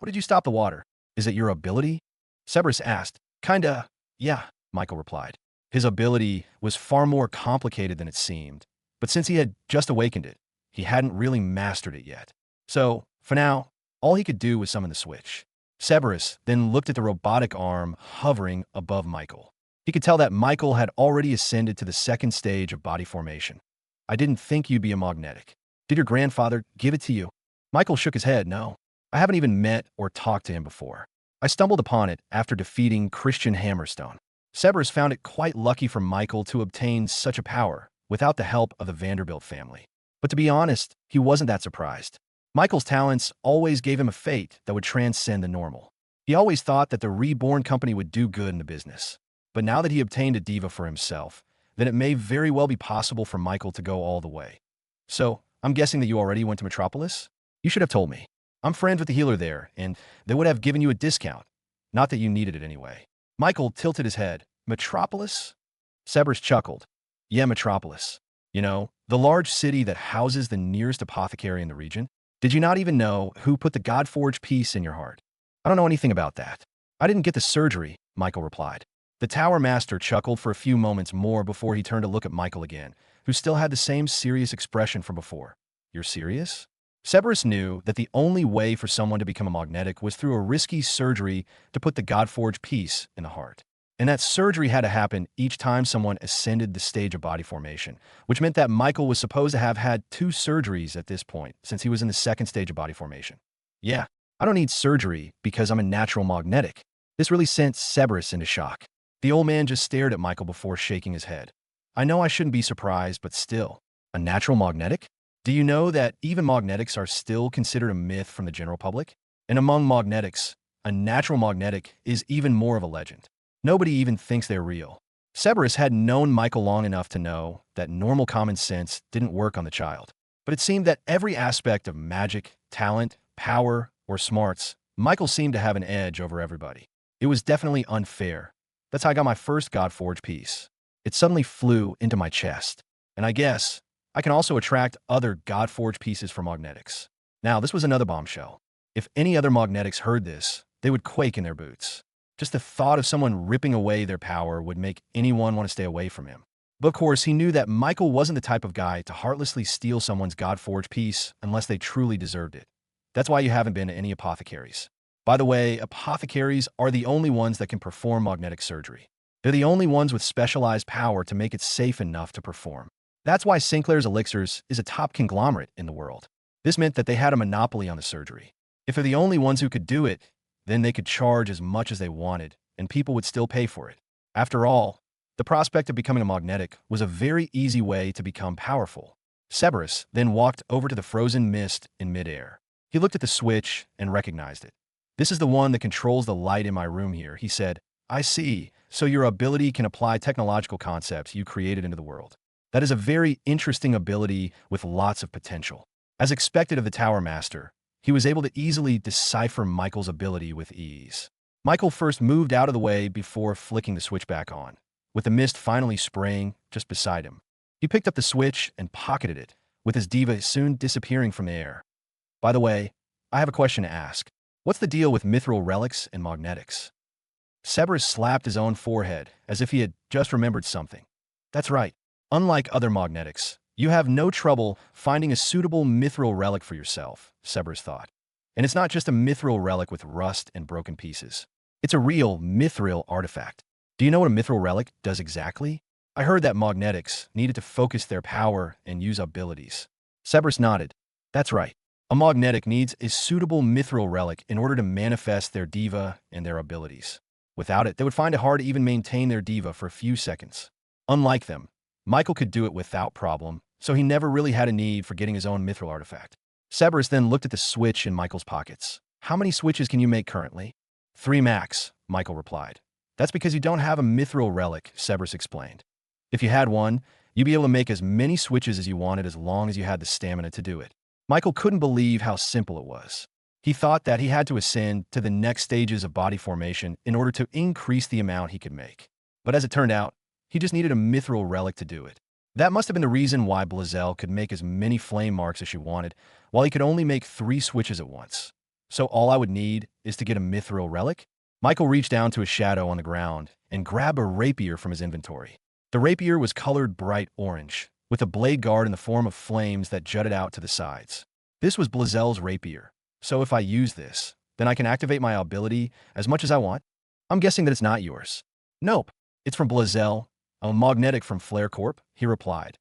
What did you stop the water? Is it your ability? Cerberus asked. Kinda, yeah, Michael replied. His ability was far more complicated than it seemed, but since he had just awakened it, he hadn't really mastered it yet. So, for now, all he could do was summon the switch. Cerberus then looked at the robotic arm hovering above Michael. He could tell that Michael had already ascended to the second stage of body formation. I didn't think you'd be a magnetic. Did your grandfather give it to you? Michael shook his head. No, I haven't even met or talked to him before. I stumbled upon it after defeating Christian Hammerstone. Cerberus found it quite lucky for Michael to obtain such a power without the help of the Vanderbilt family. But to be honest, he wasn't that surprised. Michael's talents always gave him a fate that would transcend the normal. He always thought that the Reborn company would do good in the business. But now that he obtained a diva for himself, then it may very well be possible for Michael to go all the way. So, I'm guessing that you already went to Metropolis? You should have told me. I'm friends with the healer there, and they would have given you a discount. Not that you needed it anyway. Michael tilted his head. Metropolis? Cerberus chuckled. Yeah, Metropolis. You know, the large city that houses the nearest apothecary in the region? Did you not even know who put the God-forged piece in your heart? I don't know anything about that. I didn't get the surgery, Michael replied. The Tower Master chuckled for a few moments more before he turned to look at Michael again, who still had the same serious expression from before. You're serious? Cerberus knew that the only way for someone to become a magnetic was through a risky surgery to put the God-forged piece in the heart. And that surgery had to happen each time someone ascended the stage of body formation, which meant that Michael was supposed to have had 2 surgeries at this point, since he was in the second stage of body formation. Yeah, I don't need surgery because I'm a natural magnetic. This really sent Cerberus into shock. The old man just stared at Michael before shaking his head. I know I shouldn't be surprised, but still, a natural magnetic? Do you know that even magnetics are still considered a myth from the general public? And among magnetics, a natural magnetic is even more of a legend. Nobody even thinks they're real. Cerberus had known Michael long enough to know that normal common sense didn't work on the child. But it seemed that every aspect of magic, talent, power, or smarts, Michael seemed to have an edge over everybody. It was definitely unfair. That's how I got my first God-forged piece. It suddenly flew into my chest. And I guess I can also attract other God-forged pieces for magnetics. Now, this was another bombshell. If any other magnetics heard this, they would quake in their boots. Just the thought of someone ripping away their power would make anyone want to stay away from him. But of course, he knew that Michael wasn't the type of guy to heartlessly steal someone's God-forged piece unless they truly deserved it. That's why you haven't been to any apothecaries. By the way, apothecaries are the only ones that can perform magnetic surgery. They're the only ones with specialized power to make it safe enough to perform. That's why Sinclair's Elixirs is a top conglomerate in the world. This meant that they had a monopoly on the surgery. If they're the only ones who could do it, then they could charge as much as they wanted, and people would still pay for it. After all, the prospect of becoming a magnetic was a very easy way to become powerful. Cerberus then walked over to the frozen mist in midair. He looked at the switch and recognized it. This is the one that controls the light in my room here, he said. I see, so your ability can apply technological concepts you created into the world. That is a very interesting ability with lots of potential. As expected of the Tower Master, he was able to easily decipher Michael's ability with ease. Michael first moved out of the way before flicking the switch back on, with the mist finally spraying just beside him. He picked up the switch and pocketed it, with his diva soon disappearing from the air. By the way, I have a question to ask. What's the deal with mithril relics and magnetics? Cerberus slapped his own forehead as if he had just remembered something. That's right. Unlike other magnetics, you have no trouble finding a suitable mithril relic for yourself, Cerberus thought. And it's not just a mithril relic with rust and broken pieces. It's a real mithril artifact. Do you know what a mithril relic does exactly? I heard that magnetics needed to focus their power and use abilities. Cerberus nodded. That's right. A magnetic needs a suitable mithril relic in order to manifest their diva and their abilities. Without it, they would find it hard to even maintain their diva for a few seconds. Unlike them, Michael could do it without problem, so he never really had a need for getting his own mithril artifact. Cerberus then looked at the switch in Michael's pockets. How many switches can you make currently? 3 max, Michael replied. That's because you don't have a mithril relic, Cerberus explained. If you had one, you'd be able to make as many switches as you wanted as long as you had the stamina to do it. Michael couldn't believe how simple it was. He thought that he had to ascend to the next stages of body formation in order to increase the amount he could make. But as it turned out, he just needed a mithril relic to do it. That must have been the reason why Blazel could make as many flame marks as she wanted, while he could only make 3 switches at once. So all I would need is to get a mithril relic? Michael reached down to a shadow on the ground and grabbed a rapier from his inventory. The rapier was colored bright orange, with a blade guard in the form of flames that jutted out to the sides. This was Blazel's rapier, so if I use this, then I can activate my ability as much as I want? I'm guessing that it's not yours. Nope, it's from Blazel, a magnetic from Flare Corp, he replied.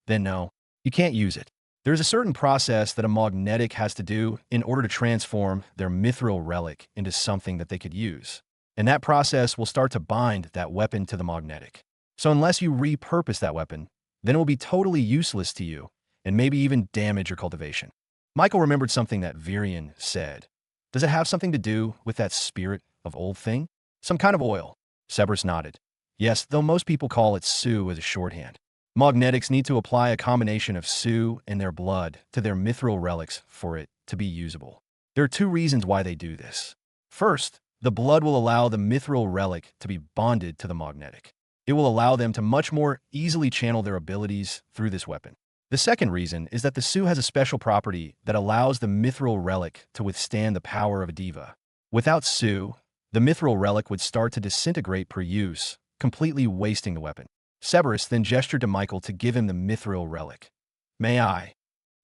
Then no, you can't use it. There's a certain process that a magnetic has to do in order to transform their mithril relic into something that they could use. And that process will start to bind that weapon to the magnetic. So unless you repurpose that weapon, then it will be totally useless to you and maybe even damage your cultivation. Michael remembered something that Virion said. Does it have something to do with that spirit of old thing? Some kind of oil. Cerberus nodded. Yes, though most people call it Su as a shorthand. Magnetics need to apply a combination of Su and their blood to their mithril relics for it to be usable. There are two reasons why they do this. First, the blood will allow the mithril relic to be bonded to the magnetic. It will allow them to much more easily channel their abilities through this weapon. The second reason is that the Su has a special property that allows the mithril relic to withstand the power of a diva. Without Su, the mithril relic would start to disintegrate per use, completely wasting the weapon. Cerberus then gestured to Michael to give him the mithril relic. May I?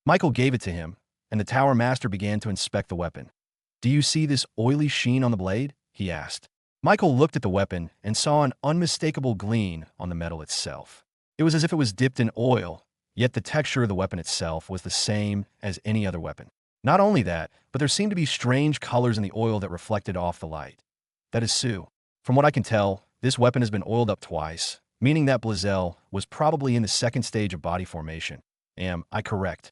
Michael gave it to him, and the Tower Master began to inspect the weapon. Do you see this oily sheen on the blade? He asked. Michael looked at the weapon and saw an unmistakable gleam on the metal itself. It was as if it was dipped in oil, yet the texture of the weapon itself was the same as any other weapon. Not only that, but there seemed to be strange colors in the oil that reflected off the light. That is Su. From what I can tell, this weapon has been oiled up twice, meaning that Blazel was probably in the second stage of body formation. Am I correct?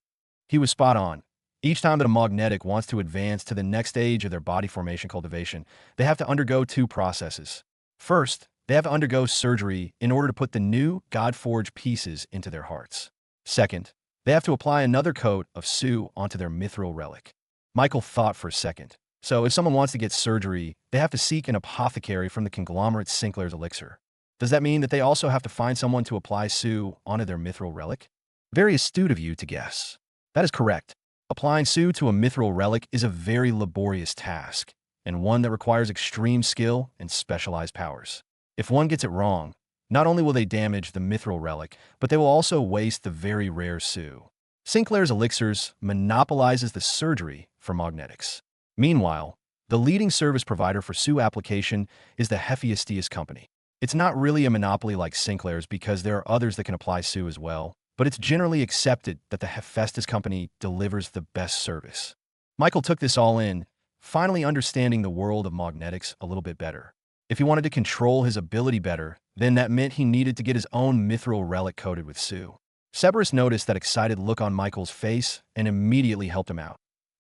He was spot on. Each time that a magnetic wants to advance to the next stage of their body formation cultivation, they have to undergo two processes. First, they have to undergo surgery in order to put the new God-forged pieces into their hearts. Second, they have to apply another coat of Su onto their mithril relic. Michael thought for a second. So if someone wants to get surgery, they have to seek an apothecary from the conglomerate Sinclair's elixir. Does that mean that they also have to find someone to apply Su onto their mithril relic? Very astute of you to guess. That is correct. Applying Su to a mithril relic is a very laborious task, and one that requires extreme skill and specialized powers. If one gets it wrong, not only will they damage the mithril relic, but they will also waste the very rare Su. Sinclair's elixirs monopolizes the surgery for magnetics. Meanwhile, the leading service provider for Su application is the Hephaestus Company. It's not really a monopoly like Sinclair's because there are others that can apply Su as well, but it's generally accepted that the Hephaestus Company delivers the best service. Michael took this all in, finally understanding the world of magnetics a little bit better. If he wanted to control his ability better, then that meant he needed to get his own mithril relic coated with Su. Cerberus noticed that excited look on Michael's face and immediately helped him out.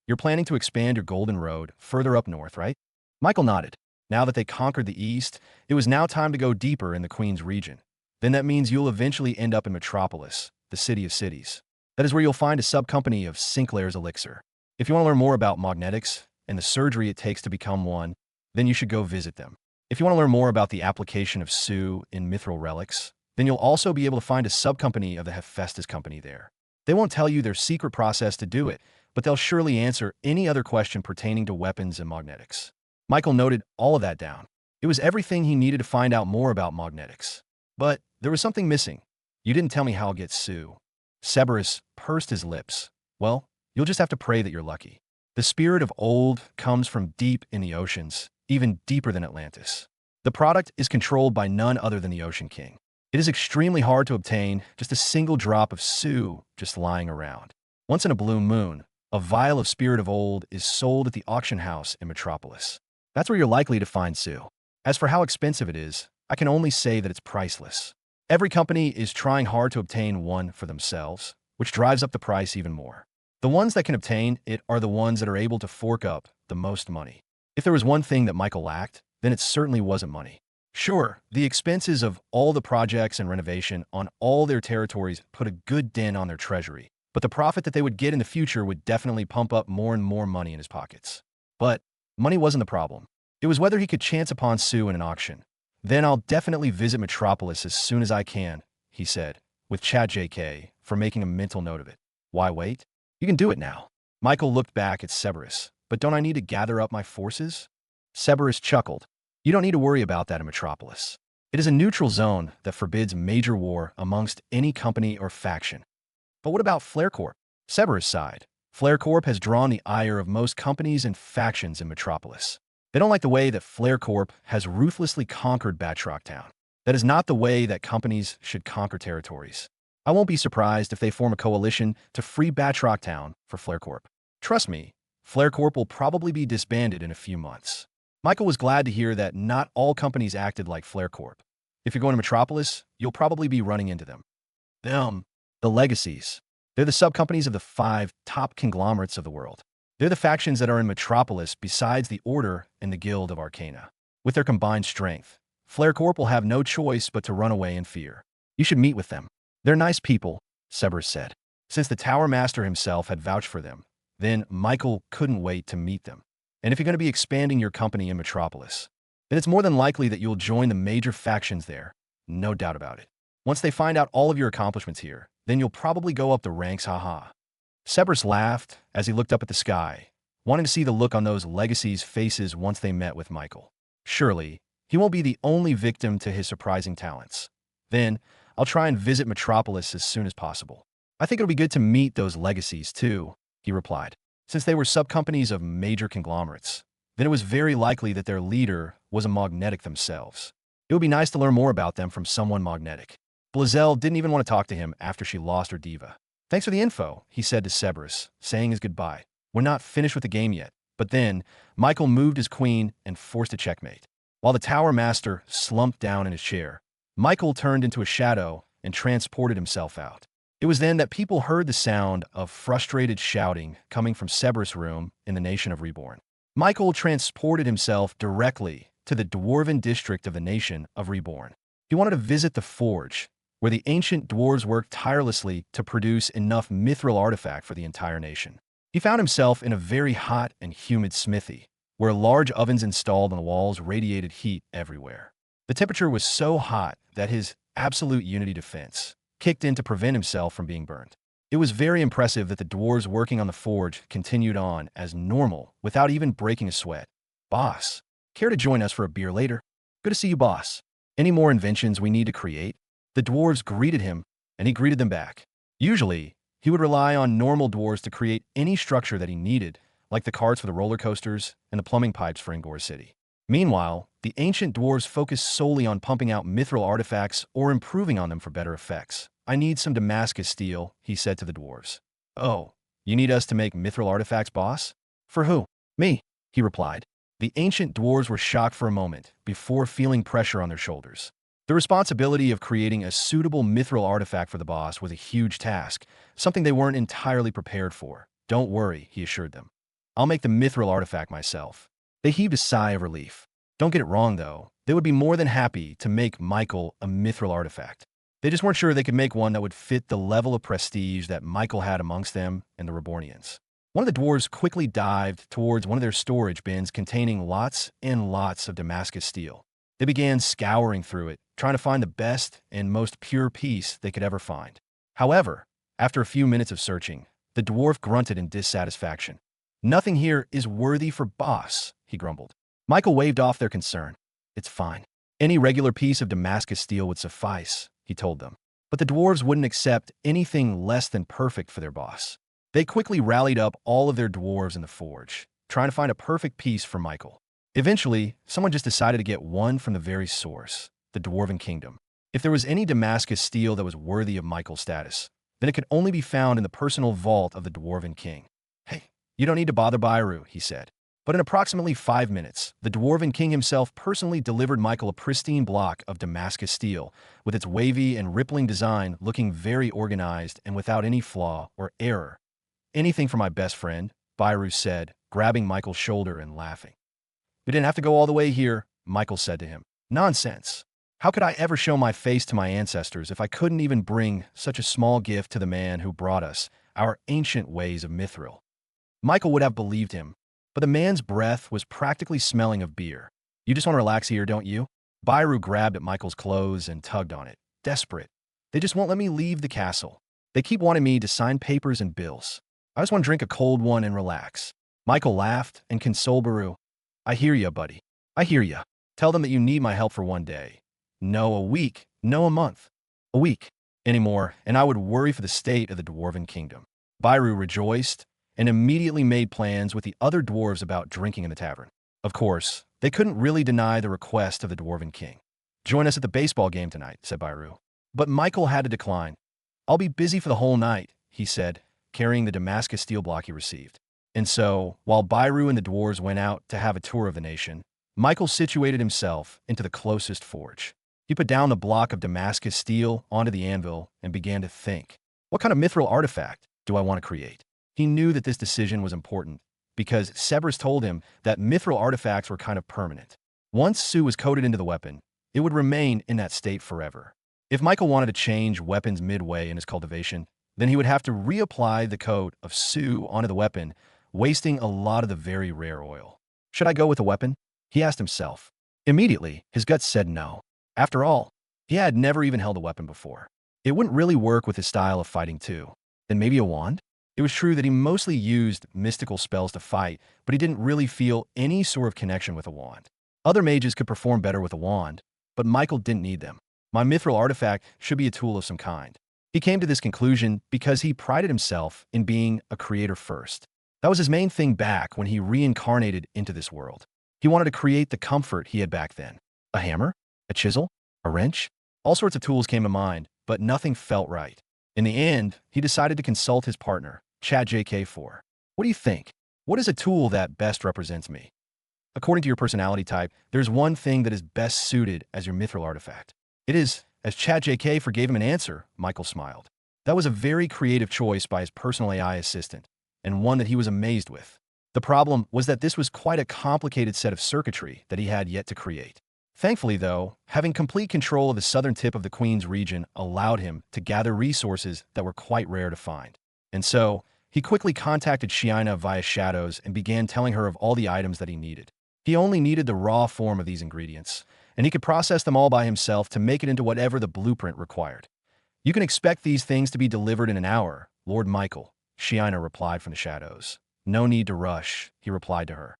You're planning to expand your Golden Road further up north, right? Michael nodded. Now that they conquered the east, it was now time to go deeper in the Queen's region. Then that means you'll eventually end up in Metropolis, the city of cities. That is where you'll find a sub-company of Sinclair's elixir. If you want to learn more about magnetics and the surgery it takes to become one, then you should go visit them. If you want to learn more about the application of Su in mithril relics, then you'll also be able to find a sub-company of the Hephaestus Company there. They won't tell you their secret process to do it, but they'll surely answer any other question pertaining to weapons and magnetics. Michael noted all of that down. It was everything he needed to find out more about magnetics. But there was something missing. You didn't tell me how I'll get Su. Cerberus pursed his lips. Well, you'll just have to pray that you're lucky. The spirit of old comes from deep in the oceans, even deeper than Atlantis. The product is controlled by none other than the Ocean King. It is extremely hard to obtain just a single drop of Su just lying around. Once in a blue moon, a vial of spirit of old is sold at the auction house in Metropolis. That's where you're likely to find Su. As for how expensive it is, I can only say that it's priceless. Every company is trying hard to obtain one for themselves, which drives up the price even more. The ones that can obtain it are the ones that are able to fork up the most money. If there was one thing that Michael lacked, then it certainly wasn't money. Sure, the expenses of all the projects and renovation on all their territories put a good dent on their treasury, but the profit that they would get in the future would definitely pump up more and more money in his pockets. But money wasn't the problem. It was whether he could chance upon Su in an auction. Then I'll definitely visit Metropolis as soon as I can, he said, with Chat JK for making a mental note of it. Why wait? You can do it now. Michael looked back at Cerberus, But don't I need to gather up my forces? Cerberus chuckled. You don't need to worry about that in Metropolis. It is a neutral zone that forbids major war amongst any company or faction. But what about Flare Corp? Cerberus sighed. Flare Corp has drawn the ire of most companies and factions in Metropolis. They don't like the way that Flare Corp has ruthlessly conquered Batroc Town. That is not the way that companies should conquer territories. I won't be surprised if they form a coalition to free Batroc Town for Flare Corp. Trust me, Flare Corp will probably be disbanded in a few months. Michael was glad to hear that not all companies acted like Flare Corp. If you're going to Metropolis, you'll probably be running into them. The Legacies. They're the subcompanies of the 5 top conglomerates of the world. They're the factions that are in Metropolis besides the Order and the Guild of Arcana. With their combined strength, Flare Corp will have no choice but to run away in fear. You should meet with them. They're nice people, Cerberus said. Since the Tower Master himself had vouched for them, then Michael couldn't wait to meet them. And if you're going to be expanding your company in Metropolis, then it's more than likely that you'll join the major factions there. No doubt about it. Once they find out all of your accomplishments here, then you'll probably go up the ranks, haha. Cerberus laughed as he looked up at the sky, wanting to see the look on those Legacies' faces once they met with Michael. Surely, he won't be the only victim to his surprising talents. Then, I'll try and visit Metropolis as soon as possible. I think it'll be good to meet those Legacies too, he replied. Since they were subcompanies of major conglomerates, then it was very likely that their leader was a magnetic themselves. It would be nice to learn more about them from someone magnetic. Blazelle didn't even want to talk to him after she lost her diva. Thanks for the info, he said to Cerberus, saying his goodbye. We're not finished with the game yet. But then, Michael moved his queen and forced a checkmate. While the Tower Master slumped down in his chair, Michael turned into a shadow and transported himself out. It was then that people heard the sound of frustrated shouting coming from Cerberus' room in the nation of Reborn. Michael transported himself directly to the dwarven district of the nation of Reborn. He wanted to visit the forge, where the ancient dwarves worked tirelessly to produce enough mithril artifact for the entire nation. He found himself in a very hot and humid smithy, where large ovens installed on the walls radiated heat everywhere. The temperature was so hot that his absolute unity defense kicked in to prevent himself from being burned. It was very impressive that the dwarves working on the forge continued on as normal without even breaking a sweat. Boss, care to join us for a beer later? Good to see you, boss. Any more inventions we need to create? The dwarves greeted him, and he greeted them back. Usually, he would rely on normal dwarves to create any structure that he needed, like the carts for the roller coasters and the plumbing pipes for Ingor City. Meanwhile, the ancient dwarves focused solely on pumping out mithril artifacts or improving on them for better effects. I need some Damascus steel, he said to the dwarves. Oh, you need us to make mithril artifacts, boss? For who? Me, he replied. The ancient dwarves were shocked for a moment before feeling pressure on their shoulders. The responsibility of creating a suitable mithril artifact for the boss was a huge task, something they weren't entirely prepared for. Don't worry, he assured them. I'll make the mithril artifact myself. They heaved a sigh of relief. Don't get it wrong, though. They would be more than happy to make Michael a mithril artifact. They just weren't sure they could make one that would fit the level of prestige that Michael had amongst them and the Rebornians. One of the dwarves quickly dived towards one of their storage bins containing lots and lots of Damascus steel. They began scouring through it, trying to find the best and most pure piece they could ever find. However, after a few minutes of searching, the dwarf grunted in dissatisfaction. Nothing here is worthy for boss, he grumbled. Michael waved off their concern. It's fine. Any regular piece of Damascus steel would suffice, he told them. But the dwarves wouldn't accept anything less than perfect for their boss. They quickly rallied up all of their dwarves in the forge, trying to find a perfect piece for Michael. Eventually, someone just decided to get one from the very source, the Dwarven Kingdom. If there was any Damascus steel that was worthy of Michael's status, then it could only be found in the personal vault of the Dwarven King. Hey, you don't need to bother Bairu, he said. But in approximately 5 minutes, the Dwarven King himself personally delivered Michael a pristine block of Damascus steel, with its wavy and rippling design looking very organized and without any flaw or error. Anything for my best friend, Bairu said, grabbing Michael's shoulder and laughing. You didn't have to go all the way here, Michael said to him. Nonsense. How could I ever show my face to my ancestors if I couldn't even bring such a small gift to the man who brought us our ancient ways of mithril? Michael would have believed him, but the man's breath was practically smelling of beer. You just want to relax here, don't you? Bairu grabbed at Michael's clothes and tugged on it, desperate. They just won't let me leave the castle. They keep wanting me to sign papers and bills. I just want to drink a cold one and relax. Michael laughed and consoled Baru. I hear ya, buddy. I hear ya. Tell them that you need my help for one day. No, a week. No, a month. A week. Anymore, and I would worry for the state of the Dwarven Kingdom. Bairu rejoiced and immediately made plans with the other dwarves about drinking in the tavern. Of course, they couldn't really deny the request of the Dwarven King. Join us at the baseball game tonight, said Bairu. But Michael had to decline. I'll be busy for the whole night, he said, carrying the Damascus steel block he received. And so, while Bairu and the dwarves went out to have a tour of the nation, Michael situated himself into the closest forge. He put down the block of Damascus steel onto the anvil and began to think, what kind of mithril artifact do I want to create? He knew that this decision was important because Cerberus told him that mithril artifacts were kind of permanent. Once Su was coated into the weapon, it would remain in that state forever. If Michael wanted to change weapons midway in his cultivation, then he would have to reapply the coat of Su onto the weapon, wasting a lot of the very rare oil. Should I go with a weapon? He asked himself. Immediately, his gut said no. After all, he had never even held a weapon before. It wouldn't really work with his style of fighting too. Then maybe a wand? It was true that he mostly used mystical spells to fight, but he didn't really feel any sort of connection with a wand. Other mages could perform better with a wand, but Michael didn't need them. My mithril artifact should be a tool of some kind. He came to this conclusion because he prided himself in being a creator first. That was his main thing back when he reincarnated into this world. He wanted to create the comfort he had back then. A hammer? A chisel? A wrench? All sorts of tools came to mind, but nothing felt right. In the end, he decided to consult his partner, ChatJK4. What do you think? What is a tool that best represents me? According to your personality type, there's one thing that is best suited as your mithril artifact. It is, as ChatJK4 gave him an answer, Michael smiled. That was a very creative choice by his personal AI assistant, and one that he was amazed with. The problem was that this was quite a complicated set of circuitry that he had yet to create. Thankfully, though, having complete control of the southern tip of the Queen's region allowed him to gather resources that were quite rare to find. And so, he quickly contacted Shiina via shadows and began telling her of all the items that he needed. He only needed the raw form of these ingredients, and he could process them all by himself to make it into whatever the blueprint required. You can expect these things to be delivered in an hour, Lord Michael, Shiina replied from the shadows. No need to rush, he replied to her.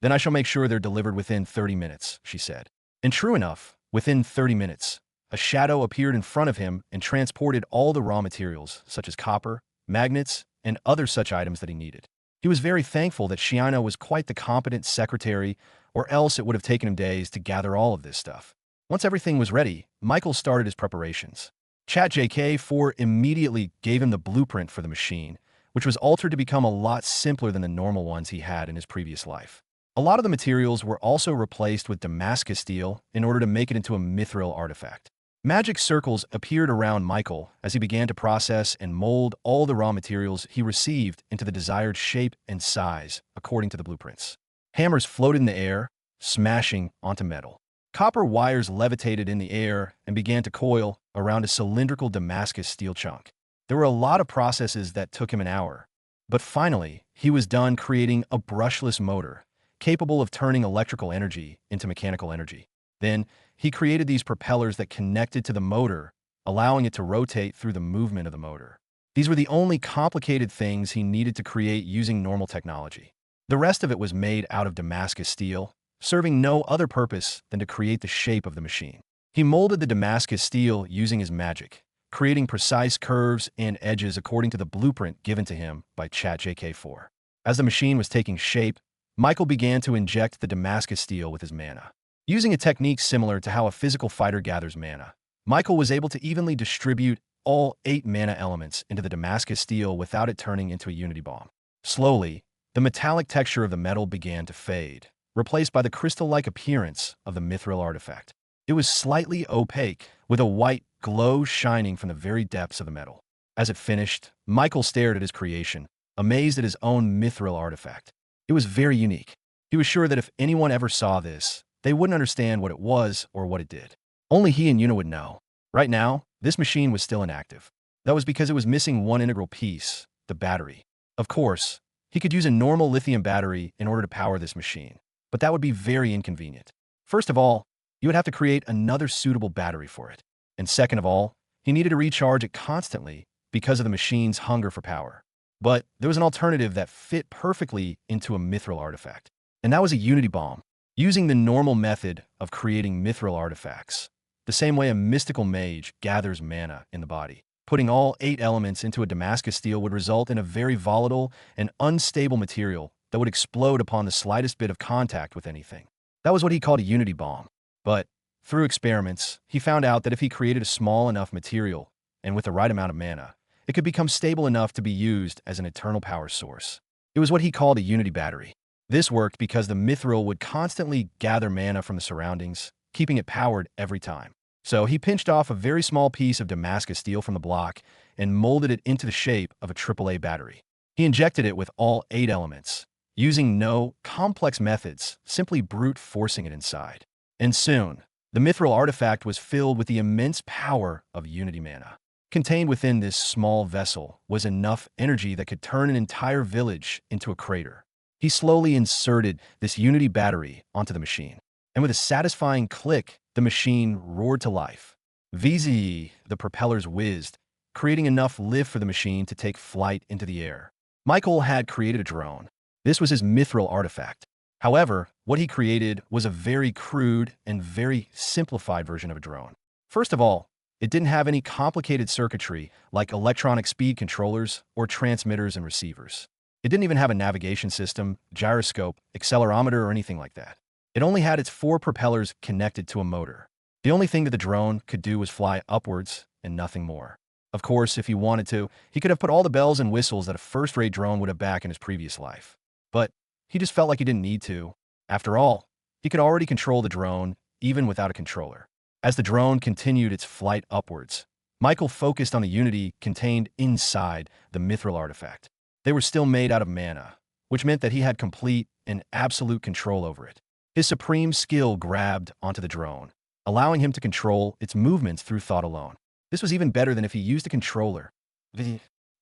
Then I shall make sure they're delivered within 30 minutes, she said. And true enough, within 30 minutes, a shadow appeared in front of him and transported all the raw materials, such as copper, magnets, and other such items that he needed. He was very thankful that Shiina was quite the competent secretary, or else it would have taken him days to gather all of this stuff. Once everything was ready, Michael started his preparations. ChatJK4 immediately gave him the blueprint for the machine, which was altered to become a lot simpler than the normal ones he had in his previous life. A lot of the materials were also replaced with Damascus steel in order to make it into a mithril artifact. Magic circles appeared around Michael as he began to process and mold all the raw materials he received into the desired shape and size according to the blueprints. Hammers floated in the air, smashing onto metal. Copper wires levitated in the air and began to coil around a cylindrical Damascus steel chunk. There were a lot of processes that took him an hour, but finally, he was done creating a brushless motor capable of turning electrical energy into mechanical energy. Then, he created these propellers that connected to the motor, allowing it to rotate through the movement of the motor. These were the only complicated things he needed to create using normal technology. The rest of it was made out of Damascus steel, serving no other purpose than to create the shape of the machine. He molded the Damascus steel using his magic, creating precise curves and edges according to the blueprint given to him by ChatJK4. As the machine was taking shape, Michael began to inject the Damascus steel with his mana. Using a technique similar to how a physical fighter gathers mana, Michael was able to evenly distribute all 8 mana elements into the Damascus steel without it turning into a unity bomb. Slowly, the metallic texture of the metal began to fade, replaced by the crystal-like appearance of the mithril artifact. It was slightly opaque, with a white glow shining from the very depths of the metal. As it finished, Michael stared at his creation, amazed at his own mithril artifact. It was very unique. He was sure that if anyone ever saw this, they wouldn't understand what it was or what it did. Only he and Yuna would know. Right now, this machine was still inactive. That was because it was missing one integral piece, the battery. Of course, he could use a normal lithium battery in order to power this machine, but that would be very inconvenient. First of all, you would have to create another suitable battery for it. And second of all, he needed to recharge it constantly because of the machine's hunger for power. But there was an alternative that fit perfectly into a mithril artifact, and that was a unity bomb. Using the normal method of creating mithril artifacts, the same way a mystical mage gathers mana in the body. Putting all 8 elements into a Damascus steel would result in a very volatile and unstable material that would explode upon the slightest bit of contact with anything. That was what he called a unity bomb. But through experiments, he found out that if he created a small enough material, and with the right amount of mana, it could become stable enough to be used as an eternal power source. It was what he called a unity battery. This worked because the mithril would constantly gather mana from the surroundings, keeping it powered every time. So he pinched off a very small piece of Damascus steel from the block and molded it into the shape of a AAA battery. He injected it with all 8 elements, using no complex methods, simply brute forcing it inside. And soon, the mithril artifact was filled with the immense power of unity mana. Contained within this small vessel was enough energy that could turn an entire village into a crater. He slowly inserted this unity battery onto the machine, and with a satisfying click, the machine roared to life. VZE, the propellers whizzed, creating enough lift for the machine to take flight into the air. Michael had created a drone. This was his mithril artifact. However, what he created was a very crude and very simplified version of a drone. First of all, it didn't have any complicated circuitry like electronic speed controllers or transmitters and receivers. It didn't even have a navigation system, gyroscope, accelerometer, or anything like that. It only had its 4 propellers connected to a motor. The only thing that the drone could do was fly upwards and nothing more. Of course, if he wanted to, he could have put all the bells and whistles that a first-rate drone would have back in his previous life. But he just felt like he didn't need to. After all, he could already control the drone, even without a controller. As the drone continued its flight upwards, Michael focused on the unity contained inside the mithril artifact. They were still made out of mana, which meant that he had complete and absolute control over it. His supreme skill grabbed onto the drone, allowing him to control its movements through thought alone. This was even better than if he used a controller. The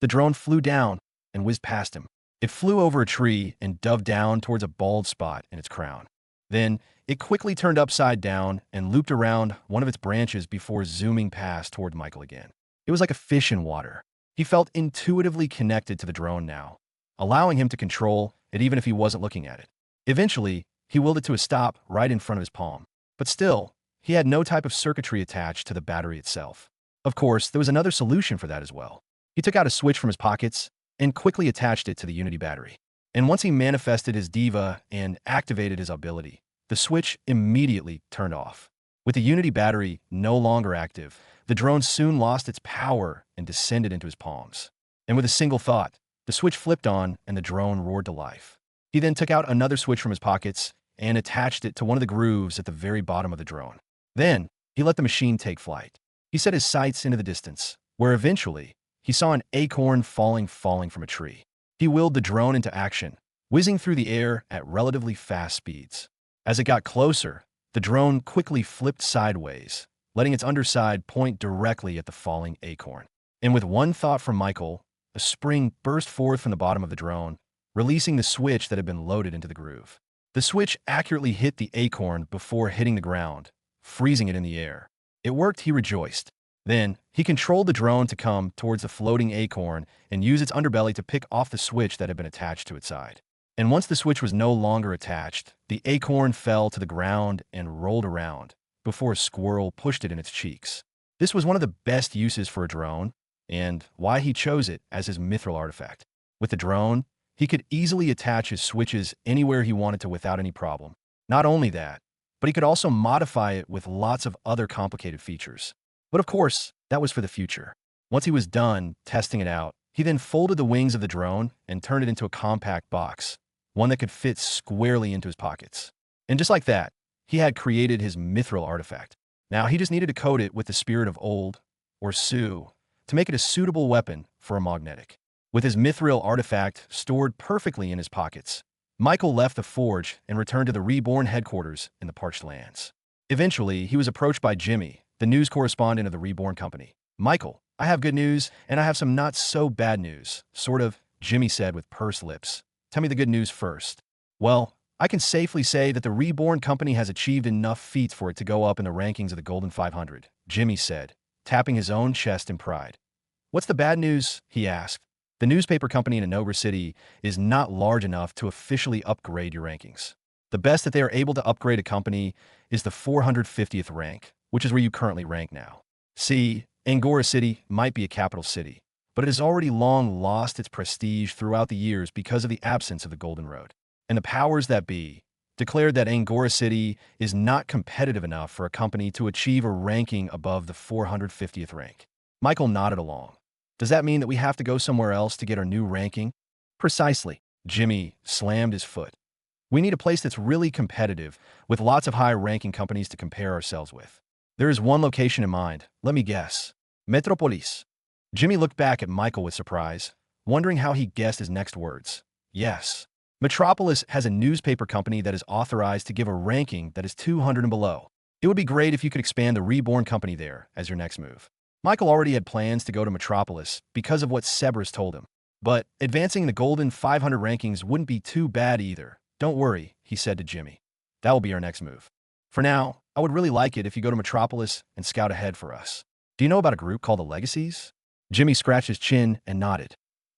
drone flew down and whizzed past him. It flew over a tree and dove down towards a bald spot in its crown. Then, it quickly turned upside down and looped around one of its branches before zooming past toward Michael again. It was like a fish in water. He felt intuitively connected to the drone now, allowing him to control it even if he wasn't looking at it. Eventually, he willed it to a stop right in front of his palm. But still, he had no type of circuitry attached to the battery itself. Of course, there was another solution for that as well. He took out a switch from his pockets and quickly attached it to the unity battery. And once he manifested his diva and activated his ability, the switch immediately turned off. With the unity battery no longer active, the drone soon lost its power and descended into his palms. And with a single thought, the switch flipped on and the drone roared to life. He then took out another switch from his pockets and attached it to one of the grooves at the very bottom of the drone. Then, he let the machine take flight. He set his sights into the distance, where eventually, he saw an acorn falling from a tree. He willed the drone into action, whizzing through the air at relatively fast speeds. As it got closer, the drone quickly flipped sideways, letting its underside point directly at the falling acorn. And with one thought from Michael, a spring burst forth from the bottom of the drone, releasing the switch that had been loaded into the groove. The switch accurately hit the acorn before hitting the ground, freezing it in the air. It worked, he rejoiced. Then, he controlled the drone to come towards the floating acorn and use its underbelly to pick off the switch that had been attached to its side. And once the switch was no longer attached, the acorn fell to the ground and rolled around before a squirrel pushed it in its cheeks. This was one of the best uses for a drone, and why he chose it as his mithril artifact. With the drone, he could easily attach his switches anywhere he wanted to without any problem. Not only that, but he could also modify it with lots of other complicated features. But of course, that was for the future. Once he was done testing it out, he then folded the wings of the drone and turned it into a compact box, one that could fit squarely into his pockets. And just like that, he had created his mithril artifact. Now he just needed to coat it with the spirit of old, or Su, to make it a suitable weapon for a magnetic. With his mithril artifact stored perfectly in his pockets, Michael left the forge and returned to the Reborn headquarters in the Parched Lands. Eventually, he was approached by Jimmy, the news correspondent of the Reborn company. "Michael, I have good news, and I have some not-so-bad news," sort of, Jimmy said with pursed lips. "Tell me the good news first." "Well, I can safely say that the Reborn company has achieved enough feats for it to go up in the rankings of the Golden 500, Jimmy said, tapping his own chest in pride. "What's the bad news?" he asked. The newspaper company in a Nobra city is not large enough to officially upgrade your rankings. The best that they are able to upgrade a company is the 450th rank, which is where you currently rank now. See, Angora City might be a capital city, but it has already long lost its prestige throughout the years because of the absence of the Golden Road. And the powers that be declared that Angora City is not competitive enough for a company to achieve a ranking above the 450th rank. Michael nodded along. Does that mean that we have to go somewhere else to get our new ranking? Precisely. Jimmy slammed his foot. We need a place that's really competitive, with lots of high-ranking companies to compare ourselves with. There is one location in mind. Let me guess. Metropolis. Jimmy looked back at Michael with surprise, wondering how he guessed his next words. Yes. Metropolis has a newspaper company that is authorized to give a ranking that is 200 and below. It would be great if you could expand the Reborn company there as your next move. Michael already had plans to go to Metropolis because of what Cerberus told him. But advancing the golden 500 rankings wouldn't be too bad either. Don't worry, he said to Jimmy. That will be our next move. For now, I would really like it if you go to Metropolis and scout ahead for us. Do you know about a group called the Legacies? Jimmy scratched his chin and nodded.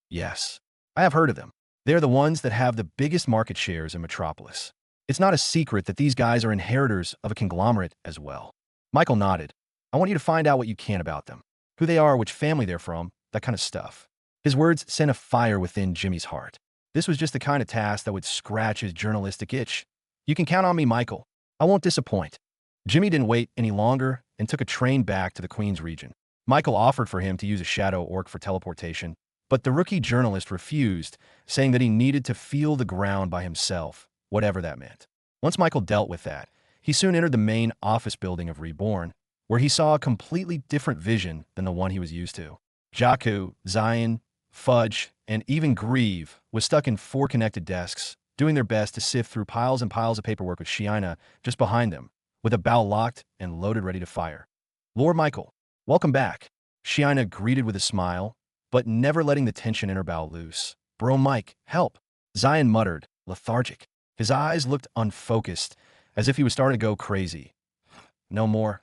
Yes, I have heard of them. They're the ones that have the biggest market shares in Metropolis. It's not a secret that these guys are inheritors of a conglomerate as well. Michael nodded. I want you to find out what you can about them. Who they are, which family they're from, that kind of stuff. His words sent a fire within Jimmy's heart. This was just the kind of task that would scratch his journalistic itch. You can count on me, Michael. I won't disappoint. Jimmy didn't wait any longer and took a train back to the Queen's region. Michael offered for him to use a shadow orc for teleportation, but the rookie journalist refused, saying that he needed to feel the ground by himself, whatever that meant. Once Michael dealt with that, he soon entered the main office building of Reborn, where he saw a completely different vision than the one he was used to. Jakku, Zion, Fudge, and even Grieve was stuck in 4 connected desks, doing their best to sift through piles and piles of paperwork with Shiina just behind them, with a bow locked and loaded ready to fire. Lord Michael, welcome back. Shiina greeted with a smile, but never letting the tension in her bow loose. Bro Mike, help. Zion muttered, lethargic. His eyes looked unfocused, as if he was starting to go crazy. No more,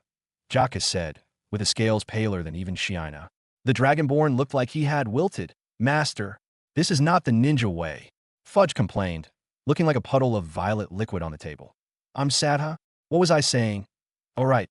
Jakku said, with his scales paler than even Shiina. The Dragonborn looked like he had wilted. Master, this is not the ninja way, Fudge complained, looking like a puddle of violet liquid on the table. I'm sad, huh? What was I saying? All right,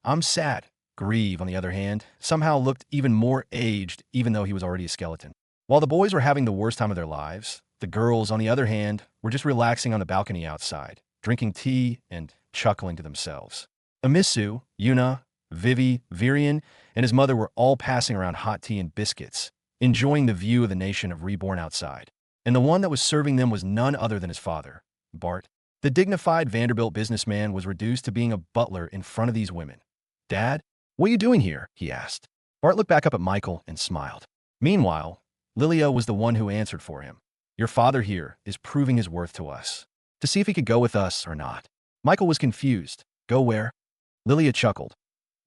I'm sad. Grieve, on the other hand, somehow looked even more aged, even though he was already a skeleton. While the boys were having the worst time of their lives, the girls, on the other hand, were just relaxing on the balcony outside, drinking tea and chuckling to themselves. Amisu, Yuna, Vivi, Virian, and his mother were all passing around hot tea and biscuits, enjoying the view of the nation of Reborn outside. And the one that was serving them was none other than his father, Bart. The dignified Vanderbilt businessman was reduced to being a butler in front of these women. Dad, what are you doing here? He asked. Bart looked back up at Michael and smiled. Meanwhile, Lilia was the one who answered for him. Your father here is proving his worth to us, to see if he could go with us or not. Michael was confused. Go where? Lilia chuckled.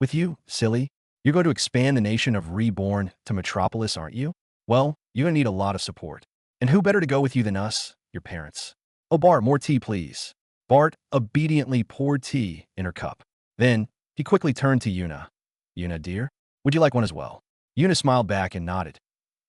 With you, silly. You're going to expand the nation of Reborn to Metropolis, aren't you? Well, you're going to need a lot of support. And who better to go with you than us, your parents? Oh, Bart, more tea, please. Bart obediently poured tea in her cup. Then, he quickly turned to Yuna. Yuna, dear, would you like one as well? Yuna smiled back and nodded.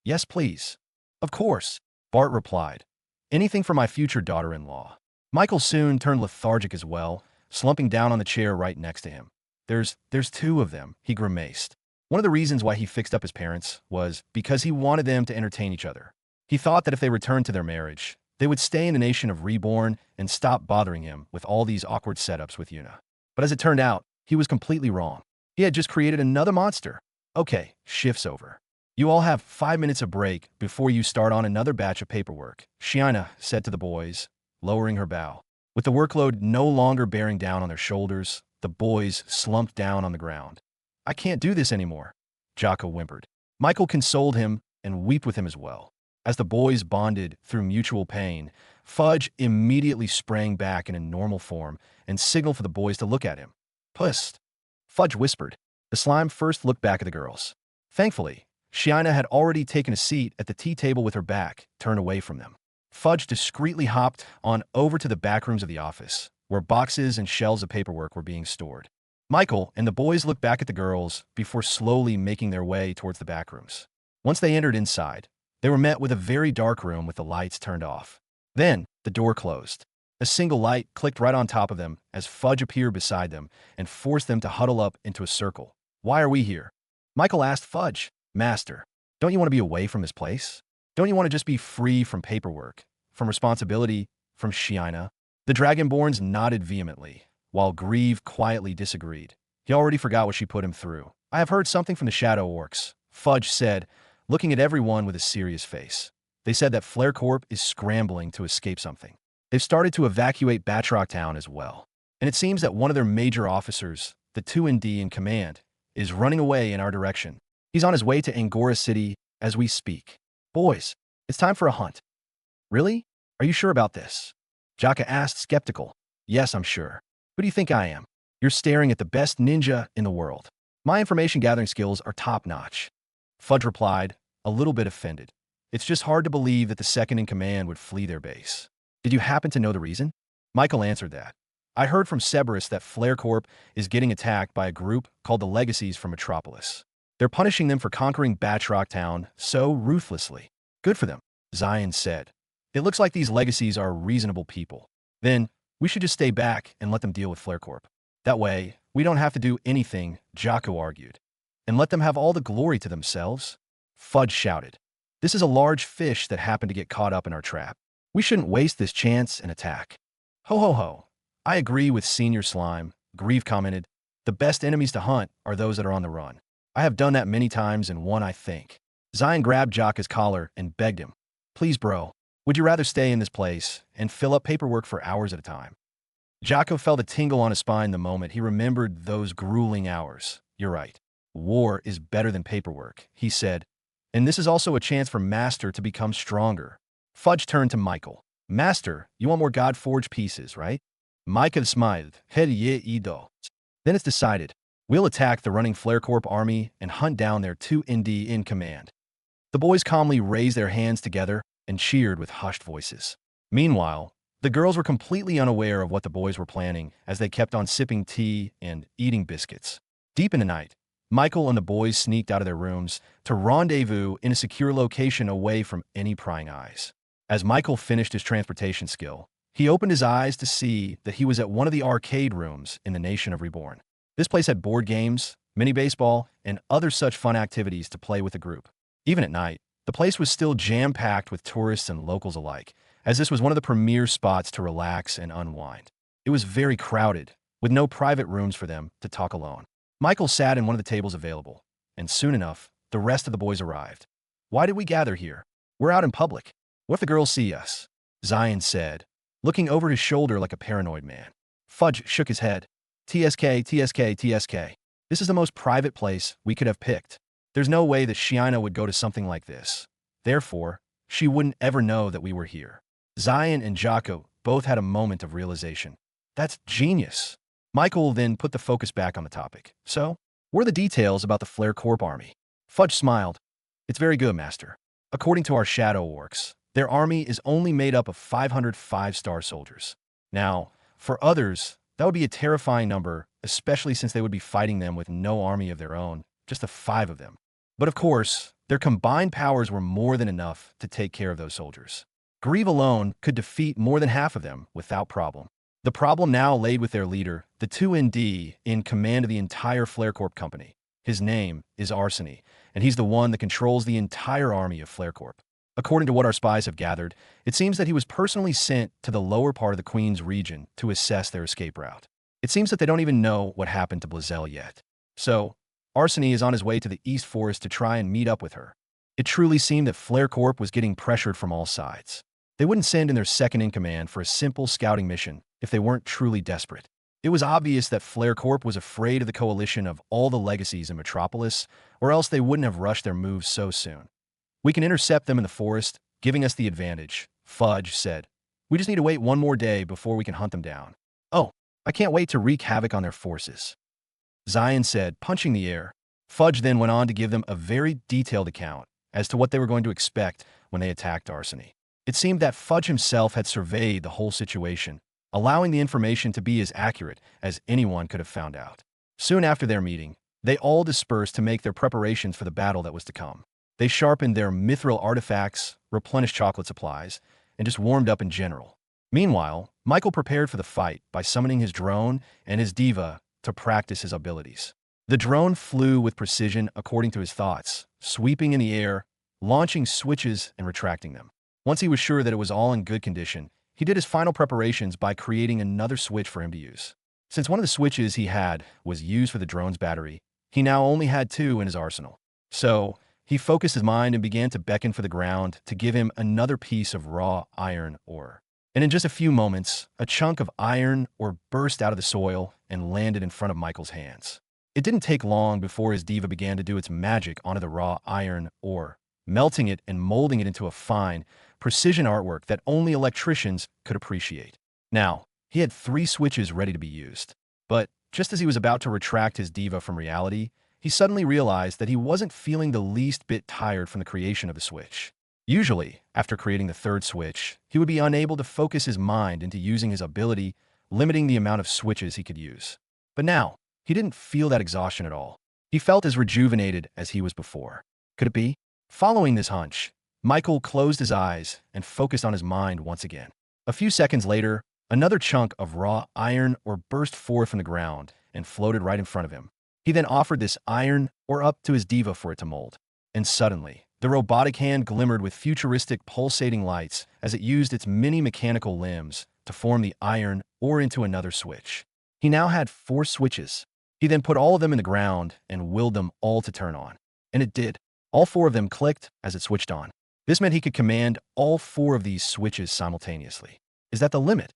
Yes, please. Of course, Bart replied. Anything for my future daughter-in-law. Michael soon turned lethargic as well, slumping down on the chair right next to him. There's 2 of them, he grimaced. One of the reasons why he fixed up his parents was because he wanted them to entertain each other. He thought that if they returned to their marriage, they would stay in the nation of Reborn and stop bothering him with all these awkward setups with Yuna. But as it turned out, he was completely wrong. He had just created another monster. Okay, shift's over. You all have 5 minutes of break before you start on another batch of paperwork, Shiina said to the boys, lowering her bow. With the workload no longer bearing down on their shoulders, the boys slumped down on the ground. I can't do this anymore, Jakku whimpered. Michael consoled him and wept with him as well. As the boys bonded through mutual pain, Fudge immediately sprang back in a normal form and signaled for the boys to look at him. Puss, Fudge whispered. The slime first looked back at the girls. Thankfully, Shiina had already taken a seat at the tea table with her back turned away from them. Fudge discreetly hopped on over to the back rooms of the office, where boxes and shelves of paperwork were being stored. Michael and the boys looked back at the girls before slowly making their way towards the back rooms. Once they entered inside, They were met with a very dark room with the lights turned off. Then, the door closed. A single light clicked right on top of them as Fudge appeared beside them and forced them to huddle up into a circle. Why are we here? Michael asked Fudge. Master, don't you want to be away from this place? Don't you want to just be free from paperwork, from responsibility, from Shiina? The Dragonborns nodded vehemently, while Grieve quietly disagreed. He already forgot what she put him through. I have heard something from the Shadow Orcs, Fudge said, looking at everyone with a serious face. They said that Flare Corp is scrambling to escape something. They've started to evacuate Batroc Town as well. And it seems that one of their major officers, the 2ND in command, is running away in our direction. He's on his way to Angora City as we speak. Boys, it's time for a hunt. Really? Are you sure about this? Jaka asked, skeptical. Yes, I'm sure. Who do you think I am? You're staring at the best ninja in the world. My information gathering skills are top-notch. Fudge replied, a little bit offended. It's just hard to believe that the second in command would flee their base. Did you happen to know the reason? Michael answered that. I heard from Cerberus that Flare Corp is getting attacked by a group called the Legacies from Metropolis. They're punishing them for conquering Batroc Town so ruthlessly. Good for them, Zion said. It looks like these Legacies are reasonable people. Then, we should just stay back and let them deal with Flare Corp. That way, we don't have to do anything, Jocko argued. And let them have all the glory to themselves? Fudge shouted. This is a large fish that happened to get caught up in our trap. We shouldn't waste this chance and attack. Ho ho ho. I agree with Senior Slime, Grieve commented. The best enemies to hunt are those that are on the run. I have done that many times and won, I think. Zion grabbed Jocka's collar and begged him. Please, bro, would you rather stay in this place and fill up paperwork for hours at a time? Jocko felt a tingle on his spine the moment he remembered those grueling hours. You're right. War is better than paperwork, he said. And this is also a chance for Master to become stronger. Fudge turned to Michael. Master, you want more God-forged pieces, right? Micah smiled. Head ye ido. Then it's decided. We'll attack the running Flare Corp army and hunt down their 2ND in command. The boys calmly raised their hands together and cheered with hushed voices. Meanwhile, the girls were completely unaware of what the boys were planning as they kept on sipping tea and eating biscuits. Deep in the night, Michael and the boys sneaked out of their rooms to rendezvous in a secure location away from any prying eyes. As Michael finished his transportation skill, he opened his eyes to see that he was at one of the arcade rooms in the nation of Reborn. This place had board games, mini baseball, and other such fun activities to play with the group. Even at night, the place was still jam-packed with tourists and locals alike, as this was one of the premier spots to relax and unwind. It was very crowded, with no private rooms for them to talk alone. Michael sat in one of the tables available, and soon enough, the rest of the boys arrived. Why did we gather here? We're out in public. What if the girls see us? Zion said, looking over his shoulder like a paranoid man. Fudge shook his head. TSK, TSK, TSK. This is the most private place we could have picked. There's no way that Shiina would go to something like this. Therefore, she wouldn't ever know that we were here. Zion and Jocko both had a moment of realization. That's genius. Michael then put the focus back on the topic. So, what are the details about the Flare Corp army? Fudge smiled. It's very good, Master. According to our Shadow Orcs, their army is only made up of 500 5-star soldiers. Now, for others, that would be a terrifying number, especially since they would be fighting them with no army of their own, just the 5 of them. But of course, their combined powers were more than enough to take care of those soldiers. Grieve alone could defeat more than half of them without problem. The problem now laid with their leader, the 2ND, in command of the entire Flare Corp company. His name is Arseny, and he's the one that controls the entire army of Flare Corp. According to what our spies have gathered, it seems that he was personally sent to the lower part of the Queen's region to assess their escape route. It seems that they don't even know what happened to Blazel yet. So, Arseny is on his way to the East Forest to try and meet up with her. It truly seemed that Flare Corp was getting pressured from all sides. They wouldn't send in their second-in-command for a simple scouting mission if they weren't truly desperate. It was obvious that Flare Corp was afraid of the coalition of all the legacies in Metropolis, or else they wouldn't have rushed their moves so soon. We can intercept them in the forest, giving us the advantage, Fudge said. We just need to wait one more day before we can hunt them down. Oh, I can't wait to wreak havoc on their forces, Zion said, punching the air. Fudge then went on to give them a very detailed account as to what they were going to expect when they attacked Arseny. It seemed that Fudge himself had surveyed the whole situation, allowing the information to be as accurate as anyone could have found out. Soon after their meeting, they all dispersed to make their preparations for the battle that was to come. They sharpened their mithril artifacts, replenished chocolate supplies, and just warmed up in general. Meanwhile, Michael prepared for the fight by summoning his drone and his diva to practice his abilities. The drone flew with precision according to his thoughts, sweeping in the air, launching switches and retracting them. Once he was sure that it was all in good condition, he did his final preparations by creating another switch for him to use. Since one of the switches he had was used for the drone's battery, he now only had two in his arsenal. So, he focused his mind and began to beckon for the ground to give him another piece of raw iron ore. And in just a few moments, a chunk of iron ore burst out of the soil and landed in front of Michael's hands. It didn't take long before his diva began to do its magic onto the raw iron ore, melting it and molding it into a fine, precision artwork that only electricians could appreciate. Now, he had 3 switches ready to be used. But just as he was about to retract his diva from reality, he suddenly realized that he wasn't feeling the least bit tired from the creation of the switch. Usually, after creating the 3rd switch, he would be unable to focus his mind into using his ability, limiting the amount of switches he could use. But now, he didn't feel that exhaustion at all. He felt as rejuvenated as he was before. Could it be? Following this hunch, Michael closed his eyes and focused on his mind once again. A few seconds later, another chunk of raw iron ore burst forth from the ground and floated right in front of him. He then offered this iron ore up to his diva for it to mold. And suddenly, the robotic hand glimmered with futuristic pulsating lights as it used its many mechanical limbs to form the iron ore into another switch. He now had 4 switches. He then put all of them in the ground and willed them all to turn on. And it did. All 4 of them clicked as it switched on. This meant he could command all 4 of these switches simultaneously. Is that the limit?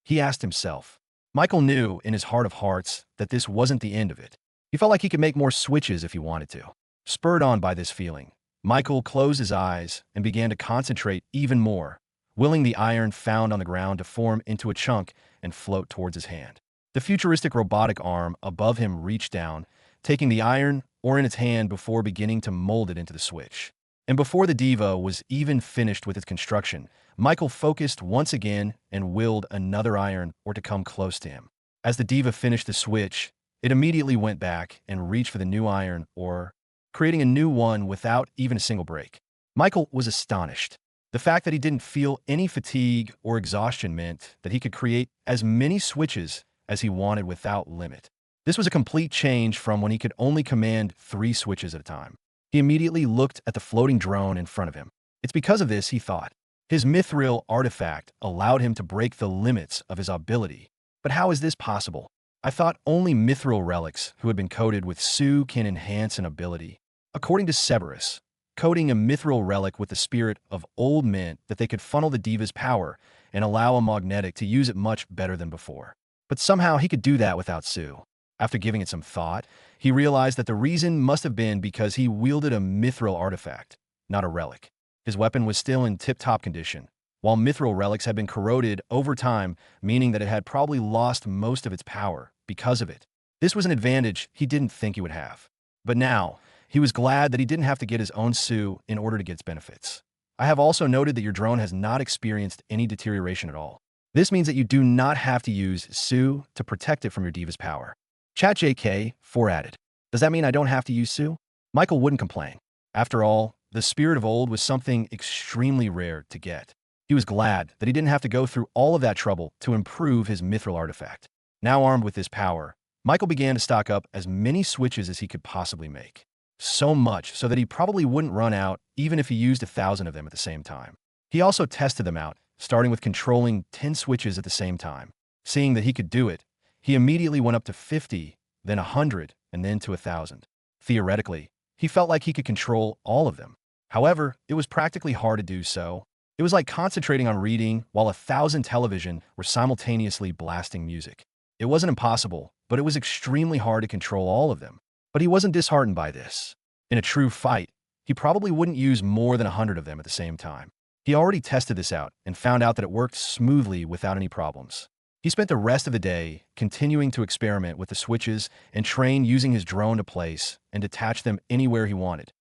He asked himself. Michael knew in his heart of hearts that this wasn't the end of it. He felt like he could make more switches if he wanted to. Spurred on by this feeling, Michael closed his eyes and began to concentrate even more, willing the iron found on the ground to form into a chunk and float towards his hand. The futuristic robotic arm above him reached down, taking the iron ore in its hand before beginning to mold it into the switch. And before the diva was even finished with its construction, Michael focused once again and willed another iron ore to come close to him. As the diva finished the switch, it immediately went back and reached for the new iron ore, creating a new one without even a single break. Michael was astonished. The fact that he didn't feel any fatigue or exhaustion meant that he could create as many switches as he wanted without limit. This was a complete change from when he could only command 3 switches at a time. He immediately looked at the floating drone in front of him. It's because of this, he thought. His mithril artifact allowed him to break the limits of his ability. But how is this possible? I thought only mithril relics who had been coated with Su can enhance an ability. According to Cerberus, coating a mithril relic with the spirit of old meant that they could funnel the diva's power and allow a magnetic to use it much better than before. But somehow he could do that without Su. After giving it some thought, he realized that the reason must have been because he wielded a mithril artifact, not a relic. His weapon was still in tip-top condition, while mithril relics had been corroded over time, meaning that it had probably lost most of its power because of it. This was an advantage he didn't think he would have. But now, he was glad that he didn't have to get his own Su in order to get its benefits. I have also noted that your drone has not experienced any deterioration at all. This means that you do not have to use Su to protect it from your diva's power. ChatJK4 added, does that mean I don't have to use Su? Michael wouldn't complain. After all, the spirit of old was something extremely rare to get. He was glad that he didn't have to go through all of that trouble to improve his mithril artifact. Now armed with this power, Michael began to stock up as many switches as he could possibly make. So much so that he probably wouldn't run out even if he used 1,000 of them at the same time. He also tested them out, starting with controlling 10 switches at the same time. Seeing that he could do it, he immediately went up to 50, then 100, and then to 1,000. Theoretically, he felt like he could control all of them. However, it was practically hard to do so. It was like concentrating on reading while 1,000 television were simultaneously blasting music. It wasn't impossible, but it was extremely hard to control all of them. But he wasn't disheartened by this. In a true fight, he probably wouldn't use more than 100 of them at the same time. He already tested this out and found out that it worked smoothly without any problems. He spent the rest of the day continuing to experiment with the switches and train using his drone to place and detach them anywhere he wanted.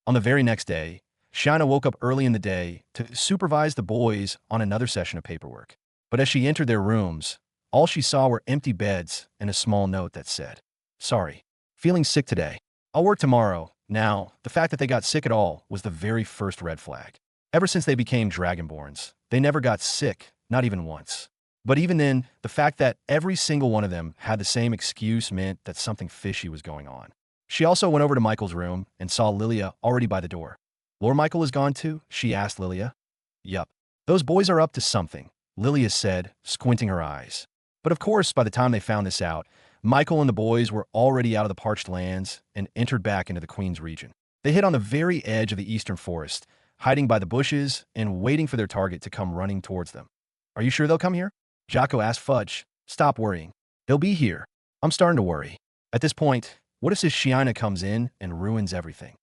On the very next day, Shaina woke up early in the day to supervise the boys on another session of paperwork. But as she entered their rooms, all she saw were empty beds and a small note that said, "Sorry, feeling sick today. I'll work tomorrow, Now, the fact that they got sick at all was the very first red flag. Ever since they became Dragonborns, they never got sick, not even once. But even then, the fact that every single one of them had the same excuse meant that something fishy was going on. She also went over to Michael's room and saw Lilia already by the door. Lord Michael is gone too? She asked Lilia. Yup. Those boys are up to something, Lilia said, squinting her eyes. But of course, by the time they found this out, Michael and the boys were already out of the parched lands and entered back into the Queen's region. They hid on the very edge of the eastern forest, hiding by the bushes and waiting for their target to come running towards them. Are you sure they'll come here? Jocko asked Fudge. Stop worrying. They'll be here. I'm starting to worry. At this point, what if this Shiina comes in and ruins everything?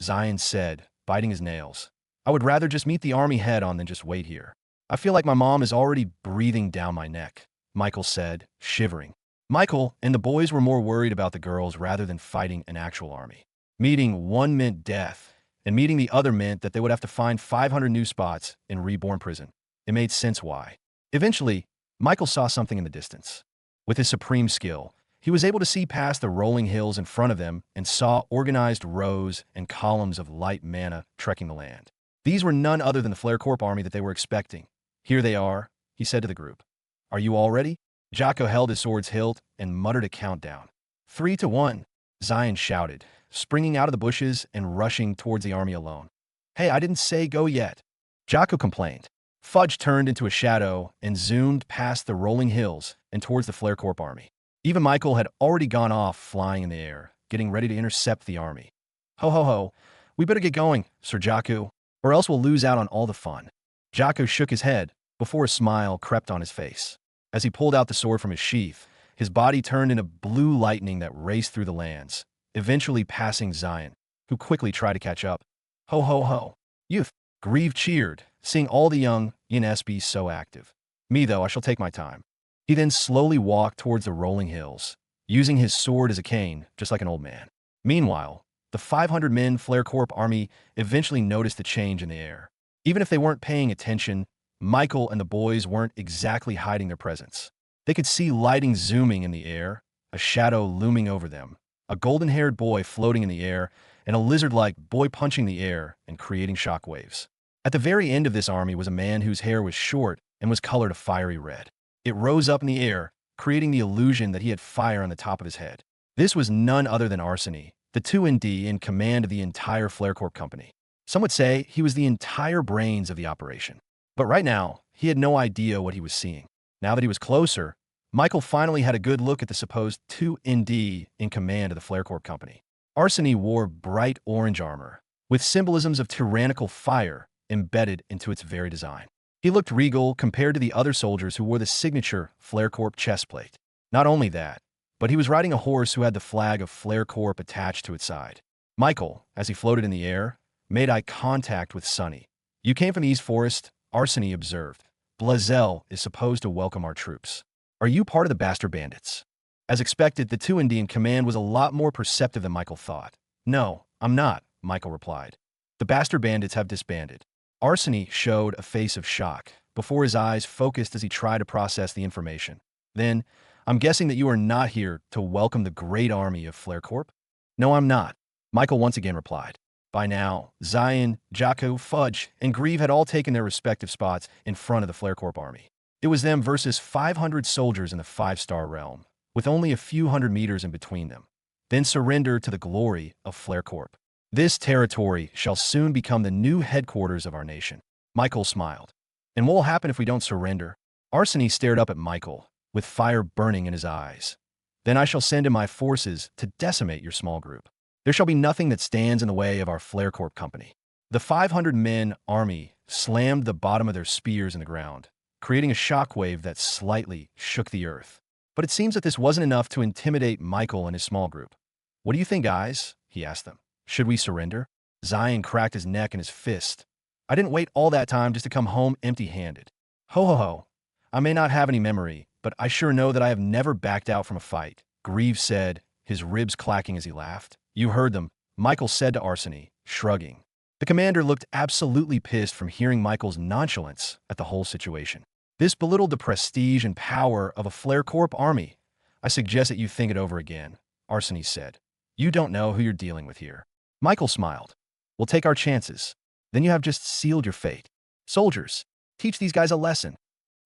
Zion said, biting his nails. I would rather just meet the army head on than just wait here. I feel like my mom is already breathing down my neck, Michael said, shivering. Michael and the boys were more worried about the girls rather than fighting an actual army. Meeting one meant death, and meeting the other meant that they would have to find 500 new spots in Reborn prison. It made sense why. Eventually, Michael saw something in the distance. With his supreme skill, he was able to see past the rolling hills in front of them and saw organized rows and columns of light mana trekking the land. These were none other than the Flare Corp army that they were expecting. Here they are, he said to the group. Are you all ready? Jocko held his sword's hilt and muttered a countdown. 3 to 1, Zion shouted, springing out of the bushes and rushing towards the army alone. Hey, I didn't say go yet, Jocko complained. Fudge turned into a shadow and zoomed past the rolling hills and towards the Flare Corp army. Even Michael had already gone off flying in the air, getting ready to intercept the army. Ho ho ho, we better get going, Sir Jocko, or else we'll lose out on all the fun. Jocko shook his head before a smile crept on his face. As he pulled out the sword from his sheath, his body turned into blue lightning that raced through the lands, eventually passing Zion, who quickly tried to catch up. Ho ho ho, youth, Grieve cheered, seeing all the young Ines be so active. Me though, I shall take my time. He then slowly walked towards the rolling hills, using his sword as a cane, just like an old man. Meanwhile, the 500-men Flare Corp army eventually noticed the change in the air. Even if they weren't paying attention, Michael and the boys weren't exactly hiding their presence. They could see lighting zooming in the air, a shadow looming over them, a golden-haired boy floating in the air, and a lizard-like boy punching the air and creating shockwaves. At the very end of this army was a man whose hair was short and was colored a fiery red. It rose up in the air, creating the illusion that he had fire on the top of his head. This was none other than Arseny, the 2ND in command of the entire Flare Corp company. Some would say he was the entire brains of the operation. But right now, he had no idea what he was seeing. Now that he was closer, Michael finally had a good look at the supposed 2ND in command of the Flare Corp company. Arseny wore bright orange armor, with symbolisms of tyrannical fire embedded into its very design. He looked regal compared to the other soldiers who wore the signature Flare Corp chestplate. Not only that, but he was riding a horse who had the flag of Flare Corp attached to its side. Michael, as he floated in the air, made eye contact with Sonny. You came from the East Forest, Arseny observed. Blazel is supposed to welcome our troops. Are you part of the Bastard Bandits? As expected, the 2ND in command was a lot more perceptive than Michael thought. No, I'm not, Michael replied. The Bastard Bandits have disbanded. Arseny showed a face of shock before his eyes focused as he tried to process the information. Then, I'm guessing that you are not here to welcome the great army of Flare Corp? No, I'm not, Michael once again replied. By now, Zion, Jocko, Fudge, and Grieve had all taken their respective spots in front of the Flare Corp army. It was them versus 500 soldiers in the 5-star realm, with only a few hundred meters in between them. Then surrender to the glory of Flare Corp. This territory shall soon become the new headquarters of our nation. Michael smiled. And what will happen if we don't surrender? Arseny stared up at Michael, with fire burning in his eyes. Then I shall send in my forces to decimate your small group. There shall be nothing that stands in the way of our Flare Corp company. The 500-men army slammed the bottom of their spears in the ground, creating a shockwave that slightly shook the earth. But it seems that this wasn't enough to intimidate Michael and his small group. What do you think, guys? He asked them. Should we surrender? Zion cracked his neck in his fist. I didn't wait all that time just to come home empty-handed. Ho ho ho. I may not have any memory, but I sure know that I have never backed out from a fight, Grieve said, his ribs clacking as he laughed. You heard them, Michael said to Arseny, shrugging. The commander looked absolutely pissed from hearing Michael's nonchalance at the whole situation. This belittled the prestige and power of a Flare Corp army. I suggest that you think it over again, Arseny said. You don't know who you're dealing with here. Michael smiled. We'll take our chances. Then you have just sealed your fate. Soldiers, teach these guys a lesson.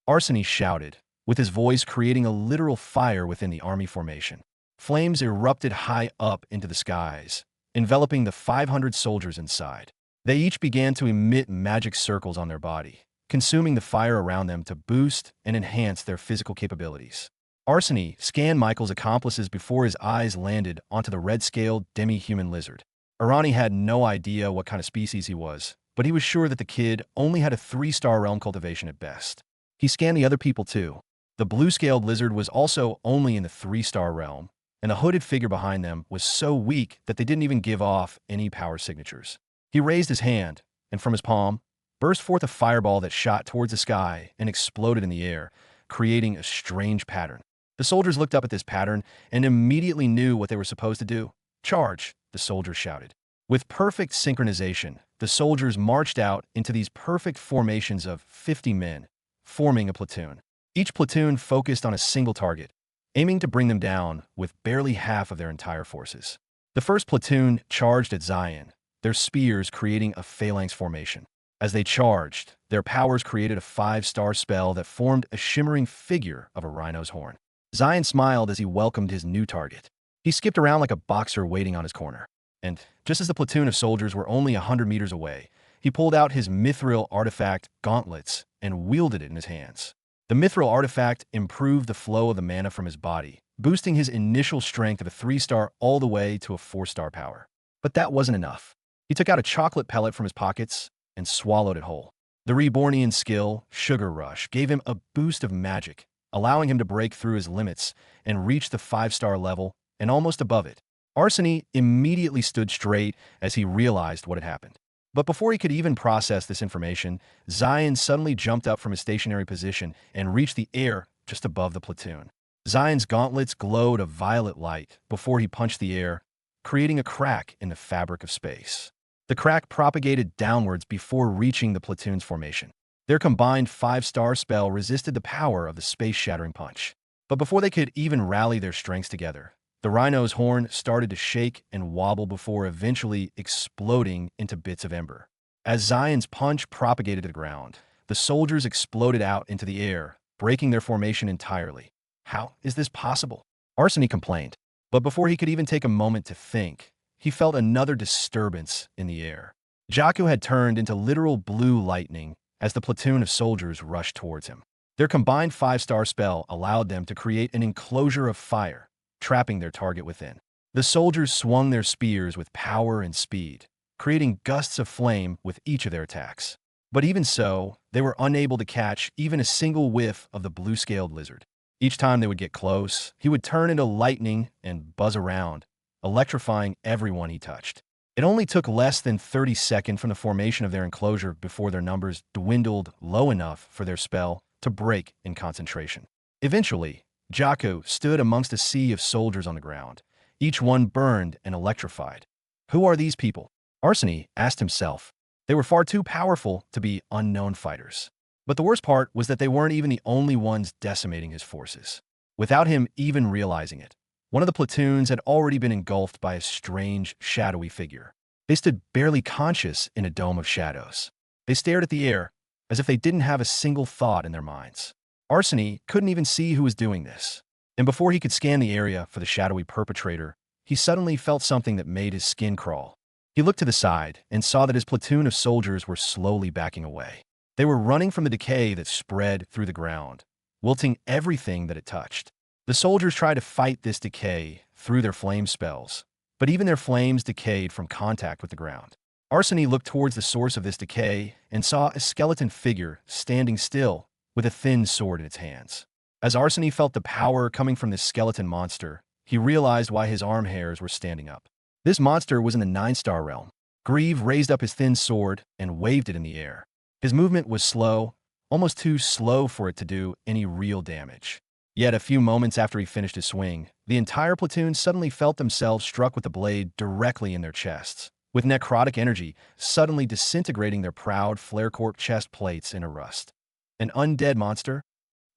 Arseny shouted, with his voice creating a literal fire within the army formation. Flames erupted high up into the skies, enveloping the 500 soldiers inside. They each began to emit magic circles on their body, consuming the fire around them to boost and enhance their physical capabilities. Arseny scanned Michael's accomplices before his eyes landed onto the red-scaled demi-human lizard. Arani had no idea what kind of species he was, but he was sure that the kid only had a 3-star realm cultivation at best. He scanned the other people too. The blue-scaled lizard was also only in the 3-star realm, and the hooded figure behind them was so weak that they didn't even give off any power signatures. He raised his hand, and from his palm burst forth a fireball that shot towards the sky and exploded in the air, creating a strange pattern. The soldiers looked up at this pattern and immediately knew what they were supposed to do. Charge, the soldiers shouted. With perfect synchronization, the soldiers marched out into these perfect formations of 50 men, forming a platoon. Each platoon focused on a single target, aiming to bring them down with barely half of their entire forces. The first platoon charged at Zion, their spears creating a phalanx formation. As they charged, their powers created a 5-star spell that formed a shimmering figure of a rhino's horn. Zion smiled as he welcomed his new target. He skipped around like a boxer waiting on his corner. And just as the platoon of soldiers were only 100 meters away, he pulled out his mithril artifact gauntlets and wielded it in his hands. The mithril artifact improved the flow of the mana from his body, boosting his initial strength of a 3-star all the way to a 4-star power. But that wasn't enough. He took out a chocolate pellet from his pockets and swallowed it whole. The Rebornian skill, Sugar Rush, gave him a boost of magic, allowing him to break through his limits and reach the 5-star level and almost above it. Arseny immediately stood straight as he realized what had happened. But before he could even process this information, Zion suddenly jumped up from his stationary position and reached the air just above the platoon. Zion's gauntlets glowed a violet light before he punched the air, creating a crack in the fabric of space. The crack propagated downwards before reaching the platoon's formation. Their combined 5-star spell resisted the power of the space-shattering punch. But before they could even rally their strengths together, the rhino's horn started to shake and wobble before eventually exploding into bits of ember. As Zion's punch propagated to the ground, the soldiers exploded out into the air, breaking their formation entirely. How is this possible? Arseny complained. But before he could even take a moment to think, he felt another disturbance in the air. Jaku had turned into literal blue lightning as the platoon of soldiers rushed towards him. Their combined 5-star spell allowed them to create an enclosure of fire, trapping their target within. The soldiers swung their spears with power and speed, creating gusts of flame with each of their attacks. But even so, they were unable to catch even a single whiff of the blue-scaled lizard. Each time they would get close, he would turn into lightning and buzz around, electrifying everyone he touched. It only took less than 30 seconds from the formation of their enclosure before their numbers dwindled low enough for their spell to break in concentration. Eventually, Jaku stood amongst a sea of soldiers on the ground, each one burned and electrified. Who are these people? Arseny asked himself. They were far too powerful to be unknown fighters. But the worst part was that they weren't even the only ones decimating his forces. Without him even realizing it, one of the platoons had already been engulfed by a strange, shadowy figure. They stood barely conscious in a dome of shadows. They stared at the air as if they didn't have a single thought in their minds. Arseny couldn't even see who was doing this. And before he could scan the area for the shadowy perpetrator, he suddenly felt something that made his skin crawl. He looked to the side and saw that his platoon of soldiers were slowly backing away. They were running from the decay that spread through the ground, wilting everything that it touched. The soldiers tried to fight this decay through their flame spells, but even their flames decayed from contact with the ground. Arseny looked towards the source of this decay and saw a skeleton figure standing still with a thin sword in its hands. As Arseny felt the power coming from this skeleton monster, he realized why his arm hairs were standing up. This monster was in the 9-star realm. Grieve raised up his thin sword and waved it in the air. His movement was slow, almost too slow for it to do any real damage. Yet a few moments after he finished his swing, the entire platoon suddenly felt themselves struck with the blade directly in their chests, with necrotic energy suddenly disintegrating their proud flare-corp chest plates into rust. An undead monster?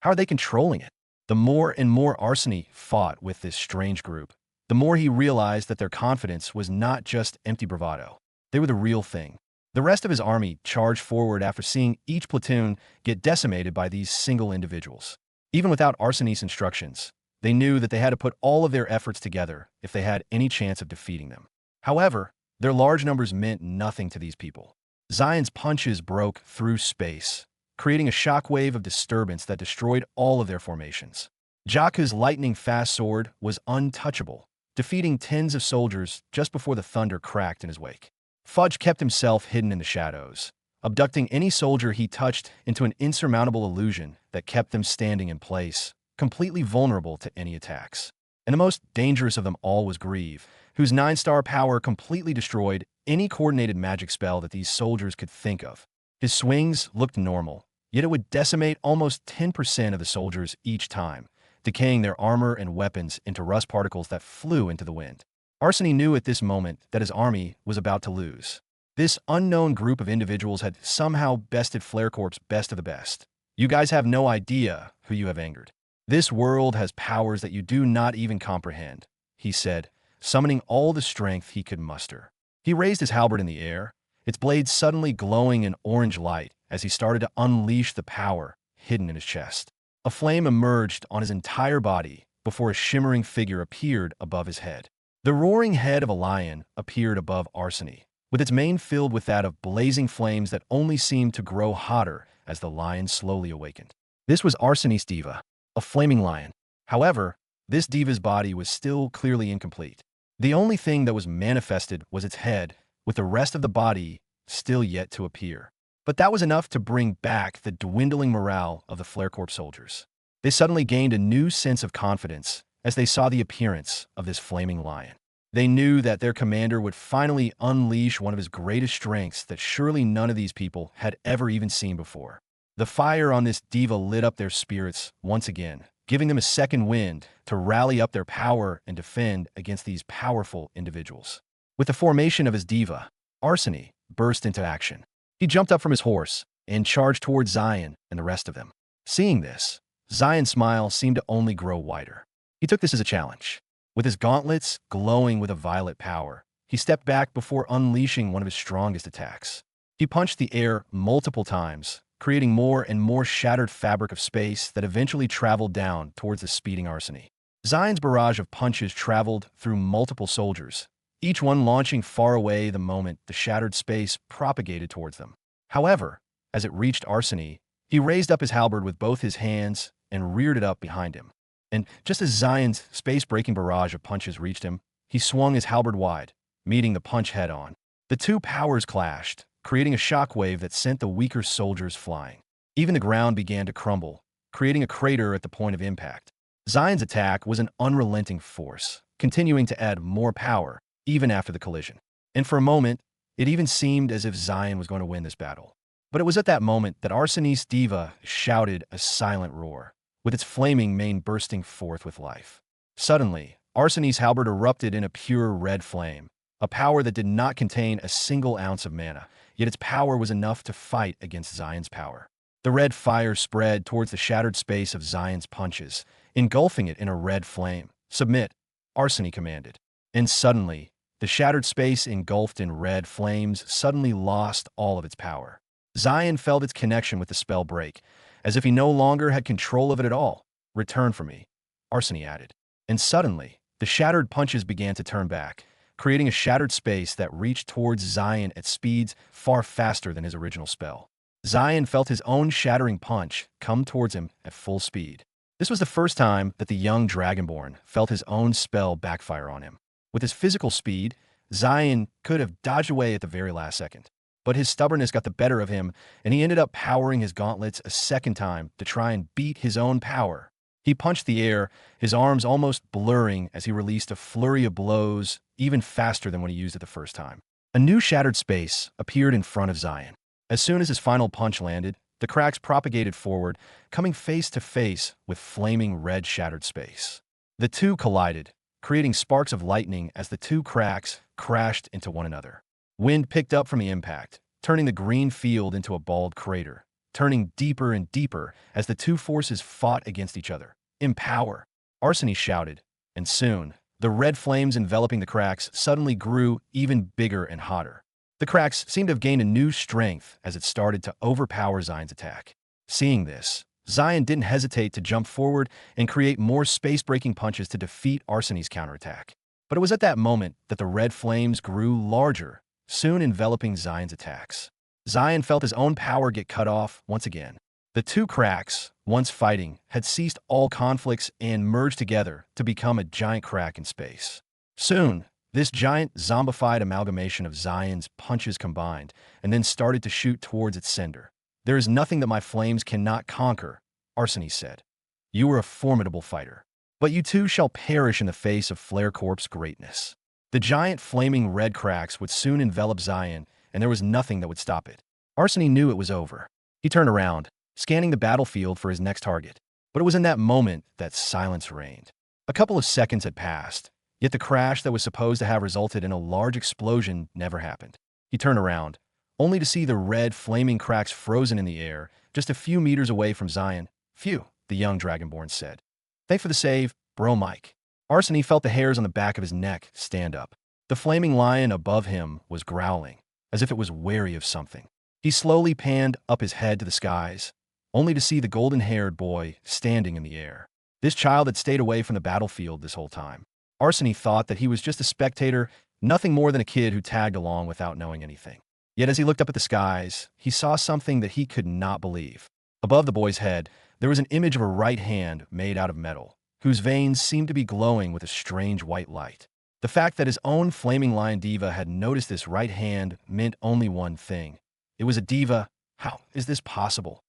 How are they controlling it? The more and more Arseny fought with this strange group, the more he realized that their confidence was not just empty bravado. They were the real thing. The rest of his army charged forward after seeing each platoon get decimated by these single individuals. Even without Arseni's instructions, they knew that they had to put all of their efforts together if they had any chance of defeating them. However, their large numbers meant nothing to these people. Zion's punches broke through space, creating a shockwave of disturbance that destroyed all of their formations. Jaku's lightning-fast sword was untouchable, defeating tens of soldiers just before the thunder cracked in his wake. Fudge kept himself hidden in the shadows, abducting any soldier he touched into an insurmountable illusion that kept them standing in place, completely vulnerable to any attacks. And the most dangerous of them all was Grieve, whose 9-star power completely destroyed any coordinated magic spell that these soldiers could think of. His swings looked normal, yet it would decimate almost 10% of the soldiers each time, decaying their armor and weapons into rust particles that flew into the wind. Arseny knew at this moment that his army was about to lose. This unknown group of individuals had somehow bested FlareCorp's best of the best. You guys have no idea who you have angered. This world has powers that you do not even comprehend, he said, summoning all the strength he could muster. He raised his halberd in the air, its blade suddenly glowing in orange light as he started to unleash the power hidden in his chest. A flame emerged on his entire body before a shimmering figure appeared above his head. The roaring head of a lion appeared above Arseny, with its mane filled with that of blazing flames that only seemed to grow hotter as the lion slowly awakened. This was Arseny's diva, a flaming lion. However, this diva's body was still clearly incomplete. The only thing that was manifested was its head, with the rest of the body still yet to appear. But that was enough to bring back the dwindling morale of the FlareCorp soldiers. They suddenly gained a new sense of confidence as they saw the appearance of this flaming lion. They knew that their commander would finally unleash one of his greatest strengths that surely none of these people had ever even seen before. The fire on this diva lit up their spirits once again, giving them a second wind to rally up their power and defend against these powerful individuals. With the formation of his diva, Arseny burst into action. He jumped up from his horse and charged towards Zion and the rest of them. Seeing this, Zion's smile seemed to only grow wider. He took this as a challenge. With his gauntlets glowing with a violet power, he stepped back before unleashing one of his strongest attacks. He punched the air multiple times, creating more and more shattered fabric of space that eventually traveled down towards the speeding Arseny. Zion's barrage of punches traveled through multiple soldiers, each one launching far away the moment the shattered space propagated towards them. However, as it reached Arseny, he raised up his halberd with both his hands and reared it up behind him. And just as Zion's space-breaking barrage of punches reached him, he swung his halberd wide, meeting the punch head-on. The two powers clashed, creating a shockwave that sent the weaker soldiers flying. Even the ground began to crumble, creating a crater at the point of impact. Zion's attack was an unrelenting force, continuing to add more power even after the collision. And for a moment, it even seemed as if Zion was going to win this battle. But it was at that moment that Arseny's diva shouted a silent roar, with its flaming mane bursting forth with life. Suddenly, Arseny's halberd erupted in a pure red flame, a power that did not contain a single ounce of mana, yet its power was enough to fight against Zion's power. The red fire spread towards the shattered space of Zion's punches, engulfing it in a red flame. "Submit," Arseny commanded. And suddenly, the shattered space engulfed in red flames suddenly lost all of its power. Zion felt its connection with the spell break, as if he no longer had control of it at all. "Return for me," Arseny added. And suddenly, the shattered punches began to turn back, creating a shattered space that reached towards Zion at speeds far faster than his original spell. Zion felt his own shattering punch come towards him at full speed. This was the first time that the young Dragonborn felt his own spell backfire on him. With his physical speed, Zion could have dodged away at the very last second. But his stubbornness got the better of him, and he ended up powering his gauntlets a second time to try and beat his own power. He punched the air, his arms almost blurring as he released a flurry of blows even faster than when he used it the first time. A new shattered space appeared in front of Zion. As soon as his final punch landed, the cracks propagated forward, coming face to face with flaming red shattered space. The two collided, creating sparks of lightning as the two cracks crashed into one another. Wind picked up from the impact, turning the green field into a bald crater, turning deeper and deeper as the two forces fought against each other. "In power," Arseny shouted, and soon, The red flames enveloping the cracks suddenly grew even bigger and hotter. The cracks seemed to have gained a new strength as it started to overpower Zion's attack. Seeing this, Zion didn't hesitate to jump forward and create more space-breaking punches to defeat Arseni's counterattack. But it was at that moment that the red flames grew larger, soon enveloping Zion's attacks. Zion felt his own power get cut off once again. The two cracks, once fighting, had ceased all conflicts and merged together to become a giant crack in space. Soon, this giant zombified amalgamation of Zion's punches combined and then started to shoot towards its sender. "There is nothing that my flames cannot conquer," Arseny said. "You are a formidable fighter. But you too shall perish in the face of Flare Corp's greatness." The giant flaming red cracks would soon envelop Zion, and there was nothing that would stop it. Arseny knew it was over. He turned around, scanning the battlefield for his next target. But it was in that moment that silence reigned. A couple of seconds had passed, yet the crash that was supposed to have resulted in a large explosion never happened. He turned around, only to see the red, flaming cracks frozen in the air, just a few meters away from Zion. "Phew," the young Dragonborn said. "Thanks for the save, bro Mike." Arseny felt the hairs on the back of his neck stand up. The flaming lion above him was growling, as if it was wary of something. He slowly panned up his head to the skies, only to see the golden-haired boy standing in the air. This child had stayed away from the battlefield this whole time. Arseny thought that he was just a spectator, nothing more than a kid who tagged along without knowing anything. Yet as he looked up at the skies, he saw something that he could not believe. Above the boy's head, there was an image of a right hand made out of metal, whose veins seemed to be glowing with a strange white light. The fact that his own flaming lion diva had noticed this right hand meant only one thing. It was a diva. How is this possible?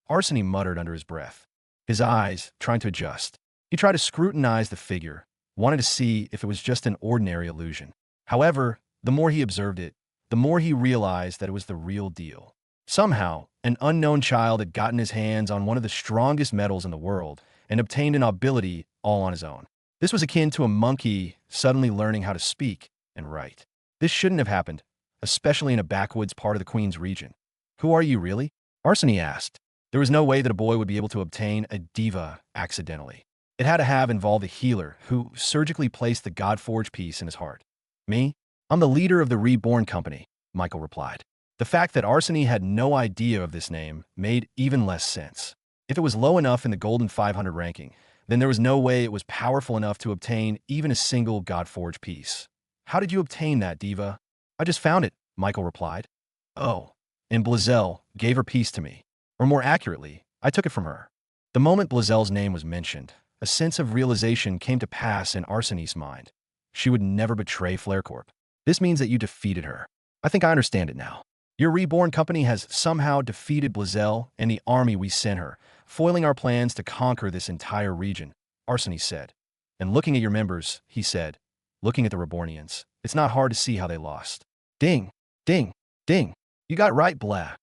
Arseny muttered under his breath, his eyes trying to adjust. He tried to scrutinize the figure, wanted to see if it was just an ordinary illusion. However, the more he observed it, the more he realized that it was the real deal. Somehow, an unknown child had gotten his hands on one of the strongest metals in the world and obtained an ability all on his own. This was akin to a monkey suddenly learning how to speak and write. This shouldn't have happened, especially in a backwoods part of the Queen's region. "Who are you, really?" Arseny asked. There was no way that a boy would be able to obtain a diva accidentally. It had to have involved a healer who surgically placed the Godforge piece in his heart. "Me? I'm the leader of the Reborn company," Michael replied. The fact that Arseny had no idea of this name made even less sense. If it was low enough in the Golden 500 ranking, then there was no way it was powerful enough to obtain even a single Godforge piece. "How did you obtain that, diva?" "I just found it," Michael replied. "Oh, and Blazel gave her piece to me. Or more accurately, I took it from her." The moment Blazel's name was mentioned, a sense of realization came to pass in Arseny's mind. She would never betray Flarecorp. "This means that you defeated her. I think I understand it now. Your Reborn company has somehow defeated Blazel and the army we sent her, foiling our plans to conquer this entire region," Arseny said. "And looking at your members," he said, looking at the Rebornians, "it's not hard to see how they lost." "Ding, ding, ding. You got right, blah,"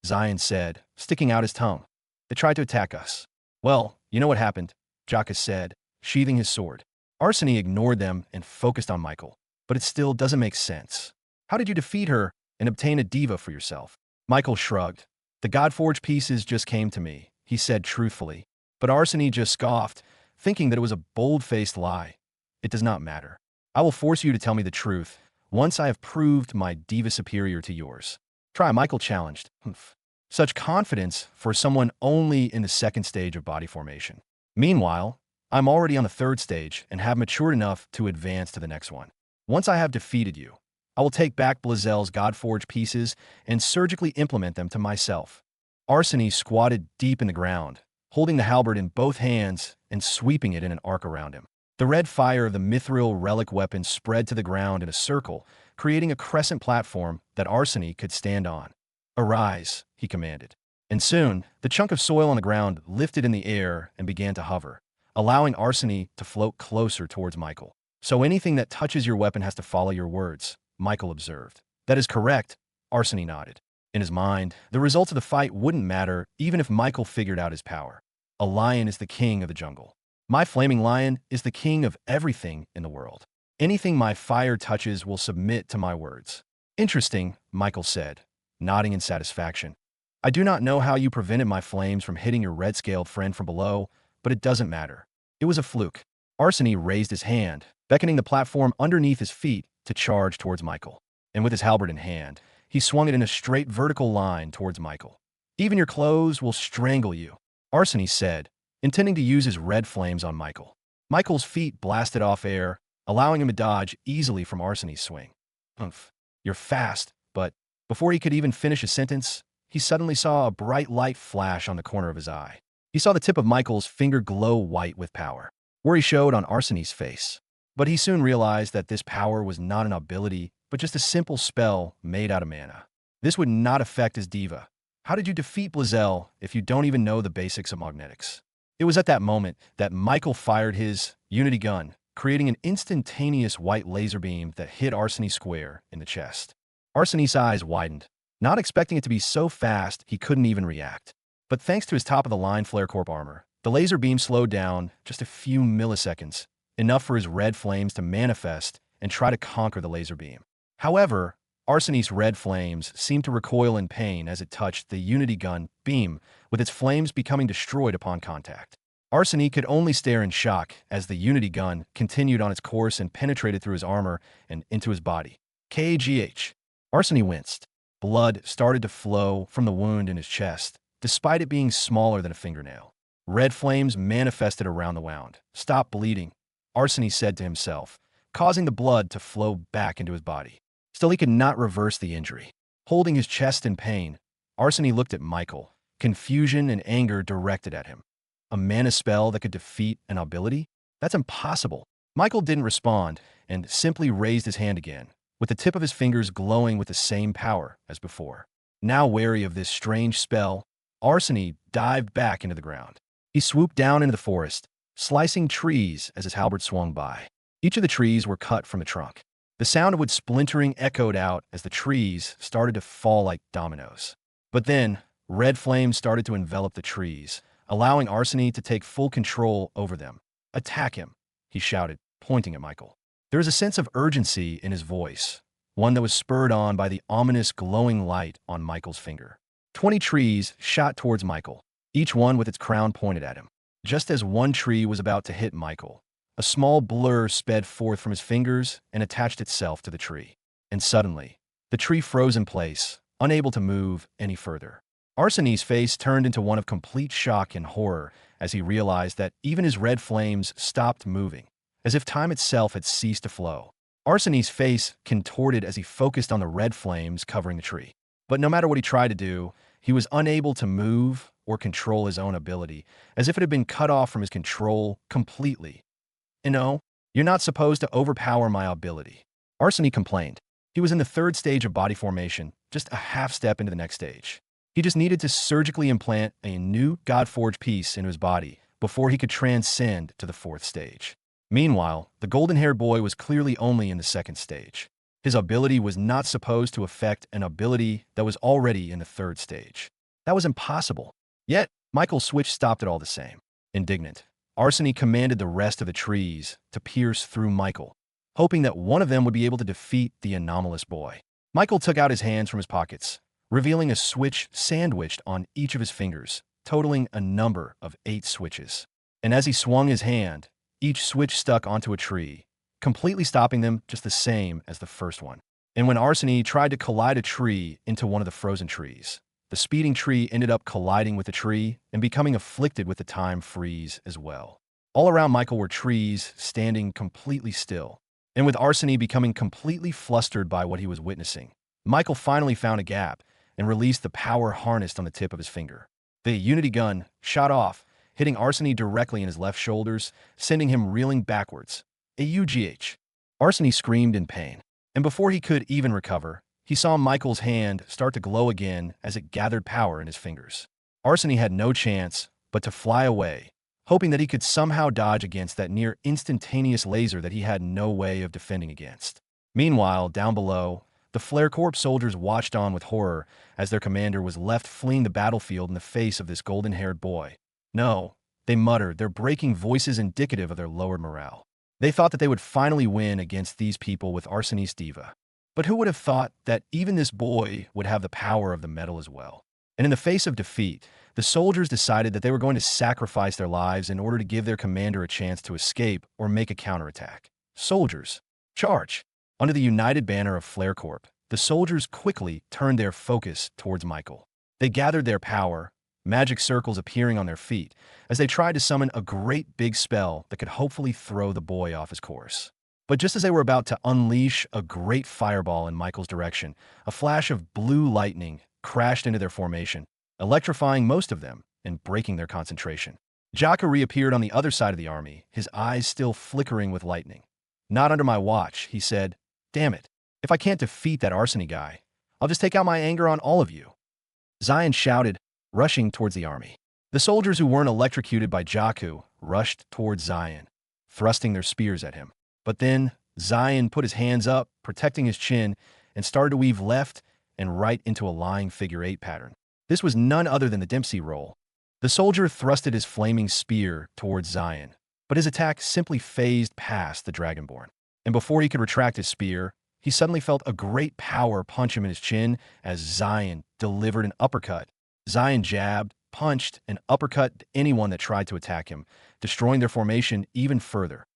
Zion said, sticking out his tongue. "They tried to attack us." "Well, you know what happened," Jaka said, sheathing his sword. Arseny ignored them and focused on Michael. "But it still doesn't make sense. How did you defeat her and obtain a diva for yourself?" Michael shrugged. "The Godforge pieces just came to me," he said truthfully. But Arseny just scoffed, thinking that it was a bold-faced lie. "It does not matter. I will force you to tell me the truth once I have proved my diva superior to yours." "Try," Michael challenged. Humph. Such confidence for someone only in the second stage of body formation. "Meanwhile, I'm already on the third stage and have matured enough to advance to the next one. Once I have defeated you, I will take back Blazel's Godforge pieces and surgically implement them to myself." Arseny squatted deep in the ground, holding the halberd in both hands and sweeping it in an arc around him. The red fire of the mithril relic weapon spread to the ground in a circle, creating a crescent platform that Arseny could stand on. "Arise," he commanded. And soon, the chunk of soil on the ground lifted in the air and began to hover, allowing Arseny to float closer towards Michael. "So anything that touches your weapon has to follow your words," Michael observed. "That is correct," Arseny nodded. In his mind, the results of the fight wouldn't matter even if Michael figured out his power. A lion is the king of the jungle. My flaming lion is the king of everything in the world. Anything my fire touches will submit to my words. "Interesting," Michael said, nodding in satisfaction. "I do not know how you prevented my flames from hitting your red-scaled friend from below, but it doesn't matter. It was a fluke." Arseny raised his hand, beckoning the platform underneath his feet to charge towards Michael. And with his halberd in hand, he swung it in a straight vertical line towards Michael. "Even your clothes will strangle you," Arseny said, intending to use his red flames on Michael. Michael's feet blasted off air, allowing him to dodge easily from Arseny's swing. "Humph, you're fast," but before he could even finish a sentence, he suddenly saw a bright light flash on the corner of his eye. He saw the tip of Michael's finger glow white with power. Worry showed on Arseny's face, but he soon realized that this power was not an ability, but just a simple spell made out of mana. This would not affect his diva. How did you defeat Blazel if you don't even know the basics of magnetics? It was at that moment that Michael fired his Unity gun, creating an instantaneous white laser beam that hit Arseny square in the chest. Arseny's eyes widened, not expecting it to be so fast he couldn't even react. But thanks to his top-of-the-line Flare Corp armor, the laser beam slowed down just a few milliseconds, enough for his red flames to manifest and try to conquer the laser beam. However, Arseny's red flames seemed to recoil in pain as it touched the Unity gun beam, with its flames becoming destroyed upon contact. Arseny could only stare in shock as the Unity gun continued on its course and penetrated through his armor and into his body. KGH. Arseny winced. Blood started to flow from the wound in his chest, despite it being smaller than a fingernail. Red flames manifested around the wound. "Stop bleeding," Arseny said to himself, causing the blood to flow back into his body. Still, he could not reverse the injury. Holding his chest in pain, Arseny looked at Michael, confusion and anger directed at him. A mana spell that could defeat an ability? That's impossible. Michael didn't respond and simply raised his hand again, with the tip of his fingers glowing with the same power as before. Now wary of this strange spell, Arseny dived back into the ground. He swooped down into the forest, slicing trees as his halberd swung by. Each of the trees were cut from the trunk. The sound of wood splintering echoed out as the trees started to fall like dominoes. But then, red flames started to envelop the trees, allowing Arseny to take full control over them. "Attack him," he shouted, pointing at Michael. There was a sense of urgency in his voice, one that was spurred on by the ominous glowing light on Michael's finger. 20 trees shot towards Michael, each one with its crown pointed at him. Just as one tree was about to hit Michael, a small blur sped forth from his fingers and attached itself to the tree. And suddenly, the tree froze in place, unable to move any further. Arseny's face turned into one of complete shock and horror as he realized that even his red flames stopped moving, as if time itself had ceased to flow. Arseny's face contorted as he focused on the red flames covering the tree. But no matter what he tried to do, he was unable to move or control his own ability, as if it had been cut off from his control completely. "No, you're not supposed to overpower my ability," Arseny complained. He was in the third stage of body formation, just a half step into the next stage. He just needed to surgically implant a new God-forged piece into his body before he could transcend to the fourth stage. Meanwhile, the golden-haired boy was clearly only in the second stage. His ability was not supposed to affect an ability that was already in the third stage. That was impossible. Yet, Michael's switch stopped it all the same. Indignant, Arseny commanded the rest of the trees to pierce through Michael, hoping that one of them would be able to defeat the anomalous boy. Michael took out his hands from his pockets, revealing a switch sandwiched on each of his fingers, totaling a number of 8 switches. And as he swung his hand, each switch stuck onto a tree, completely stopping them just the same as the first one. And when Arseny tried to collide a tree into one of the frozen trees, the speeding tree ended up colliding with the tree and becoming afflicted with the time freeze as well. All around Michael were trees standing completely still. And with Arseny becoming completely flustered by what he was witnessing, Michael finally found a gap and released the power harnessed on the tip of his finger. The Unity gun shot off, hitting Arseny directly in his left shoulders, sending him reeling backwards. AUGH. Arseny screamed in pain, and before he could even recover, he saw Michael's hand start to glow again as it gathered power in his fingers. Arseny had no chance but to fly away, hoping that he could somehow dodge against that near instantaneous laser that he had no way of defending against. Meanwhile, down below, the Flare Corps soldiers watched on with horror as their commander was left fleeing the battlefield in the face of this golden-haired boy. "No," they muttered, their breaking voices indicative of their lowered morale. They thought that they would finally win against these people with Arseny's diva. But who would have thought that even this boy would have the power of the metal as well? And in the face of defeat, the soldiers decided that they were going to sacrifice their lives in order to give their commander a chance to escape or make a counterattack. Soldiers, charge! Under the united banner of Flare Corp, the soldiers quickly turned their focus towards Michael. They gathered their power, magic circles appearing on their feet, as they tried to summon a great big spell that could hopefully throw the boy off his course. But just as they were about to unleash a great fireball in Michael's direction, a flash of blue lightning crashed into their formation, electrifying most of them and breaking their concentration. Jaka reappeared on the other side of the army, his eyes still flickering with lightning. "Not under my watch," he said. "Damn it. If I can't defeat that arsony guy, I'll just take out my anger on all of you." Zion shouted, rushing towards the army. The soldiers who weren't electrocuted by Jakku rushed towards Zion, thrusting their spears at him. But then Zion put his hands up, protecting his chin, and started to weave left and right into a lying figure-8 pattern. This was none other than the Dempsey roll. The soldier thrusted his flaming spear towards Zion, but his attack simply phased past the Dragonborn. And before he could retract his spear, he suddenly felt a great power punch him in his chin as Zion delivered an uppercut. Zion jabbed, punched, and uppercut anyone that tried to attack him, destroying their formation even further.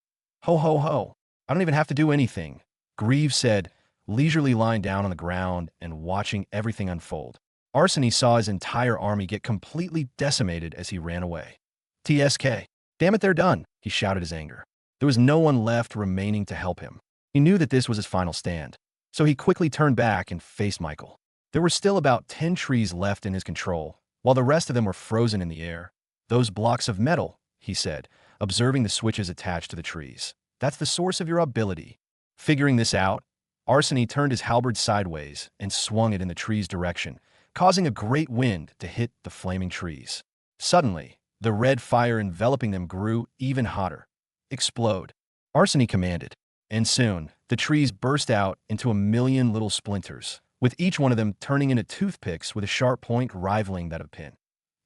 "Ho ho ho, I don't even have to do anything," Greaves said, leisurely lying down on the ground and watching everything unfold. Arsony saw his entire army get completely decimated as he ran away. "TSK. Damn it, they're done," he shouted his anger. There was no one left remaining to help him. He knew that this was his final stand, so he quickly turned back and faced Michael. There were still about 10 trees left in his control, while the rest of them were frozen in the air. "Those blocks of metal," he said, observing the switches attached to the trees. "That's the source of your ability." Figuring this out, Arsony turned his halberd sideways and swung it in the tree's direction, causing a great wind to hit the flaming trees. Suddenly, the red fire enveloping them grew even hotter. "Explode," Arsony commanded, and soon the trees burst out into a million little splinters, with each one of them turning into toothpicks with a sharp point rivaling that of a pin.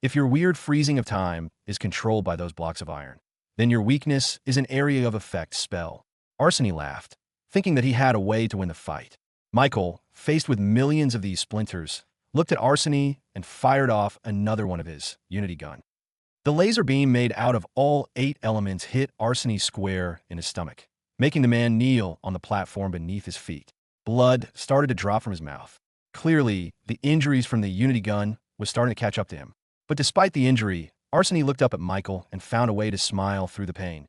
If your weird freezing of time is controlled by those blocks of iron, then your weakness is an area of effect spell. Arsony laughed, thinking that he had a way to win the fight. Michael, faced with millions of these splinters, looked at Arsony and fired off another one of his unity gun. The laser beam made out of all 8 elements hit Arsony square in his stomach, making the man kneel on the platform beneath his feet. Blood started to drop from his mouth. Clearly, the injuries from the unity gun was starting to catch up to him. But despite the injury, Arsony looked up at Michael and found a way to smile through the pain.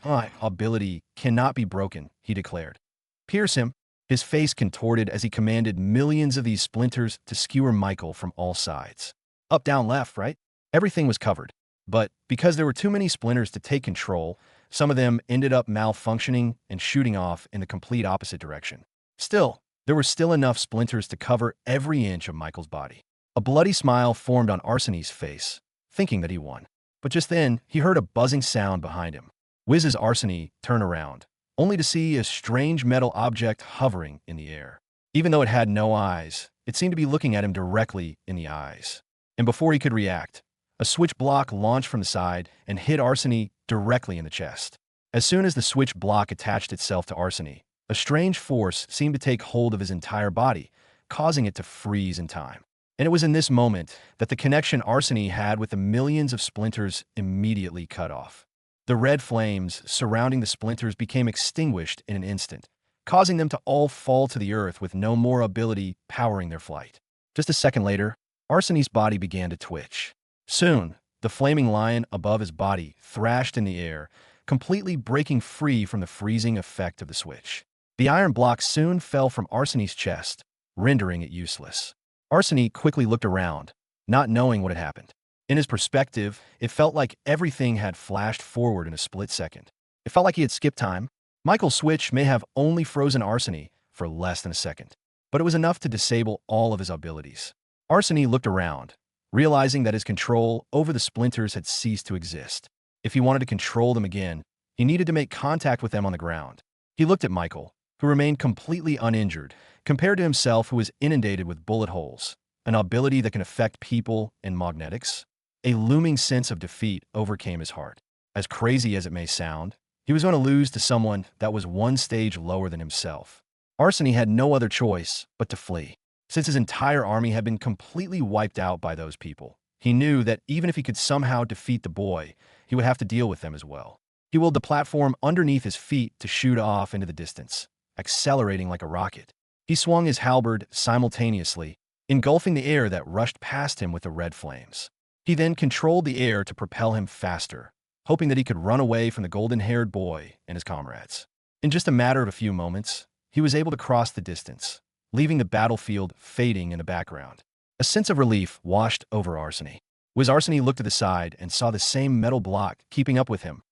"My ability cannot be broken," he declared. "Pierce him." His face contorted as he commanded millions of these splinters to skewer Michael from all sides. Up, down, left, right? Everything was covered. But because there were too many splinters to take control, some of them ended up malfunctioning and shooting off in the complete opposite direction. Still, there were still enough splinters to cover every inch of Michael's body. A bloody smile formed on Arsony's face, thinking that he won. But just then, he heard a buzzing sound behind him. Whizz's Arsony turned around, only to see a strange metal object hovering in the air. Even though it had no eyes, it seemed to be looking at him directly in the eyes. And before he could react, a switch block launched from the side and hit Arsony directly in the chest. As soon as the switch block attached itself to Arsony, a strange force seemed to take hold of his entire body, causing it to freeze in time. And it was in this moment that the connection Arsony had with the millions of splinters immediately cut off. The red flames surrounding the splinters became extinguished in an instant, causing them to all fall to the earth with no more ability powering their flight. Just a second later, Arsony's body began to twitch. Soon, the flaming lion above his body thrashed in the air, completely breaking free from the freezing effect of the switch. The iron block soon fell from Arsony's chest, rendering it useless. Arsony quickly looked around, not knowing what had happened. In his perspective, it felt like everything had flashed forward in a split second. It felt like he had skipped time. Michael's switch may have only frozen Arsony for less than a second, but it was enough to disable all of his abilities. Arsony looked around, realizing that his control over the splinters had ceased to exist. If he wanted to control them again, he needed to make contact with them on the ground. He looked at Michael, who remained completely uninjured, compared to himself who was inundated with bullet holes, an ability that can affect people and magnetics. A looming sense of defeat overcame his heart. As crazy as it may sound, he was going to lose to someone that was one stage lower than himself. Arsony had no other choice but to flee. Since his entire army had been completely wiped out by those people, he knew that even if he could somehow defeat the boy, he would have to deal with them as well. He willed the platform underneath his feet to shoot off into the distance, accelerating like a rocket. He swung his halberd simultaneously, engulfing the air that rushed past him with the red flames. He then controlled the air to propel him faster, hoping that he could run away from the golden-haired boy and his comrades. In just a matter of a few moments, he was able to cross the distance, leaving the battlefield fading in the background. A sense of relief washed over Arseny. Arseny looked to the side and saw the same metal block keeping up with him.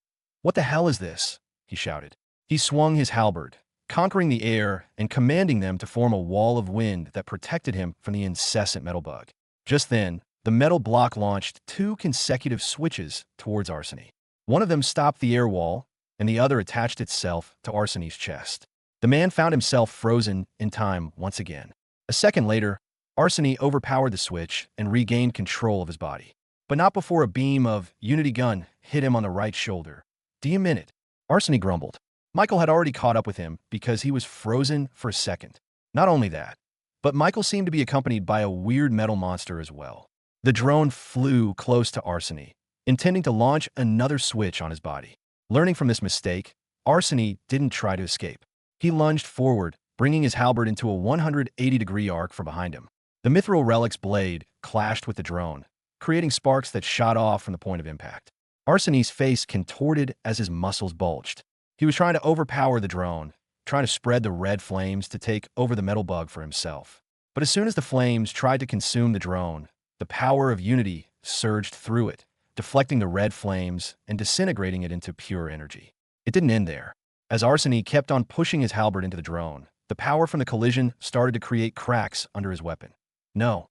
"What the hell is this?" he shouted. He swung his halberd, conquering the air and commanding them to form a wall of wind that protected him from the incessant metal bug. Just then, the metal block launched 2 consecutive switches towards Arseny. One of them stopped the air wall, and the other attached itself to Arseny's chest. The man found himself frozen in time once again. A second later, Arseny overpowered the switch and regained control of his body. But not before a beam of Unity gun hit him on the right shoulder. "Do you mean it?" Arseny grumbled. Michael had already caught up with him because he was frozen for a second. Not only that, but Michael seemed to be accompanied by a weird metal monster as well. The drone flew close to Arseny, intending to launch another switch on his body. Learning from this mistake, Arseny didn't try to escape. He lunged forward, bringing his halberd into a 180-degree arc from behind him. The mithril relic's blade clashed with the drone, creating sparks that shot off from the point of impact. Arseny's face contorted as his muscles bulged. He was trying to overpower the drone, trying to spread the red flames to take over the metal bug for himself. But as soon as the flames tried to consume the drone, the power of Unity surged through it, deflecting the red flames and disintegrating it into pure energy. It didn't end there. As Arseny kept on pushing his halberd into the drone, the power from the collision started to create cracks under his weapon. No.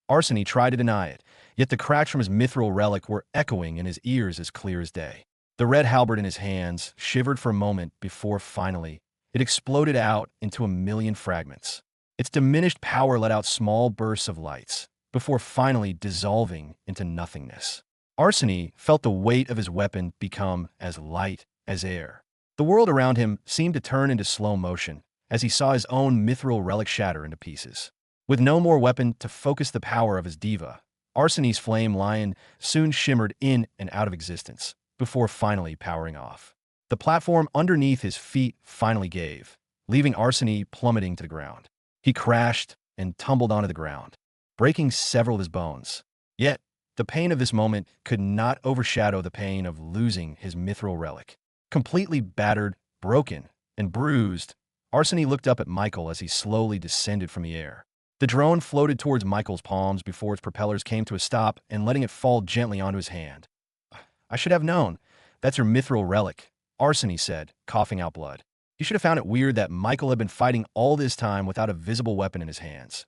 Arseny tried to deny it, yet the cracks from his mithril relic were echoing in his ears as clear as day. The red halberd in his hands shivered for a moment before finally, it exploded out into a million fragments. Its diminished power let out small bursts of lights, before finally dissolving into nothingness. Arseny felt the weight of his weapon become as light as air. The world around him seemed to turn into slow motion as he saw his own mithril relic shatter into pieces. With no more weapon to focus the power of his diva, Arseny's flame lion soon shimmered in and out of existence, before finally powering off. The platform underneath his feet finally gave, leaving Arseny plummeting to the ground. He crashed and tumbled onto the ground, breaking several of his bones. Yet, the pain of this moment could not overshadow the pain of losing his mithril relic. Completely battered, broken, and bruised, Arseny looked up at Michael as he slowly descended from the air. The drone floated towards Michael's palms before its propellers came to a stop and letting it fall gently onto his hand. "I should have known. That's your mithril relic," Arseny said, coughing out blood. You should have found it weird that Michael had been fighting all this time without a visible weapon in his hands.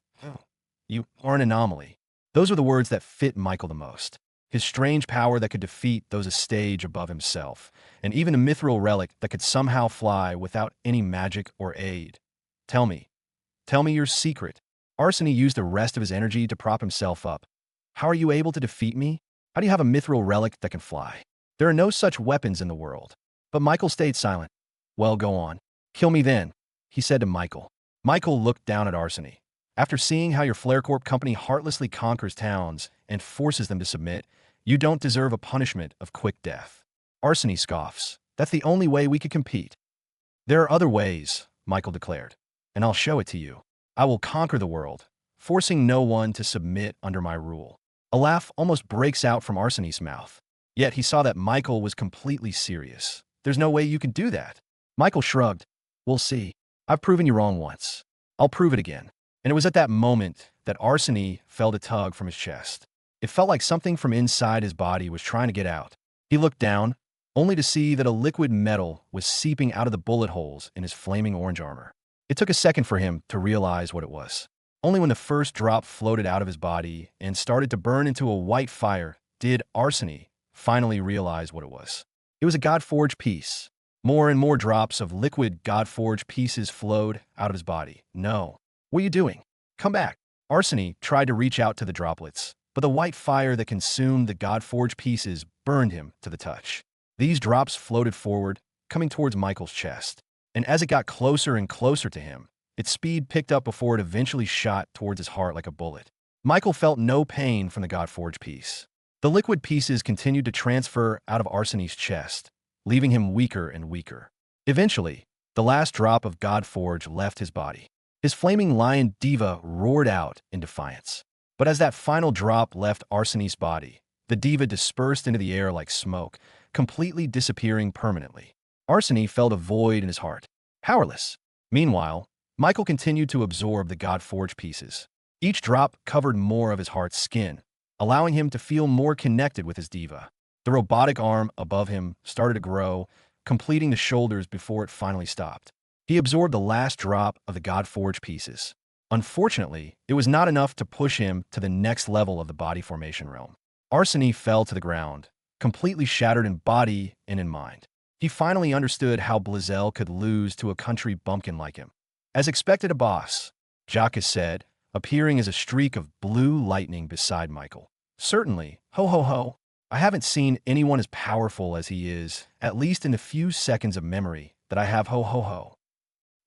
You are an anomaly. Those were the words that fit Michael the most. His strange power that could defeat those a stage above himself, and even a mithril relic that could somehow fly without any magic or aid. Tell me your secret." Arseny used the rest of his energy to prop himself up. "How are you able to defeat me? How do you have a mithril relic that can fly? There are no such weapons in the world." But Michael stayed silent. "Well, go on. Kill me then," he said to Michael. Michael looked down at Arseny. "After seeing how your FlareCorp company heartlessly conquers towns and forces them to submit, you don't deserve a punishment of quick death." Arseny scoffs. "That's the only way we could compete." "There are other ways," Michael declared, "and I'll show it to you. I will conquer the world, forcing no one to submit under my rule." A laugh almost breaks out from Arseny's mouth. Yet he saw that Michael was completely serious. "There's no way you can do that." Michael shrugged. "We'll see. I've proven you wrong once. I'll prove it again." And it was at that moment that Arseny felt a tug from his chest. It felt like something from inside his body was trying to get out. He looked down, only to see that a liquid metal was seeping out of the bullet holes in his flaming orange armor. It took a second for him to realize what it was. Only when the first drop floated out of his body and started to burn into a white fire did Arseny finally realize what it was. It was a God-forged piece. More and more drops of liquid God-forged pieces flowed out of his body. "No. What are you doing? Come back." Arseny tried to reach out to the droplets, but the white fire that consumed the God-forged pieces burned him to the touch. These drops floated forward, coming towards Michael's chest. And as it got closer and closer to him, its speed picked up before it eventually shot towards his heart like a bullet. Michael felt no pain from the God-forged piece. The liquid pieces continued to transfer out of Arseny's chest, leaving him weaker and weaker. Eventually, the last drop of Godforge left his body. His flaming lion diva roared out in defiance. But as that final drop left Arseni's body, the diva dispersed into the air like smoke, completely disappearing permanently. Arseny felt a void in his heart, powerless. Meanwhile, Michael continued to absorb the Godforge pieces. Each drop covered more of his heart's skin, allowing him to feel more connected with his diva. The robotic arm above him started to grow, completing the shoulders before it finally stopped. He absorbed the last drop of the Godforge pieces. Unfortunately, it was not enough to push him to the next level of the body formation realm. Arseny fell to the ground, completely shattered in body and in mind. He finally understood how Blazel could lose to a country bumpkin like him. As expected, a boss, Jacques said, appearing as a streak of blue lightning beside Michael. Certainly, ho ho ho. I haven't seen anyone as powerful as he is, at least in the few seconds of memory that I have, ho ho ho.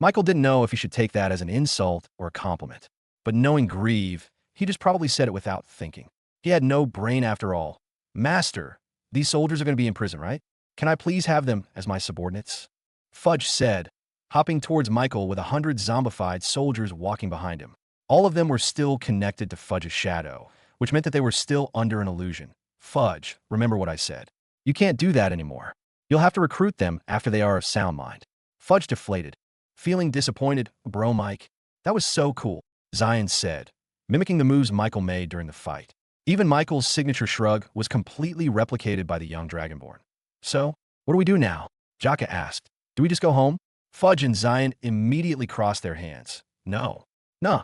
Michael didn't know if he should take that as an insult or a compliment. But knowing Grieve, he just probably said it without thinking. He had no brain after all. Master, these soldiers are going to be in prison, right? Can I please have them as my subordinates? Fudge said, hopping towards Michael with 100 zombified soldiers walking behind him. All of them were still connected to Fudge's shadow, which meant that they were still under an illusion. Fudge, remember what I said. You can't do that anymore. You'll have to recruit them after they are of sound mind. Fudge deflated. Feeling disappointed, bro Mike. That was so cool, Zion said, mimicking the moves Michael made during the fight. Even Michael's signature shrug was completely replicated by the young Dragonborn. So, what do we do now? Jaka asked. Do we just go home? Fudge and Zion immediately crossed their hands. No. Nah.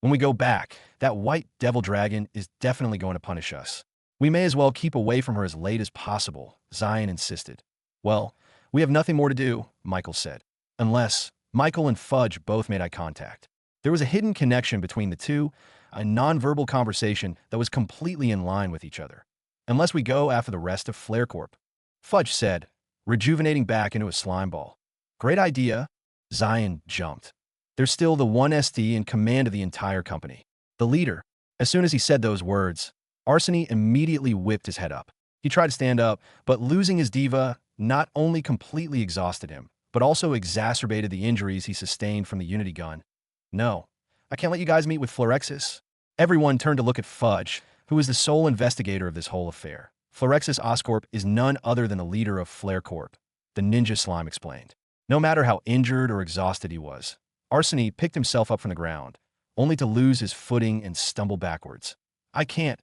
When we go back, that white devil dragon is definitely going to punish us. We may as well keep away from her as late as possible, Zion insisted. Well, we have nothing more to do, Michael said. Unless Michael and Fudge both made eye contact. There was a hidden connection between the two, a nonverbal conversation that was completely in line with each other. Unless we go after the rest of FlareCorp, Fudge said, rejuvenating back into a slime ball. Great idea. Zion jumped. There's still the one SD in command of the entire company. The leader. As soon as he said those words, Arseny immediately whipped his head up. He tried to stand up, but losing his diva not only completely exhausted him, but also exacerbated the injuries he sustained from the Unity gun. No, I can't let you guys meet with Florexis. Everyone turned to look at Fudge, who is the sole investigator of this whole affair. Florexis Oscorp is none other than the leader of FlareCorp, the ninja slime explained. No matter how injured or exhausted he was, Arseny picked himself up from the ground, only to lose his footing and stumble backwards. I can't,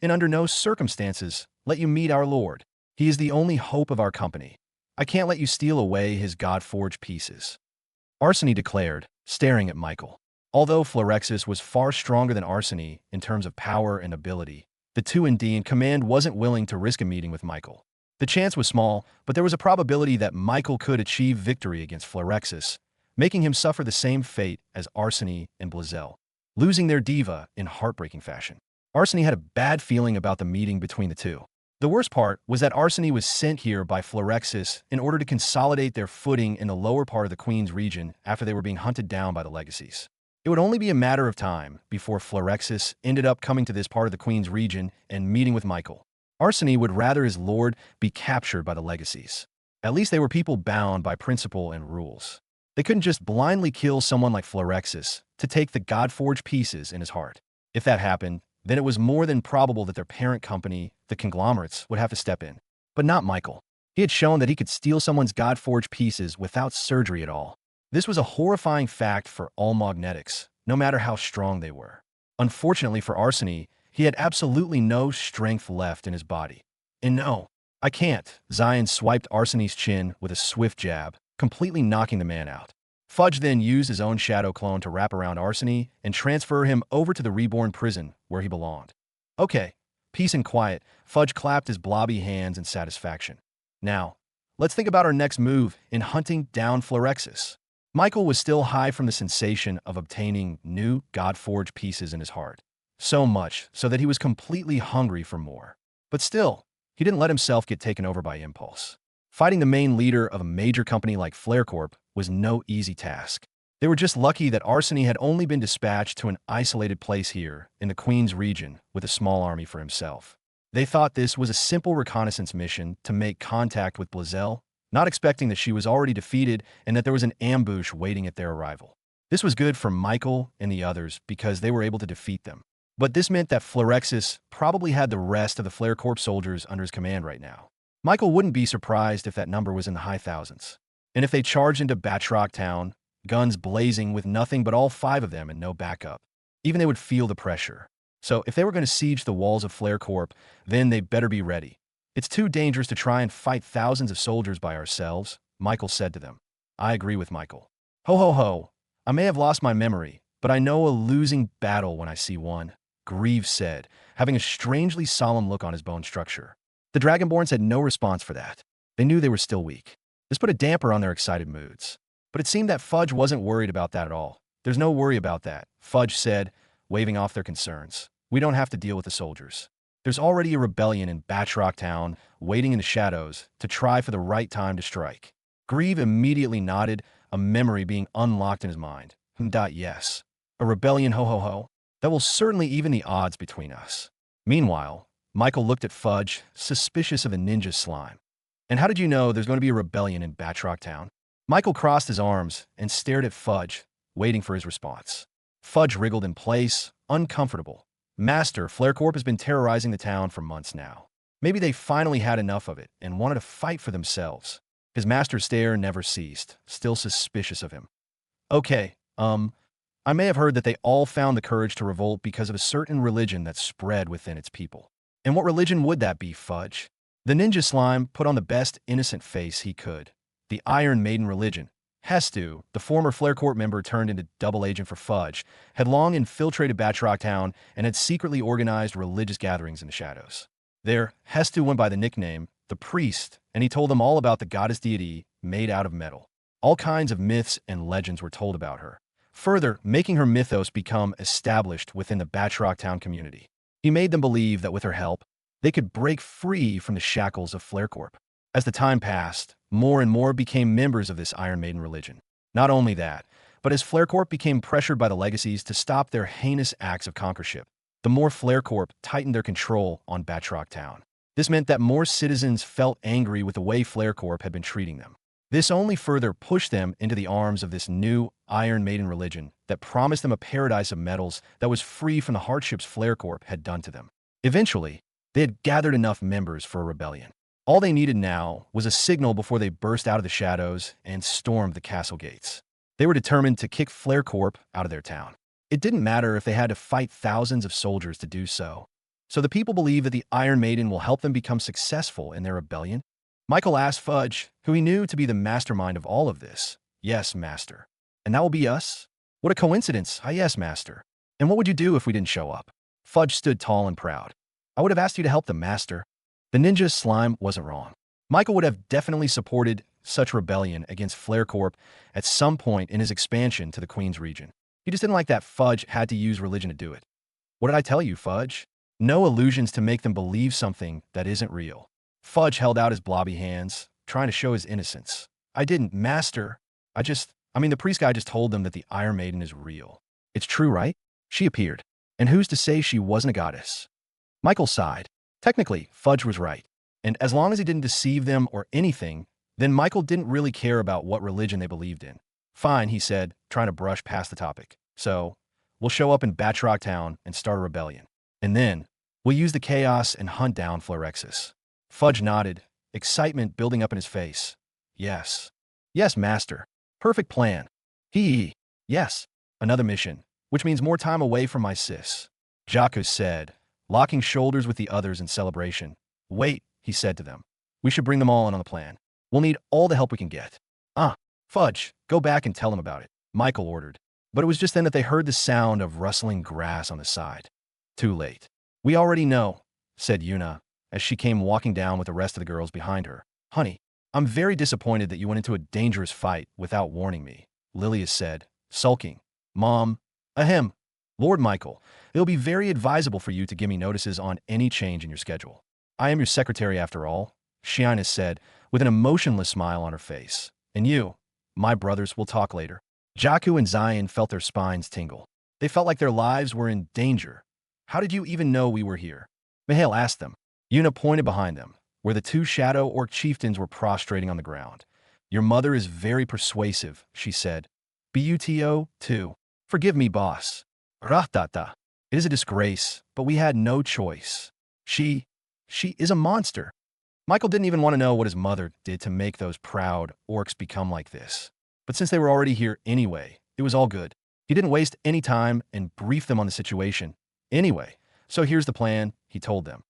and under no circumstances, let you meet our lord. He is the only hope of our company. I can't let you steal away his Godforge pieces. Arseny declared, staring at Michael. Although Florexis was far stronger than Arseny in terms of power and ability, the 2&D in command wasn't willing to risk a meeting with Michael. The chance was small, but there was a probability that Michael could achieve victory against Florexis, making him suffer the same fate as Arseny and Blazel, losing their diva in heartbreaking fashion. Arseny had a bad feeling about the meeting between the two. The worst part was that Arseny was sent here by Florexis in order to consolidate their footing in the lower part of the Queen's region after they were being hunted down by the Legacies. It would only be a matter of time before Florexis ended up coming to this part of the Queen's region and meeting with Michael. Arseny would rather his lord be captured by the Legacies. At least they were people bound by principle and rules. They couldn't just blindly kill someone like Florexis to take the Godforge pieces in his heart. If that happened, then it was more than probable that their parent company, the conglomerates, would have to step in. But not Michael. He had shown that he could steal someone's Godforge pieces without surgery at all. This was a horrifying fact for all magnetics, no matter how strong they were. Unfortunately for Arseny, he had absolutely no strength left in his body. And no, I can't. Zion swiped Arseny's chin with a swift jab, completely knocking the man out. Fudge then used his own shadow clone to wrap around Arseny and transfer him over to the Reborn prison where he belonged. Okay, peace and quiet. Fudge clapped his blobby hands in satisfaction. Now, let's think about our next move in hunting down Florexis. Michael was still high from the sensation of obtaining new Godforge pieces in his heart. So much so that he was completely hungry for more. But still, he didn't let himself get taken over by impulse. Fighting the main leader of a major company like FlareCorp was no easy task. They were just lucky that Arseny had only been dispatched to an isolated place here in the Queen's region with a small army for himself. They thought this was a simple reconnaissance mission to make contact with Blazel, not expecting that she was already defeated and that there was an ambush waiting at their arrival. This was good for Michael and the others because they were able to defeat them. But this meant that Phlerexus probably had the rest of the Flare Corps soldiers under his command right now. Michael wouldn't be surprised if that number was in the high thousands. And if they charged into Batroc Town, guns blazing with nothing but all 5 of them and no backup, even they would feel the pressure. So if they were going to siege the walls of Flare Corp, then they better be ready. It's too dangerous to try and fight thousands of soldiers by ourselves, Michael said to them. I agree with Michael. Ho ho ho, I may have lost my memory, but I know a losing battle when I see one, Grieve said, having a strangely solemn look on his bone structure. The Dragonborns had no response for that. They knew they were still weak. This put a damper on their excited moods. But it seemed that Fudge wasn't worried about that at all. There's no worry about that, Fudge said, waving off their concerns. We don't have to deal with the soldiers. There's already a rebellion in Batroc Town, waiting in the shadows to try for the right time to strike. Grieve immediately nodded, a memory being unlocked in his mind. Yes. A rebellion, ho ho ho. That will certainly even the odds between us. Meanwhile, Michael looked at Fudge, suspicious of the ninja slime. And how did you know there's going to be a rebellion in Batroc Town? Michael crossed his arms and stared at Fudge, waiting for his response. Fudge wriggled in place, uncomfortable. Master, Flare Corp has been terrorizing the town for months now. Maybe they finally had enough of it and wanted to fight for themselves. His master's stare never ceased, still suspicious of him. Okay, I may have heard that they all found the courage to revolt because of a certain religion that spread within its people. And what religion would that be, Fudge? The ninja slime put on the best innocent face he could. The Iron Maiden religion. Hestu, the former Flare Corp member turned into double agent for Fudge, had long infiltrated Batroc Town and had secretly organized religious gatherings in the shadows. There, Hestu went by the nickname, the Priest, and he told them all about the goddess deity made out of metal. All kinds of myths and legends were told about her, further making her mythos become established within the Batroc Town community. He made them believe that with her help, they could break free from the shackles of Flare Corp. As the time passed, more and more became members of this Iron Maiden religion. Not only that, but as Flare Corp became pressured by the legacies to stop their heinous acts of conquership, the more Flare Corp tightened their control on Batroc Town. This meant that more citizens felt angry with the way Flare Corp had been treating them. This only further pushed them into the arms of this new Iron Maiden religion that promised them a paradise of metals that was free from the hardships Flare Corp had done to them. Eventually, they had gathered enough members for a rebellion. All they needed now was a signal before they burst out of the shadows and stormed the castle gates. They were determined to kick Flare Corp out of their town. It didn't matter if they had to fight thousands of soldiers to do so. So the people believe that the Iron Maiden will help them become successful in their rebellion? Michael asked Fudge, who he knew to be the mastermind of all of this. Yes, Master. And that will be us? What a coincidence. Yes, Master. And what would you do if we didn't show up? Fudge stood tall and proud. I would have asked you to help them, Master. The ninja slime wasn't wrong. Michael would have definitely supported such rebellion against Flare Corp at some point in his expansion to the Queen's region. He just didn't like that Fudge had to use religion to do it. What did I tell you, Fudge? No illusions to make them believe something that isn't real. Fudge held out his blobby hands, trying to show his innocence. I didn't, Master. The priest guy just told them that the Iron Maiden is real. It's true, right? She appeared. And who's to say she wasn't a goddess? Michael sighed. Technically, Fudge was right. And as long as he didn't deceive them or anything, then Michael didn't really care about what religion they believed in. Fine, he said, trying to brush past the topic. So, we'll show up in Batroc Town and start a rebellion. And then, we'll use the chaos and hunt down Phlerexus. Fudge nodded, excitement building up in his face. Yes. Yes, Master. Perfect plan. Yes. Another mission, which means more time away from my sis. Jaku said, locking shoulders with the others in celebration. Wait, he said to them. We should bring them all in on the plan. We'll need all the help we can get. Fudge, go back and tell them about it, Michael ordered. But it was just then that they heard the sound of rustling grass on the side. Too late. We already know, said Yuna, as she came walking down with the rest of the girls behind her. Honey, I'm very disappointed that you went into a dangerous fight without warning me, Lilia said, sulking. Mom, Lord Michael, it'll be very advisable for you to give me notices on any change in your schedule. I am your secretary after all, Shiana said, with an emotionless smile on her face. And you, my brothers, will talk later. Jaku and Zion felt their spines tingle. They felt like their lives were in danger. How did you even know we were here? Mihail asked them. Yuna pointed behind them, where the two shadow orc chieftains were prostrating on the ground. Your mother is very persuasive, she said. Buto, too. Forgive me, boss. Rahtata. It is a disgrace, but we had no choice. She is a monster. Michael didn't even want to know what his mother did to make those proud orcs become like this. But since they were already here anyway, it was all good. He didn't waste any time and briefed them on the situation. Anyway, so here's the plan, he told them.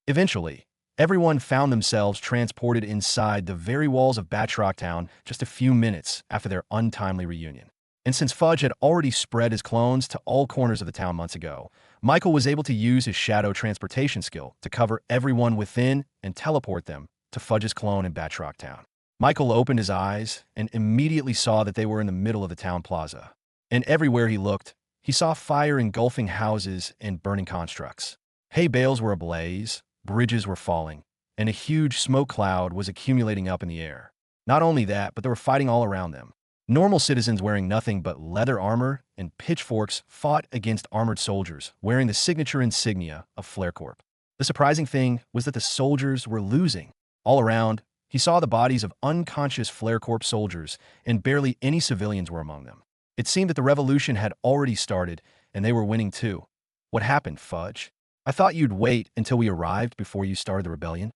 Eventually, everyone found themselves transported inside the very walls of Batroc Town just a few minutes after their untimely reunion. And since Fudge had already spread his clones to all corners of the town months ago, Michael was able to use his shadow transportation skill to cover everyone within and teleport them to Fudge's clone in Batroc Town. Michael opened his eyes and immediately saw that they were in the middle of the town plaza. And everywhere he looked, he saw fire engulfing houses and burning constructs. Hay bales were ablaze, bridges were falling, and a huge smoke cloud was accumulating up in the air. Not only that, but they were fighting all around them. Normal citizens wearing nothing but leather armor and pitchforks fought against armored soldiers wearing the signature insignia of Flare Corp. The surprising thing was that the soldiers were losing. All around, he saw the bodies of unconscious Flare Corp soldiers, and barely any civilians were among them. It seemed that the revolution had already started, and they were winning too. What happened, Fudge? I thought you'd wait until we arrived before you started the rebellion.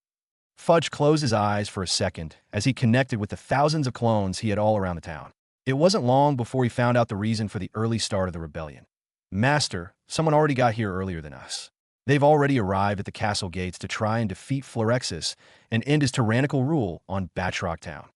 Fudge closed his eyes for a second as he connected with the thousands of clones he had all around the town. It wasn't long before he found out the reason for the early start of the rebellion. Master, someone already got here earlier than us. They've already arrived at the castle gates to try and defeat Florexis and end his tyrannical rule on Batroc Town.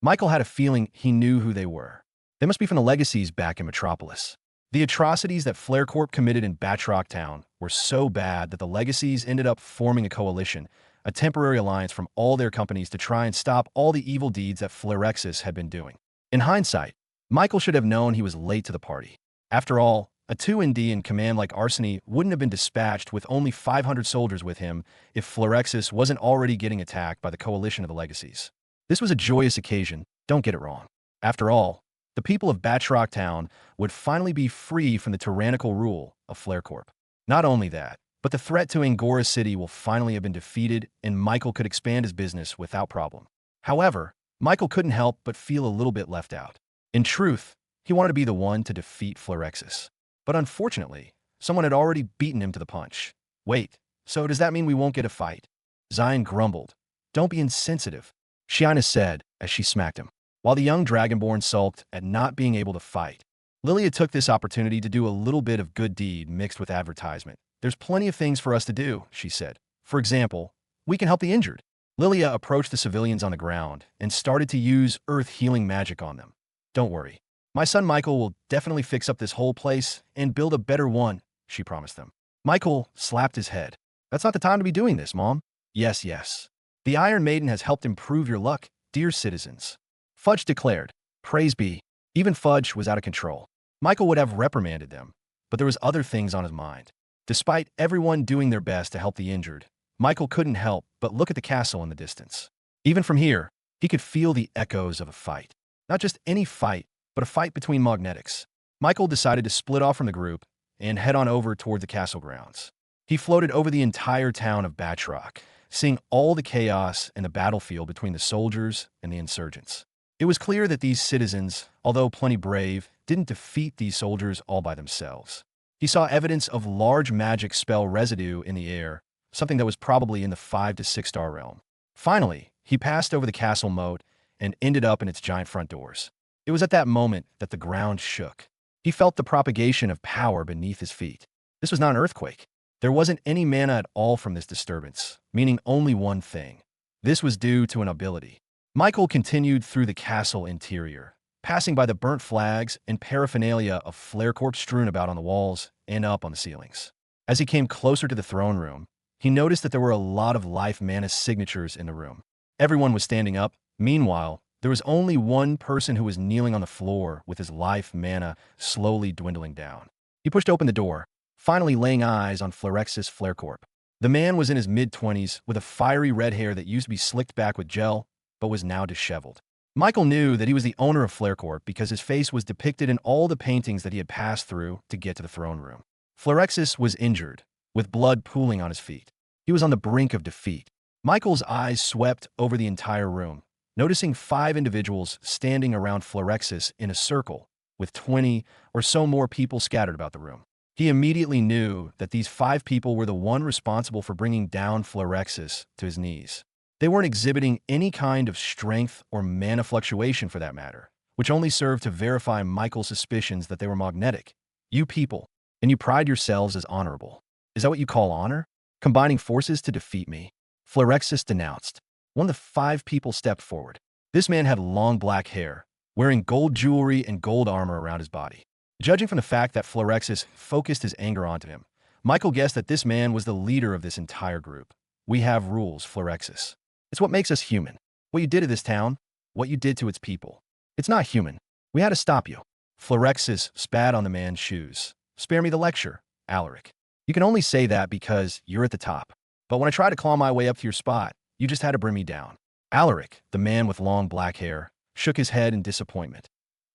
Michael had a feeling he knew who they were. They must be from the legacies back in Metropolis. The atrocities that Flare Corp committed in Batroc Town were so bad that the legacies ended up forming a coalition, a temporary alliance from all their companies to try and stop all the evil deeds that Florexis had been doing. In hindsight, Michael should have known he was late to the party. After all, a 2ND in command like Arseny wouldn't have been dispatched with only 500 soldiers with him if Florexis wasn't already getting attacked by the coalition of the legacies. This was a joyous occasion, don't get it wrong. After all, the people of Batroc Town would finally be free from the tyrannical rule of Flare Corp. Not only that, but the threat to Angora City will finally have been defeated and Michael could expand his business without problem. However, Michael couldn't help but feel a little bit left out. In truth, he wanted to be the one to defeat Florexis. But unfortunately, someone had already beaten him to the punch. Wait, so does that mean we won't get a fight? Zion grumbled. Don't be insensitive, Shiana said as she smacked him. While the young Dragonborn sulked at not being able to fight, Lilia took this opportunity to do a little bit of good deed mixed with advertisement. There's plenty of things for us to do, she said. For example, we can help the injured. Lilia approached the civilians on the ground and started to use earth healing magic on them. Don't worry. My son Michael will definitely fix up this whole place and build a better one, she promised them. Michael slapped his head. That's not the time to be doing this, Mom. Yes, yes. The Iron Maiden has helped improve your luck, dear citizens. Fudge declared. Praise be. Even Fudge was out of control. Michael would have reprimanded them, but there was other things on his mind. Despite everyone doing their best to help the injured, Michael couldn't help but look at the castle in the distance. Even from here, he could feel the echoes of a fight. Not just any fight, but a fight between magnetics. Michael decided to split off from the group and head on over toward the castle grounds. He floated over the entire town of Batroc, seeing all the chaos in the battlefield between the soldiers and the insurgents. It was clear that these citizens, although plenty brave, didn't defeat these soldiers all by themselves. He saw evidence of large magic spell residue in the air, something that was probably in the 5 to 6 star realm. Finally, he passed over the castle moat and ended up in its giant front doors. It was at that moment that the ground shook. He felt the propagation of power beneath his feet. This was not an earthquake. There wasn't any mana at all from this disturbance, meaning only one thing. This was due to an ability. Michael continued through the castle interior, passing by the burnt flags and paraphernalia of Flare Corp strewn about on the walls and up on the ceilings. As he came closer to the throne room, he noticed that there were a lot of life mana signatures in the room. Everyone was standing up. Meanwhile, there was only one person who was kneeling on the floor with his life mana slowly dwindling down. He pushed open the door, finally laying eyes on Florexis Flare Corp. The man was in his mid-20s with a fiery red hair that used to be slicked back with gel, but was now disheveled. Michael knew that he was the owner of Flare Corp because his face was depicted in all the paintings that he had passed through to get to the throne room. Florexis was injured, with blood pooling on his feet. He was on the brink of defeat. Michael's eyes swept over the entire room, noticing 5 individuals standing around Phlerexis in a circle, with 20 or so more people scattered about the room. He immediately knew that these 5 people were the one responsible for bringing down Phlerexis to his knees. They weren't exhibiting any kind of strength or mana fluctuation for that matter, which only served to verify Michael's suspicions that they were magnetic. You people, and you pride yourselves as honorable. Is that what you call honor? Combining forces to defeat me? Phlerexis denounced. One of the 5 people stepped forward. This man had long black hair, wearing gold jewelry and gold armor around his body. Judging from the fact that Phlerexis focused his anger onto him, Michael guessed that this man was the leader of this entire group. We have rules, Phlerexis. It's what makes us human. What you did to this town, what you did to its people. It's not human. We had to stop you. Phlerexis spat on the man's shoes. Spare me the lecture, Alaric. You can only say that because you're at the top. But when I tried to claw my way up to your spot, you just had to bring me down. Alaric, the man with long black hair, shook his head in disappointment.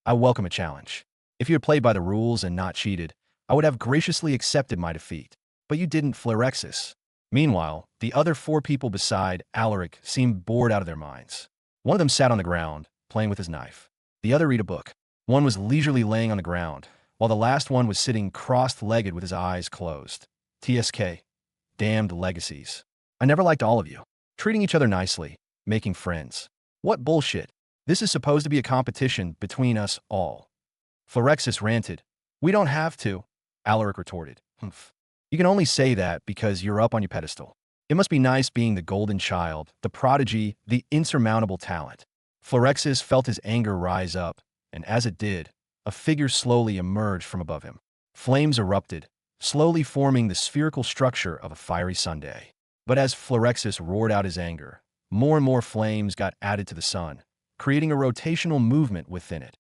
I welcome a challenge. If you had played by the rules and not cheated, I would have graciously accepted my defeat. But you didn't, Phlerexis. Meanwhile, the other 4 people beside Alaric seemed bored out of their minds. One of them sat on the ground, playing with his knife. The other read a book. One was leisurely laying on the ground, while the last one was sitting cross-legged with his eyes closed. TSK. Damned legacies. I never liked all of you. Treating each other nicely, making friends. What bullshit. This is supposed to be a competition between us all. Phlerexis ranted. We don't have to, Alaric retorted. Humph. You can only say that because you're up on your pedestal. It must be nice being the golden child, the prodigy, the insurmountable talent. Phlerexis felt his anger rise up, and as it did, a figure slowly emerged from above him. Flames erupted, slowly forming the spherical structure of a fiery sundae. But as Phlerexis roared out his anger, more and more flames got added to the sun, creating a rotational movement within it.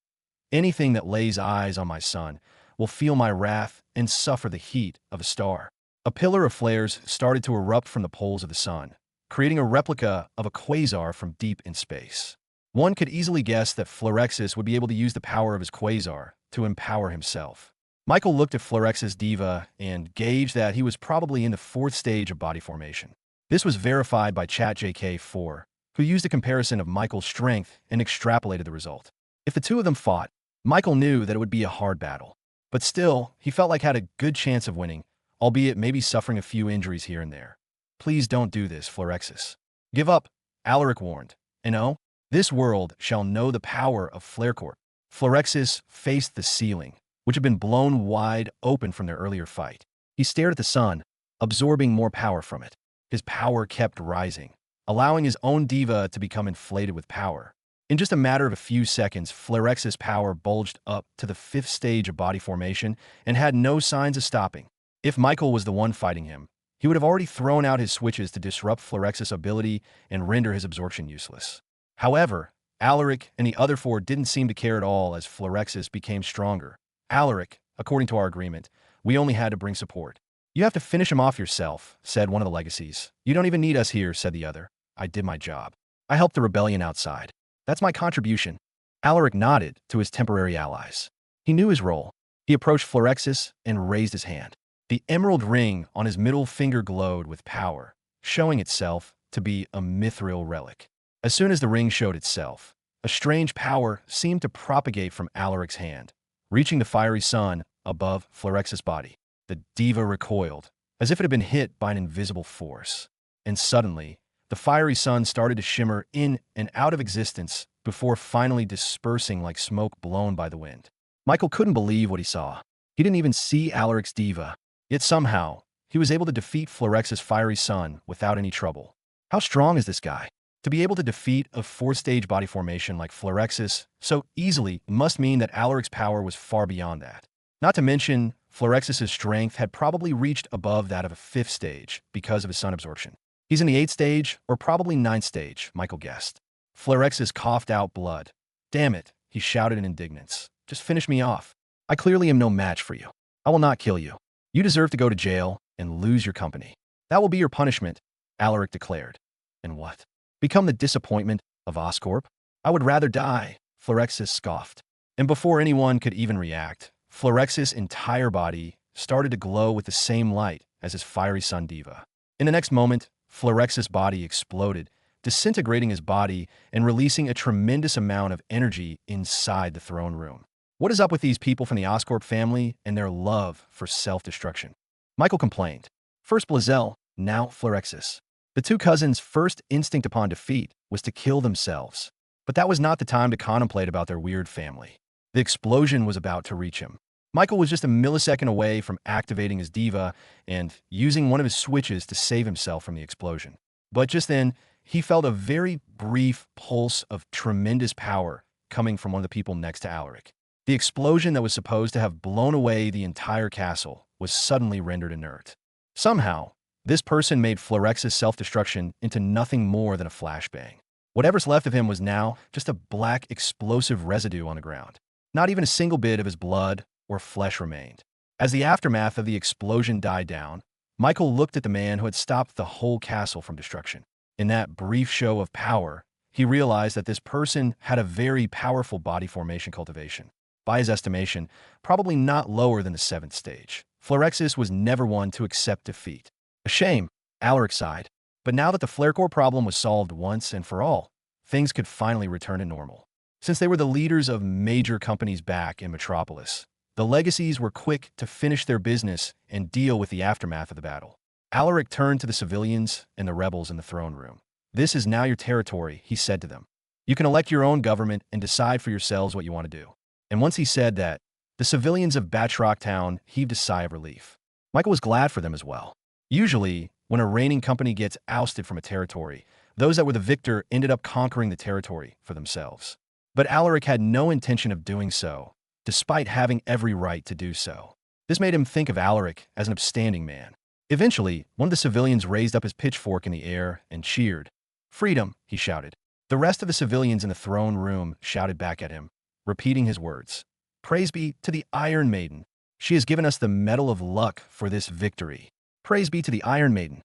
Anything that lays eyes on my sun will feel my wrath and suffer the heat of a star. A pillar of flares started to erupt from the poles of the sun, creating a replica of a quasar from deep in space. One could easily guess that Phlerexis would be able to use the power of his quasar to empower himself. Michael looked at Phlerexis' diva and gauged that he was probably in the 4th stage of body formation. This was verified by ChatJK4, who used a comparison of Michael's strength and extrapolated the result. If the 2 of them fought, Michael knew that it would be a hard battle. But still, he felt like had a good chance of winning, albeit maybe suffering a few injuries here and there. Please don't do this, Phlerexis. Give up, Alaric warned. And oh, this world shall know the power of Flarecourt. Phlerexis faced the ceiling, which had been blown wide open from their earlier fight. He stared at the sun, absorbing more power from it. His power kept rising, allowing his own diva to become inflated with power. In just a matter of a few seconds, Phlerexis' power bulged up to the 5th stage of body formation and had no signs of stopping. If Michael was the one fighting him, he would have already thrown out his switches to disrupt Phlerexis' ability and render his absorption useless. However, Alaric and the other 4 didn't seem to care at all as Phlerexis became stronger. Alaric, according to our agreement, we only had to bring support. You have to finish him off yourself, said one of the legacies. You don't even need us here, said the other. I did my job. I helped the rebellion outside. That's my contribution. Alaric nodded to his temporary allies. He knew his role. He approached Phlerexis and raised his hand. The emerald ring on his middle finger glowed with power, showing itself to be a mithril relic. As soon as the ring showed itself, a strange power seemed to propagate from Alaric's hand, reaching the fiery sun above Phlerexis' body. The diva recoiled, as if it had been hit by an invisible force. And suddenly, the fiery sun started to shimmer in and out of existence before finally dispersing like smoke blown by the wind. Michael couldn't believe what he saw. He didn't even see Alaric's diva, yet somehow, he was able to defeat Phlerexis' fiery sun without any trouble. How strong is this guy? To be able to defeat a 4th-stage body formation like Phlerexis so easily must mean that Alaric's power was far beyond that. Not to mention, Phlerexis' strength had probably reached above that of a 5th stage because of his sun absorption. He's in the 8th stage, or probably 9th stage, Michael guessed. Phlerexis coughed out blood. Damn it, he shouted in indignance. Just finish me off. I clearly am no match for you. I will not kill you. You deserve to go to jail and lose your company. That will be your punishment, Alaric declared. And what? Become the disappointment of Oscorp? I would rather die, Phlerexis scoffed. And before anyone could even react, Phlerexis' entire body started to glow with the same light as his fiery sun diva. In the next moment, Florex's body exploded, disintegrating his body and releasing a tremendous amount of energy inside the throne room. What is up with these people from the Oscorp family and their love for self-destruction? Michael complained. First Blazel, now Florexis. The two cousins' first instinct upon defeat was to kill themselves. But that was not the time to contemplate about their weird family. The explosion was about to reach him. Michael was just a millisecond away from activating his diva and using one of his switches to save himself from the explosion. But just then, he felt a very brief pulse of tremendous power coming from one of the people next to Alaric. The explosion that was supposed to have blown away the entire castle was suddenly rendered inert. Somehow, this person made Florex's self-destruction into nothing more than a flashbang. Whatever's left of him was now just a black explosive residue on the ground. Not even a single bit of his blood or flesh remained. As the aftermath of the explosion died down, Michael looked at the man who had stopped the whole castle from destruction. In that brief show of power, he realized that this person had a very powerful body formation cultivation. By his estimation, probably not lower than the 7th stage. Florexis was never one to accept defeat. A shame, Alaric sighed. But now that the Flarecore problem was solved once and for all, things could finally return to normal. Since they were the leaders of major companies back in Metropolis, the legacies were quick to finish their business and deal with the aftermath of the battle. Alaric turned to the civilians and the rebels in the throne room. This is now your territory, he said to them. You can elect your own government and decide for yourselves what you want to do. And once he said that, the civilians of Batrock Town heaved a sigh of relief. Michael was glad for them as well. Usually, when a reigning company gets ousted from a territory, those that were the victor ended up conquering the territory for themselves. But Alaric had no intention of doing so, despite having every right to do so. This made him think of Alaric as an upstanding man. Eventually, one of the civilians raised up his pitchfork in the air and cheered. "Freedom," he shouted. The rest of the civilians in the throne room shouted back at him, repeating his words. "Praise be to the Iron Maiden. She has given us the Medal of Luck for this victory. Praise be to the Iron Maiden."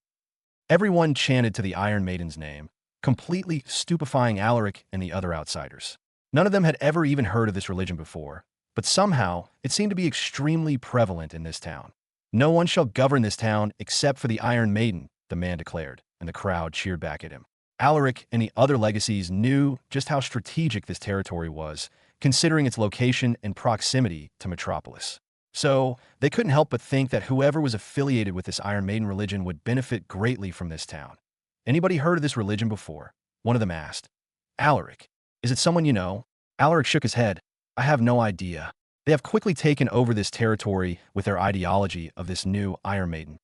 Everyone chanted to the Iron Maiden's name, completely stupefying Alaric and the other outsiders. None of them had ever even heard of this religion before, but somehow it seemed to be extremely prevalent in this town. "No one shall govern this town except for the Iron Maiden," the man declared, and the crowd cheered back at him. Alaric and the other legacies knew just how strategic this territory was, considering its location and proximity to Metropolis. So, they couldn't help but think that whoever was affiliated with this Iron Maiden religion would benefit greatly from this town. "Anybody heard of this religion before?" one of them asked. "Alaric, is it someone you know?" Alaric shook his head. "I have no idea. They have quickly taken over this territory with their ideology of this new Iron Maiden.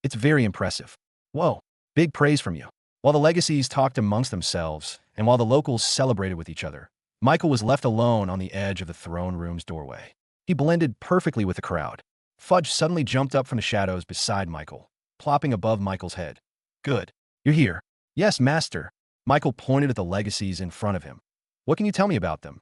It's very impressive." "Whoa, big praise from you." While the legacies talked amongst themselves, and while the locals celebrated with each other, Michael was left alone on the edge of the throne room's doorway. He blended perfectly with the crowd. Fudge suddenly jumped up from the shadows beside Michael, plopping above Michael's head. "Good. You're here." "Yes, master." Michael pointed at the legacies in front of him. "What can you tell me about them?"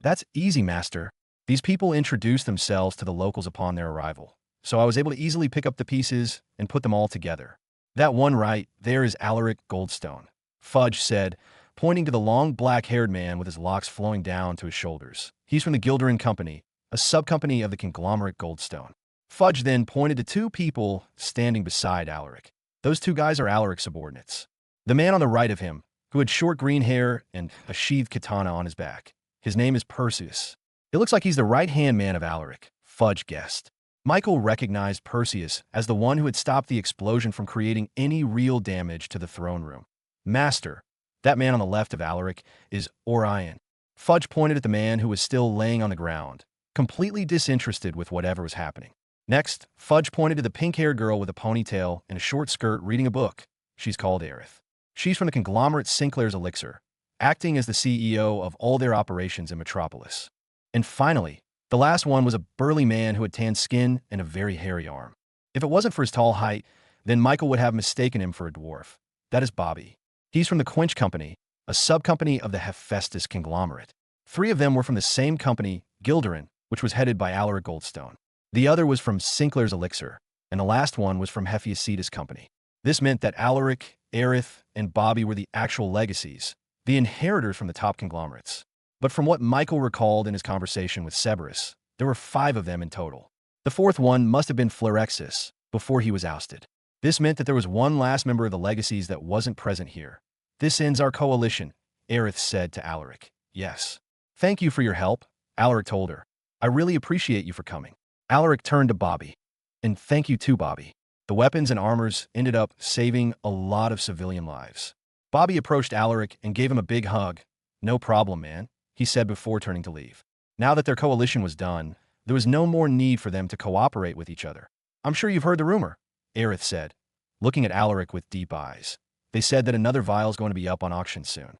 "That's easy, master. These people introduced themselves to the locals upon their arrival, so I was able to easily pick up the pieces and put them all together. That one right there is Alaric Goldstone," Fudge said, pointing to the long black-haired man with his locks flowing down to his shoulders. "He's from the Gilderin Company, a sub-company of the conglomerate Goldstone." Fudge then pointed to two people standing beside Alaric. "Those two guys are Alaric's subordinates. The man on the right of him, who had short green hair and a sheathed katana on his back. His name is Perseus. It looks like he's the right-hand man of Alaric," Fudge guessed. Michael recognized Perseus as the one who had stopped the explosion from creating any real damage to the throne room. "Master, that man on the left of Alaric is Orion." Fudge pointed at the man who was still laying on the ground, completely disinterested with whatever was happening. Next, Fudge pointed to the pink-haired girl with a ponytail and a short skirt reading a book. "She's called Aerith. She's from the conglomerate Sinclair's Elixir, acting as the CEO of all their operations in Metropolis." And finally, the last one was a burly man who had tanned skin and a very hairy arm. If it wasn't for his tall height, then Michael would have mistaken him for a dwarf. That is Bobby. He's from the Quench Company, a sub-company of the Hephaestus conglomerate. Three of them were from the same company, Gilderin, which was headed by Alaric Goldstone. The other was from Sinclair's Elixir, and the last one was from Hephaestus Company. This meant that Alaric, Aerith, and Bobby were the actual legacies, the inheritors from the top conglomerates. But from what Michael recalled in his conversation with Cerberus, there were 5 of them in total. The fourth one must have been Florexis, before he was ousted. This meant that there was one last member of the legacies that wasn't present here. This ends our coalition, Aerith said to Alaric. Yes. Thank you for your help, Alaric told her. I really appreciate you for coming. Alaric turned to Bobby. And thank you too, Bobby. The weapons and armors ended up saving a lot of civilian lives. Bobby approached Alaric and gave him a big hug. No problem, man, he said before turning to leave. Now that their coalition was done, there was no more need for them to cooperate with each other. I'm sure you've heard the rumor, Aerith said, looking at Alaric with deep eyes. They said that another vial's going to be up on auction soon.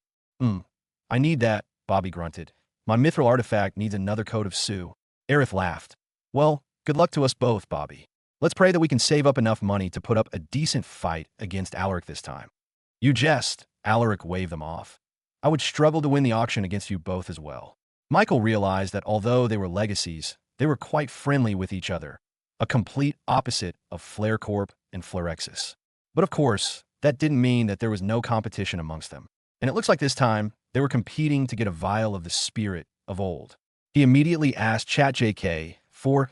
I need that, Bobby grunted. My mithril artifact needs another coat of Sue. Aerith laughed. Well, good luck to us both, Bobby. Let's pray that we can save up enough money to put up a decent fight against Alaric this time. You jest, Alaric waved them off. I would struggle to win the auction against you both as well. Michael realized that although they were legacies, they were quite friendly with each other, a complete opposite of Flare Corp and Flarexis. But of course, that didn't mean that there was no competition amongst them. And it looks like this time, they were competing to get a vial of the spirit of old. He immediately asked ChatJK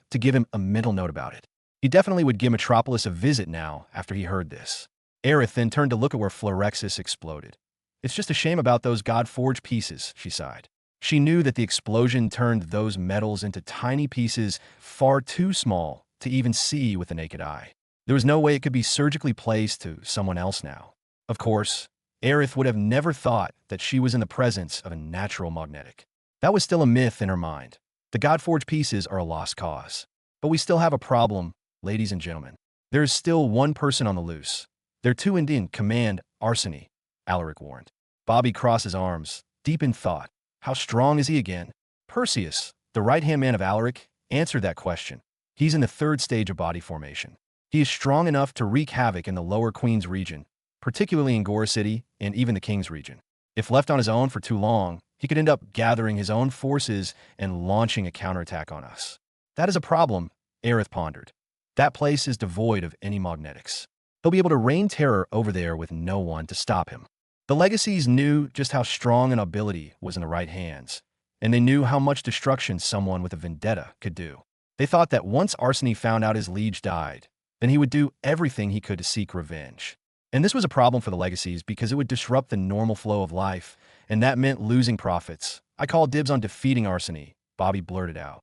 to give him a mental note about it. He definitely would give Metropolis a visit now after he heard this. Aerith then turned to look at where Flarexis exploded. It's just a shame about those God-forged pieces, she sighed. She knew that the explosion turned those metals into tiny pieces far too small to even see with the naked eye. There was no way it could be surgically placed to someone else now. Of course, Aerith would have never thought that she was in the presence of a natural magnetic. That was still a myth in her mind. The God-forged pieces are a lost cause. But we still have a problem, ladies and gentlemen. There is still one person on the loose. They're two in command, Arseny, Alaric warned. Bobby crossed his arms, deep in thought. How strong is he again? Perseus, the right-hand man of Alaric, answered that question. He's in the third stage of body formation. He is strong enough to wreak havoc in the lower Queen's region, particularly in Gore City and even the King's region. If left on his own for too long, he could end up gathering his own forces and launching a counterattack on us. That is a problem, Aerith pondered. That place is devoid of any magnetics. He'll be able to reign terror over there with no one to stop him. The legacies knew just how strong an ability was in the right hands, and they knew how much destruction someone with a vendetta could do. They thought that once Arseny found out his liege died, then he would do everything he could to seek revenge. And this was a problem for the legacies because it would disrupt the normal flow of life, and that meant losing profits. I call dibs on defeating Arseny, Bobby blurted out.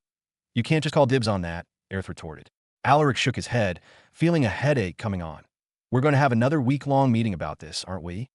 You can't just call dibs on that, Aerith retorted. Alaric shook his head, feeling a headache coming on. We're going to have another week-long meeting about this, aren't we?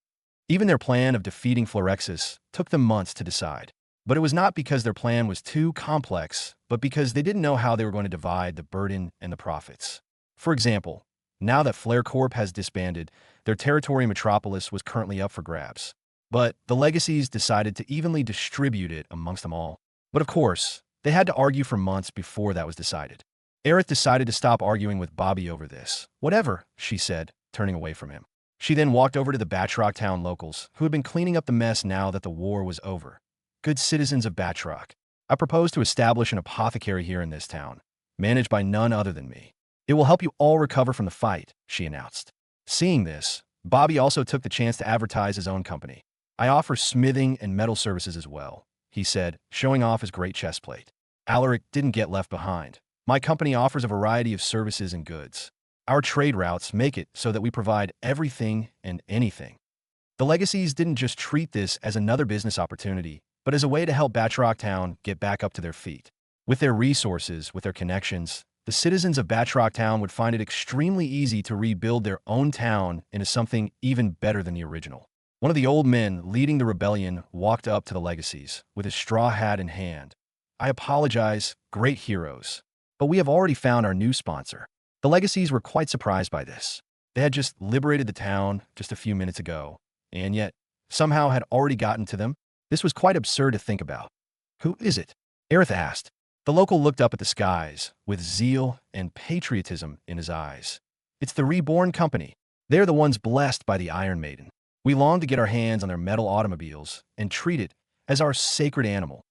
Even their plan of defeating Flarexis took them months to decide. But it was not because their plan was too complex, but because they didn't know how they were going to divide the burden and the profits. For example, now that Flare Corp has disbanded, their territory in Metropolis was currently up for grabs. But the legacies decided to evenly distribute it amongst them all. But of course, they had to argue for months before that was decided. Aerith decided to stop arguing with Bobby over this. Whatever, she said, turning away from him. She then walked over to the Batrock town locals, who had been cleaning up the mess now that the war was over. Good citizens of Batrock, I propose to establish an apothecary here in this town, managed by none other than me. It will help you all recover from the fight, she announced. Seeing this, Bobby also took the chance to advertise his own company. I offer smithing and metal services as well, he said, showing off his great chestplate. Alaric didn't get left behind. My company offers a variety of services and goods. Our trade routes make it so that we provide everything and anything. The legacies didn't just treat this as another business opportunity, but as a way to help Batrock Town get back up to their feet. With their resources, with their connections, the citizens of Batrock Town would find it extremely easy to rebuild their own town into something even better than the original. One of the old men leading the rebellion walked up to the legacies with his straw hat in hand. I apologize, great heroes, but we have already found our new sponsor. The legacies were quite surprised by this. They had just liberated the town just a few minutes ago, and yet somehow had already gotten to them. This was quite absurd to think about. Who is it? Aerith asked. The local looked up at the skies with zeal and patriotism in his eyes. It's the Reborn company. They're the ones blessed by the Iron Maiden. We long to get our hands on their metal automobiles and treat it as our sacred animal.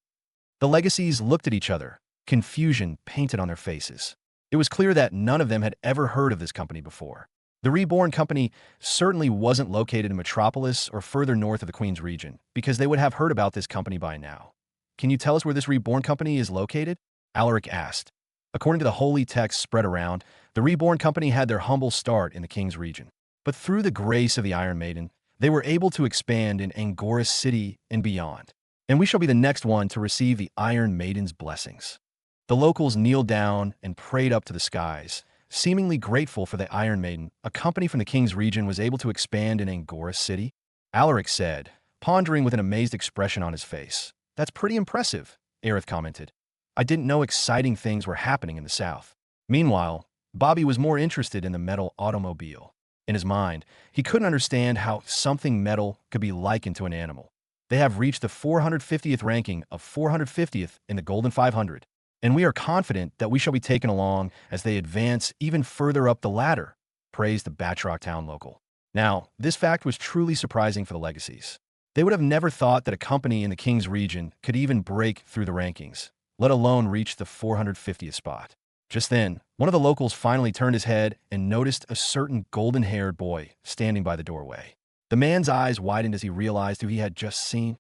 The legacies looked at each other, confusion painted on their faces. It was clear that none of them had ever heard of this company before. The Reborn company certainly wasn't located in Metropolis or further north of the Queen's region, because they would have heard about this company by now. Can you tell us where this Reborn company is located? Alaric asked. According to the holy text spread around, the Reborn Company had their humble start in the king's region. But through the grace of the Iron Maiden, they were able to expand in Angora City and beyond. And we shall be the next one to receive the Iron Maiden's blessings. The locals kneeled down and prayed up to the skies, seemingly grateful for the Iron Maiden. A company from the king's region was able to expand in Angora City. Alaric said, pondering with an amazed expression on his face. That's pretty impressive, Aerith commented. I didn't know exciting things were happening in the south. Meanwhile, Bobby was more interested in the metal automobile. In his mind, he couldn't understand how something metal could be likened to an animal. They have reached the 450th ranking of 450th in the Golden 500, and we are confident that we shall be taken along as they advance even further up the ladder, praised the Batroc Town local. Now, this fact was truly surprising for the Legacies. They would have never thought that a company in the King's region could even break through the rankings, let alone reach the 450th spot. Just then, one of the locals finally turned his head and noticed a certain golden-haired boy standing by the doorway. The man's eyes widened as he realized who he had just seen.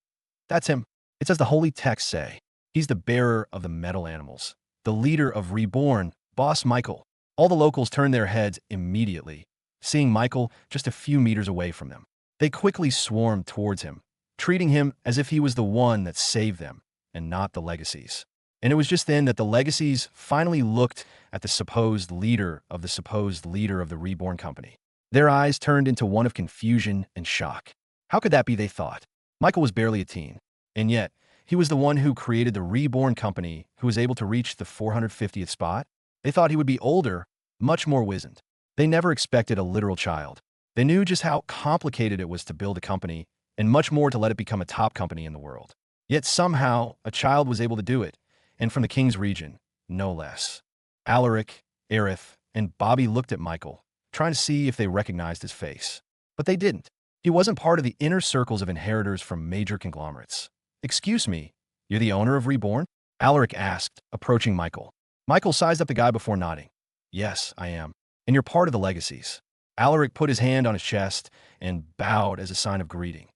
That's him. It's as the holy texts say. He's the bearer of the metal animals, the leader of Reborn, Boss Michael. All the locals turned their heads immediately, seeing Michael just a few meters away from them. They quickly swarmed towards him, treating him as if he was the one that saved them, and not the Legacies. And it was just then that the Legacies finally looked at the supposed leader of the Reborn Company. Their eyes turned into one of confusion and shock. How could that be, they thought? Michael was barely a teen, and yet he was the one who created the Reborn Company who was able to reach the 450th spot. They thought he would be older, much more wizened. They never expected a literal child. They knew just how complicated it was to build a company, and much more to let it become a top company in the world. Yet somehow, a child was able to do it, and from the King's region, no less. Alaric, Aerith, and Bobby looked at Michael, trying to see if they recognized his face. But they didn't. He wasn't part of the inner circles of inheritors from major conglomerates. Excuse me, you're the owner of Reborn? Alaric asked, approaching Michael. Michael sized up the guy before nodding. Yes, I am. And you're part of the Legacies. Alaric put his hand on his chest and bowed as a sign of greeting.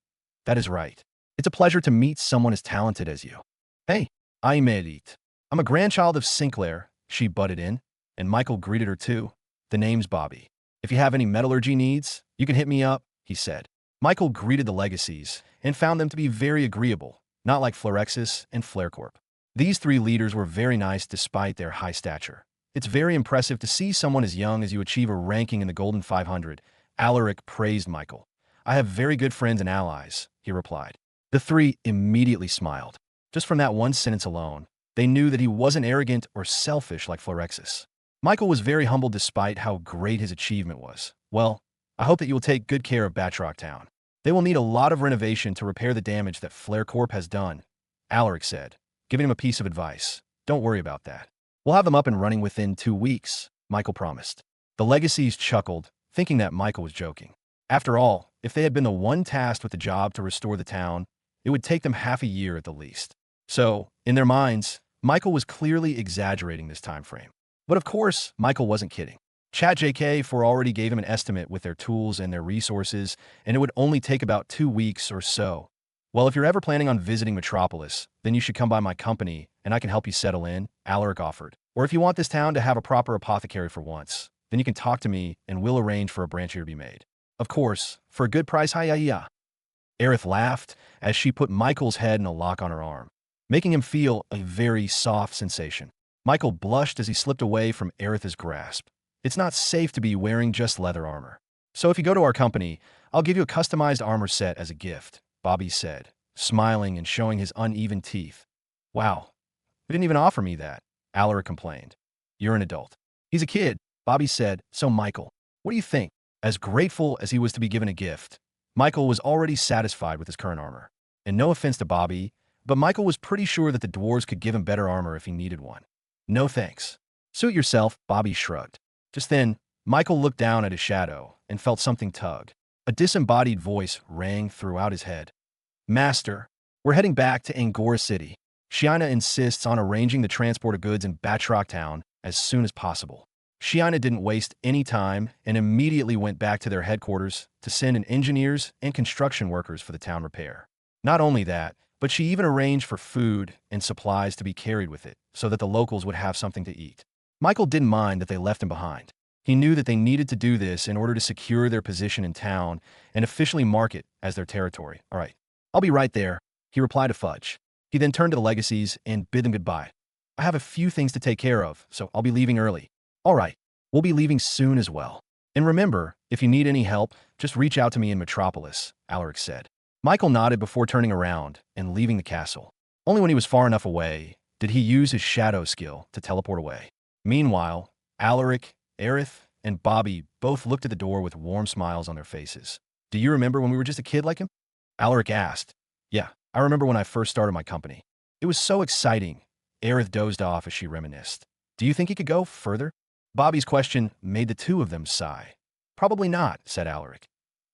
That is right. It's a pleasure to meet someone as talented as you. Hey, I made it. I'm a grandchild of Sinclair, she butted in, and Michael greeted her too. The name's Bobby. If you have any metallurgy needs, you can hit me up, he said. Michael greeted the Legacies and found them to be very agreeable, not like Florexis and Flarecorp. These three leaders were very nice despite their high stature. It's very impressive to see someone as young as you achieve a ranking in the Golden 500. Alaric praised Michael. I have very good friends and allies, he replied. The three immediately smiled. Just from that one sentence alone, they knew that he wasn't arrogant or selfish like Florexis. Michael was very humble despite how great his achievement was. Well, I hope that you will take good care of Batroc Town. They will need a lot of renovation to repair the damage that Flarecorp has done, Alaric said, giving him a piece of advice. Don't worry about that. We'll have them up and running within 2 weeks, Michael promised. The Legacies chuckled, thinking that Michael was joking. After all, if they had been the one tasked with the job to restore the town, it would take them half a year at the least. So, in their minds, Michael was clearly exaggerating this time frame. But of course, Michael wasn't kidding. ChatJK already gave him an estimate with their tools and their resources, and it would only take about 2 weeks or so. Well, if you're ever planning on visiting Metropolis, then you should come by my company, and I can help you settle in, Alaric offered. Or if you want this town to have a proper apothecary for once, then you can talk to me, and we'll arrange for a branch here to be made. Of course, for a good price, hi-ya-ya. Aerith laughed as she put Michael's head in a lock on her arm, making him feel a very soft sensation. Michael blushed as he slipped away from Aerith's grasp. It's not safe to be wearing just leather armor. So if you go to our company, I'll give you a customized armor set as a gift, Bobby said, smiling and showing his uneven teeth. Wow, you didn't even offer me that, Alaric complained. You're an adult. He's a kid, Bobby said. So Michael, what do you think? As grateful as he was to be given a gift, Michael was already satisfied with his current armor. And no offense to Bobby, but Michael was pretty sure that the dwarves could give him better armor if he needed one. No thanks. Suit yourself, Bobby shrugged. Just then, Michael looked down at his shadow and felt something tug. A disembodied voice rang throughout his head. Master, we're heading back to Angora City. Shiana insists on arranging the transport of goods in Batroc Town as soon as possible. Shiana didn't waste any time and immediately went back to their headquarters to send in engineers and construction workers for the town repair. Not only that, but she even arranged for food and supplies to be carried with it so that the locals would have something to eat. Michael didn't mind that they left him behind. He knew that they needed to do this in order to secure their position in town and officially mark it as their territory. All right, I'll be right there, he replied to Fudge. He then turned to the legacies and bid them goodbye. I have a few things to take care of, so I'll be leaving early. All right, we'll be leaving soon as well. And remember, if you need any help, just reach out to me in Metropolis, Alaric said. Michael nodded before turning around and leaving the castle. Only when he was far enough away did he use his shadow skill to teleport away. Meanwhile, Alaric, Aerith, and Bobby both looked at the door with warm smiles on their faces. Do you remember when we were just a kid like him? Alaric asked. Yeah, I remember when I first started my company. It was so exciting. Aerith dozed off as she reminisced. Do you think he could go further? Bobby's question made the two of them sigh. Probably not, said Alaric.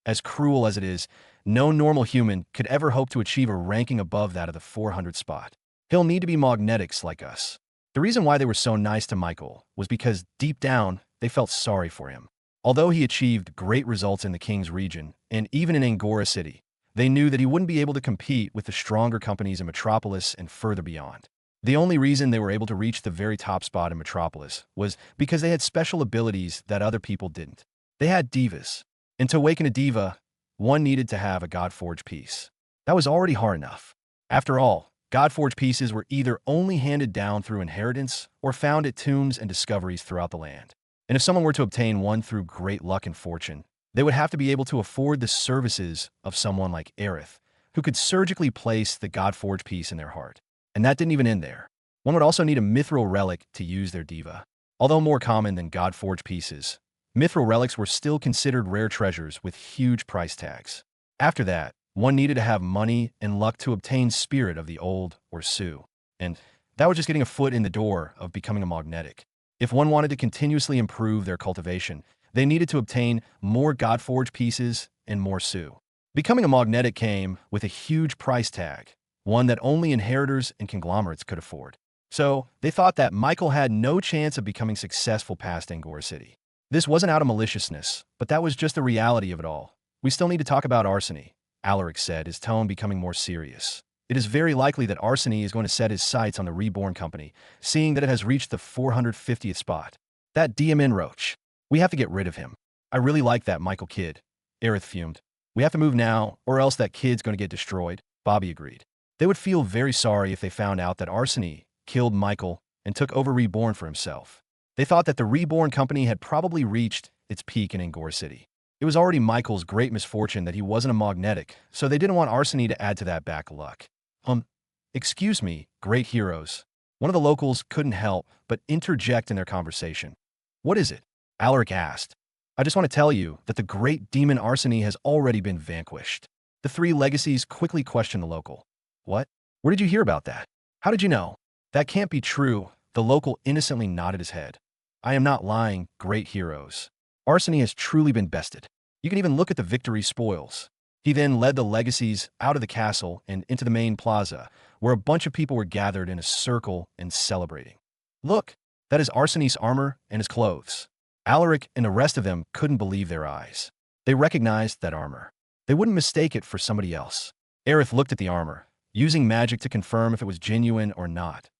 As cruel as it is, no normal human could ever hope to achieve a ranking above that of the 400 spot. He'll need to be magnetics like us. The reason why they were so nice to Michael was because, deep down, they felt sorry for him. Although he achieved great results in the King's region, and even in Angora City, they knew that he wouldn't be able to compete with the stronger companies in Metropolis and further beyond. The only reason they were able to reach the very top spot in Metropolis was because they had special abilities that other people didn't. They had divas, and to awaken a diva, one needed to have a God-forged piece. That was already hard enough. After all, God-forged pieces were either only handed down through inheritance or found at tombs and discoveries throughout the land. And if someone were to obtain one through great luck and fortune, they would have to be able to afford the services of someone like Aerith, who could surgically place the God-forged piece in their heart. And that didn't even end there. One would also need a mithril relic to use their diva. Although more common than God-forged pieces, mithril relics were still considered rare treasures with huge price tags. After that, one needed to have money and luck to obtain Spirit of the Old or Sue. And that was just getting a foot in the door of becoming a magnetic. If one wanted to continuously improve their cultivation, they needed to obtain more God-forged pieces and more Sue. Becoming a magnetic came with a huge price tag, one that only inheritors and conglomerates could afford. So they thought that Michael had no chance of becoming successful past Angora City. This wasn't out of maliciousness, but that was just the reality of it all. We still need to talk about Arseny, Alaric said, his tone becoming more serious. It is very likely that Arseny is going to set his sights on the Reborn company, seeing that it has reached the 450th spot. That DMN roach. We have to get rid of him. I really like that Michael kid. Aerith fumed. We have to move now, or else that kid's going to get destroyed, Bobby agreed. They would feel very sorry if they found out that Arseny killed Michael and took over Reborn for himself. They thought that the Reborn company had probably reached its peak in Angora City. It was already Michael's great misfortune that he wasn't a magnetic, so they didn't want Arseny to add to that bad luck. Excuse me, great heroes. One of the locals couldn't help but interject in their conversation. What is it? Alaric asked. I just want to tell you that the great demon Arseny has already been vanquished. The three legacies quickly questioned the local. What? Where did you hear about that? How did you know? That can't be true. The local innocently nodded his head. I am not lying, great heroes. Arseny has truly been bested. You can even look at the victory spoils. He then led the legacies out of the castle and into the main plaza, where a bunch of people were gathered in a circle and celebrating. Look, that is Arseny's armor and his clothes. Alaric and the rest of them couldn't believe their eyes. They recognized that armor. They wouldn't mistake it for somebody else. Aerith looked at the armor, using magic to confirm if it was genuine or not.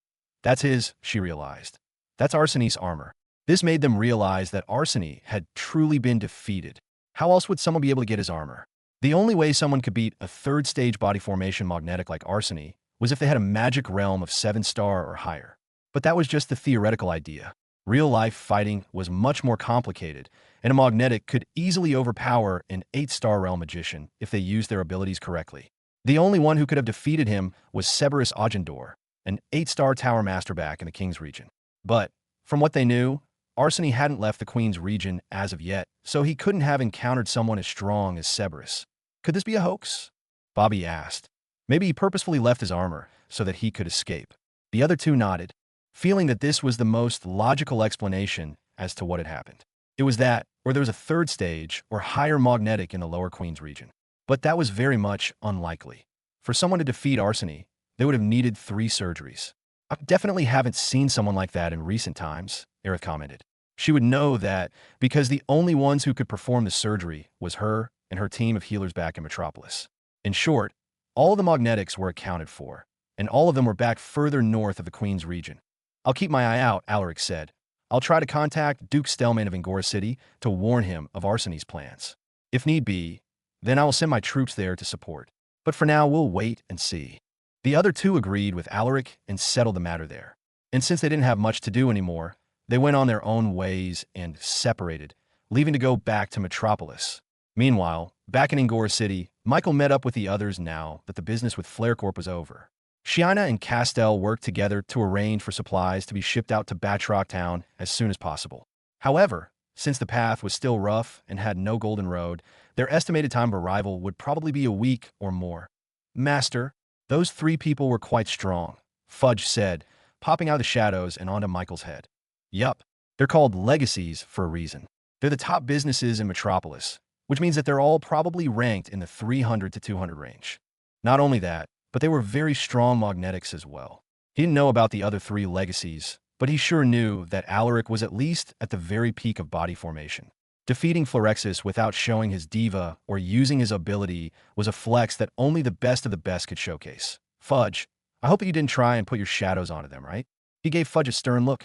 That's his, she realized. That's Arseny's armor. This made them realize that Arseny had truly been defeated. How else would someone be able to get his armor? The only way someone could beat a third-stage body formation magnetic like Arseny was if they had a magic realm of 7-star or higher. But that was just the theoretical idea. Real-life fighting was much more complicated, and a magnetic could easily overpower an 8-star realm magician if they used their abilities correctly. The only one who could have defeated him was Cerberus Agendor, an 8-star tower master back in the King's region. But, from what they knew, Arseny hadn't left the Queen's region as of yet, so he couldn't have encountered someone as strong as Cerberus. Could this be a hoax? Bobby asked. Maybe he purposefully left his armor so that he could escape. The other two nodded, feeling that this was the most logical explanation as to what had happened. It was that, or there was a third stage or higher magnetic in the lower Queen's region. But that was very much unlikely. For someone to defeat Arseny, they would have needed 3 surgeries. I definitely haven't seen someone like that in recent times, Aerith commented. She would know that because the only ones who could perform the surgery was her and her team of healers back in Metropolis. In short, all of the magnetics were accounted for, and all of them were back further north of the Queen's region. I'll keep my eye out, Alaric said. I'll try to contact Duke Stellman of Angora City to warn him of Arsony's plans. If need be, then I will send my troops there to support. But for now, we'll wait and see. The other two agreed with Alaric and settled the matter there. And since they didn't have much to do anymore, they went on their own ways and separated, leaving to go back to Metropolis. Meanwhile, back in Angora City, Michael met up with the others now that the business with Flare Corp was over. Shiana and Castell worked together to arrange for supplies to be shipped out to Batroc Town as soon as possible. However, since the path was still rough and had no golden road, their estimated time of arrival would probably be a week or more. Master, those three people were quite strong, Fudge said, popping out of the shadows and onto Michael's head. Yup, they're called legacies for a reason. They're the top businesses in Metropolis, which means that they're all probably ranked in the 300 to 200 range. Not only that, but they were very strong magnetics as well. He didn't know about the other three legacies, but he sure knew that Alaric was at least at the very peak of body formation. Defeating Phlerexis without showing his diva or using his ability was a flex that only the best of the best could showcase. Fudge, I hope that you didn't try and put your shadows onto them, right? He gave Fudge a stern look.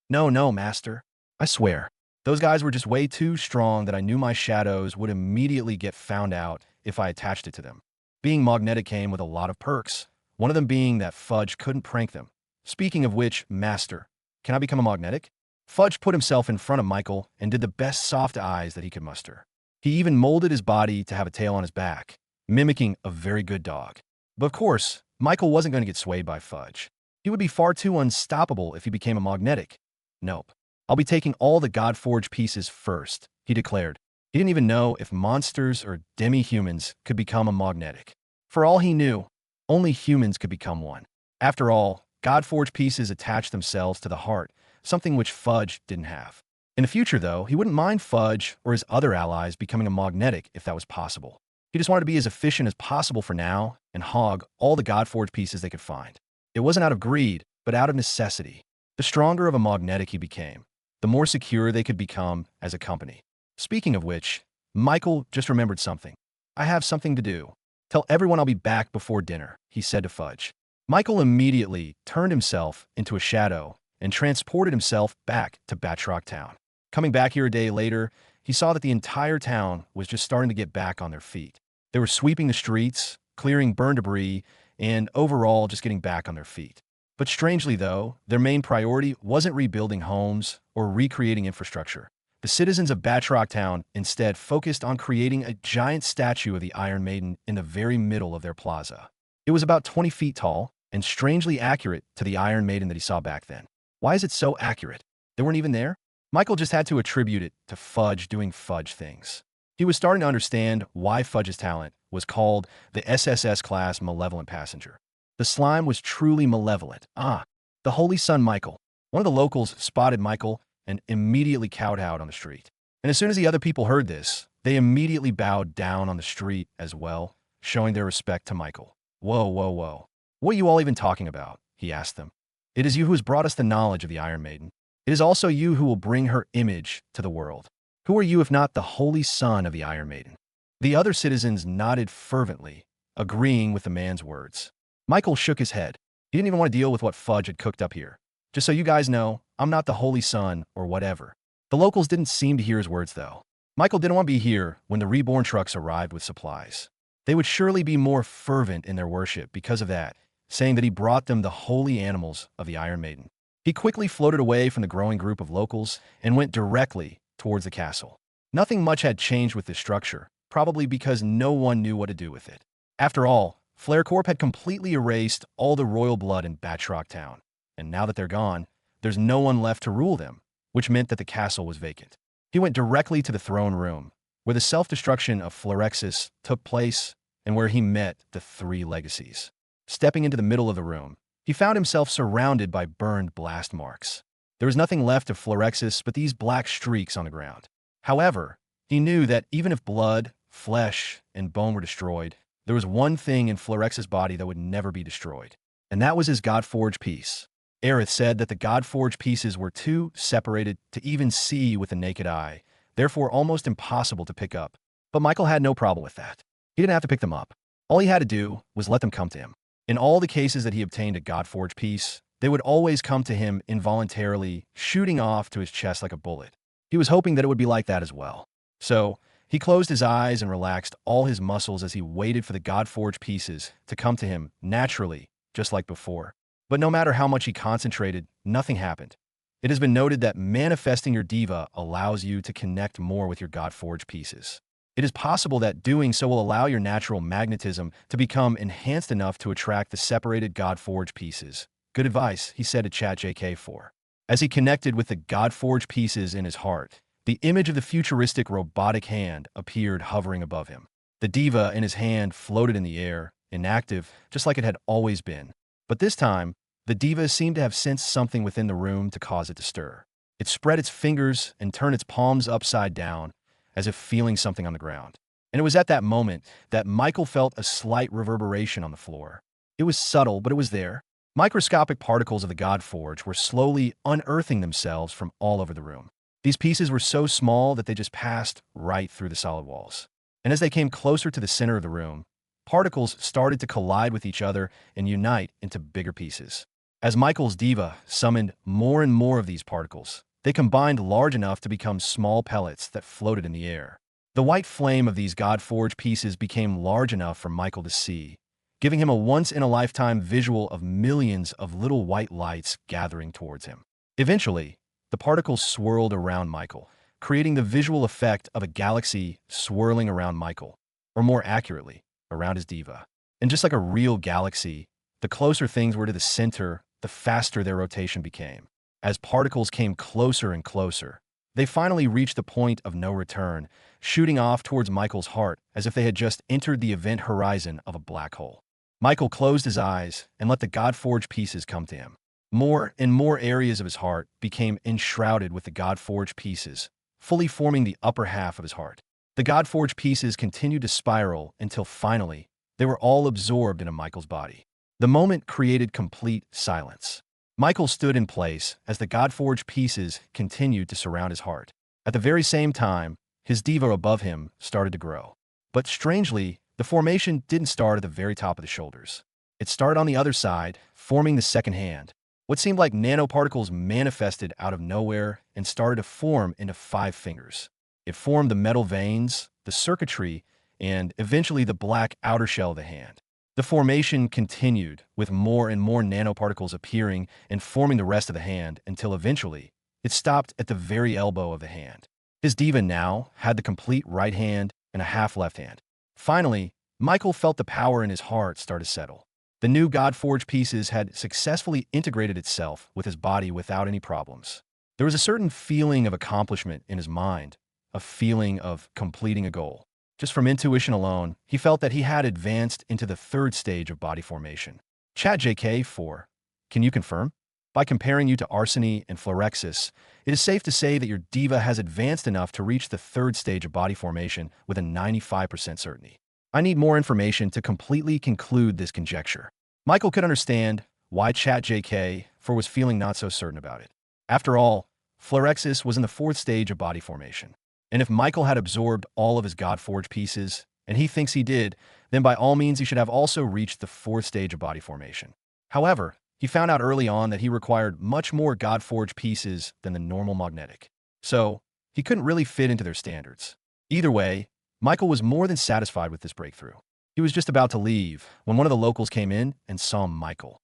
No, master. I swear. Those guys were just way too strong that I knew my shadows would immediately get found out if I attached it to them. Being magnetic came with a lot of perks, one of them being that Fudge couldn't prank them. Speaking of which, master, can I become a magnetic? Fudge put himself in front of Michael and did the best soft eyes that he could muster. He even molded his body to have a tail on his back, mimicking a very good dog. But of course, Michael wasn't going to get swayed by Fudge. He would be far too unstoppable if he became a magnetic. Nope. I'll be taking all the Godforge pieces first, he declared. He didn't even know if monsters or demi-humans could become a magnetic. For all he knew, only humans could become one. After all, Godforge pieces attach themselves to the heart, something which Fudge didn't have. In the future, though, he wouldn't mind Fudge or his other allies becoming a magnetic if that was possible. He just wanted to be as efficient as possible for now and hog all the Godforge pieces they could find. It wasn't out of greed, but out of necessity. The stronger of a magnetic he became, the more secure they could become as a company. Speaking of which, Michael just remembered something. I have something to do. Tell everyone I'll be back before dinner, he said to Fudge. Michael immediately turned himself into a shadow and transported himself back to Batroc Town. Coming back here a day later, he saw that the entire town was just starting to get back on their feet. They were sweeping the streets, clearing burned debris, and overall just getting back on their feet. But strangely though, their main priority wasn't rebuilding homes or recreating infrastructure. The citizens of Batroc Town instead focused on creating a giant statue of the Iron Maiden in the very middle of their plaza. It was about 20 feet tall and strangely accurate to the Iron Maiden that he saw back then. Why is it so accurate? They weren't even there? Michael just had to attribute it to Fudge doing Fudge things. He was starting to understand why Fudge's talent was called the SSS-class Malevolent Passenger. The slime was truly malevolent. The Holy Son Michael. One of the locals spotted Michael and immediately kowtowed on the street. And as soon as the other people heard this, they immediately bowed down on the street as well, showing their respect to Michael. Whoa. What are you all even talking about? He asked them. It is you who has brought us the knowledge of the Iron Maiden. It is also you who will bring her image to the world. Who are you if not the Holy Son of the Iron Maiden? The other citizens nodded fervently, agreeing with the man's words. Michael shook his head. He didn't even want to deal with what Fudge had cooked up here. Just so you guys know, I'm not the Holy Son or whatever. The locals didn't seem to hear his words though. Michael didn't want to be here when the Reborn trucks arrived with supplies. They would surely be more fervent in their worship because of that, saying that he brought them the holy animals of the Iron Maiden. He quickly floated away from the growing group of locals and went directly towards the castle. Nothing much had changed with this structure, probably because no one knew what to do with it. After all, Flare Corp had completely erased all the royal blood in Batroc Town, and now that they're gone, there's no one left to rule them, which meant that the castle was vacant. He went directly to the throne room, where the self-destruction of Phlerexis took place and where he met the three legacies. Stepping into the middle of the room, he found himself surrounded by burned blast marks. There was nothing left of Phlerexis but these black streaks on the ground. However, he knew that even if blood, flesh, and bone were destroyed, there was one thing in Phlerexis' body that would never be destroyed, and that was his Godforge piece. Aerith said that the Godforge pieces were too separated to even see with the naked eye, therefore almost impossible to pick up. But Michael had no problem with that. He didn't have to pick them up. All he had to do was let them come to him. In all the cases that he obtained a Godforge piece, They would always come to him involuntarily, shooting off to his chest like a bullet. He was hoping that it would be like that as well. So, he closed his eyes and relaxed all his muscles as he waited for the God-forged pieces to come to him naturally, just like before. But no matter how much he concentrated, nothing happened. It has been noted that manifesting your diva allows you to connect more with your God-forged pieces. It is possible that doing so will allow your natural magnetism to become enhanced enough to attract the separated God-forged pieces. Good advice, he said to ChatJK4. As he connected with the God-forged pieces in his heart, the image of the futuristic robotic hand appeared hovering above him. The diva in his hand floated in the air, inactive, just like it had always been. But this time, the diva seemed to have sensed something within the room to cause it to stir. It spread its fingers and turned its palms upside down, as if feeling something on the ground. And it was at that moment that Michael felt a slight reverberation on the floor. It was subtle, but it was there. Microscopic particles of the Godforge were slowly unearthing themselves from all over the room. These pieces were so small that they just passed right through the solid walls. And as they came closer to the center of the room, particles started to collide with each other and unite into bigger pieces. As Michael's diva summoned more and more of these particles, they combined large enough to become small pellets that floated in the air. The white flame of these God-forged pieces became large enough for Michael to see, giving him a once-in-a-lifetime visual of millions of little white lights gathering towards him. Eventually, the particles swirled around Michael, creating the visual effect of a galaxy swirling around Michael, or more accurately, around his diva. And just like a real galaxy, the closer things were to the center, the faster their rotation became. As particles came closer and closer, they finally reached the point of no return, shooting off towards Michael's heart as if they had just entered the event horizon of a black hole. Michael closed his eyes and let the God-forged pieces come to him. More and more areas of his heart became enshrouded with the God-forged pieces, fully forming the upper half of his heart. The God-forged pieces continued to spiral until finally, they were all absorbed into Michael's body. The moment created complete silence. Michael stood in place as the God-forged pieces continued to surround his heart. At the very same time, his diva above him started to grow. But strangely, the formation didn't start at the very top of the shoulders. It started on the other side, forming the second hand. What seemed like nanoparticles manifested out of nowhere and started to form into 5 fingers. It formed the metal veins, the circuitry, and eventually the black outer shell of the hand. The formation continued, with more and more nanoparticles appearing and forming the rest of the hand until eventually, it stopped at the very elbow of the hand. His diva now had the complete right hand and a half left hand. Finally, Michael felt the power in his heart start to settle. The new God-forged pieces had successfully integrated itself with his body without any problems. There was a certain feeling of accomplishment in his mind, a feeling of completing a goal. Just from intuition alone, he felt that he had advanced into the 3rd stage of body formation. ChatJK4, can you confirm? By comparing you to Arseny and Florexis, it is safe to say that your diva has advanced enough to reach the 3rd stage of body formation with a 95% certainty. I need more information to completely conclude this conjecture. Michael could understand why ChatJK4 was feeling not so certain about it. After all, Florexis was in the 4th stage of body formation. And if Michael had absorbed all of his God-forged pieces, and he thinks he did, then by all means he should have also reached the 4th stage of body formation. However, he found out early on that he required much more God-forged pieces than the normal magnetic. So, he couldn't really fit into their standards. Either way, Michael was more than satisfied with this breakthrough. He was just about to leave when one of the locals came in and saw Michael.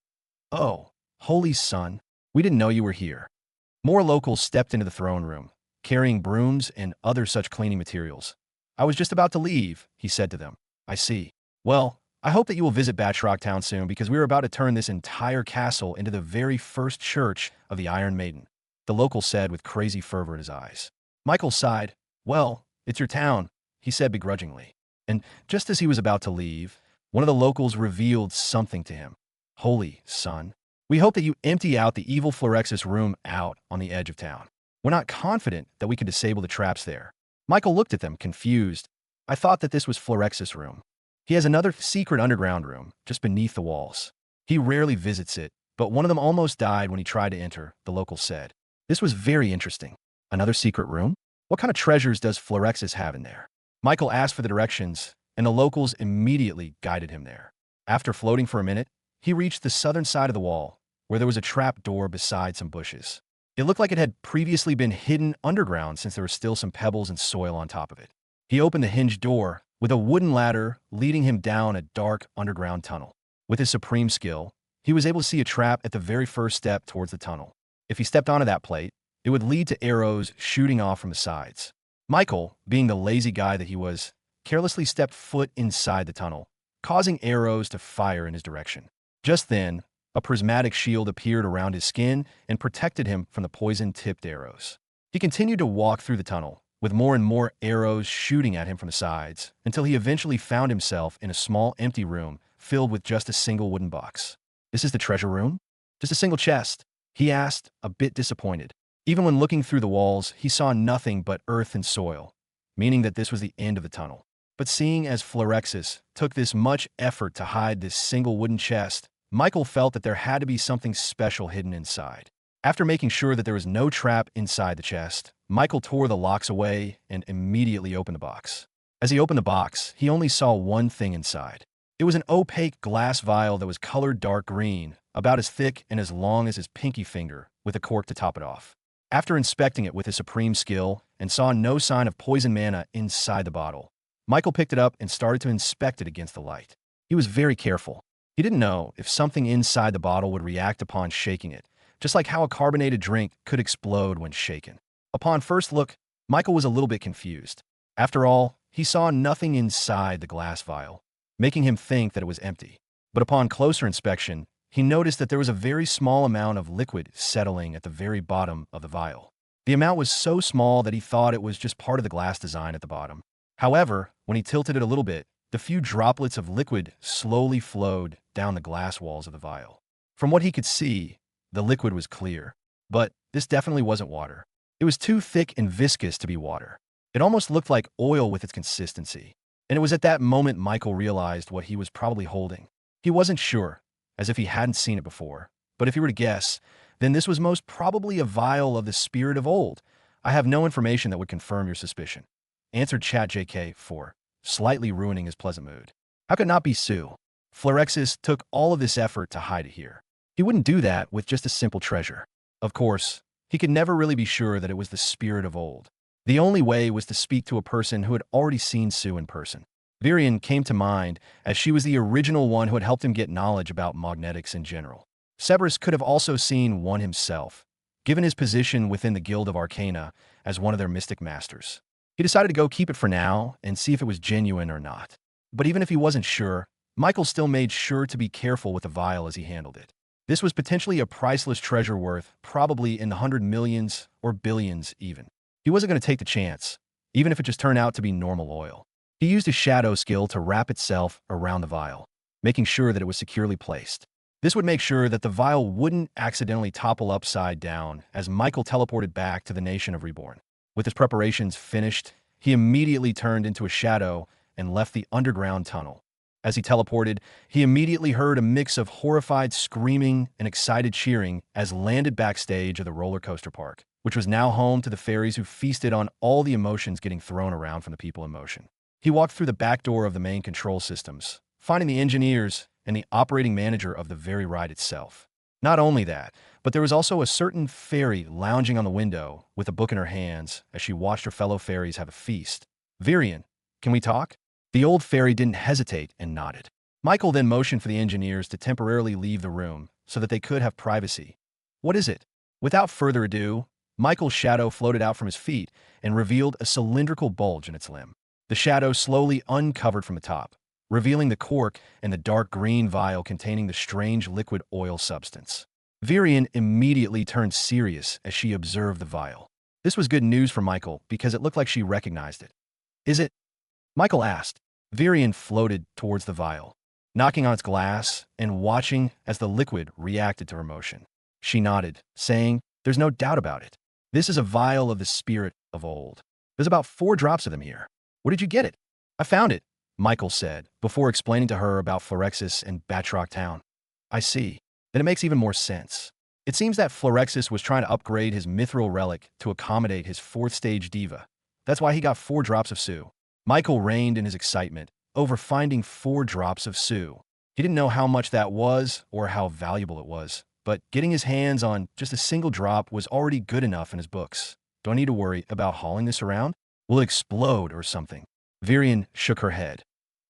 "Oh, holy son, we didn't know you were here." More locals stepped into the throne room, carrying brooms and other such cleaning materials. "I was just about to leave," he said to them. "I see. Well, I hope that you will visit Batrock Town soon because we are about to turn this entire castle into the very first church of the Iron Maiden," the local said with crazy fervor in his eyes. Michael sighed. "Well, it's your town," he said begrudgingly. And just as he was about to leave, one of the locals revealed something to him. "Holy son, we hope that you empty out the evil Florexis room out on the edge of town. We're not confident that we can disable the traps there." Michael looked at them, confused. "I thought that this was Florexis' room. He has another secret underground room, just beneath the walls. He rarely visits it, but one of them almost died when he tried to enter," the local said. This was very interesting. Another secret room? What kind of treasures does Florexis have in there? Michael asked for the directions, and the locals immediately guided him there. After floating for a minute, he reached the southern side of the wall, where there was a trap door beside some bushes. It looked like it had previously been hidden underground since there were still some pebbles and soil on top of it. He opened the hinged door, with a wooden ladder leading him down a dark underground tunnel. With his supreme skill, he was able to see a trap at the very first step towards the tunnel. If he stepped onto that plate, it would lead to arrows shooting off from the sides. Michael, being the lazy guy that he was, carelessly stepped foot inside the tunnel, causing arrows to fire in his direction. Just then, a prismatic shield appeared around his skin and protected him from the poison-tipped arrows. He continued to walk through the tunnel, with more and more arrows shooting at him from the sides, until he eventually found himself in a small empty room filled with just a single wooden box. "This is the treasure room? Just a single chest?" he asked, a bit disappointed. Even when looking through the walls, he saw nothing but earth and soil, meaning that this was the end of the tunnel. But seeing as Phlerexis took this much effort to hide this single wooden chest, Michael felt that there had to be something special hidden inside. After making sure that there was no trap inside the chest, Michael tore the locks away and immediately opened the box. As he opened the box, he only saw one thing inside. It was an opaque glass vial that was colored dark green, about as thick and as long as his pinky finger, with a cork to top it off. After inspecting it with his supreme skill and saw no sign of poison mana inside the bottle, Michael picked it up and started to inspect it against the light. He was very careful. He didn't know if something inside the bottle would react upon shaking it, just like how a carbonated drink could explode when shaken. Upon first look, Michael was a little bit confused. After all, he saw nothing inside the glass vial, making him think that it was empty. But upon closer inspection, he noticed that there was a very small amount of liquid settling at the very bottom of the vial. The amount was so small that he thought it was just part of the glass design at the bottom. However, when he tilted it a little bit, the few droplets of liquid slowly flowed down the glass walls of the vial. From what he could see, the liquid was clear, but this definitely wasn't water. It was too thick and viscous to be water. It almost looked like oil with its consistency. And it was at that moment Michael realized what he was probably holding. He wasn't sure, as if he hadn't seen it before. But if he were to guess, then this was most probably a vial of the spirit of old. "I have no information that would confirm your suspicion," answered ChatJK4, slightly ruining his pleasant mood. How could it not be Sue? Phlerexis took all of this effort to hide it here. He wouldn't do that with just a simple treasure. Of course, he could never really be sure that it was the spirit of old. The only way was to speak to a person who had already seen Sue in person. Virian came to mind, as she was the original one who had helped him get knowledge about magnetics in general. Cerberus could have also seen one himself, given his position within the Guild of Arcana as one of their mystic masters. He decided to go keep it for now and see if it was genuine or not. But even if he wasn't sure, Michael still made sure to be careful with the vial as he handled it. This was potentially a priceless treasure worth probably in the 100 millions or billions even. He wasn't going to take the chance, even if it just turned out to be normal oil. He used his shadow skill to wrap itself around the vial, making sure that it was securely placed. This would make sure that the vial wouldn't accidentally topple upside down as Michael teleported back to the nation of Reborn. With his preparations finished, he immediately turned into a shadow and left the underground tunnel. As he teleported, he immediately heard a mix of horrified screaming and excited cheering as landed backstage of the roller coaster park, which was now home to the fairies who feasted on all the emotions getting thrown around from the people in motion. He walked through the back door of the main control systems, finding the engineers and the operating manager of the very ride itself. Not only that, but there was also a certain fairy lounging on the window with a book in her hands as she watched her fellow fairies have a feast. "Virian, can we talk?" The old fairy didn't hesitate and nodded. Michael then motioned for the engineers to temporarily leave the room so that they could have privacy. "What is it?" Without further ado, Michael's shadow floated out from his feet and revealed a cylindrical bulge in its limb. The shadow slowly uncovered from the top, revealing the cork and the dark green vial containing the strange liquid oil substance. Virian immediately turned serious as she observed the vial. This was good news for Michael because it looked like she recognized it. "Is it?" Michael asked. Virian floated towards the vial, knocking on its glass and watching as the liquid reacted to her motion. She nodded, saying, "There's no doubt about it. This is a vial of the spirit of old. There's about 4 drops of them here. Where did you get it?" "I found it," Michael said, before explaining to her about Phlerexis and Batroc Town. "I see. Then it makes even more sense. It seems that Phlerexis was trying to upgrade his mithril relic to accommodate his 4th stage diva. That's why he got 4 drops of Sue." Michael reigned in his excitement over finding 4 drops of Sue. He didn't know how much that was or how valuable it was, but getting his hands on just a single drop was already good enough in his books. Do I need to worry about hauling this around? Will it explode or something? Virian shook her head.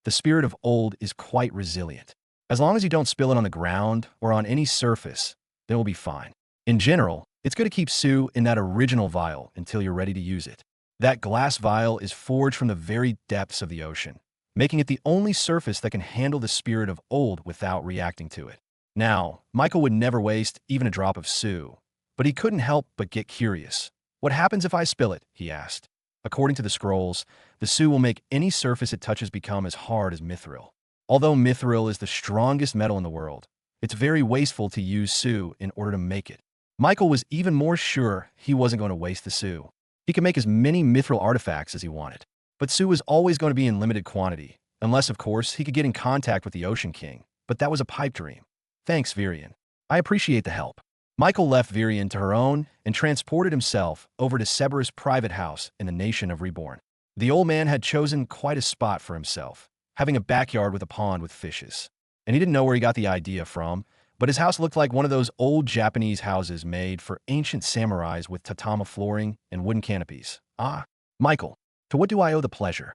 The spirit of old is quite resilient. As long as you don't spill it on the ground or on any surface, then we'll be fine. In general, it's good to keep Sue in that original vial until you're ready to use it. That glass vial is forged from the very depths of the ocean, making it the only surface that can handle the spirit of old without reacting to it. Now, Michael would never waste even a drop of Sue, but he couldn't help but get curious. What happens if I spill it? He asked. According to the scrolls, the Sue will make any surface it touches become as hard as mithril. Although mithril is the strongest metal in the world, it's very wasteful to use Sue in order to make it. Michael was even more sure he wasn't going to waste the Sue. He could make as many mithril artifacts as he wanted, but Sue was always going to be in limited quantity, unless, of course, he could get in contact with the Ocean King, but that was a pipe dream. Thanks, Virian. I appreciate the help. Michael left Virian to her own and transported himself over to Cerberus' private house in the nation of Reborn. The old man had chosen quite a spot for himself, having a backyard with a pond with fishes. And he didn't know where he got the idea from, but his house looked like one of those old Japanese houses made for ancient samurais with tatama flooring and wooden canopies. Ah, Michael, to what do I owe the pleasure?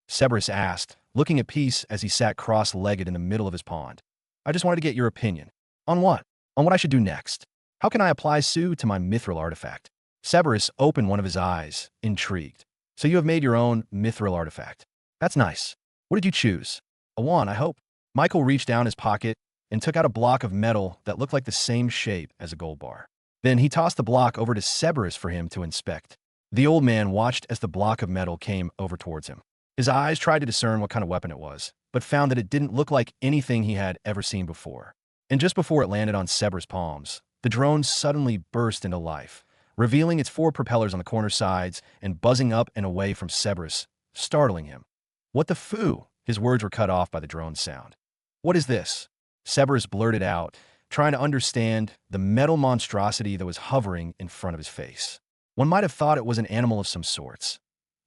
Cerberus asked, looking at peace as he sat cross-legged in the middle of his pond. I just wanted to get your opinion. On what? On what I should do next. How can I apply Sue to my mithril artifact? Cerberus opened one of his eyes, intrigued. So you have made your own mithril artifact. That's nice. What did you choose? A wand, I hope. Michael reached down his pocket and took out a block of metal that looked like the same shape as a gold bar. Then he tossed the block over to Cerberus for him to inspect. The old man watched as the block of metal came over towards him. His eyes tried to discern what kind of weapon it was, but found that it didn't look like anything he had ever seen before. And just before it landed on Cerberus' palms, the drone suddenly burst into life, revealing its 4 propellers on the corner sides and buzzing up and away from Cerberus, startling him. What the foo? His words were cut off by the drone's sound. What is this? Cerberus blurted out, trying to understand the metal monstrosity that was hovering in front of his face. One might have thought it was an animal of some sorts.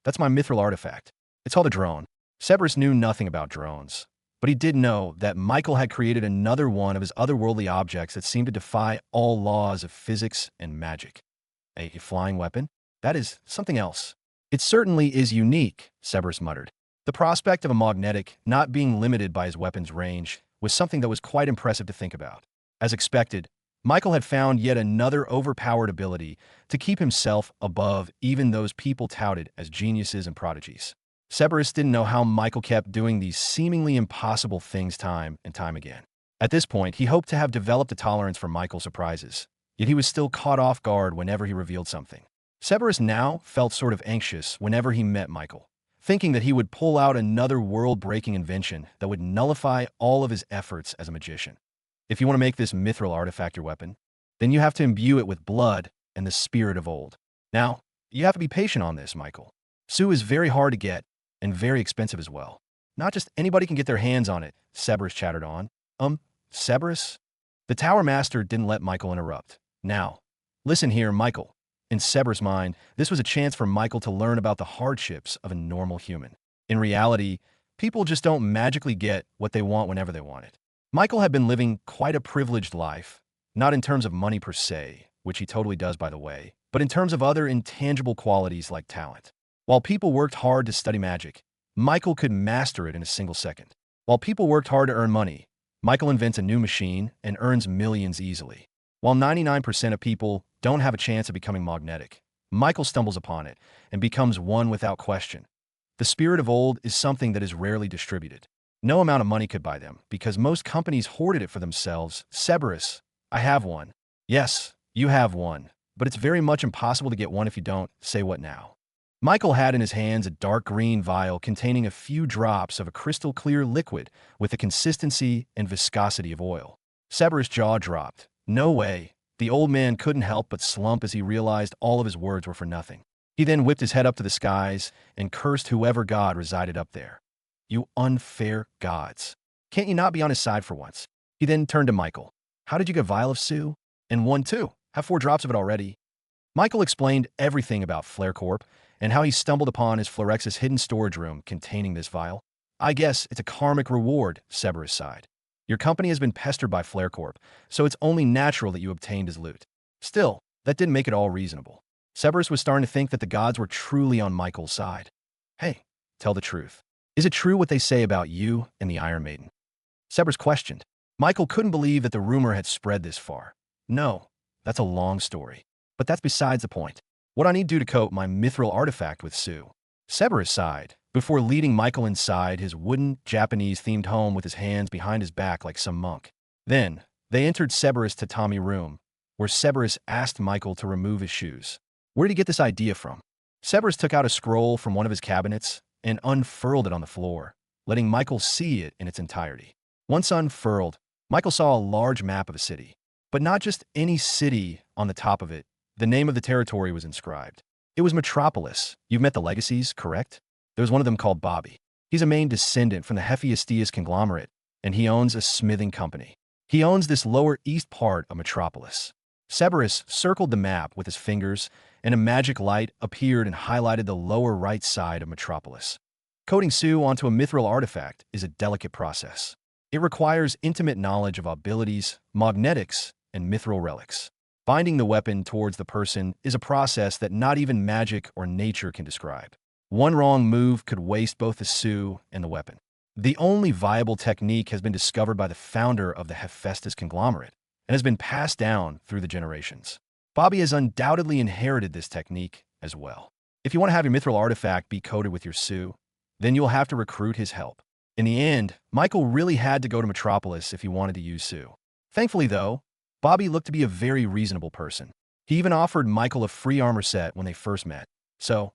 That's my mithril artifact. It's called a drone. Cerberus knew nothing about drones, but he did know that Michael had created another one of his otherworldly objects that seemed to defy all laws of physics and magic. A flying weapon? That is something else. It certainly is unique, Cerberus muttered. The prospect of a magnetic not being limited by his weapon's range was something that was quite impressive to think about. As expected, Michael had found yet another overpowered ability to keep himself above even those people touted as geniuses and prodigies. Cerberus didn't know how Michael kept doing these seemingly impossible things time and time again. At this point, he hoped to have developed a tolerance for Michael's surprises, yet he was still caught off guard whenever he revealed something. Cerberus now felt sort of anxious whenever he met Michael, thinking that he would pull out another world-breaking invention that would nullify all of his efforts as a magician. If you want to make this mithril artifact your weapon, then you have to imbue it with blood and the spirit of old. Now, you have to be patient on this, Michael. Sue is very hard to get, and very expensive as well. Not just anybody can get their hands on it, Cerberus chattered on. Cerberus? The Tower Master didn't let Michael interrupt. Now, listen here, Michael. In Cerberus' mind, this was a chance for Michael to learn about the hardships of a normal human. In reality, people just don't magically get what they want whenever they want it. Michael had been living quite a privileged life, not in terms of money per se, which he totally does by the way, but in terms of other intangible qualities like talent. While people worked hard to study magic, Michael could master it in a single second. While people worked hard to earn money, Michael invents a new machine and earns millions easily. While 99% of people don't have a chance of becoming magnetic, Michael stumbles upon it and becomes one without question. The spirit of old is something that is rarely distributed. No amount of money could buy them because most companies hoarded it for themselves. Cerberus, I have one. Yes, you have one, but it's very much impossible to get one if you don't. Say what now? Michael had in his hands a dark green vial containing a few drops of a crystal-clear liquid with the consistency and viscosity of oil. Cerberus' jaw dropped. No way. The old man couldn't help but slump as he realized all of his words were for nothing. He then whipped his head up to the skies and cursed whoever god resided up there. You unfair gods. Can't you not be on his side for once? He then turned to Michael. How did you get a vial of Sue? And one too. Have 4 drops of it already. Michael explained everything about Flare Corp and how he stumbled upon his Florex's hidden storage room containing this vial. I guess it's a karmic reward, Cerberus sighed. Your company has been pestered by Flare Corp, so it's only natural that you obtained his loot. Still, that didn't make it all reasonable. Cerberus was starting to think that the gods were truly on Michael's side. Hey, tell the truth. Is it true what they say about you and the Iron Maiden? Cerberus questioned. Michael couldn't believe that the rumor had spread this far. No, that's a long story. But that's besides the point. What I need to do to coat my mithril artifact with Sue. Cerberus sighed, before leading Michael inside his wooden, Japanese-themed home with his hands behind his back like some monk. Then, they entered Cerberus' tatami room, where Cerberus asked Michael to remove his shoes. Where did he get this idea from? Cerberus took out a scroll from one of his cabinets and unfurled it on the floor, letting Michael see it in its entirety. Once unfurled, Michael saw a large map of a city. But not just any city on the top of it. The name of the territory was inscribed. It was Metropolis. You've met the Legacies, correct? There was one of them called Bobby. He's a main descendant from the Hephaestus conglomerate, and he owns a smithing company. He owns this lower east part of Metropolis. Cerberus circled the map with his fingers, and a magic light appeared and highlighted the lower right side of Metropolis. Coding Sue onto a mithril artifact is a delicate process. It requires intimate knowledge of abilities, magnetics, and mithril relics. Binding the weapon towards the person is a process that not even magic or nature can describe. One wrong move could waste both the Sue and the weapon. The only viable technique has been discovered by the founder of the Hephaestus conglomerate and has been passed down through the generations. Bobby has undoubtedly inherited this technique as well. If you want to have your mithril artifact be coated with your Sue, then you'll have to recruit his help. In the end, Michael really had to go to Metropolis if he wanted to use Sue. Thankfully, though, Bobby looked to be a very reasonable person. He even offered Michael a free armor set when they first met. So,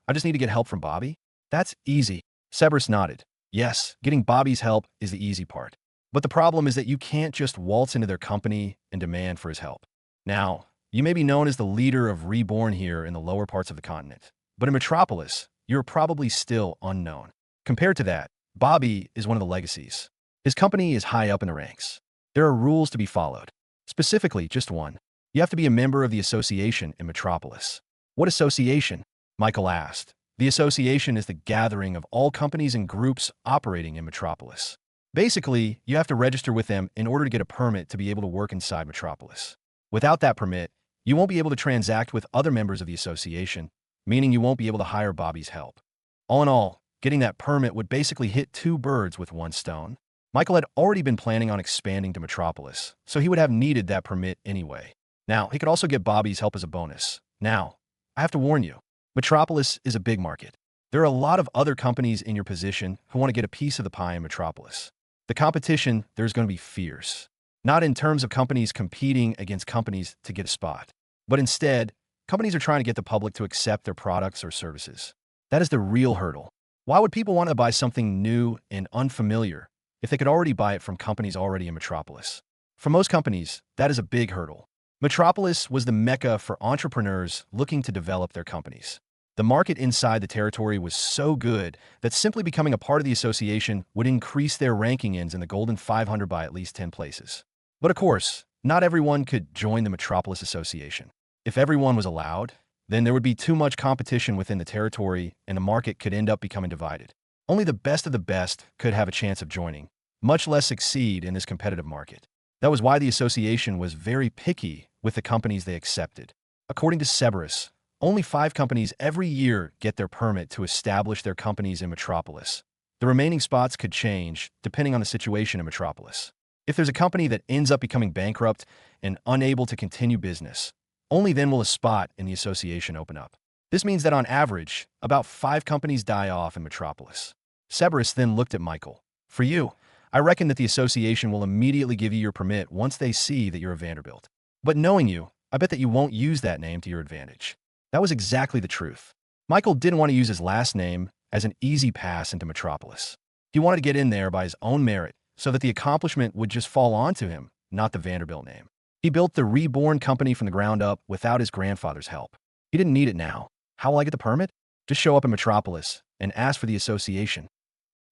I just need to get help from Bobby? That's easy. Cerberus nodded. Yes, getting Bobby's help is the easy part. But the problem is that you can't just waltz into their company and demand for his help. Now, you may be known as the leader of Reborn here in the lower parts of the continent, but in Metropolis, you're probably still unknown. Compared to that, Bobby is one of the legacies. His company is high up in the ranks. There are rules to be followed. Specifically, just one. You have to be a member of the association in Metropolis. What association? Michael asked. The association is the gathering of all companies and groups operating in Metropolis. Basically, you have to register with them in order to get a permit to be able to work inside Metropolis. Without that permit, you won't be able to transact with other members of the association, meaning you won't be able to hire Bobby's help. All in all, getting that permit would basically hit two birds with one stone. Michael had already been planning on expanding to Metropolis, so he would have needed that permit anyway. Now, he could also get Bobby's help as a bonus. Now, I have to warn you, Metropolis is a big market. There are a lot of other companies in your position who want to get a piece of the pie in Metropolis. The competition, there's going to be fierce. Not in terms of companies competing against companies to get a spot, but instead, companies are trying to get the public to accept their products or services. That is the real hurdle. Why would people want to buy something new and unfamiliar if they could already buy it from companies already in Metropolis? For most companies, that is a big hurdle. Metropolis was the mecca for entrepreneurs looking to develop their companies. The market inside the territory was so good that simply becoming a part of the association would increase their ranking in the Golden 500 by at least 10 places. But of course, not everyone could join the Metropolis Association. If everyone was allowed, then there would be too much competition within the territory and the market could end up becoming divided. Only the best of the best could have a chance of joining, much less succeed in this competitive market. That was why the association was very picky with the companies they accepted. According to Cerberus, only 5 companies every year get their permit to establish their companies in Metropolis. The remaining spots could change depending on the situation in Metropolis. If there's a company that ends up becoming bankrupt and unable to continue business, only then will a spot in the association open up. This means that on average, about 5 companies die off in Metropolis. Cerberus then looked at Michael. For you, I reckon that the association will immediately give you your permit once they see that you're a Vanderbilt. But knowing you, I bet that you won't use that name to your advantage. That was exactly the truth. Michael didn't want to use his last name as an easy pass into Metropolis. He wanted to get in there by his own merit so that the accomplishment would just fall onto him, not the Vanderbilt name. He built the Reborn company from the ground up without his grandfather's help. He didn't need it now. How will I get the permit? Just show up in Metropolis and ask for the association.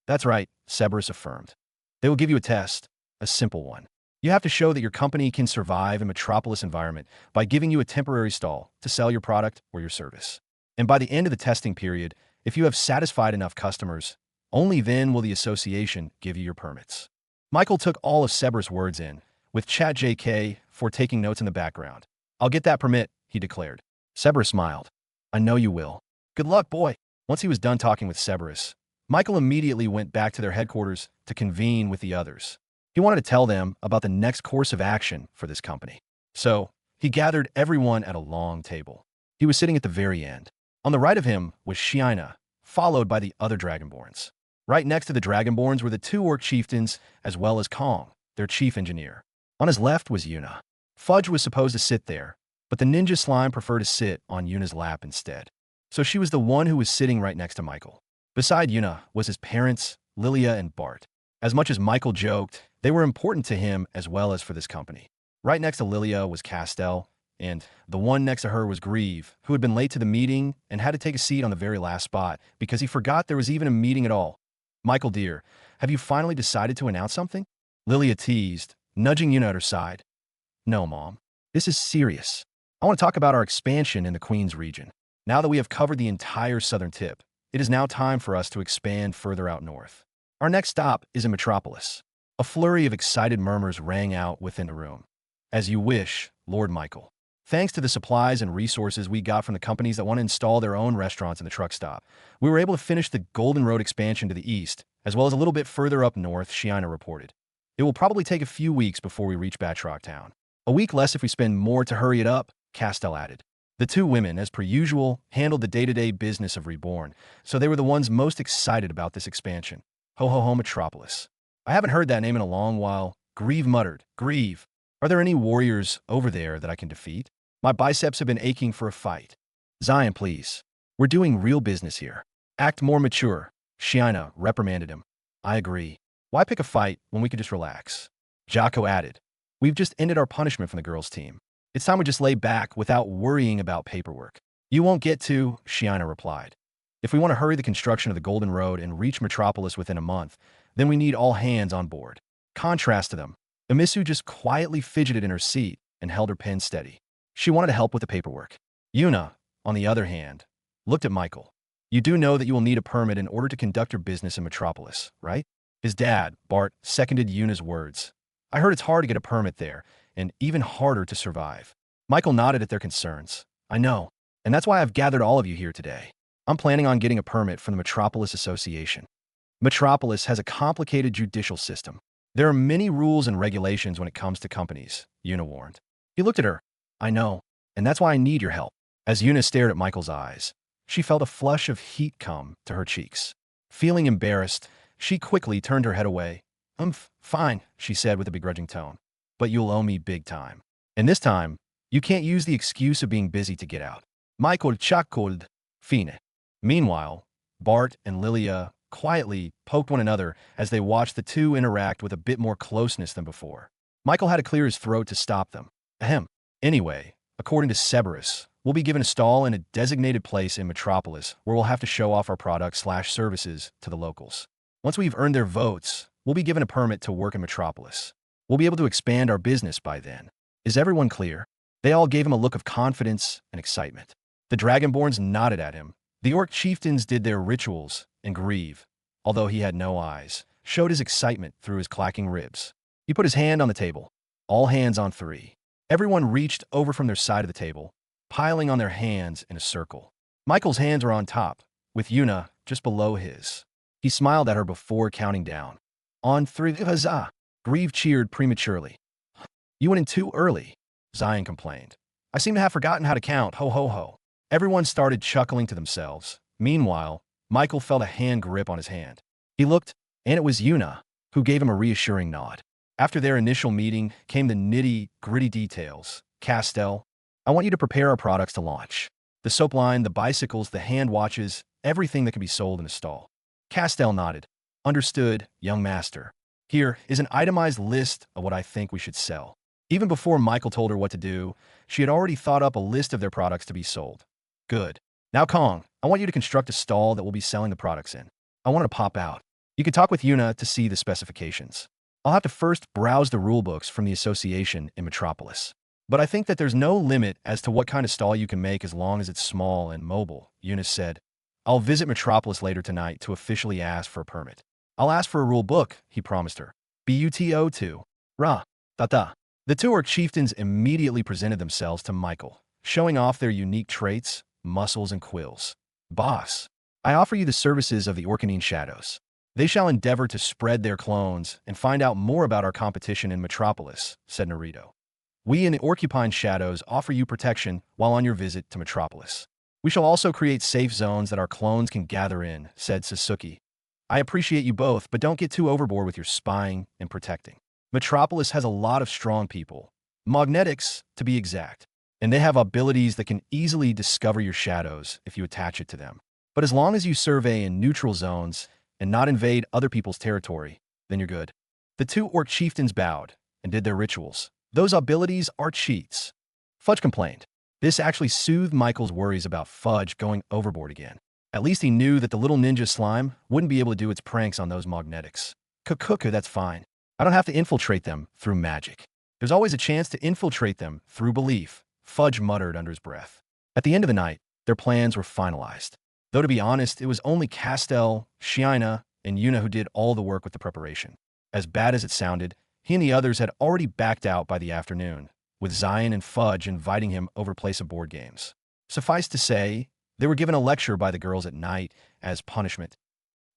That's right, Cerberus affirmed. They will give you a test, a simple one. You have to show that your company can survive in Metropolis environment by giving you a temporary stall to sell your product or your service. And by the end of the testing period, if you have satisfied enough customers, only then will the association give you your permits. Michael took all of Seber's words in, with ChatJK for taking notes in the background. I'll get that permit, he declared. Cerberus smiled. I know you will. Good luck, boy. Once he was done talking with Cerberus, Michael immediately went back to their headquarters to convene with the others. He wanted to tell them about the next course of action for this company. So, he gathered everyone at a long table. He was sitting at the very end. On the right of him was Shiina, followed by the other Dragonborns. Right next to the Dragonborns were the two Orc chieftains, as well as Kong, their chief engineer. On his left was Yuna. Fudge was supposed to sit there, but the ninja slime preferred to sit on Yuna's lap instead. So she was the one who was sitting right next to Michael. Beside Yuna was his parents, Lilia and Bart. As much as Michael joked, they were important to him as well as for this company. Right next to Lilia was Castell, and the one next to her was Grieve, who had been late to the meeting and had to take a seat on the very last spot because he forgot there was even a meeting at all. Michael, dear, have you finally decided to announce something? Lilia teased, nudging Yuna at her side. No, Mom. This is serious. I want to talk about our expansion in the Queen's region. Now that we have covered the entire southern tip, it is now time for us to expand further out north. Our next stop is in Metropolis. A flurry of excited murmurs rang out within the room. As you wish, Lord Michael. Thanks to the supplies and resources we got from the companies that want to install their own restaurants in the truck stop, we were able to finish the Golden Road expansion to the east, as well as a little bit further up north, Shiina reported. It will probably take a few weeks before we reach Batrock Town. A week less if we spend more to hurry it up, Castell added. The two women, as per usual, handled the day-to-day business of Reborn, so they were the ones most excited about this expansion. Ho ho ho Metropolis. I haven't heard that name in a long while, Grieve muttered. Grieve. Are there any warriors over there that I can defeat? My biceps have been aching for a fight. Zion, please. We're doing real business here. Act more mature, Shiina reprimanded him. I agree. Why pick a fight when we could just relax? Jocko added. We've just ended our punishment from the girls' team. It's time we just lay back without worrying about paperwork. You won't get to, Shiina replied. If we want to hurry the construction of the Golden Road and reach Metropolis within a month, then we need all hands on board. Contrast to them, Amisu just quietly fidgeted in her seat and held her pen steady. She wanted to help with the paperwork. Yuna, on the other hand, looked at Michael. You do know that you will need a permit in order to conduct your business in Metropolis, right? His dad, Bart, seconded Yuna's words. I heard it's hard to get a permit there, and even harder to survive. Michael nodded at their concerns. I know, and that's why I've gathered all of you here today. I'm planning on getting a permit from the Metropolis Association. Metropolis has a complicated judicial system. There are many rules and regulations when it comes to companies, Yuna warned. He looked at her. I know, and that's why I need your help. As Yuna stared at Michael's eyes, she felt a flush of heat come to her cheeks. Feeling embarrassed, she quickly turned her head away. Fine, she said with a begrudging tone. But you'll owe me big time. And this time, you can't use the excuse of being busy to get out. Michael chuckled. Fine. Meanwhile, Bart and Lilia quietly poked one another as they watched the two interact with a bit more closeness than before. Michael had to clear his throat to stop them. Ahem. Anyway, according to Cerberus, we'll be given a stall in a designated place in Metropolis where we'll have to show off our products/services to the locals. Once we've earned their votes, we'll be given a permit to work in Metropolis. We'll be able to expand our business by then. Is everyone clear? They all gave him a look of confidence and excitement. The Dragonborns nodded at him. The Orc chieftains did their rituals, and Grieve, although he had no eyes, showed his excitement through his clacking ribs. He put his hand on the table. All hands on three. Everyone reached over from their side of the table, piling on their hands in a circle. Michael's hands were on top, with Yuna just below his. He smiled at her before counting down. On three, huzzah! Grieve cheered prematurely. You went in too early, Zion complained. I seem to have forgotten how to count, ho ho ho. Everyone started chuckling to themselves. Meanwhile, Michael felt a hand grip on his hand. He looked, and it was Yuna, who gave him a reassuring nod. After their initial meeting came the nitty-gritty details. Castell, I want you to prepare our products to launch. The soap line, the bicycles, the hand watches, everything that can be sold in a stall. Castell nodded. Understood, young master. Here is an itemized list of what I think we should sell. Even before Michael told her what to do, she had already thought up a list of their products to be sold. Good. Now, Kong, I want you to construct a stall that we'll be selling the products in. I want to pop out. You can talk with Yuna to see the specifications. I'll have to first browse the rulebooks from the association in Metropolis. But I think that there's no limit as to what kind of stall you can make as long as it's small and mobile, Yuna said. I'll visit Metropolis later tonight to officially ask for a permit. I'll ask for a rule book, he promised her. Buto. Ra. Tata. The two orc chieftains immediately presented themselves to Michael, showing off their unique traits, muscles, and quills. Boss, I offer you the services of the Orcanine Shadows. They shall endeavor to spread their clones and find out more about our competition in Metropolis, said Naruto. We in the Orcupine Shadows offer you protection while on your visit to Metropolis. We shall also create safe zones that our clones can gather in, said Sasuke. I appreciate you both, but don't get too overboard with your spying and protecting. Metropolis has a lot of strong people, magnetics to be exact, and they have abilities that can easily discover your shadows if you attach it to them. But as long as you survey in neutral zones and not invade other people's territory, then you're good. The two orc chieftains bowed and did their rituals. Those abilities are cheats. Fudge complained. This actually soothed Michael's worries about Fudge going overboard again. At least he knew that the little ninja slime wouldn't be able to do its pranks on those magnetics. Kukuku, that's fine. I don't have to infiltrate them through magic. There's always a chance to infiltrate them through belief, Fudge muttered under his breath. At the end of the night, their plans were finalized. Though to be honest, it was only Castell, Shiina, and Yuna who did all the work with the preparation. As bad as it sounded, he and the others had already backed out by the afternoon, with Zion and Fudge inviting him over to play some board games. Suffice to say, they were given a lecture by the girls at night as punishment.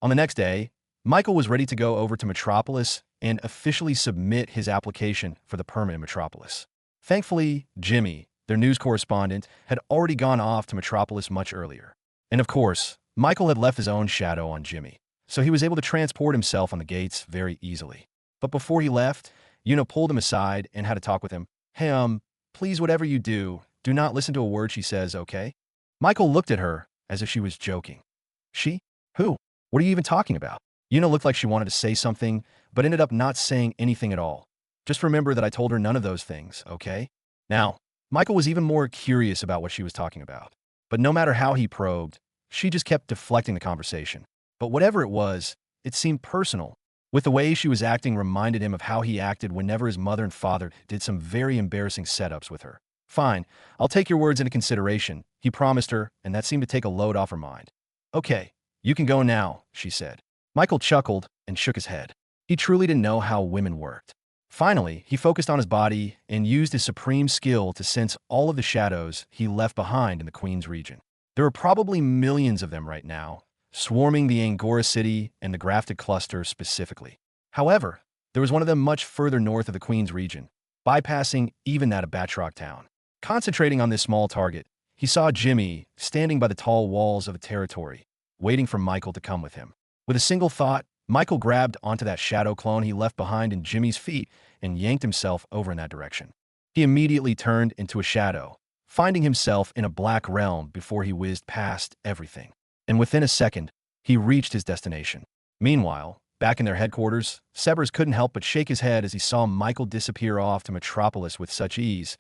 On the next day, Michael was ready to go over to Metropolis and officially submit his application for the permit in Metropolis. Thankfully, Jimmy, their news correspondent, had already gone off to Metropolis much earlier. And of course, Michael had left his own shadow on Jimmy, so he was able to transport himself on the gates very easily. But before he left, Yuna pulled him aside and had a talk with him. Hey, please, whatever you do, do not listen to a word she says, okay? Michael looked at her as if she was joking. She? Who? What are you even talking about? Yuna looked like she wanted to say something, but ended up not saying anything at all. Just remember that I told her none of those things, okay? Now, Michael was even more curious about what she was talking about. But no matter how he probed, she just kept deflecting the conversation. But whatever it was, it seemed personal. With the way she was acting reminded him of how he acted whenever his mother and father did some very embarrassing setups with her. Fine, I'll take your words into consideration, he promised her, and that seemed to take a load off her mind. Okay, you can go now, she said. Michael chuckled and shook his head. He truly didn't know how women worked. Finally, he focused on his body and used his supreme skill to sense all of the shadows he left behind in the Queen's region. There were probably millions of them right now, swarming the Angora city and the grafted cluster specifically. However, there was one of them much further north of the Queen's region, bypassing even that of Batroc Town. Concentrating on this small target, he saw Jimmy standing by the tall walls of a territory, waiting for Michael to come with him. With a single thought, Michael grabbed onto that shadow clone he left behind in Jimmy's feet and yanked himself over in that direction. He immediately turned into a shadow, finding himself in a black realm before he whizzed past everything. And within a second, he reached his destination. Meanwhile, back in their headquarters, Sebers couldn't help but shake his head as he saw Michael disappear off to Metropolis with such ease.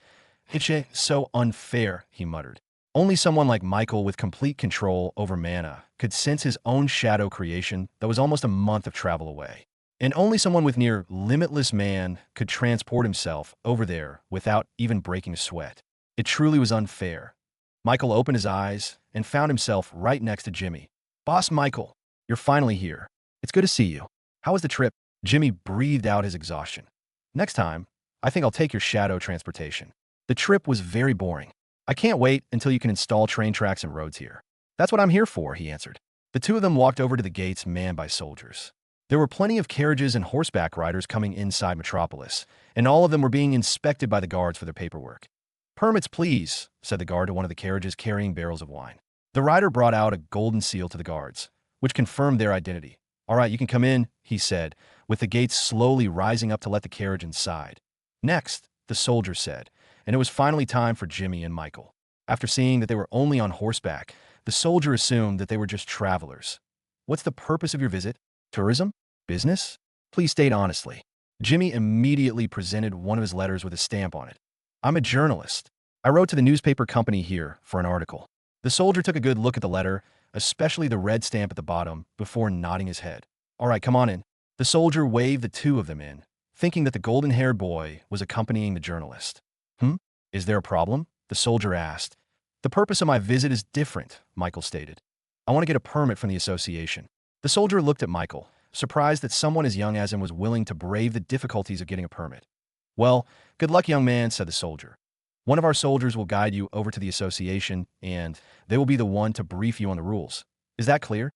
It's so unfair, he muttered. Only someone like Michael with complete control over mana could sense his own shadow creation that was almost a month of travel away. And only someone with near limitless man could transport himself over there without even breaking a sweat. It truly was unfair. Michael opened his eyes and found himself right next to Jimmy. Boss Michael, you're finally here. It's good to see you. How was the trip? Jimmy breathed out his exhaustion. Next time, I think I'll take your shadow transportation. The trip was very boring. I can't wait until you can install train tracks and roads here. That's what I'm here for, he answered. The two of them walked over to the gates manned by soldiers. There were plenty of carriages and horseback riders coming inside Metropolis, and all of them were being inspected by the guards for their paperwork. Permits, please, said the guard to one of the carriages carrying barrels of wine. The rider brought out a golden seal to the guards, which confirmed their identity. All right, you can come in, he said, with the gates slowly rising up to let the carriage inside. Next, the soldier said, and it was finally time for Jimmy and Michael. After seeing that they were only on horseback, the soldier assumed that they were just travelers. What's the purpose of your visit? Tourism? Business? Please state honestly. Jimmy immediately presented one of his letters with a stamp on it. I'm a journalist. I wrote to the newspaper company here for an article. The soldier took a good look at the letter, especially the red stamp at the bottom, before nodding his head. All right, come on in. The soldier waved the two of them in, thinking that the golden-haired boy was accompanying the journalist. Is there a problem? The soldier asked. The purpose of my visit is different, Michael stated. I want to get a permit from the association. The soldier looked at Michael, surprised that someone as young as him was willing to brave the difficulties of getting a permit. "Well, good luck, young man," said the soldier. "One of our soldiers will guide you over to the association, and they will be the one to brief you on the rules. Is that clear?"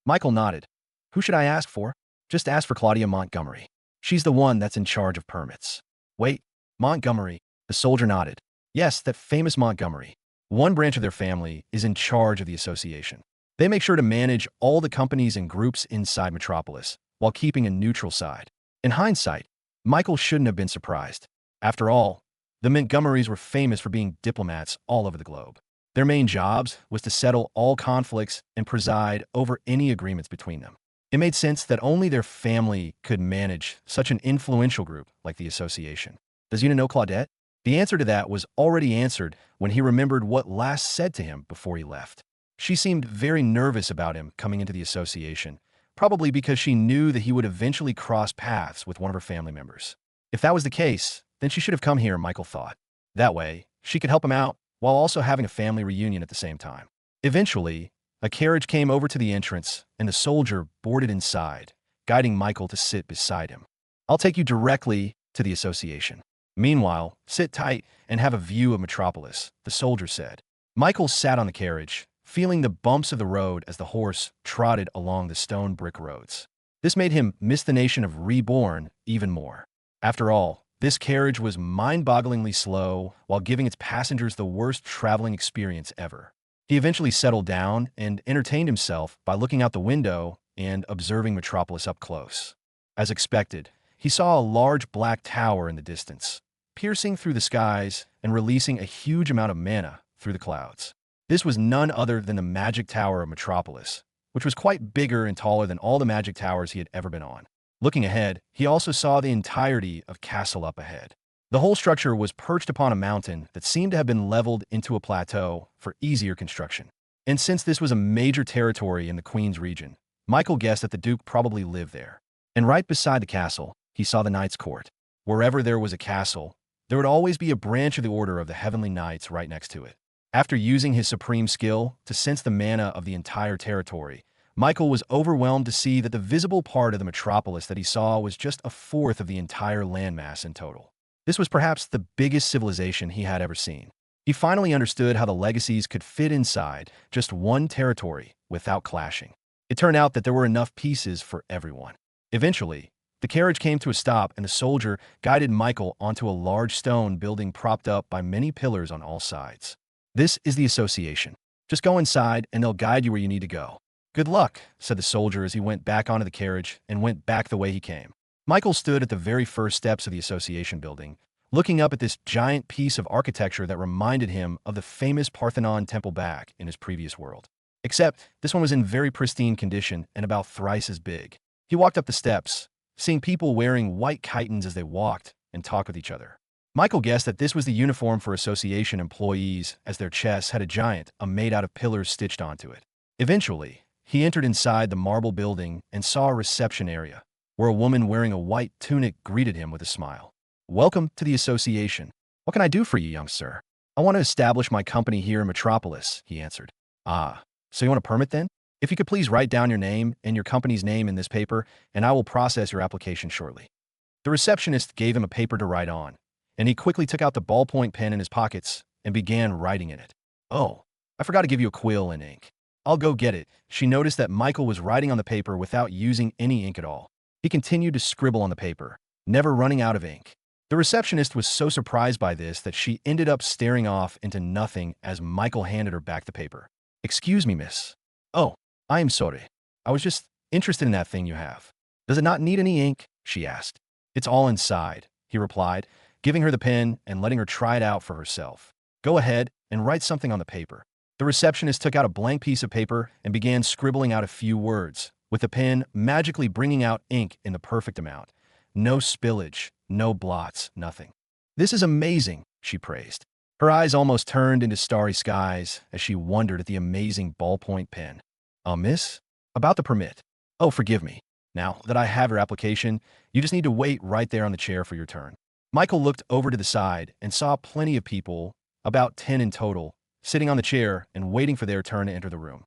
Michael nodded. "Who should I ask for?" "Just ask for Claudia Montgomery. She's the one that's in charge of permits." "Wait, Montgomery?" The soldier nodded. "Yes, that famous Montgomery. One branch of their family is in charge of the association. They make sure to manage all the companies and groups inside Metropolis, while keeping a neutral side." In hindsight, Michael shouldn't have been surprised. After all, the Montgomerys were famous for being diplomats all over the globe. Their main jobs was to settle all conflicts and preside over any agreements between them. It made sense that only their family could manage such an influential group like the association. Does Una know Claudette? The answer to that was already answered when he remembered what Lass said to him before he left. She seemed very nervous about him coming into the association, probably because she knew that he would eventually cross paths with one of her family members. If that was the case, then she should have come here, Michael thought. That way, she could help him out while also having a family reunion at the same time. Eventually, a carriage came over to the entrance, and the soldier boarded inside, guiding Michael to sit beside him. "I'll take you directly to the association. Meanwhile, sit tight and have a view of Metropolis," the soldier said. Michael sat on the carriage, feeling the bumps of the road as the horse trotted along the stone brick roads. This made him miss the nation of Reborn even more. After all, this carriage was mind-bogglingly slow while giving its passengers the worst traveling experience ever. He eventually settled down and entertained himself by looking out the window and observing Metropolis up close. As expected, he saw a large black tower in the distance, piercing through the skies and releasing a huge amount of mana through the clouds. This was none other than the Magic Tower of Metropolis, which was quite bigger and taller than all the magic towers he had ever been on. Looking ahead, he also saw the entirety of Castle up ahead. The whole structure was perched upon a mountain that seemed to have been leveled into a plateau for easier construction. And since this was a major territory in the Queen's region, Michael guessed that the Duke probably lived there. And right beside the castle, he saw the Knight's Court. Wherever there was a castle, there would always be a branch of the Order of the Heavenly Knights right next to it. After using his supreme skill to sense the mana of the entire territory, Michael was overwhelmed to see that the visible part of the metropolis that he saw was just a fourth of the entire landmass in total. This was perhaps the biggest civilization he had ever seen. He finally understood how the legacies could fit inside just one territory without clashing. It turned out that there were enough pieces for everyone. Eventually, the carriage came to a stop and the soldier guided Michael onto a large stone building propped up by many pillars on all sides. "This is the association. Just go inside and they'll guide you where you need to go." "Good luck," said the soldier as he went back onto the carriage and went back the way he came. Michael stood at the very first steps of the association building, looking up at this giant piece of architecture that reminded him of the famous Parthenon temple back in his previous world. Except this one was in very pristine condition and about thrice as big. He walked up the steps, seeing people wearing white chitons as they walked and talked with each other. Michael guessed that this was the uniform for association employees, as their chests had a giant made out of pillars stitched onto it. Eventually, he entered inside the marble building and saw a reception area, where a woman wearing a white tunic greeted him with a smile. "Welcome to the association. What can I do for you, young sir?" "I want to establish my company here in Metropolis," he answered. "Ah, so you want a permit then? If you could please write down your name and your company's name in this paper, and I will process your application shortly." The receptionist gave him a paper to write on, and he quickly took out the ballpoint pen in his pockets and began writing in it. "Oh, I forgot to give you a quill and ink." "I'll go get it." She noticed that Michael was writing on the paper without using any ink at all. He continued to scribble on the paper, never running out of ink. The receptionist was so surprised by this that she ended up staring off into nothing as Michael handed her back the paper. "Excuse me, miss." "Oh, I am sorry. I was just interested in that thing you have." "Does it not need any ink?" she asked. "It's all inside," he replied, giving her the pen and letting her try it out for herself. "Go ahead and write something on the paper." The receptionist took out a blank piece of paper and began scribbling out a few words, with the pen magically bringing out ink in the perfect amount. No spillage, no blots, nothing. "This is amazing," she praised. Her eyes almost turned into starry skies as she wondered at the amazing ballpoint pen. Miss? About the permit." "Oh, forgive me. Now that I have your application, you just need to wait right there on the chair for your turn." Michael looked over to the side and saw plenty of people, about 10 in total, sitting on the chair and waiting for their turn to enter the room.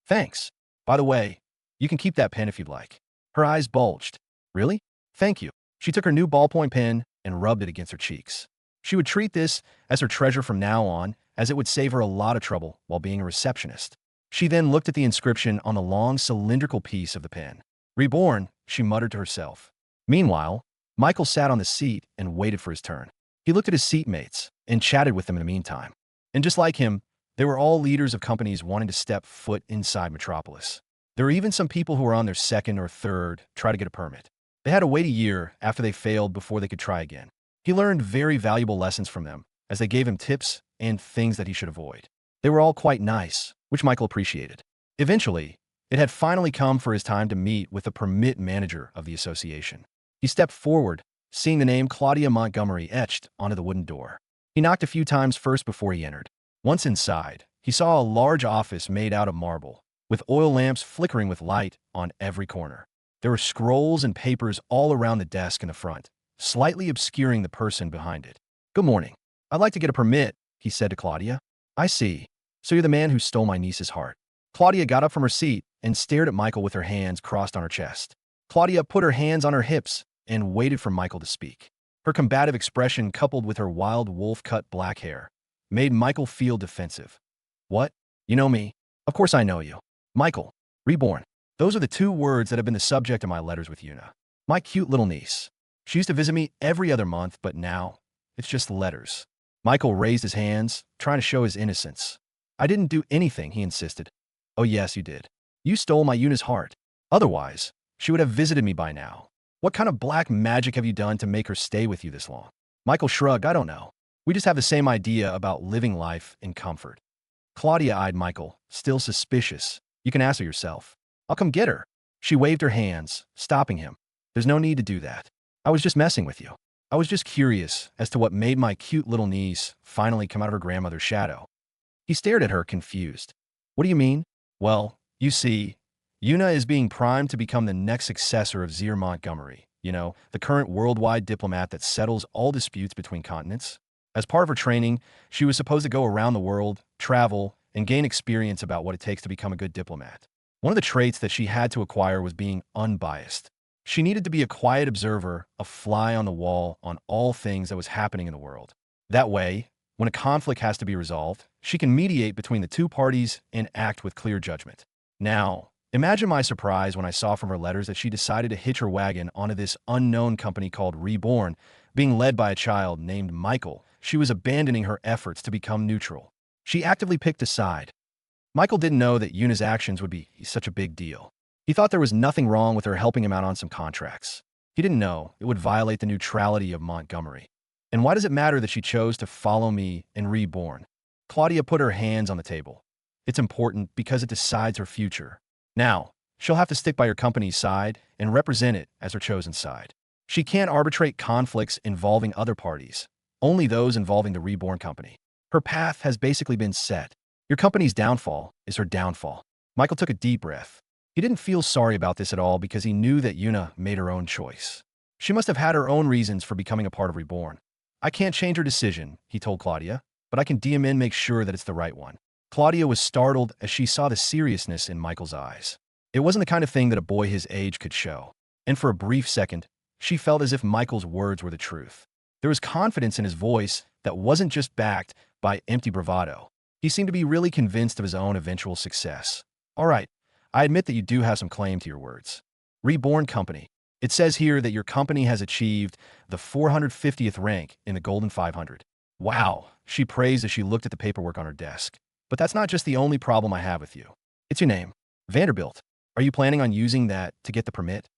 "Thanks. By the way, you can keep that pen if you'd like." Her eyes bulged. Really? Thank you. She took her new ballpoint pen and rubbed it against her cheeks. She would treat this as her treasure from now on, as it would save her a lot of trouble while being a receptionist. She then looked at the inscription on the long cylindrical piece of the pen. Reborn, she muttered to herself. Meanwhile, Michael sat on the seat and waited for his turn. He looked at his seatmates and chatted with them in the meantime. And just like him, they were all leaders of companies wanting to step foot inside Metropolis. There were even some people who were on their second or third try to get a permit. They had to wait a year after they failed before they could try again. He learned very valuable lessons from them, as they gave him tips and things that he should avoid. They were all quite nice, which Michael appreciated. Eventually, it had finally come for his time to meet with the permit manager of the association. He stepped forward, seeing the name Claudia Montgomery etched onto the wooden door. He knocked a few times first before he entered. Once inside, he saw a large office made out of marble, with oil lamps flickering with light on every corner. There were scrolls and papers all around the desk in the front, slightly obscuring the person behind it. "Good morning. I'd like to get a permit," he said to Claudia. "I see. So you're the man who stole my niece's heart." Claudia got up from her seat and stared at Michael with her hands crossed on her chest. Claudia put her hands on her hips and waited for Michael to speak. Her combative expression, coupled with her wild wolf-cut black hair, made Michael feel defensive. "What? You know me? Of course I know you. Michael. Reborn. Those are the two words that have been the subject of my letters with Una. My cute little niece. She used to visit me every other month, but now it's just letters." Michael raised his hands, trying to show his innocence. "I didn't do anything," he insisted. "Oh yes, you did. You stole my Una's heart. Otherwise, she would have visited me by now. What kind of black magic have you done to make her stay with you this long?" Michael shrugged. "I don't know. We just have the same idea about living life in comfort." Claudia eyed Michael, still suspicious. "You can ask her yourself. I'll come get her." She waved her hands, stopping him. "There's no need to do that. I was just messing with you. I was just curious as to what made my cute little niece finally come out of her grandmother's shadow." He stared at her, confused. "What do you mean?" "Well, you see, Una is being primed to become the next successor of Zir Montgomery, the current worldwide diplomat that settles all disputes between continents. As part of her training, she was supposed to go around the world, travel, and gain experience about what it takes to become a good diplomat. One of the traits that she had to acquire was being unbiased. She needed to be a quiet observer, a fly on the wall on all things that was happening in the world. That way, when a conflict has to be resolved, she can mediate between the two parties and act with clear judgment. Now, imagine my surprise when I saw from her letters that she decided to hitch her wagon onto this unknown company called Reborn, being led by a child named Michael. She was abandoning her efforts to become neutral. She actively picked a side. Michael didn't know that Una's actions would be such a big deal. He thought there was nothing wrong with her helping him out on some contracts. He didn't know it would violate the neutrality of Montgomery. And why does it matter that she chose to follow me and Reborn? Claudia put her hands on the table. It's important because it decides her future. Now, she'll have to stick by her company's side and represent it as her chosen side. She can't arbitrate conflicts involving other parties, only those involving the Reborn company. Her path has basically been set. Your company's downfall is her downfall. Michael took a deep breath. He didn't feel sorry about this at all because he knew that Una made her own choice. She must have had her own reasons for becoming a part of Reborn. "I can't change her decision," he told Claudia, "but I can DM in make sure that it's the right one." Claudia was startled as she saw the seriousness in Michael's eyes. It wasn't the kind of thing that a boy his age could show. And for a brief second, she felt as if Michael's words were the truth. There was confidence in his voice that wasn't just backed by empty bravado. He seemed to be really convinced of his own eventual success. "All right, I admit that you do have some claim to your words. Reborn Company. It says here that your company has achieved the 450th rank in the Golden 500. Wow," she praised as she looked at the paperwork on her desk. "But that's not just the only problem I have with you. It's your name. Vanderbilt. Are you planning on using that to get the permit?"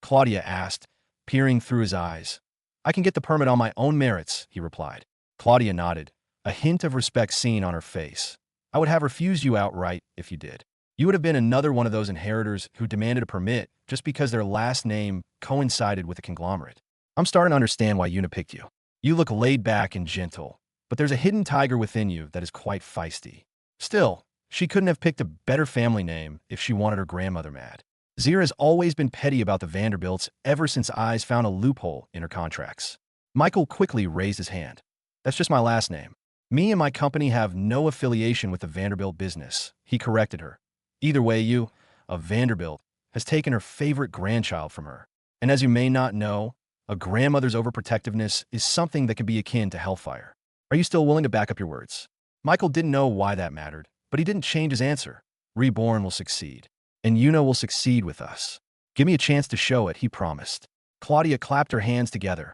Claudia asked, peering through his eyes. "I can get the permit on my own merits," he replied. Claudia nodded, a hint of respect seen on her face. "I would have refused you outright if you did. You would have been another one of those inheritors who demanded a permit just because their last name coincided with a conglomerate. I'm starting to understand why Una picked you. You look laid back and gentle, but there's a hidden tiger within you that is quite feisty. Still, she couldn't have picked a better family name if she wanted her grandmother mad. Zira has always been petty about the Vanderbilts ever since Eyes found a loophole in her contracts." Michael quickly raised his hand. "That's just my last name. Me and my company have no affiliation with the Vanderbilt business," he corrected her. "Either way, you, a Vanderbilt, has taken her favorite grandchild from her. And as you may not know, a grandmother's overprotectiveness is something that can be akin to hellfire. Are you still willing to back up your words? Michael didn't know why that mattered, but he didn't change his answer. Reborn will succeed. And Yuna will succeed with us. Give me a chance to show it, he promised. Claudia clapped her hands together.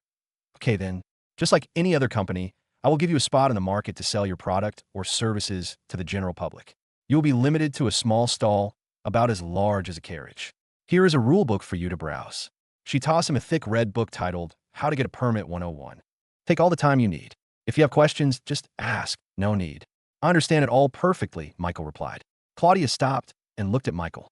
Okay then, just like any other company, I will give you a spot in the market to sell your product or services to the general public. You will be limited to a small stall about as large as a carriage. Here is a rule book for you to browse. She tossed him a thick red book titled, How to Get a Permit 101. Take all the time you need. If you have questions, just ask. No need. I understand it all perfectly, Michael replied. Claudia stopped and looked at Michael.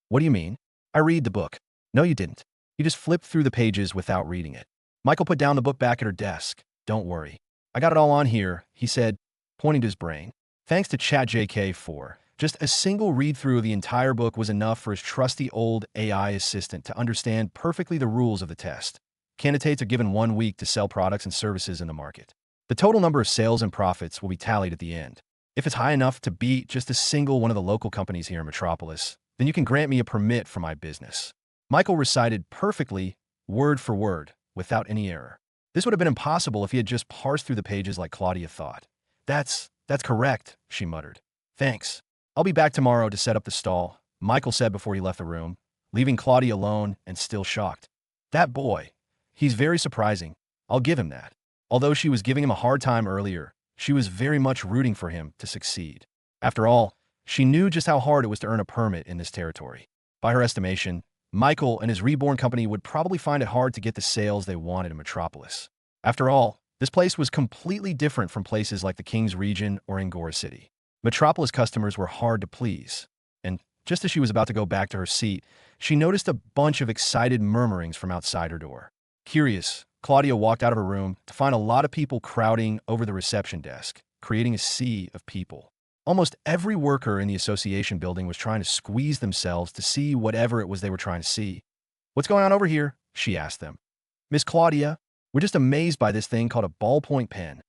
What do you mean? I read the book. No, you didn't. You just flipped through the pages without reading it. Michael put down the book back at her desk. Don't worry. I got it all on here, he said, pointing to his brain. Thanks to ChatJK4, just a single read-through of the entire book was enough for his trusty old AI assistant to understand perfectly the rules of the test. Candidates are given 1 week to sell products and services in the market. The total number of sales and profits will be tallied at the end. If it's high enough to beat just a single one of the local companies here in Metropolis, then you can grant me a permit for my business. Michael recited perfectly, word for word, without any error. This would have been impossible if he had just parsed through the pages like Claudia thought. That's correct, she muttered. Thanks. I'll be back tomorrow to set up the stall, Michael said before he left the room, leaving Claudia alone and still shocked. That boy. He's very surprising. I'll give him that. Although she was giving him a hard time earlier, she was very much rooting for him to succeed. After all, she knew just how hard it was to earn a permit in this territory. By her estimation, Michael and his Reborn company would probably find it hard to get the sales they wanted in Metropolis. After all, this place was completely different from places like the King's Region or Angora City. Metropolis customers were hard to please. And just as she was about to go back to her seat, she noticed a bunch of excited murmurings from outside her door. Curious, Claudia walked out of her room to find a lot of people crowding over the reception desk, creating a sea of people. Almost every worker in the association building was trying to squeeze themselves to see whatever it was they were trying to see. What's going on over here? She asked them. Miss Claudia, we're just amazed by this thing called a ballpoint pen.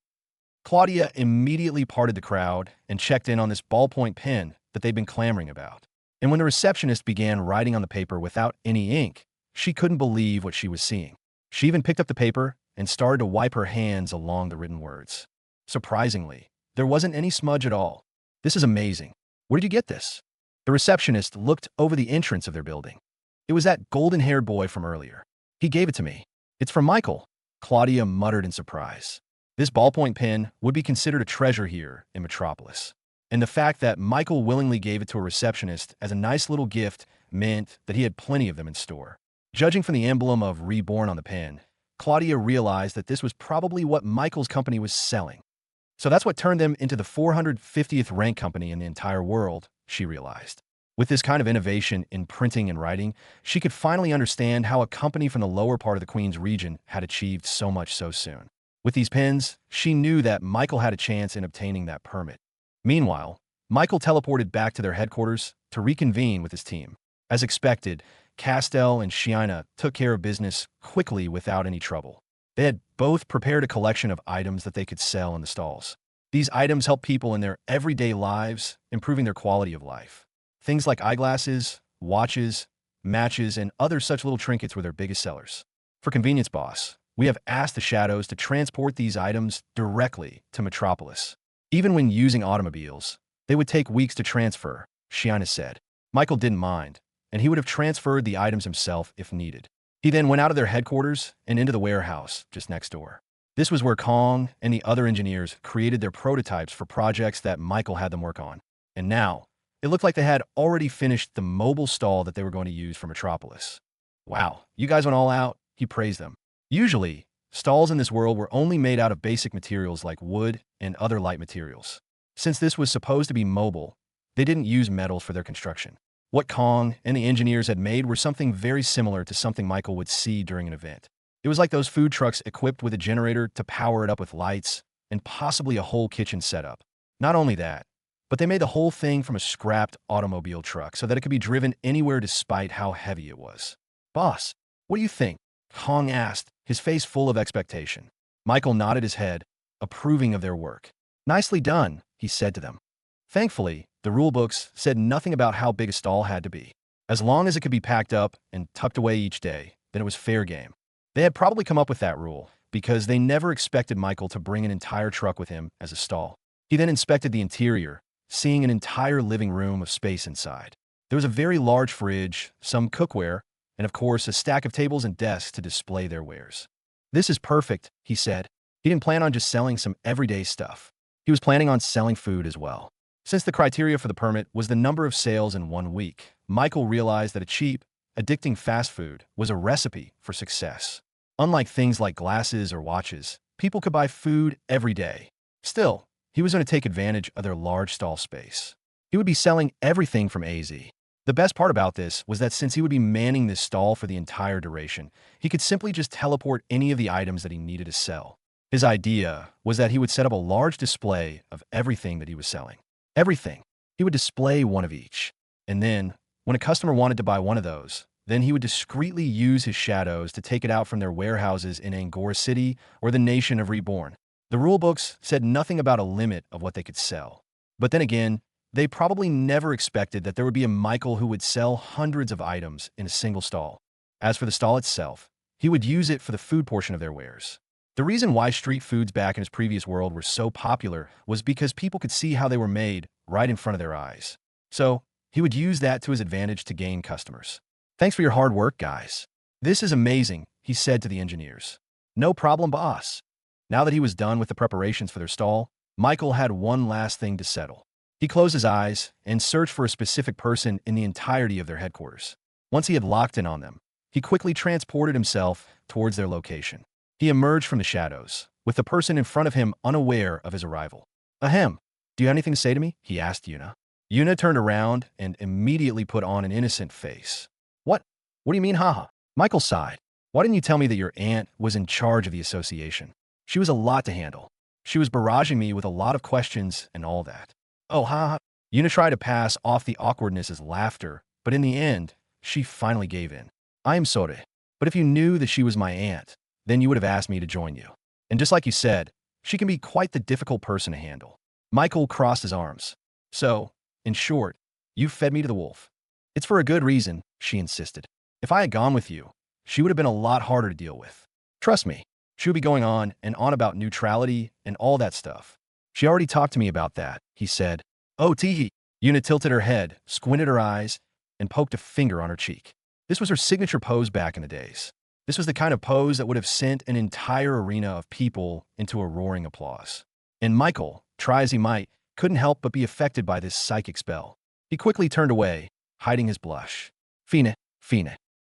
Claudia immediately parted the crowd and checked in on this ballpoint pen that they'd been clamoring about. And when the receptionist began writing on the paper without any ink, she couldn't believe what she was seeing. She even picked up the paper and started to wipe her hands along the written words. Surprisingly, there wasn't any smudge at all. This is amazing. Where did you get this? The receptionist looked over the entrance of their building. It was that golden-haired boy from earlier. He gave it to me. It's from Michael, Claudia muttered in surprise. This ballpoint pen would be considered a treasure here in Metropolis. And the fact that Michael willingly gave it to a receptionist as a nice little gift meant that he had plenty of them in store. Judging from the emblem of Reborn on the pen, Claudia realized that this was probably what Michael's company was selling. So that's what turned them into the 450th ranked company in the entire world, she realized. With this kind of innovation in printing and writing, she could finally understand how a company from the lower part of the Queen's region had achieved so much so soon. With these pens, she knew that Michael had a chance in obtaining that permit. Meanwhile, Michael teleported back to their headquarters to reconvene with his team. As expected, Castell and Shiina took care of business quickly without any trouble. They had both prepared a collection of items that they could sell in the stalls. These items help people in their everyday lives, improving their quality of life. Things like eyeglasses, watches, matches, and other such little trinkets were their biggest sellers. For convenience, boss, we have asked the Shadows to transport these items directly to Metropolis. Even when using automobiles, they would take weeks to transfer, Shiina said. Michael didn't mind, and he would have transferred the items himself if needed. He then went out of their headquarters and into the warehouse just next door. This was where Kong and the other engineers created their prototypes for projects that Michael had them work on. And now, it looked like they had already finished the mobile stall that they were going to use for Metropolis. Wow, you guys went all out, he praised them. Usually, stalls in this world were only made out of basic materials like wood and other light materials. Since this was supposed to be mobile, they didn't use metals for their construction. What Kong and the engineers had made were something very similar to something Michael would see during an event. It was like those food trucks equipped with a generator to power it up with lights and possibly a whole kitchen setup. Not only that, but they made the whole thing from a scrapped automobile truck so that it could be driven anywhere despite how heavy it was. Boss, what do you think? Kong asked, his face full of expectation. Michael nodded his head, approving of their work. Nicely done, he said to them. Thankfully, the rulebooks said nothing about how big a stall had to be. As long as it could be packed up and tucked away each day, then it was fair game. They had probably come up with that rule because they never expected Michael to bring an entire truck with him as a stall. He then inspected the interior, seeing an entire living room of space inside. There was a very large fridge, some cookware, and of course a stack of tables and desks to display their wares. "This is perfect," he said. He didn't plan on just selling some everyday stuff. He was planning on selling food as well. Since the criteria for the permit was the number of sales in 1 week, Michael realized that a cheap, addicting fast food was a recipe for success. Unlike things like glasses or watches, people could buy food every day. Still, he was going to take advantage of their large stall space. He would be selling everything from A to Z. The best part about this was that since he would be manning this stall for the entire duration, he could simply just teleport any of the items that he needed to sell. His idea was that he would set up a large display of everything that he was selling. Everything. He would display one of each. And then, when a customer wanted to buy one of those, then he would discreetly use his shadows to take it out from their warehouses in Angora City or the nation of Reborn. The rulebooks said nothing about a limit of what they could sell. But then again, they probably never expected that there would be a Michael who would sell hundreds of items in a single stall. As for the stall itself, he would use it for the food portion of their wares. The reason why street foods back in his previous world were so popular was because people could see how they were made right in front of their eyes. So, he would use that to his advantage to gain customers. "Thanks for your hard work, guys. This is amazing," he said to the engineers. "No problem, boss." Now that he was done with the preparations for their stall, Michael had one last thing to settle. He closed his eyes and searched for a specific person in the entirety of their headquarters. Once he had locked in on them, he quickly transported himself towards their location. He emerged from the shadows, with the person in front of him unaware of his arrival. "Ahem, do you have anything to say to me?" he asked Yuna. Yuna turned around and immediately put on an innocent face. What? What do you mean, haha?" Michael sighed. "Why didn't you tell me that your aunt was in charge of the association? She was a lot to handle. She was barraging me with a lot of questions and all that." "Oh, haha." Yuna tried to pass off the awkwardness as laughter, but in the end, she finally gave in. "I am sorry, but if you knew that she was my aunt, then you would have asked me to join you. And just like you said, she can be quite the difficult person to handle." Michael crossed his arms. "So, in short, you fed me to the wolf." "It's for a good reason," she insisted. "If I had gone with you, she would have been a lot harder to deal with. Trust me, she would be going on and on about neutrality and all that stuff." "She already talked to me about that," he said. "Oh, teehee." Yuna tilted her head, squinted her eyes, and poked a finger on her cheek. This was her signature pose back in the days. This was the kind of pose that would have sent an entire arena of people into a roaring applause. And Michael, try as he might, couldn't help but be affected by this psychic spell. He quickly turned away, hiding his blush. Fine,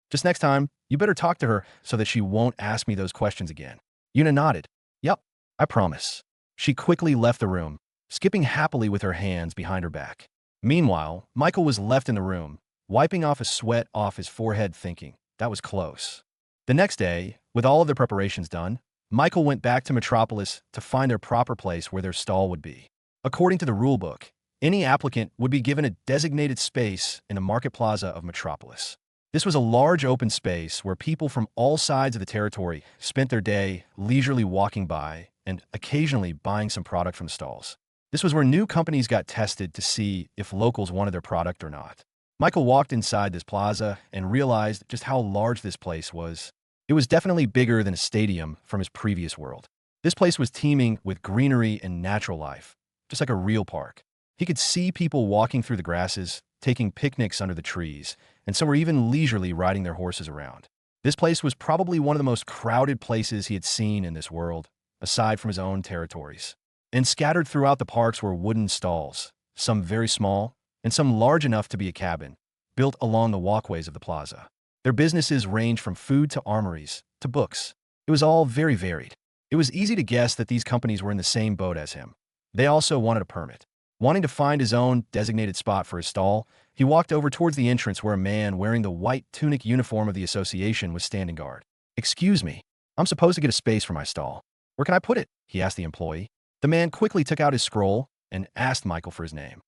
just next time, you better talk to her so that she won't ask me those questions again." Yuna nodded. "Yup, I promise." She quickly left the room, skipping happily with her hands behind her back. Meanwhile, Michael was left in the room, wiping off a sweat off his forehead thinking, that was close. The next day, with all of their preparations done, Michael went back to Metropolis to find their proper place where their stall would be. According to the rulebook, any applicant would be given a designated space in the market plaza of Metropolis. This was a large open space where people from all sides of the territory spent their day leisurely walking by and occasionally buying some product from stalls. This was where new companies got tested to see if locals wanted their product or not. Michael walked inside this plaza and realized just how large this place was. It was definitely bigger than a stadium from his previous world. This place was teeming with greenery and natural life, just like a real park. He could see people walking through the grasses, taking picnics under the trees, and some were even leisurely riding their horses around. This place was probably one of the most crowded places he had seen in this world, aside from his own territories. And scattered throughout the parks were wooden stalls, some very small, and some large enough to be a cabin, built along the walkways of the plaza. Their businesses ranged from food to armories, to books. It was all very varied. It was easy to guess that these companies were in the same boat as him. They also wanted a permit. Wanting to find his own designated spot for his stall, he walked over towards the entrance where a man wearing the white tunic uniform of the association was standing guard. "Excuse me, I'm supposed to get a space for my stall. Where can I put it?" he asked the employee. The man quickly took out his scroll and asked Michael for his name.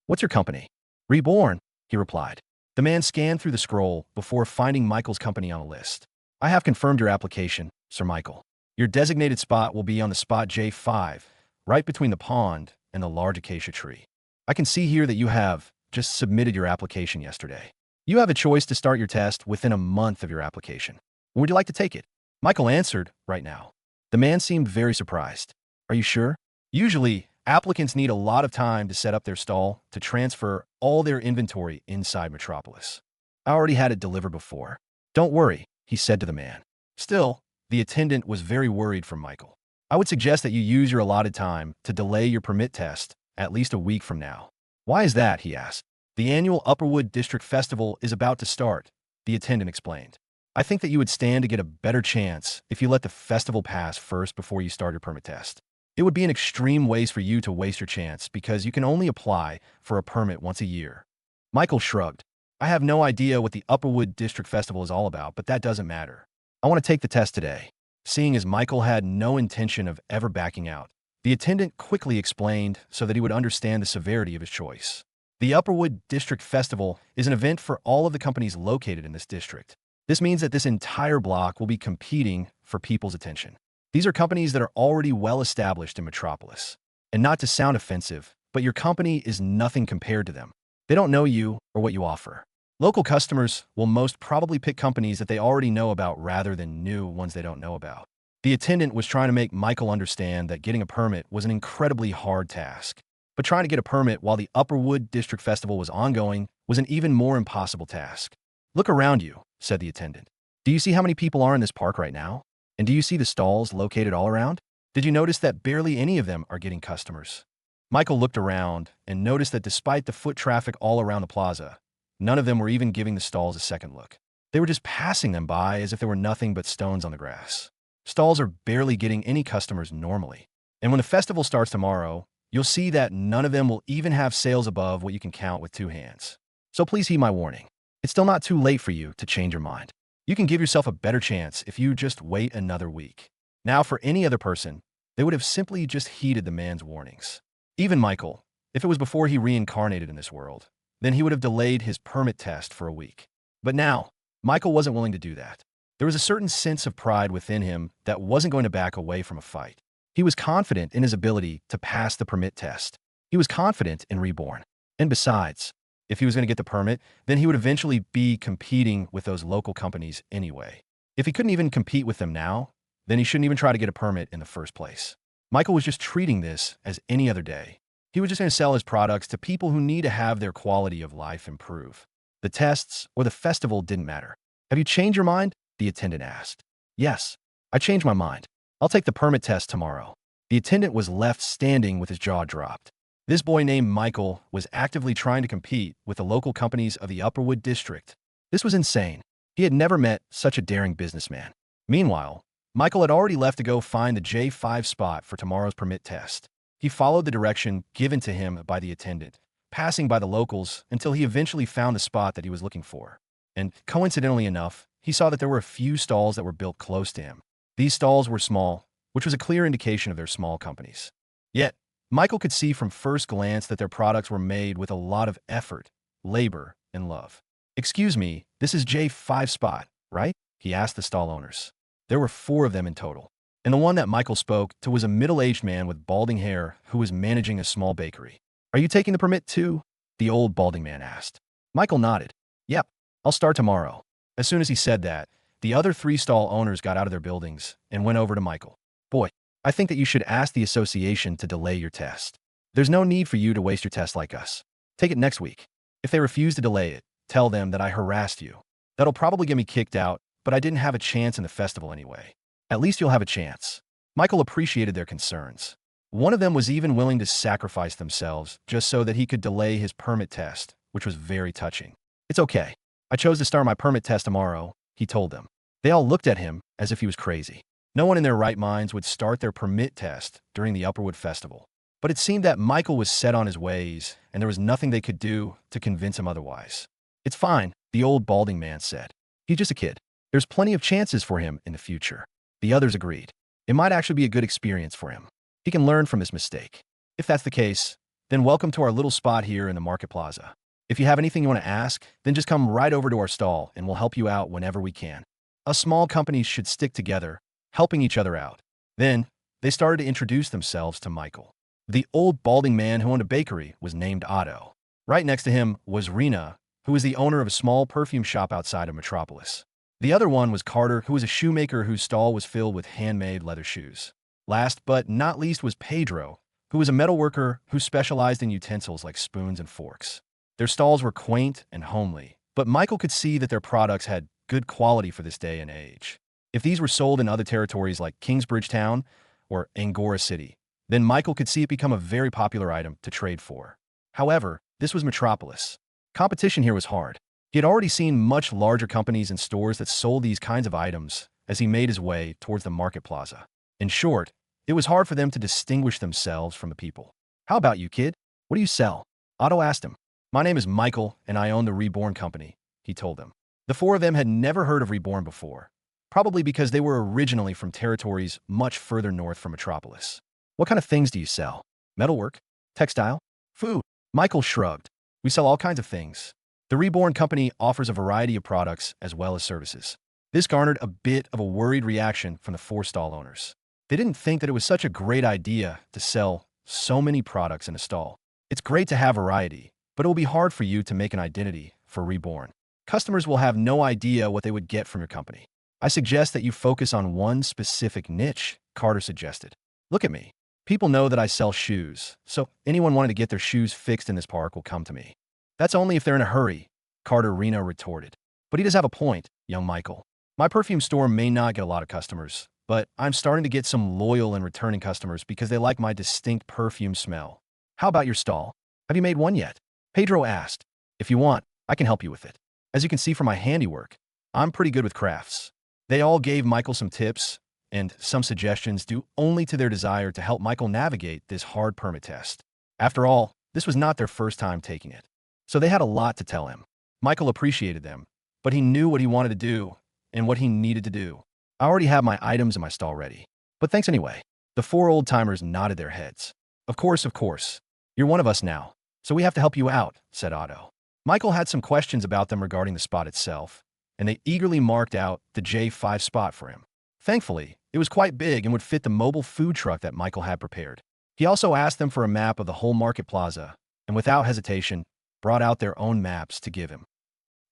"What's your company?" "Reborn," he replied. The man scanned through the scroll before finding Michael's company on a list. "I have confirmed your application, Sir Michael. Your designated spot will be on the spot J5, right between the pond and the large acacia tree. I can see here that you have just submitted your application yesterday." You have a choice to start your test within a month of your application. Would you like to take it? Michael answered, right now. The man seemed very surprised. Are you sure? Usually, applicants need a lot of time to set up their stall to transfer all their inventory inside Metropolis. I already had it delivered before. Don't worry, he said to the man. Still, the attendant was very worried for Michael. I would suggest that you use your allotted time to delay your permit test at least a week from now. Why is that? He asked. The annual Upperwood District Festival is about to start, the attendant explained. I think that you would stand to get a better chance if you let the festival pass first before you start your permit test. It would be an extreme waste for you to waste your chance because you can only apply for a permit once a year. Michael shrugged. I have no idea what the Upperwood District Festival is all about, but that doesn't matter. I want to take the test today. Seeing as Michael had no intention of ever backing out, the attendant quickly explained so that he would understand the severity of his choice. The Upperwood District Festival is an event for all of the companies located in this district. This means that this entire block will be competing for people's attention. These are companies that are already well established in Metropolis. And not to sound offensive, but your company is nothing compared to them. They don't know you or what you offer. Local customers will most probably pick companies that they already know about rather than new ones they don't know about. The attendant was trying to make Michael understand that getting a permit was an incredibly hard task. But trying to get a permit while the Upperwood District Festival was ongoing was an even more impossible task. Look around you, said the attendant. Do you see how many people are in this park right now? And do you see the stalls located all around? Did you notice that barely any of them are getting customers? Michael looked around and noticed that despite the foot traffic all around the plaza, none of them were even giving the stalls a second look. They were just passing them by as if they were nothing but stones on the grass. Stalls are barely getting any customers normally. And when the festival starts tomorrow, you'll see that none of them will even have sales above what you can count with two hands. So please heed my warning. It's still not too late for you to change your mind. You can give yourself a better chance if you just wait another week. Now, for any other person, they would have simply just heeded the man's warnings. Even Michael, if it was before he reincarnated in this world, then he would have delayed his permit test for a week. But now, Michael wasn't willing to do that. There was a certain sense of pride within him that wasn't going to back away from a fight. He was confident in his ability to pass the permit test. He was confident in Reborn. And besides, if he was going to get the permit, then he would eventually be competing with those local companies anyway. If he couldn't even compete with them now, then he shouldn't even try to get a permit in the first place. Michael was just treating this as any other day. He was just going to sell his products to people who need to have their quality of life improve. The tests or the festival didn't matter. Have you changed your mind? The attendant asked. Yes, I changed my mind. I'll take the permit test tomorrow. The attendant was left standing with his jaw dropped. This boy named Michael was actively trying to compete with the local companies of the Upperwood District. This was insane. He had never met such a daring businessman. Meanwhile, Michael had already left to go find the J5 spot for tomorrow's permit test. He followed the direction given to him by the attendant, passing by the locals until he eventually found the spot that he was looking for. And coincidentally enough, he saw that there were a few stalls that were built close to him. These stalls were small, which was a clear indication of their small companies. Yet, Michael could see from first glance that their products were made with a lot of effort, labor, and love. Excuse me, this is J5 spot, right? He asked the stall owners. There were 4 of them in total. And the one that Michael spoke to was a middle-aged man with balding hair who was managing a small bakery. Are you taking the permit too? The old balding man asked. Michael nodded. Yep, I'll start tomorrow. As soon as he said that, the other 3 stall owners got out of their buildings and went over to Michael. Boy, I think that you should ask the association to delay your test. There's no need for you to waste your test like us. Take it next week. If they refuse to delay it, tell them that I harassed you. That'll probably get me kicked out, but I didn't have a chance in the festival anyway. At least you'll have a chance. Michael appreciated their concerns. One of them was even willing to sacrifice themselves just so that he could delay his permit test, which was very touching. It's okay. I chose to start my permit test tomorrow, he told them. They all looked at him as if he was crazy. No one in their right minds would start their permit test during the Upperwood Festival. But it seemed that Michael was set on his ways, and there was nothing they could do to convince him otherwise. It's fine, the old balding man said. He's just a kid. There's plenty of chances for him in the future. The others agreed. It might actually be a good experience for him. He can learn from his mistake. If that's the case, then welcome to our little spot here in the Market Plaza. If you have anything you want to ask, then just come right over to our stall and we'll help you out whenever we can. Us small companies should stick together, helping each other out. Then, they started to introduce themselves to Michael. The old balding man who owned a bakery was named Otto. Right next to him was Rena, who was the owner of a small perfume shop outside of Metropolis. The other one was Carter, who was a shoemaker whose stall was filled with handmade leather shoes. Last but not least was Pedro, who was a metalworker who specialized in utensils like spoons and forks. Their stalls were quaint and homely, but Michael could see that their products had good quality for this day and age. If these were sold in other territories like Kingsbridge Town or Angora City, then Michael could see it become a very popular item to trade for. However, this was Metropolis. Competition here was hard. He had already seen much larger companies and stores that sold these kinds of items as he made his way towards the market plaza. In short, it was hard for them to distinguish themselves from the people. "How about you, kid? What do you sell?" Otto asked him. "My name is Michael, and I own the Reborn company," he told them. The four of them had never heard of Reborn before, probably because they were originally from territories much further north from Metropolis. "What kind of things do you sell? Metalwork? Textile? Food?" Michael shrugged. "We sell all kinds of things. The Reborn company offers a variety of products as well as services." This garnered a bit of a worried reaction from the four stall owners. They didn't think that it was such a great idea to sell so many products in a stall. "It's great to have variety, but it will be hard for you to make an identity for Reborn. Customers will have no idea what they would get from your company. I suggest that you focus on one specific niche," Carter suggested. "Look at me. People know that I sell shoes, so anyone wanting to get their shoes fixed in this park will come to me." "That's only if they're in a hurry," Carter Reno retorted. "But he does have a point, young Michael. My perfume store may not get a lot of customers, but I'm starting to get some loyal and returning customers because they like my distinct perfume smell. How about your stall? Have you made one yet?" Pedro asked. "If you want, I can help you with it. As you can see from my handiwork, I'm pretty good with crafts." They all gave Michael some tips and some suggestions due only to their desire to help Michael navigate this hard permit test. After all, this was not their first time taking it, so they had a lot to tell him. Michael appreciated them, but he knew what he wanted to do and what he needed to do. "I already have my items in my stall ready, but thanks anyway." The four old-timers nodded their heads. Of course. You're one of us now, so we have to help you out," said Otto. Michael had some questions about them regarding the spot itself, and they eagerly marked out the J5 spot for him. Thankfully, it was quite big and would fit the mobile food truck that Michael had prepared. He also asked them for a map of the whole market plaza, and without hesitation, brought out their own maps to give him.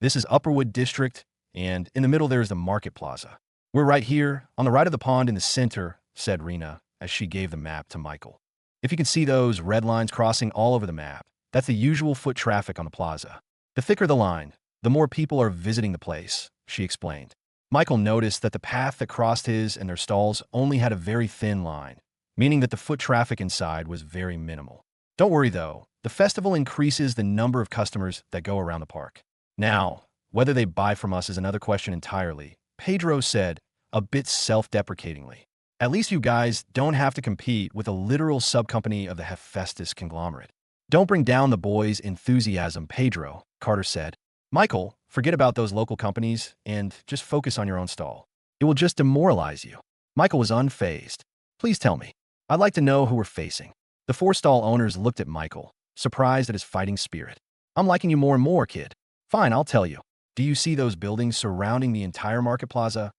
"This is Upperwood District, and in the middle there is the market plaza. We're right here, on the right of the pond in the center," said Rena, as she gave the map to Michael. "If you can see those red lines crossing all over the map, that's the usual foot traffic on the plaza. The thicker the line, the more people are visiting the place," she explained. Michael noticed that the path that crossed his and their stalls only had a very thin line, meaning that the foot traffic inside was very minimal. "Don't worry though, the festival increases the number of customers that go around the park. Now, whether they buy from us is another question entirely," Pedro said, a bit self-deprecatingly. "At least you guys don't have to compete with a literal subcompany of the Hephaestus conglomerate." "Don't bring down the boys' enthusiasm, Pedro," Carter said. "Michael, forget about those local companies and just focus on your own stall. It will just demoralize you." Michael was unfazed. "Please tell me. I'd like to know who we're facing." The four stall owners looked at Michael, surprised at his fighting spirit. "I'm liking you more and more, kid. Fine, I'll tell you. Do you see those buildings surrounding the entire market plaza?"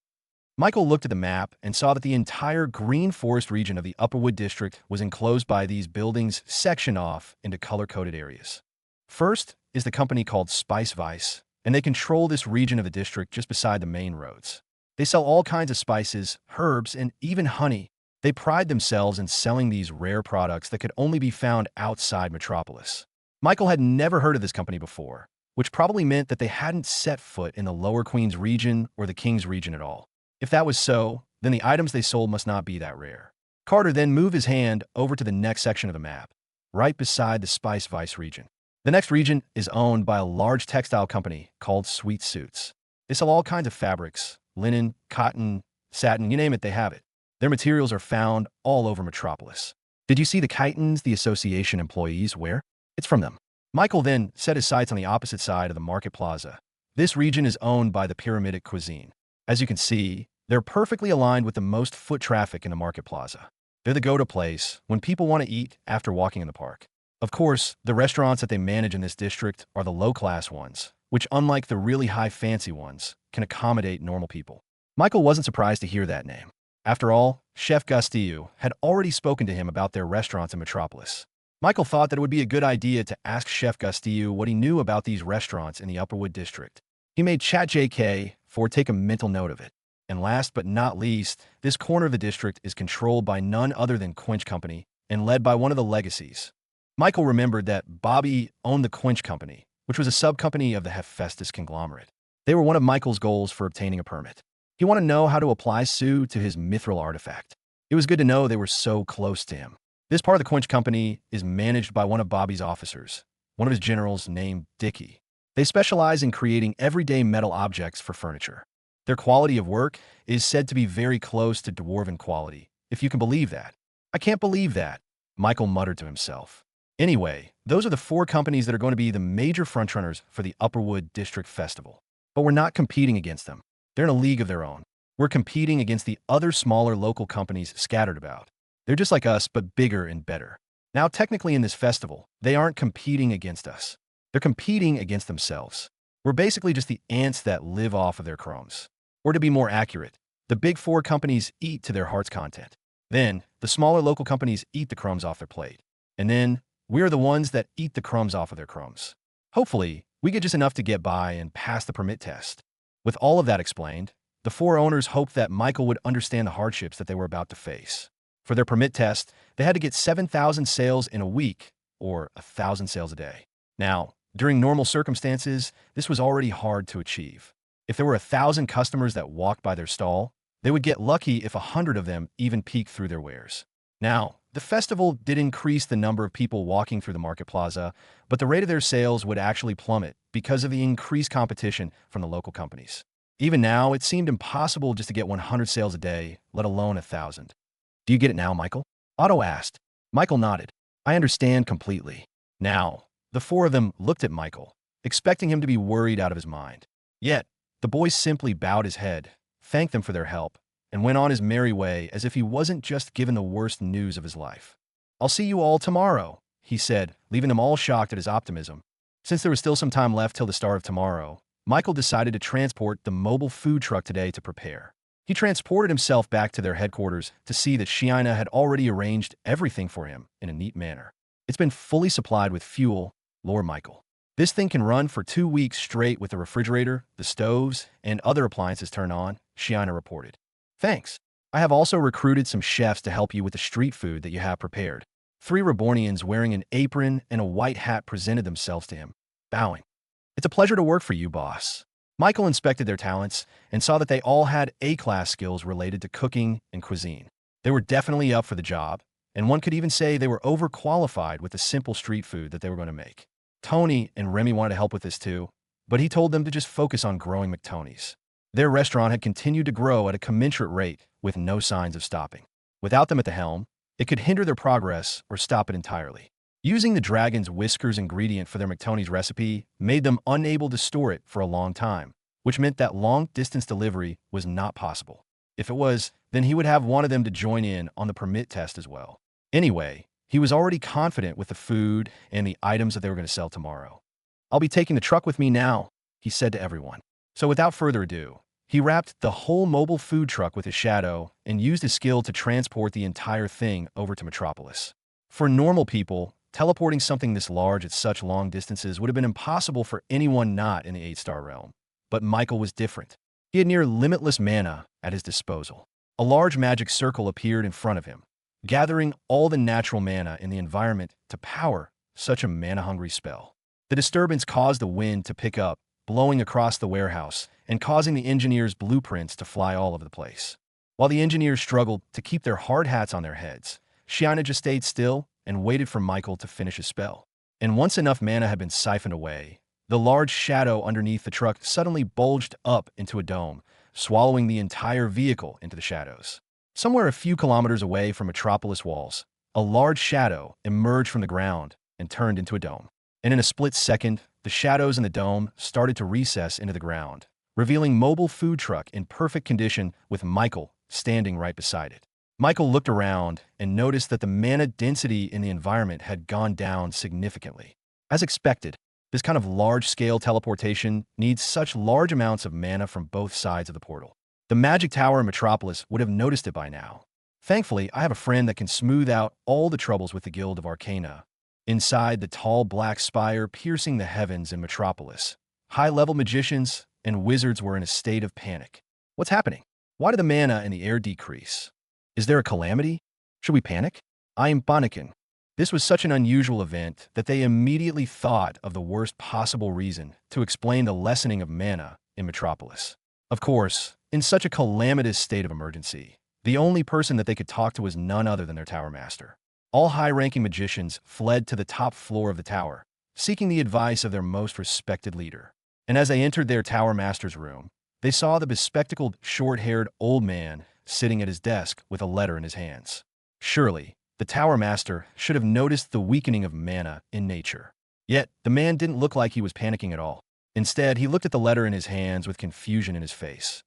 Michael looked at the map and saw that the entire green forest region of the Upperwood District was enclosed by these buildings sectioned off into color-coded areas. First is the company called Spice Vice, and they control this region of the district just beside the main roads. They sell all kinds of spices, herbs, and even honey. They pride themselves in selling these rare products that could only be found outside Metropolis. Michael had never heard of this company before, which probably meant that they hadn't set foot in the Lower Queens region or the Kings region at all. If that was so, then the items they sold must not be that rare. Carter then moved his hand over to the next section of the map, right beside the Spice Vice region. The next region is owned by a large textile company called Sweet Suits. They sell all kinds of fabrics, linen, cotton, satin, you name it, they have it. Their materials are found all over Metropolis. "Did you see the chitons the association employees wear? It's from them." Michael then set his sights on the opposite side of the market plaza. This region is owned by the Pyramidic Cuisine. As you can see, they're perfectly aligned with the most foot traffic in the market plaza. They're the go-to place when people want to eat after walking in the park. Of course, the restaurants that they manage in this district are the low-class ones, which, unlike the really high-fancy ones, can accommodate normal people. Michael wasn't surprised to hear that name. After all, Chef Castillo had already spoken to him about their restaurants in Metropolis. Michael thought that it would be a good idea to ask Chef Gustiu what he knew about these restaurants in the Upperwood district. He made ChatJK for take a mental note of it. And last but not least, this corner of the district is controlled by none other than Quench Company and led by one of the legacies. Michael remembered that Bobby owned the Quench Company, which was a sub-company of the Hephaestus conglomerate. They were one of Michael's goals for obtaining a permit. He wanted to know how to apply Sue to his mithril artifact. It was good to know they were so close to him. This part of the Quench Company is managed by one of Bobby's officers, one of his generals named Dickie. They specialize in creating everyday metal objects for furniture. Their quality of work is said to be very close to dwarven quality, if you can believe that. I can't believe that, Michael muttered to himself. Anyway, those are the 4 companies that are going to be the major frontrunners for the Upperwood District Festival. But we're not competing against them. They're in a league of their own. We're competing against the other smaller local companies scattered about. They're just like us, but bigger and better. Now, technically in this festival, they aren't competing against us. They're competing against themselves. We're basically just the ants that live off of their crumbs. Or to be more accurate, the big 4 companies eat to their heart's content. Then, the smaller local companies eat the crumbs off their plate. And then, we're the ones that eat the crumbs off of their crumbs. Hopefully, we get just enough to get by and pass the permit test. With all of that explained, the 4 owners hoped that Michael would understand the hardships that they were about to face. For their permit test, they had to get 7,000 sales in a week, or 1,000 sales a day. Now, during normal circumstances, this was already hard to achieve. If there were 1,000 customers that walked by their stall, they would get lucky if 100 of them even peeked through their wares. Now, the festival did increase the number of people walking through the market plaza, but the rate of their sales would actually plummet because of the increased competition from the local companies. Even now, it seemed impossible just to get 100 sales a day, let alone 1,000. Do you get it now, Michael? Otto asked. Michael nodded. I understand completely. Now, the 4 of them looked at Michael, expecting him to be worried out of his mind. Yet, the boy simply bowed his head, thanked them for their help, and went on his merry way as if he wasn't just given the worst news of his life. I'll see you all tomorrow, he said, leaving them all shocked at his optimism. Since there was still some time left till the start of tomorrow, Michael decided to transport the mobile food truck today to prepare. He transported himself back to their headquarters to see that Shiina had already arranged everything for him in a neat manner. It's been fully supplied with fuel, Lord Michael. This thing can run for 2 weeks straight with the refrigerator, the stoves, and other appliances turned on, Shiina reported. Thanks. I have also recruited some chefs to help you with the street food that you have prepared. 3 Rebornians wearing an apron and a white hat presented themselves to him, bowing. It's a pleasure to work for you, boss. Michael inspected their talents and saw that they all had A-class skills related to cooking and cuisine. They were definitely up for the job, and one could even say they were overqualified with the simple street food that they were going to make. Tony and Remy wanted to help with this too, but he told them to just focus on growing McTony's. Their restaurant had continued to grow at a commensurate rate with no signs of stopping. Without them at the helm, it could hinder their progress or stop it entirely. Using the dragon's whiskers ingredient for their McTony's recipe made them unable to store it for a long time, which meant that long-distance delivery was not possible. If it was, then he would have wanted them to join in on the permit test as well. Anyway, he was already confident with the food and the items that they were going to sell tomorrow. I'll be taking the truck with me now, he said to everyone. So without further ado, he wrapped the whole mobile food truck with his shadow and used his skill to transport the entire thing over to Metropolis. For normal people, teleporting something this large at such long distances would have been impossible for anyone not in the 8-star realm. But Michael was different. He had near limitless mana at his disposal. A large magic circle appeared in front of him, gathering all the natural mana in the environment to power such a mana-hungry spell. The disturbance caused the wind to pick up, blowing across the warehouse and causing the engineers' blueprints to fly all over the place. While the engineers struggled to keep their hard hats on their heads, Shiina just stayed still and waited for Michael to finish his spell. And once enough mana had been siphoned away, the large shadow underneath the truck suddenly bulged up into a dome, swallowing the entire vehicle into the shadows. Somewhere a few kilometers away from Metropolis walls, a large shadow emerged from the ground and turned into a dome. And in a split second, the shadows in the dome started to recess into the ground, revealing mobile food truck in perfect condition with Michael standing right beside it. Michael looked around and noticed that the mana density in the environment had gone down significantly. As expected, this kind of large-scale teleportation needs such large amounts of mana from both sides of the portal. The magic tower in Metropolis would have noticed it by now. Thankfully, I have a friend that can smooth out all the troubles with the Guild of Arcana. Inside the tall black spire piercing the heavens in Metropolis, high-level magicians and wizards were in a state of panic. What's happening? Why did the mana in the air decrease? Is there a calamity? Should we panic? I am panicking. This was such an unusual event that they immediately thought of the worst possible reason to explain the lessening of mana in Metropolis. Of course, in such a calamitous state of emergency, the only person that they could talk to was none other than their tower master. All high-ranking magicians fled to the top floor of the tower, seeking the advice of their most respected leader. And as they entered their tower master's room, they saw the bespectacled, short-haired old man sitting at his desk with a letter in his hands. Surely, the tower master should have noticed the weakening of mana in nature. Yet, the man didn't look like he was panicking at all. Instead, he looked at the letter in his hands with confusion in his face.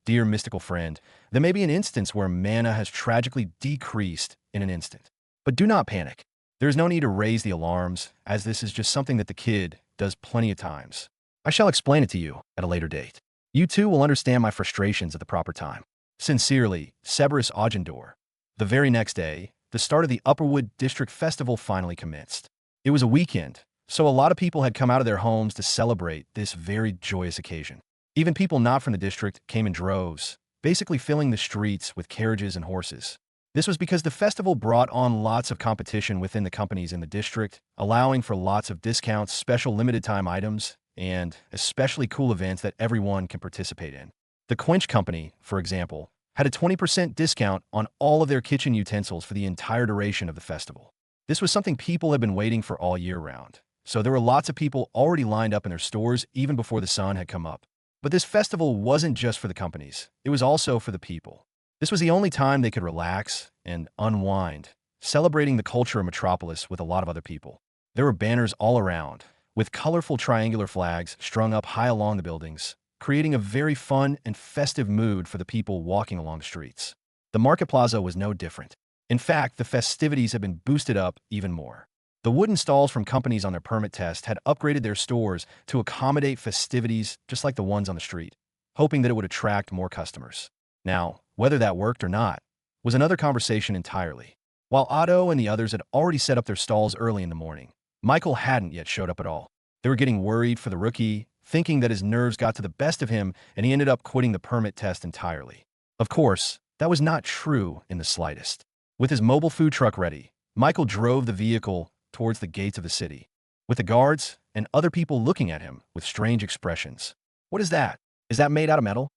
Dear mystical friend, there may be an instance where mana has tragically decreased in an instant. But do not panic. There is no need to raise the alarms, as this is just something that the kid does plenty of times. I shall explain it to you at a later date. You too will understand my frustrations at the proper time. Sincerely, Cerberus Augendor. The very next day, the start of the Upperwood District Festival finally commenced. It was a weekend, so a lot of people had come out of their homes to celebrate this very joyous occasion. Even people not from the district came in droves, basically filling the streets with carriages and horses. This was because the festival brought on lots of competition within the companies in the district, allowing for lots of discounts, special limited-time items, and especially cool events that everyone can participate in. The Quench Company, for example, had a 20% discount on all of their kitchen utensils for the entire duration of the festival. This was something people had been waiting for all year round, so there were lots of people already lined up in their stores even before the sun had come up. But this festival wasn't just for the companies, it was also for the people. This was the only time they could relax and unwind, celebrating the culture of Metropolis with a lot of other people. There were banners all around, with colorful triangular flags strung up high along the buildings, creating a very fun and festive mood for the people walking along the streets. The market plaza was no different. In fact, the festivities had been boosted up even more. The wooden stalls from companies on their permit test had upgraded their stores to accommodate festivities just like the ones on the street, hoping that it would attract more customers. Now, whether that worked or not was another conversation entirely. While Otto and the others had already set up their stalls early in the morning, Michael hadn't yet showed up at all. They were getting worried for the rookie, thinking that his nerves got to the best of him and he ended up quitting the permit test entirely. Of course, that was not true in the slightest. With his mobile food truck ready, Michael drove the vehicle towards the gates of the city, with the guards and other people looking at him with strange expressions. What is that? Is that made out of metal?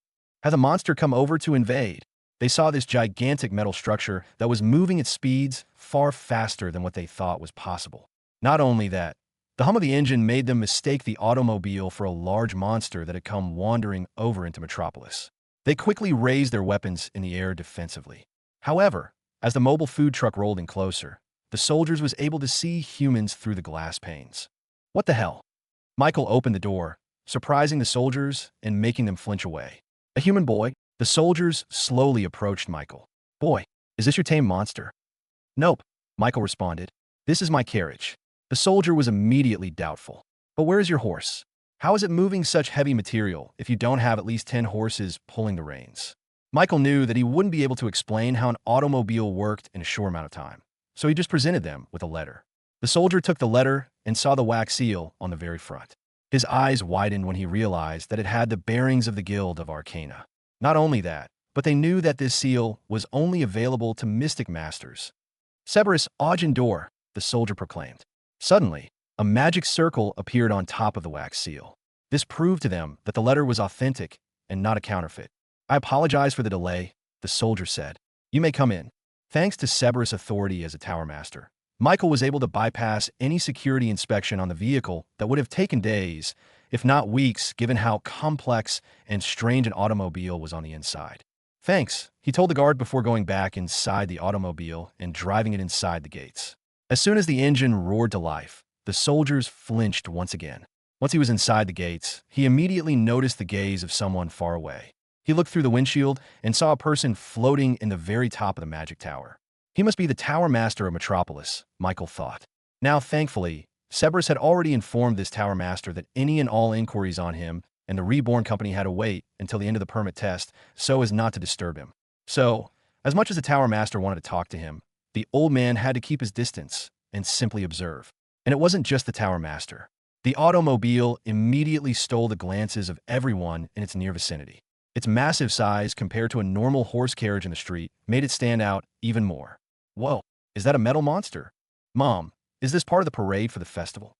Has a monster come over to invade? They saw this gigantic metal structure that was moving at speeds far faster than what they thought was possible. Not only that, the hum of the engine made them mistake the automobile for a large monster that had come wandering over into Metropolis. They quickly raised their weapons in the air defensively. However, as the mobile food truck rolled in closer, the soldiers was able to see humans through the glass panes. What the hell? Michael opened the door, surprising the soldiers and making them flinch away. A human boy? The soldiers slowly approached Michael. Boy, is this your tame monster? Nope, Michael responded. This is my carriage. The soldier was immediately doubtful. But where is your horse? How is it moving such heavy material if you don't have at least 10 horses pulling the reins? Michael knew that he wouldn't be able to explain how an automobile worked in a short amount of time, so he just presented them with a letter. The soldier took the letter and saw the wax seal on the very front. His eyes widened when he realized that it had the bearings of the Guild of Arcana. Not only that, but they knew that this seal was only available to mystic masters. Cerberus Augendor, the soldier proclaimed. Suddenly, a magic circle appeared on top of the wax seal. This proved to them that the letter was authentic and not a counterfeit. I apologize for the delay, the soldier said. You may come in. Thanks to Cerberus' authority as a tower master, Michael was able to bypass any security inspection on the vehicle that would have taken days, if not weeks, given how complex and strange an automobile was on the inside. Thanks, he told the guard before going back inside the automobile and driving it inside the gates. As soon as the engine roared to life, the soldiers flinched once again. Once he was inside the gates, he immediately noticed the gaze of someone far away. He looked through the windshield and saw a person floating in the very top of the magic tower. He must be the tower master of Metropolis, Michael thought. Now, thankfully, Cerberus had already informed this tower master that any and all inquiries on him and the Reborn company had to wait until the end of the permit test so as not to disturb him. So, as much as the tower master wanted to talk to him, the old man had to keep his distance and simply observe. And it wasn't just the tower master. The automobile immediately stole the glances of everyone in its near vicinity. Its massive size compared to a normal horse carriage in the street made it stand out even more. Whoa, is that a metal monster? Mom, is this part of the parade for the festival?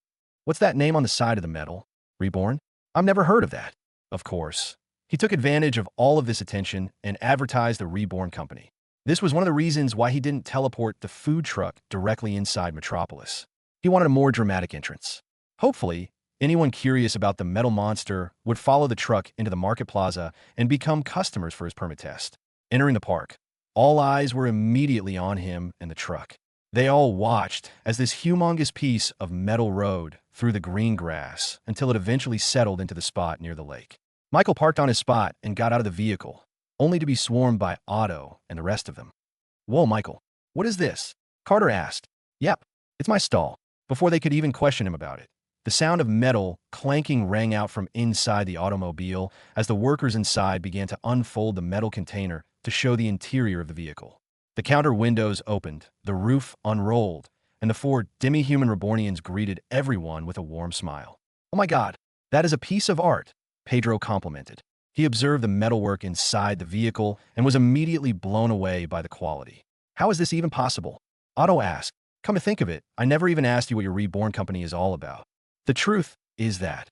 What's that name on the side of the metal? Reborn? I've never heard of that. Of course. He took advantage of all of this attention and advertised the Reborn company. This was one of the reasons why he didn't teleport the food truck directly inside Metropolis. He wanted a more dramatic entrance. Hopefully, anyone curious about the metal monster would follow the truck into the market plaza and become customers for his permit test. Entering the park, all eyes were immediately on him and the truck. They all watched as this humongous piece of metal rode through the green grass until it eventually settled into the spot near the lake. Michael parked on his spot and got out of the vehicle, only to be swarmed by Otto and the rest of them. Whoa, Michael, what is this? Carter asked. Yep, it's my stall, before they could even question him about it. The sound of metal clanking rang out from inside the automobile as the workers inside began to unfold the metal container to show the interior of the vehicle. The counter windows opened, the roof unrolled, and the four demi-human Rebornians greeted everyone with a warm smile. Oh my God, that is a piece of art, Pedro complimented. He observed the metalwork inside the vehicle and was immediately blown away by the quality. How is this even possible? Otto asked. Come to think of it, I never even asked you what your Reborn company is all about. The truth is that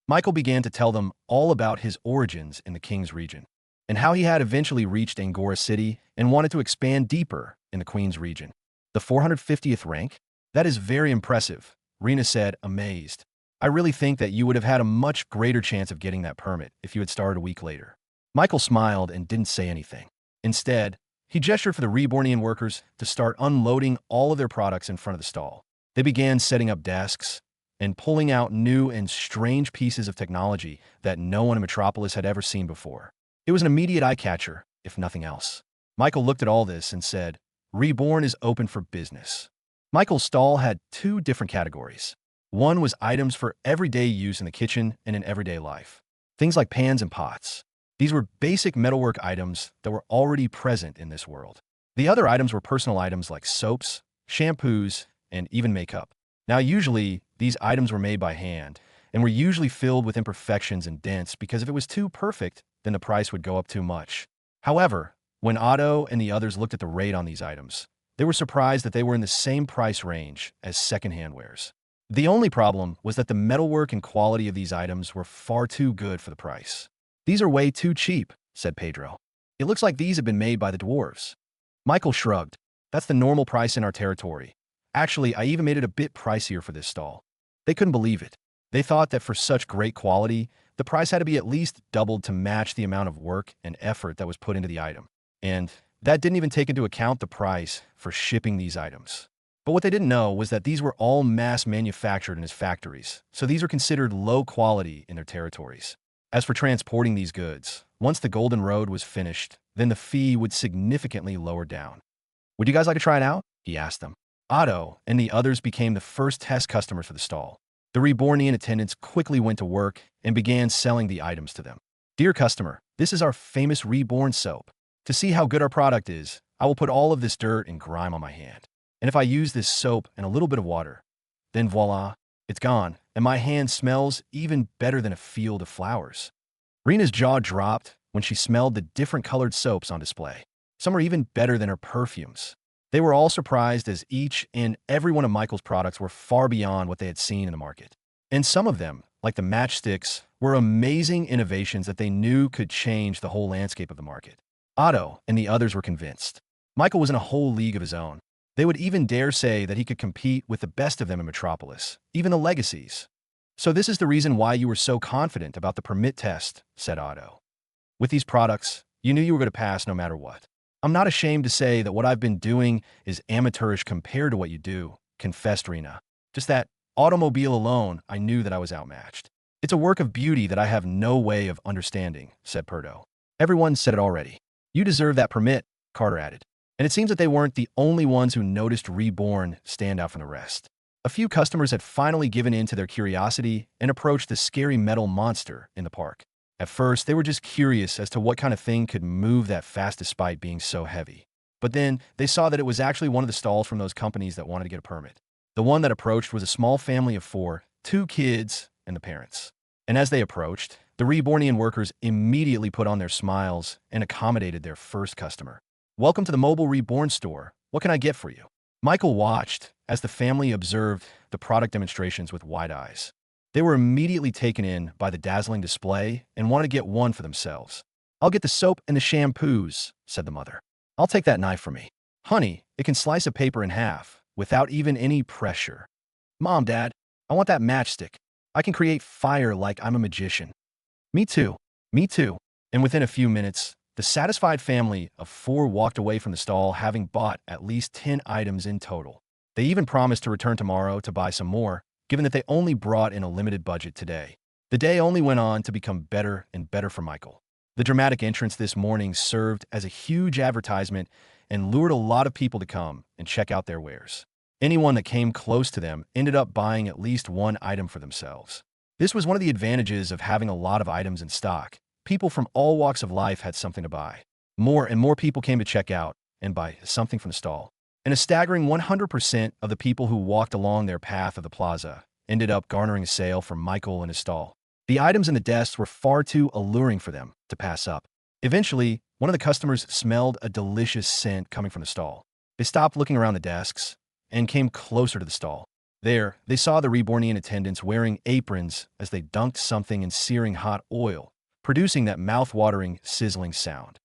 Michael began to tell them all about his origins in the King's region, and how he had eventually reached Angora City and wanted to expand deeper in the Queen's region. The 450th rank? That is very impressive, Rena said, amazed. I really think that you would have had a much greater chance of getting that permit if you had started a week later. Michael smiled and didn't say anything. Instead, he gestured for the Rebornian workers to start unloading all of their products in front of the stall. They began setting up desks and pulling out new and strange pieces of technology that no one in Metropolis had ever seen before. It was an immediate eye-catcher, if nothing else. Michael looked at all this and said, Reborn is open for business. Michael's stall had two different categories. One was items for everyday use in the kitchen and in everyday life. Things like pans and pots. These were basic metalwork items that were already present in this world. The other items were personal items like soaps, shampoos, and even makeup. Now, usually, these items were made by hand and were usually filled with imperfections and dents because if it was too perfect, then the price would go up too much. However, when Otto and the others looked at the rate on these items, they were surprised that they were in the same price range as secondhand wares. The only problem was that the metalwork and quality of these items were far too good for the price. These are way too cheap, said Pedro. It looks like these have been made by the dwarves. Michael shrugged. That's the normal price in our territory. Actually, I even made it a bit pricier for this stall. They couldn't believe it. They thought that for such great quality, the price had to be at least doubled to match the amount of work and effort that was put into the item. And that didn't even take into account the price for shipping these items. But what they didn't know was that these were all mass manufactured in his factories, so these are considered low quality in their territories. As for transporting these goods, once the Golden Road was finished, then the fee would significantly lower down. Would you guys like to try it out? He asked them. Otto and the others became the first test customers for the stall. The Rebornian attendants quickly went to work and began selling the items to them. Dear customer, this is our famous Reborn soap. To see how good our product is, I will put all of this dirt and grime on my hand. And if I use this soap and a little bit of water, then voila, it's gone, and my hand smells even better than a field of flowers. Rena's jaw dropped when she smelled the different colored soaps on display. Some were even better than her perfumes. They were all surprised as each and every one of Michael's products were far beyond what they had seen in the market. And some of them, like the matchsticks, were amazing innovations that they knew could change the whole landscape of the market. Otto and the others were convinced. Michael was in a whole league of his own. They would even dare say that he could compete with the best of them in Metropolis, even the legacies. So this is the reason why you were so confident about the permit test, said Otto. With these products, you knew you were going to pass no matter what. I'm not ashamed to say that what I've been doing is amateurish compared to what you do, confessed Rena. Just that automobile alone, I knew that I was outmatched. It's a work of beauty that I have no way of understanding, said Perdo. Everyone said it already. You deserve that permit, Carter added. And it seems that they weren't the only ones who noticed Reborn stand out from the rest. A few customers had finally given in to their curiosity and approached the scary metal monster in the park. At first, they were just curious as to what kind of thing could move that fast despite being so heavy. But then, they saw that it was actually one of the stalls from those companies that wanted to get a permit. The one that approached was a small family of four, two kids and the parents. And as they approached, the Rebornian workers immediately put on their smiles and accommodated their first customer. "Welcome to the mobile Reborn store. What can I get for you?" Michael watched as the family observed the product demonstrations with wide eyes. They were immediately taken in by the dazzling display and wanted to get one for themselves. "I'll get the soap and the shampoos," said the mother. "I'll take that knife for me. Honey, it can slice a paper in half without even any pressure." "Mom, Dad, I want that matchstick. I can create fire like I'm a magician." "Me too. Me too." And within a few minutes, the satisfied family of four walked away from the stall having bought at least 10 items in total. They even promised to return tomorrow to buy some more, given that they only brought in a limited budget today. The day only went on to become better and better for Michael. The dramatic entrance this morning served as a huge advertisement and lured a lot of people to come and check out their wares. Anyone that came close to them ended up buying at least one item for themselves. This was one of the advantages of having a lot of items in stock. People from all walks of life had something to buy. More and more people came to check out and buy something from the stall. And a staggering 100% of the people who walked along their path of the plaza ended up garnering a sale from Michael and his stall. The items in the desks were far too alluring for them to pass up. Eventually, one of the customers smelled a delicious scent coming from the stall. They stopped looking around the desks and came closer to the stall. There, they saw the Rebornian attendants wearing aprons as they dunked something in searing hot oil, producing that mouth-watering, sizzling sound.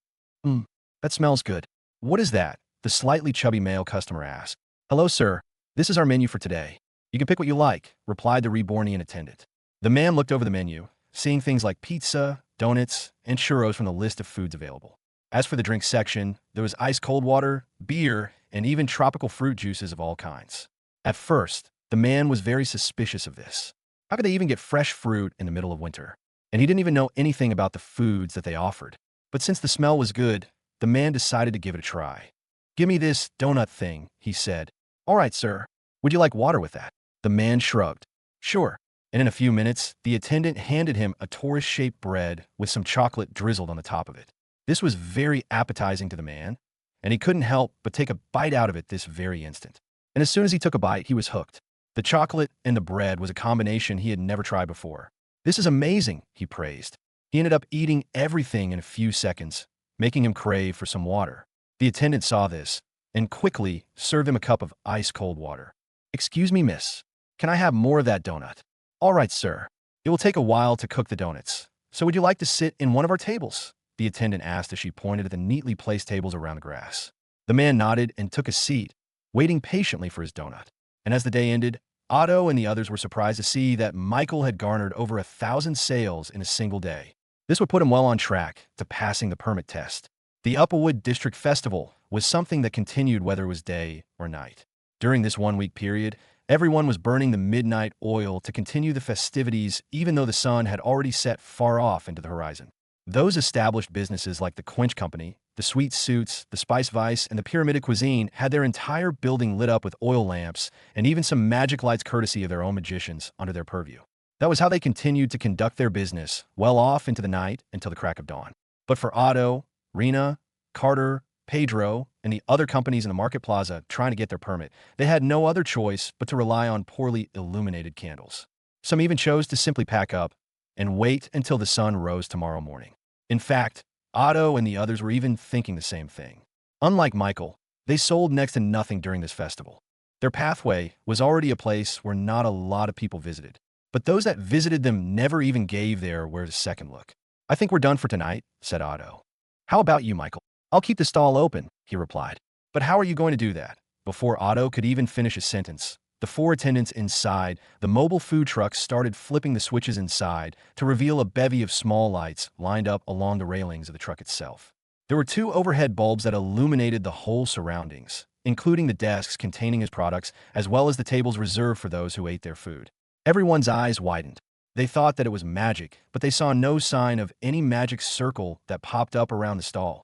That smells good. What is that?" the slightly chubby male customer asked. "Hello, sir. This is our menu for today. You can pick what you like," replied the Rebornian attendant. The man looked over the menu, seeing things like pizza, donuts, and churros from the list of foods available. As for the drink section, there was ice cold water, beer, and even tropical fruit juices of all kinds. At first, the man was very suspicious of this. How could they even get fresh fruit in the middle of winter? And he didn't even know anything about the foods that they offered. But since the smell was good, the man decided to give it a try. "Give me this donut thing," he said. "All right, sir. Would you like water with that?" The man shrugged. "Sure." And in a few minutes, the attendant handed him a torus-shaped bread with some chocolate drizzled on the top of it. This was very appetizing to the man, and he couldn't help but take a bite out of it this very instant. And as soon as he took a bite, he was hooked. The chocolate and the bread was a combination he had never tried before. "This is amazing," he praised. He ended up eating everything in a few seconds, making him crave for some water. The attendant saw this and quickly served him a cup of ice-cold water. "Excuse me, miss. Can I have more of that donut?" "All right, sir. It will take a while to cook the donuts. So would you like to sit in one of our tables?" the attendant asked as she pointed at the neatly placed tables around the grass. The man nodded and took a seat, waiting patiently for his donut. And as the day ended, Otto and the others were surprised to see that Michael had garnered over 1,000 sales in a single day. This would put him well on track to passing the permit test. The Upperwood District Festival was something that continued whether it was day or night. During this one-week period, everyone was burning the midnight oil to continue the festivities even though the sun had already set far off into the horizon. Those established businesses like the Quench Company, the Sweet Suits, the Spice Vice, and the Pyramided Cuisine had their entire building lit up with oil lamps and even some magic lights courtesy of their own magicians under their purview. That was how they continued to conduct their business well off into the night until the crack of dawn. But for Otto, Rena, Carter, Pedro, and the other companies in the market plaza trying to get their permit, they had no other choice but to rely on poorly illuminated candles. Some even chose to simply pack up and wait until the sun rose tomorrow morning. In fact, Otto and the others were even thinking the same thing. Unlike Michael, they sold next to nothing during this festival. Their pathway was already a place where not a lot of people visited. But those that visited them never even gave their wares a second look. "I think we're done for tonight," said Otto. "How about you, Michael?" "I'll keep the stall open," he replied. "But how are you going to do that?" Before Otto could even finish a sentence, the four attendants inside the mobile food truck started flipping the switches inside to reveal a bevy of small lights lined up along the railings of the truck itself. There were 2 overhead bulbs that illuminated the whole surroundings, including the desks containing his products as well as the tables reserved for those who ate their food. Everyone's eyes widened. They thought that it was magic, but they saw no sign of any magic circle that popped up around the stall.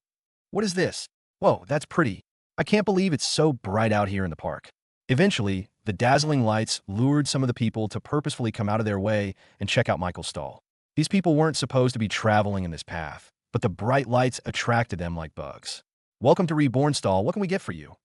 "What is this? Whoa, that's pretty. I can't believe it's so bright out here in the park." Eventually, the dazzling lights lured some of the people to purposefully come out of their way and check out Michael's stall. These people weren't supposed to be traveling in this path, but the bright lights attracted them like bugs. "Welcome to Reborn stall. What can we get for you?"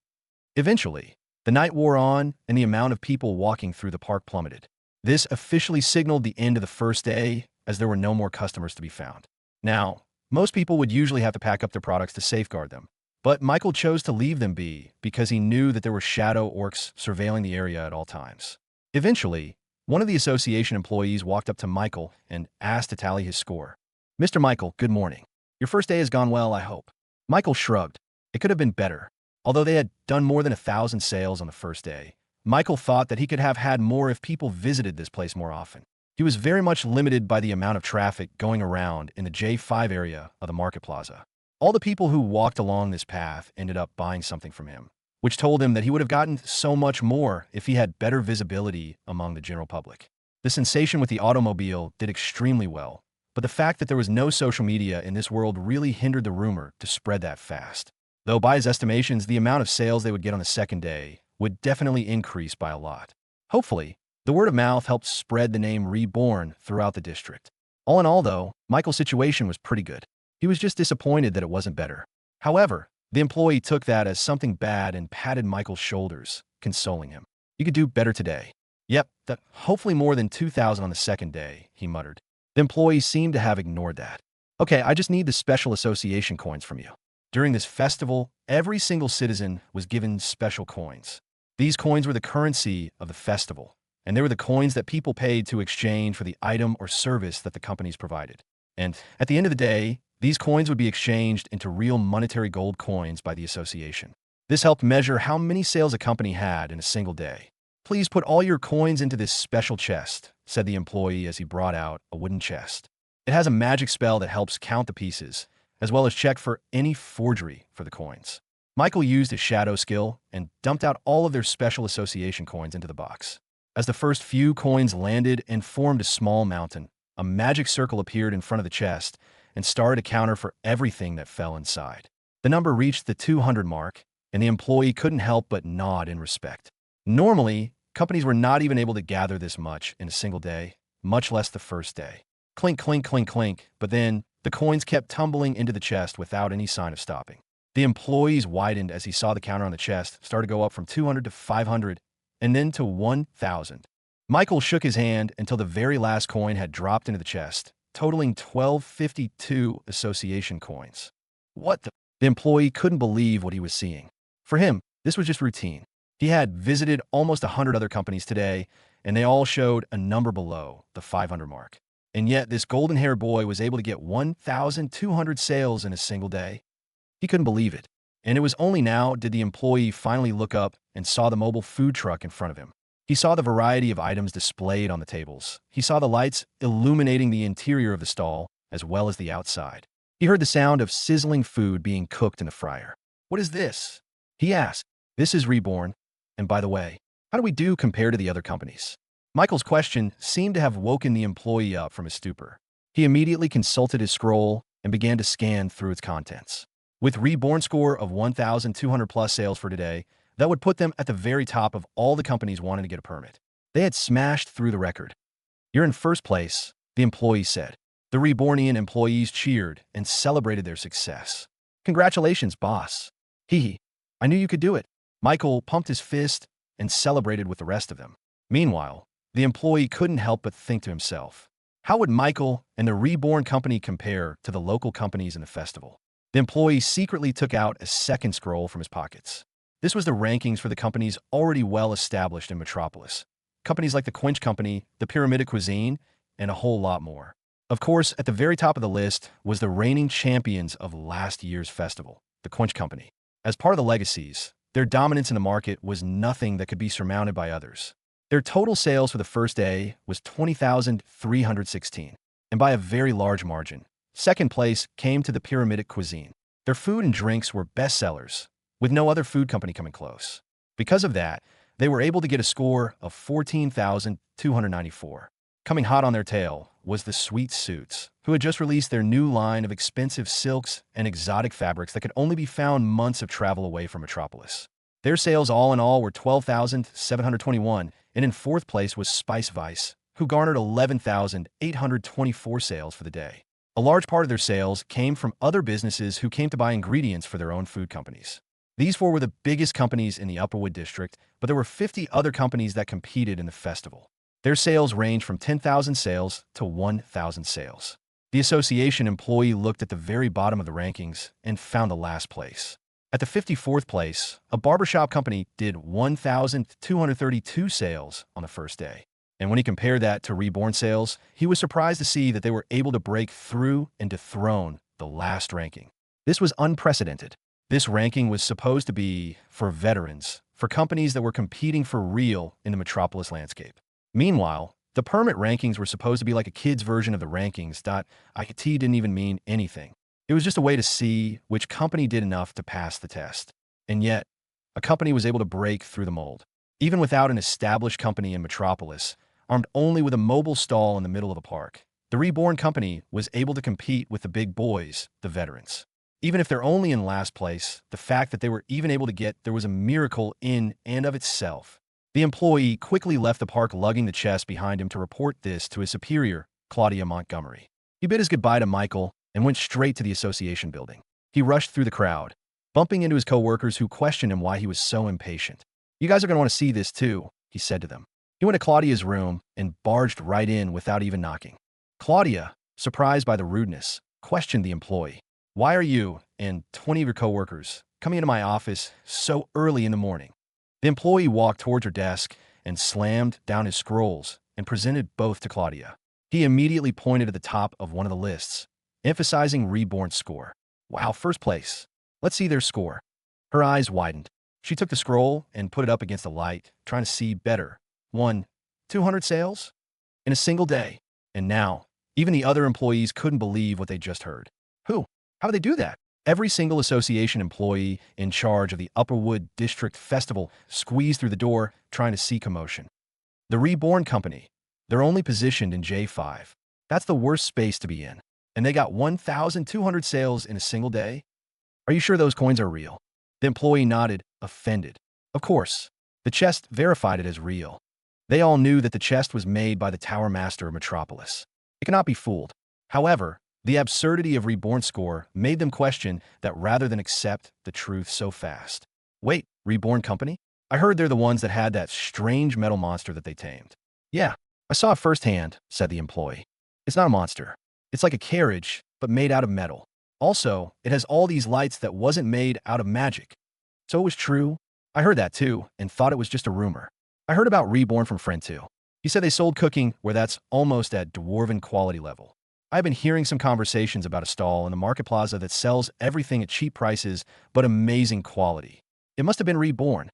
Eventually, The night wore on, and the amount of people walking through the park plummeted. This officially signaled the end of the first day, as there were no more customers to be found. Now, most people would usually have to pack up their products to safeguard them, but Michael chose to leave them be because he knew that there were shadow orcs surveilling the area at all times. Eventually, one of the association employees walked up to Michael and asked to tally his score. "Mr. Michael, good morning. Your first day has gone well, I hope." Michael shrugged. It could have been better. Although they had done more than 1,000 sales on the first day, Michael thought that he could have had more if people visited this place more often. He was very much limited by the amount of traffic going around in the J5 area of the market plaza. All the people who walked along this path ended up buying something from him, which told him that he would have gotten so much more if he had better visibility among the general public. The sensation with the automobile did extremely well, but the fact that there was no social media in this world really hindered the rumor to spread that fast. Though by his estimations, the amount of sales they would get on the second day would definitely increase by a lot. Hopefully, the word of mouth helped spread the name Reborn throughout the district. All in all, though, Michael's situation was pretty good. He was just disappointed that it wasn't better. However, the employee took that as something bad and patted Michael's shoulders, consoling him. "You could do better today." "Yep, that hopefully more than 2,000 on the second day," he muttered. The employee seemed to have ignored that. "Okay, I just need the special association coins from you." During this festival, every single citizen was given special coins. These coins were the currency of the festival, and they were the coins that people paid to exchange for the item or service that the companies provided. And at the end of the day, these coins would be exchanged into real monetary gold coins by the association. This helped measure how many sales a company had in a single day. "Please put all your coins into this special chest," said the employee as he brought out a wooden chest. It has a magic spell that helps count the pieces, as well as check for any forgery for the coins. Michael used his shadow skill and dumped out all of their special association coins into the box. As the first few coins landed and formed a small mountain, a magic circle appeared in front of the chest and started a counter for everything that fell inside. The number reached the 200 mark, and the employee couldn't help but nod in respect. Normally, companies were not even able to gather this much in a single day, much less the first day. Clink, clink, clink, clink, but then the coins kept tumbling into the chest without any sign of stopping. The employee's widened as he saw the counter on the chest start to go up from 200 to 500 and then to 1,000. Michael shook his hand until the very last coin had dropped into the chest, totaling 1,252 association coins. What the? The employee couldn't believe what he was seeing. For him, this was just routine. He had visited almost 100 other companies today, and they all showed a number below the 500 mark. And yet this golden-haired boy was able to get 1,200 sales in a single day. He couldn't believe it. And it was only now did the employee finally look up and saw the mobile food truck in front of him. He saw the variety of items displayed on the tables. He saw the lights illuminating the interior of the stall as well as the outside. He heard the sound of sizzling food being cooked in the fryer. "What is this?" he asked. "This is Reborn. And by the way, how do we do compared to the other companies?" Michael's question seemed to have woken the employee up from his stupor. He immediately consulted his scroll and began to scan through its contents. With Reborn score of 1,200 plus sales for today, that would put them at the very top of all the companies wanting to get a permit. They had smashed through the record. "You're in first place," the employee said. The Rebornian employees cheered and celebrated their success. "Congratulations, boss." "Hee. I knew you could do it." Michael pumped his fist and celebrated with the rest of them. Meanwhile, the employee couldn't help but think to himself, how would Michael and the Reborn company compare to the local companies in the festival? The employee secretly took out a second scroll from his pockets. This was the rankings for the companies already well established in Metropolis. Companies like the Quench Company, the Pyramidic Cuisine, and a whole lot more. Of course, at the very top of the list was the reigning champions of last year's festival, the Quench Company. As part of the legacies, their dominance in the market was nothing that could be surmounted by others. Their total sales for the first day was 20,316, and by a very large margin. Second place came to the Pyramidic Cuisine. Their food and drinks were bestsellers, with no other food company coming close. Because of that, they were able to get a score of 14,294. Coming hot on their tail was the Sweet Suits, who had just released their new line of expensive silks and exotic fabrics that could only be found months of travel away from Metropolis. Their sales all in all were 12,721, and in fourth place was Spice Vice, who garnered 11,824 sales for the day. A large part of their sales came from other businesses who came to buy ingredients for their own food companies. These four were the biggest companies in the Upperwood district, but there were 50 other companies that competed in the festival. Their sales ranged from 10,000 sales to 1,000 sales. The association employee looked at the very bottom of the rankings and found the last place. At the 54th place, a barbershop company did 1,232 sales on the first day. And when he compared that to Reborn sales, he was surprised to see that they were able to break through and dethrone the last ranking. This was unprecedented. This ranking was supposed to be for veterans, for companies that were competing for real in the metropolis landscape. Meanwhile, the permit rankings were supposed to be like a kid's version of the rankings. It didn't even mean anything. It was just a way to see which company did enough to pass the test. And yet, a company was able to break through the mold. Even without an established company in Metropolis, armed only with a mobile stall in the middle of a park, the Reborn company was able to compete with the big boys, the veterans. Even if they're only in last place, the fact that they were even able to get there was a miracle in and of itself. The employee quickly left the park lugging the chest behind him to report this to his superior, Claudia Montgomery. He bid his goodbye to Michael and went straight to the association building. He rushed through the crowd, bumping into his coworkers who questioned him why he was so impatient. "You guys are going to want to see this too," he said to them. He went to Claudia's room and barged right in without even knocking. Claudia, surprised by the rudeness, questioned the employee. "Why are you and 20 of your coworkers coming into my office so early in the morning?" The employee walked towards her desk and slammed down his scrolls and presented both to Claudia. He immediately pointed at the top of one of the lists, emphasizing Reborn's score. "Wow, first place. Let's see their score." Her eyes widened. She took the scroll and put it up against the light, trying to see better. 200 sales? In a single day. And now, even the other employees couldn't believe what they just heard. Who? How did they do that? Every single association employee in charge of the Upperwood District Festival squeezed through the door, trying to see commotion. The Reborn Company, they're only positioned in J5. That's the worst space to be in. And they got 1,200 sales in a single day? Are you sure those coins are real? The employee nodded, offended. Of course. The chest verified it as real. They all knew that the chest was made by the Tower Master of Metropolis. It cannot be fooled. However, the absurdity of Reborn's score made them question that rather than accept the truth so fast. Wait, Reborn Company? I heard they're the ones that had that strange metal monster that they tamed. Yeah, I saw it firsthand, said the employee. It's not a monster. It's like a carriage, but made out of metal. Also, it has all these lights that wasn't made out of magic. So it was true. I heard that too, and thought it was just a rumor. I heard about Reborn from friend too. He said they sold cooking where that's almost at dwarven quality level. I've been hearing some conversations about a stall in the market plaza that sells everything at cheap prices, but amazing quality. It must have been Reborn.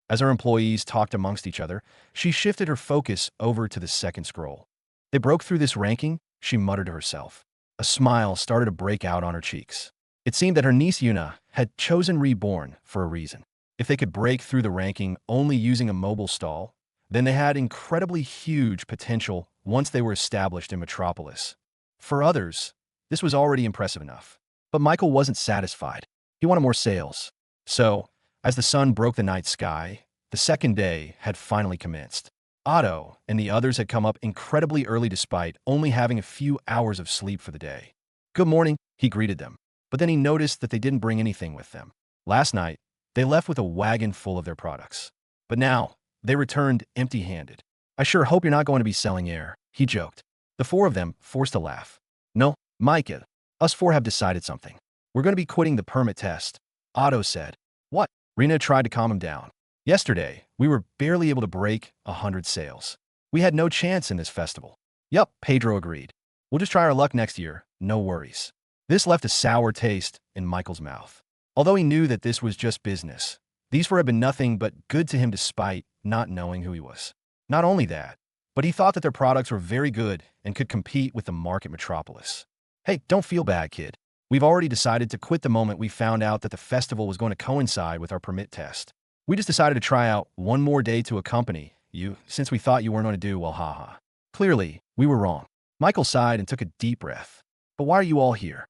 As our employees talked amongst each other, she shifted her focus over to the second scroll. They broke through this ranking, she muttered to herself. A smile started to break out on her cheeks. It seemed that her niece Yuna had chosen Reborn for a reason. If they could break through the ranking only using a mobile stall, then they had incredibly huge potential once they were established in Metropolis. For others, this was already impressive enough. But Michael wasn't satisfied. He wanted more sales. So, as the sun broke the night sky, the second day had finally commenced. Otto and the others had come up incredibly early despite only having a few hours of sleep for the day. "Good morning," he greeted them. But then he noticed that they didn't bring anything with them. Last night, they left with a wagon full of their products. But now, they returned empty-handed. "I sure hope you're not going to be selling air," he joked. The four of them forced a laugh. "No, Micah, us four have decided something. We're going to be quitting the permit test," Otto said. "What?" Rena tried to calm him down. "Yesterday, we were barely able to break 100 sales. We had no chance in this festival." "Yup," Pedro agreed. "We'll just try our luck next year, no worries." This left a sour taste in Michael's mouth. Although he knew that this was just business, these four had been nothing but good to him despite not knowing who he was. Not only that, but he thought that their products were very good and could compete with the market Metropolis. "Hey, don't feel bad, kid. We've already decided to quit the moment we found out that the festival was going to coincide with our permit test. We just decided to try out one more day to accompany you since we thought you weren't going to do well, haha." Clearly, we were wrong. Michael sighed and took a deep breath. "But why are you all here?"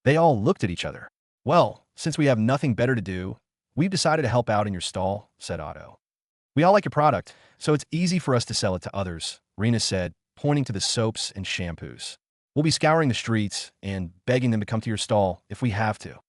They all looked at each other. "Well, since we have nothing better to do, we've decided to help out in your stall," said Otto. "We all like your product, so it's easy for us to sell it to others," Rena said, pointing to the soaps and shampoos. "We'll be scouring the streets and begging them to come to your stall if we have to."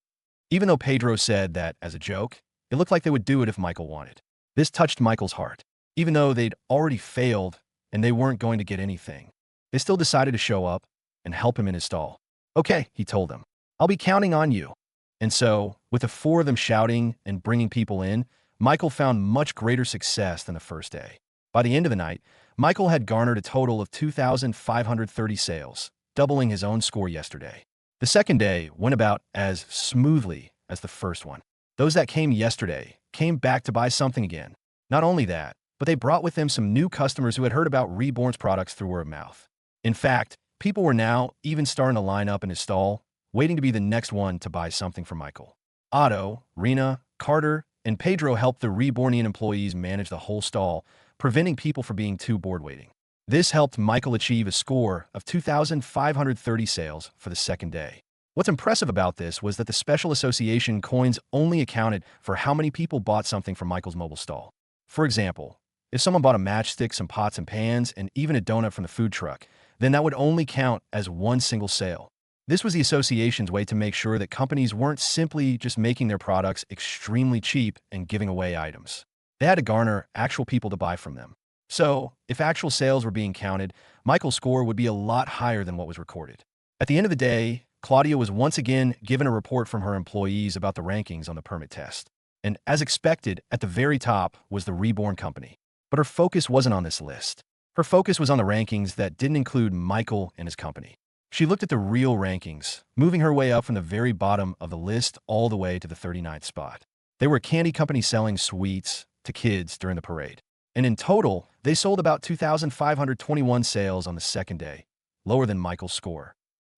Even though Pedro said that as a joke, It looked like they would do it if Michael wanted. This touched Michael's heart. Even though they'd already failed and they weren't going to get anything, they still decided to show up and help him in his stall. Okay, he told them. I'll be counting on you. And so, with the four of them shouting and bringing people in, Michael found much greater success than the first day. By the end of the night, Michael had garnered a total of 2,530 sales, doubling his own score yesterday. The second day went about as smoothly as the first one. Those that came yesterday came back to buy something again. Not only that, but they brought with them some new customers who had heard about Reborn's products through word of mouth. In fact, people were now even starting to line up in his stall, waiting to be the next one to buy something from Michael. Otto, Rena, Carter, and Pedro helped the Rebornian employees manage the whole stall, preventing people from being too bored waiting. This helped Michael achieve a score of 2,530 sales for the second day. What's impressive about this was that the Special Association coins only accounted for how many people bought something from Michael's mobile stall. For example, if someone bought a matchstick, some pots and pans, and even a donut from the food truck, then that would only count as one single sale. This was the association's way to make sure that companies weren't simply just making their products extremely cheap and giving away items. They had to garner actual people to buy from them. So, if actual sales were being counted, Michael's score would be a lot higher than what was recorded. At the end of the day, Claudia was once again given a report from her employees about the rankings on the permit test. And as expected, at the very top was the Reborn company. But her focus wasn't on this list. Her focus was on the rankings that didn't include Michael and his company. She looked at the real rankings, moving her way up from the very bottom of the list all the way to the 39th spot. They were a candy company selling sweets to kids during the parade. And in total, they sold about 2,521 sales on the second day, lower than Michael's score.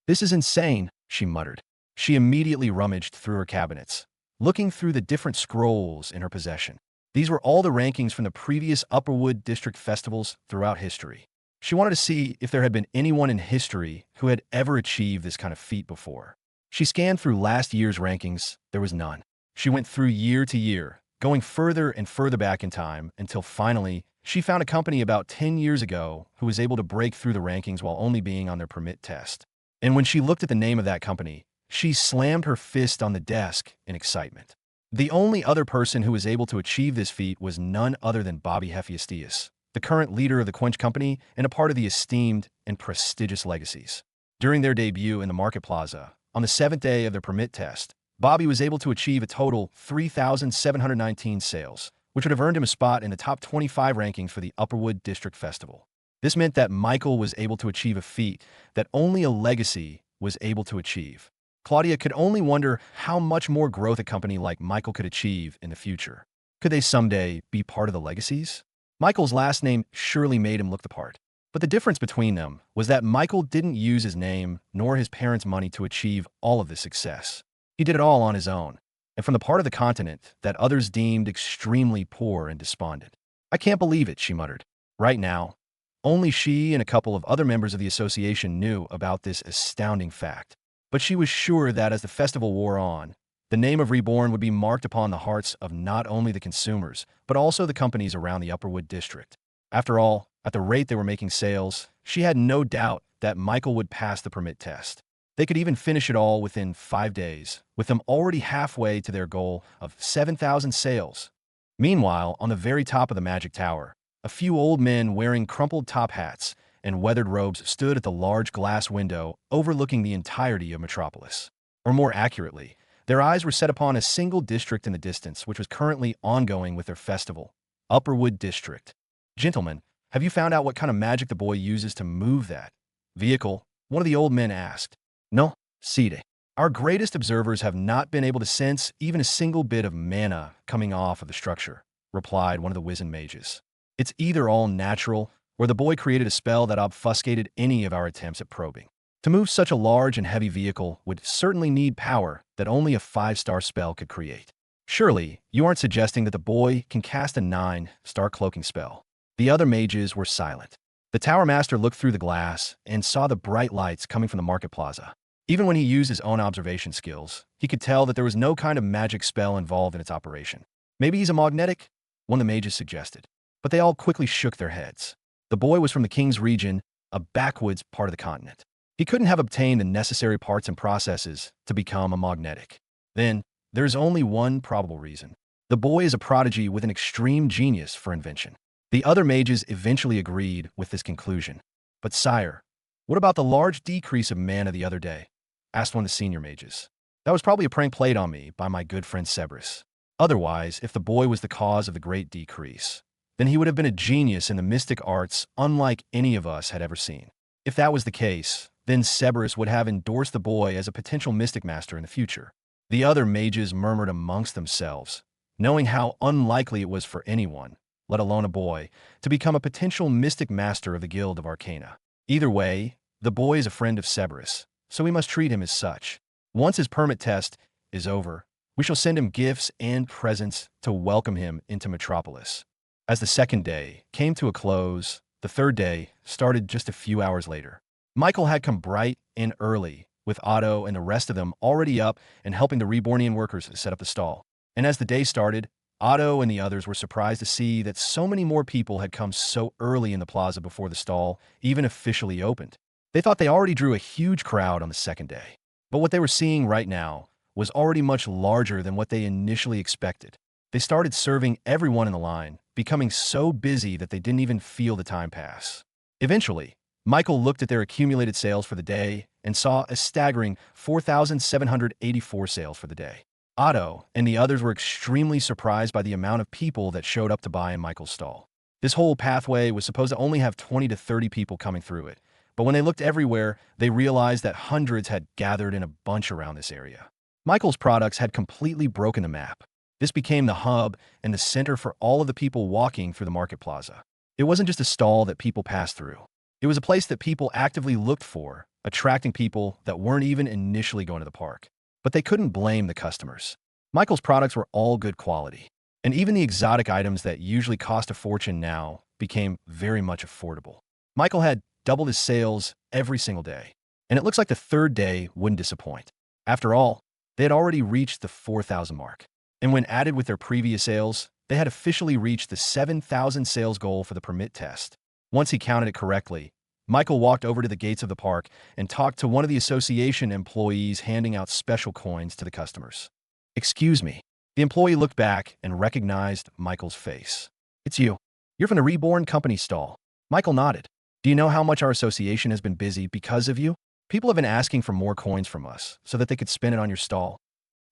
This is insane, she muttered. She immediately rummaged through her cabinets, looking through the different scrolls in her possession. These were all the rankings from the previous Upperwood District festivals throughout history. She wanted to see if there had been anyone in history who had ever achieved this kind of feat before. She scanned through last year's rankings. There was none. She went through year to year, going further and further back in time until finally she found a company about 10 years ago who was able to break through the rankings while only being on their permit test. And when she looked at the name of that company, she slammed her fist on the desk in excitement. The only other person who was able to achieve this feat was none other than Bobby Hephaestus, the current leader of the Quench Company and a part of the esteemed and prestigious Legacies. During their debut in the Market Plaza, on the 7th day of their permit test, Bobby was able to achieve a total 3,719 sales, which would have earned him a spot in the top 25 rankings for the Upperwood District Festival. This meant that Michael was able to achieve a feat that only a Legacy was able to achieve. Claudia could only wonder how much more growth a company like Michael could achieve in the future. Could they someday be part of the Legacies? Michael's last name surely made him look the part. But the difference between them was that Michael didn't use his name nor his parents' money to achieve all of this success. He did it all on his own, and from the part of the continent that others deemed extremely poor and despondent. I can't believe it, she muttered. Right now, only she and a couple of other members of the association knew about this astounding fact. But she was sure that as the festival wore on, the name of Reborn would be marked upon the hearts of not only the consumers, but also the companies around the Upperwood District. After all, at the rate they were making sales, she had no doubt that Michael would pass the permit test. They could even finish it all within 5 days, with them already halfway to their goal of 7,000 sales. Meanwhile, on the very top of the Magic Tower, a few old men wearing crumpled top hats and weathered robes stood at the large glass window overlooking the entirety of Metropolis. Or more accurately, their eyes were set upon a single district in the distance which was currently ongoing with their festival, Upperwood District. Gentlemen, have you found out what kind of magic the boy uses to move that vehicle? One of the old men asked. No, Cide. Our greatest observers have not been able to sense even a single bit of mana coming off of the structure, replied one of the wizened mages. It's either all natural, or the boy created a spell that obfuscated any of our attempts at probing. To move such a large and heavy vehicle would certainly need power that only a 5-star spell could create. Surely, you aren't suggesting that the boy can cast a 9-star cloaking spell. The other mages were silent. The Tower Master looked through the glass and saw the bright lights coming from the Market Plaza. Even when he used his own observation skills, he could tell that there was no kind of magic spell involved in its operation. Maybe he's a magnetic? One of the mages suggested. But they all quickly shook their heads. The boy was from the King's region, a backwoods part of the continent. He couldn't have obtained the necessary parts and processes to become a magnetic. Then, there's only one probable reason. The boy is a prodigy with an extreme genius for invention. The other mages eventually agreed with this conclusion. But sire, what about the large decrease of mana the other day? Asked one of the senior mages. That was probably a prank played on me by my good friend Cerberus. Otherwise, if the boy was the cause of the great decrease, then he would have been a genius in the mystic arts unlike any of us had ever seen. If that was the case, then Cerberus would have endorsed the boy as a potential mystic master in the future. The other mages murmured amongst themselves, knowing how unlikely it was for anyone, let alone a boy, to become a potential mystic master of the Guild of Arcana. Either way, the boy is a friend of Cerberus, so we must treat him as such. Once his permit test is over, we shall send him gifts and presents to welcome him into Metropolis. As the second day came to a close, the third day started just a few hours later. Michael had come bright and early, with Otto and the rest of them already up and helping the Rebornian workers set up the stall. And as the day started, Otto and the others were surprised to see that so many more people had come so early in the plaza before the stall even officially opened. They thought they already drew a huge crowd on the second day. But what they were seeing right now was already much larger than what they initially expected. They started serving everyone in the line, becoming so busy that they didn't even feel the time pass. Eventually, Michael looked at their accumulated sales for the day and saw a staggering 4,784 sales for the day. Otto and the others were extremely surprised by the amount of people that showed up to buy in Michael's stall. This whole pathway was supposed to only have 20 to 30 people coming through it, but when they looked everywhere, they realized that hundreds had gathered in a bunch around this area. Michael's products had completely broken the map. This became the hub and the center for all of the people walking through the market plaza. It wasn't just a stall that people passed through. It was a place that people actively looked for, attracting people that weren't even initially going to the park. But they couldn't blame the customers. Michael's products were all good quality, and even the exotic items that usually cost a fortune now became very much affordable. Michael had doubled his sales every single day, and it looks like the third day wouldn't disappoint. After all, they had already reached the 4,000 mark, and when added with their previous sales, they had officially reached the 7,000 sales goal for the permit test. Once he counted it correctly, Michael walked over to the gates of the park and talked to one of the association employees handing out special coins to the customers. "Excuse me." The employee looked back and recognized Michael's face. "It's you. You're from the Reborn company stall." Michael nodded. "Do you know how much our association has been busy because of you? People have been asking for more coins from us so that they could spend it on your stall."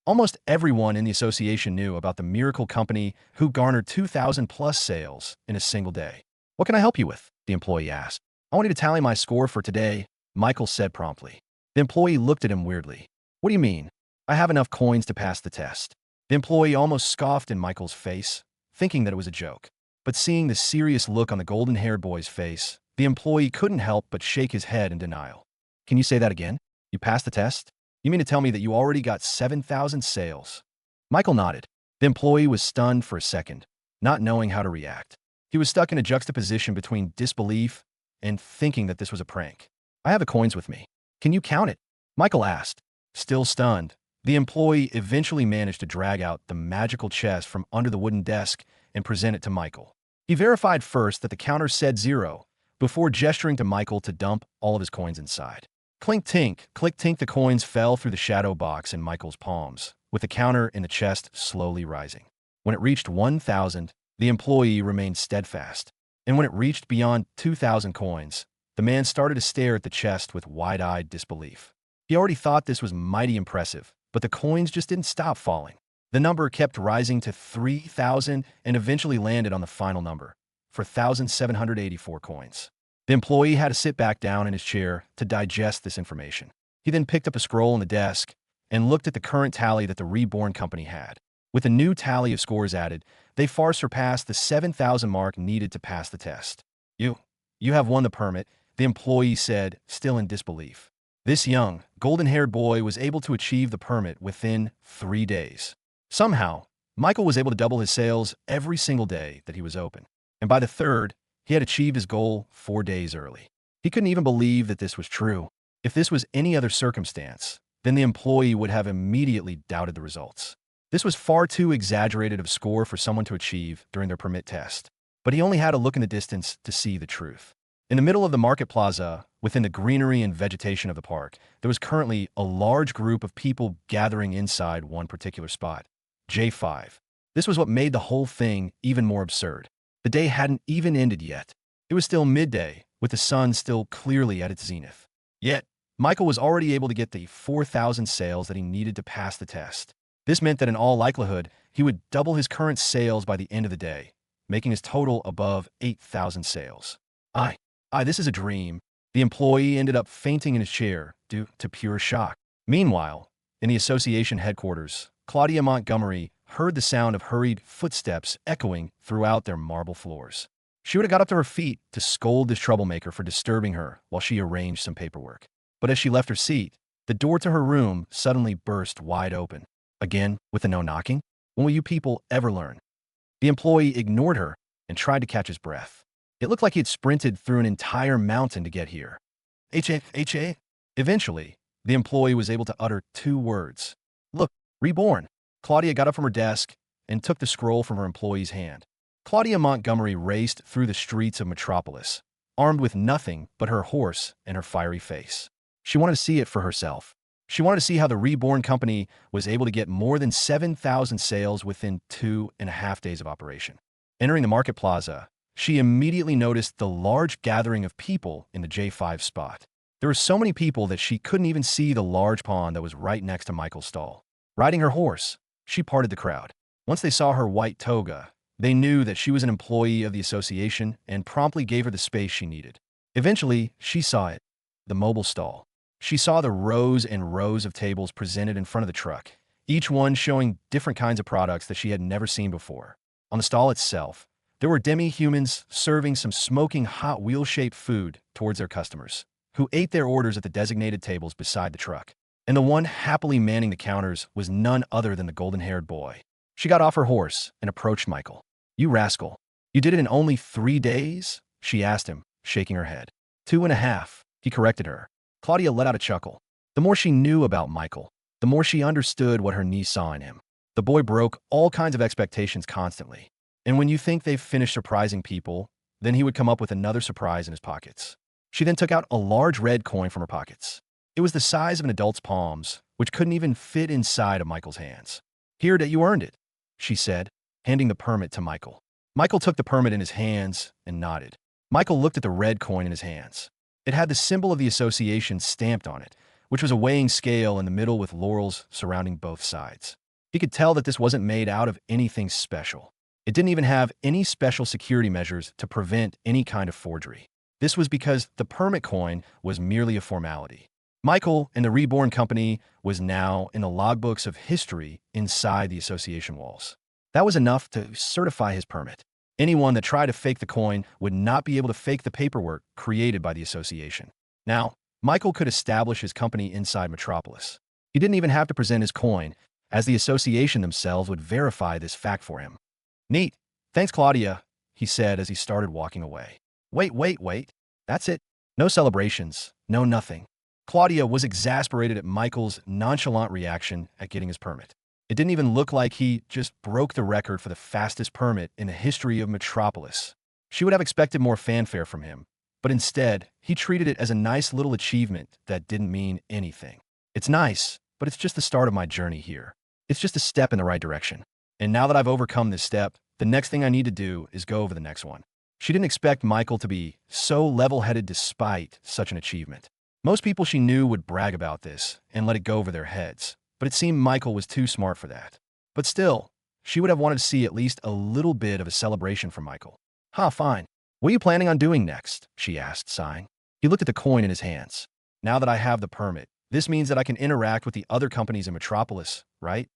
Almost everyone in the association knew about the miracle company who garnered 2,000 plus sales in a single day. "What can I help you with?" the employee asked. "I want you to tally my score for today," Michael said promptly. The employee looked at him weirdly. "What do you mean? I have enough coins to pass the test." The employee almost scoffed in Michael's face, thinking that it was a joke. But seeing the serious look on the golden-haired boy's face, the employee couldn't help but shake his head in denial. "Can you say that again? You passed the test? You mean to tell me that you already got 7,000 sales?" Michael nodded. The employee was stunned for a second, not knowing how to react. He was stuck in a juxtaposition between disbelief and thinking that this was a prank. "I have the coins with me. Can you count it?" Michael asked. Still stunned, the employee eventually managed to drag out the magical chest from under the wooden desk and present it to Michael. He verified first that the counter said 0, before gesturing to Michael to dump all of his coins inside. Clink-tink, click-tink, the coins fell through the shadow box in Michael's palms, with the counter in the chest slowly rising. When it reached 1,000, the employee remained steadfast. And when it reached beyond 2,000 coins, the man started to stare at the chest with wide-eyed disbelief. He already thought this was mighty impressive, but the coins just didn't stop falling. The number kept rising to 3,000 and eventually landed on the final number, 4,784 coins. The employee had to sit back down in his chair to digest this information. He then picked up a scroll on the desk and looked at the current tally that the Reborn company had. With a new tally of scores added, they far surpassed the 7,000 mark needed to pass the test. You have won the permit," the employee said, still in disbelief. This young, golden-haired boy was able to achieve the permit within 3 days. Somehow, Michael was able to double his sales every single day that he was open. And by the third, he had achieved his goal 4 days early. He couldn't even believe that this was true. If this was any other circumstance, then the employee would have immediately doubted the results. This was far too exaggerated of a score for someone to achieve during their permit test. But he only had to look in the distance to see the truth. In the middle of the market plaza, within the greenery and vegetation of the park, there was currently a large group of people gathering inside one particular spot. J5. This was what made the whole thing even more absurd. The day hadn't even ended yet. It was still midday, with the sun still clearly at its zenith. Yet, Michael was already able to get the 4,000 sales that he needed to pass the test. This meant that in all likelihood, he would double his current sales by the end of the day, making his total above 8,000 sales. This is a dream. The employee ended up fainting in his chair due to pure shock. Meanwhile, in the association headquarters, Claudia Montgomery heard the sound of hurried footsteps echoing throughout their marble floors. She would have got up to her feet to scold this troublemaker for disturbing her while she arranged some paperwork. But as she left her seat, the door to her room suddenly burst wide open. Again, with the no knocking? When will you people ever learn? The employee ignored her and tried to catch his breath. It looked like he had sprinted through an entire mountain to get here. H.A. Eventually, the employee was able to utter 2 words. Look, Reborn. Claudia got up from her desk and took the scroll from her employee's hand. Claudia Montgomery raced through the streets of Metropolis, armed with nothing but her horse and her fiery face. She wanted to see it for herself. She wanted to see how the Reborn company was able to get more than 7,000 sales within 2.5 days of operation. Entering the market plaza, she immediately noticed the large gathering of people in the J5 spot. There were so many people that she couldn't even see the large pond that was right next to Michael's stall. Riding her horse, she parted the crowd. Once they saw her white toga, they knew that she was an employee of the association and promptly gave her the space she needed. Eventually, she saw it, the mobile stall. She saw the rows and rows of tables presented in front of the truck, each one showing different kinds of products that she had never seen before. On the stall itself, there were demi-humans serving some smoking hot wheel-shaped food towards their customers, who ate their orders at the designated tables beside the truck. And the one happily manning the counters was none other than the golden-haired boy. She got off her horse and approached Michael. You rascal. You did it in only 3 days? She asked him, shaking her head. 2.5, he corrected her. Claudia let out a chuckle. The more she knew about Michael, the more she understood what her niece saw in him. The boy broke all kinds of expectations constantly. And when you think they've finished surprising people, then he would come up with another surprise in his pockets. She then took out a large red coin from her pockets. It was the size of an adult's palms, which couldn't even fit inside of Michael's hands. Here that you earned it, she said, handing the permit to Michael. Michael took the permit in his hands and nodded. Michael looked at the red coin in his hands. It had the symbol of the association stamped on it, which was a weighing scale in the middle with laurels surrounding both sides. He could tell that this wasn't made out of anything special. It didn't even have any special security measures to prevent any kind of forgery. This was because the permit coin was merely a formality. Michael and the Reborn company was now in the logbooks of history inside the association walls. That was enough to certify his permit. Anyone that tried to fake the coin would not be able to fake the paperwork created by the association. Now, Michael could establish his company inside Metropolis. He didn't even have to present his coin, as the association themselves would verify this fact for him. Neat. Thanks, Claudia, he said as he started walking away. Wait. That's it. No celebrations, no nothing. Claudia was exasperated at Michael's nonchalant reaction at getting his permit. It didn't even look like he just broke the record for the fastest permit in the history of Metropolis. She would have expected more fanfare from him, but instead, he treated it as a nice little achievement that didn't mean anything. It's nice, but it's just the start of my journey here. It's just a step in the right direction. And now that I've overcome this step, the next thing I need to do is go over the next one. She didn't expect Michael to be so level-headed despite such an achievement. Most people she knew would brag about this and let it go over their heads, but it seemed Michael was too smart for that. But still, she would have wanted to see at least a little bit of a celebration from Michael. Fine. What are you planning on doing next? She asked, sighing. He looked at the coin in his hands. Now that I have the permit, this means that I can interact with the other companies in Metropolis, right?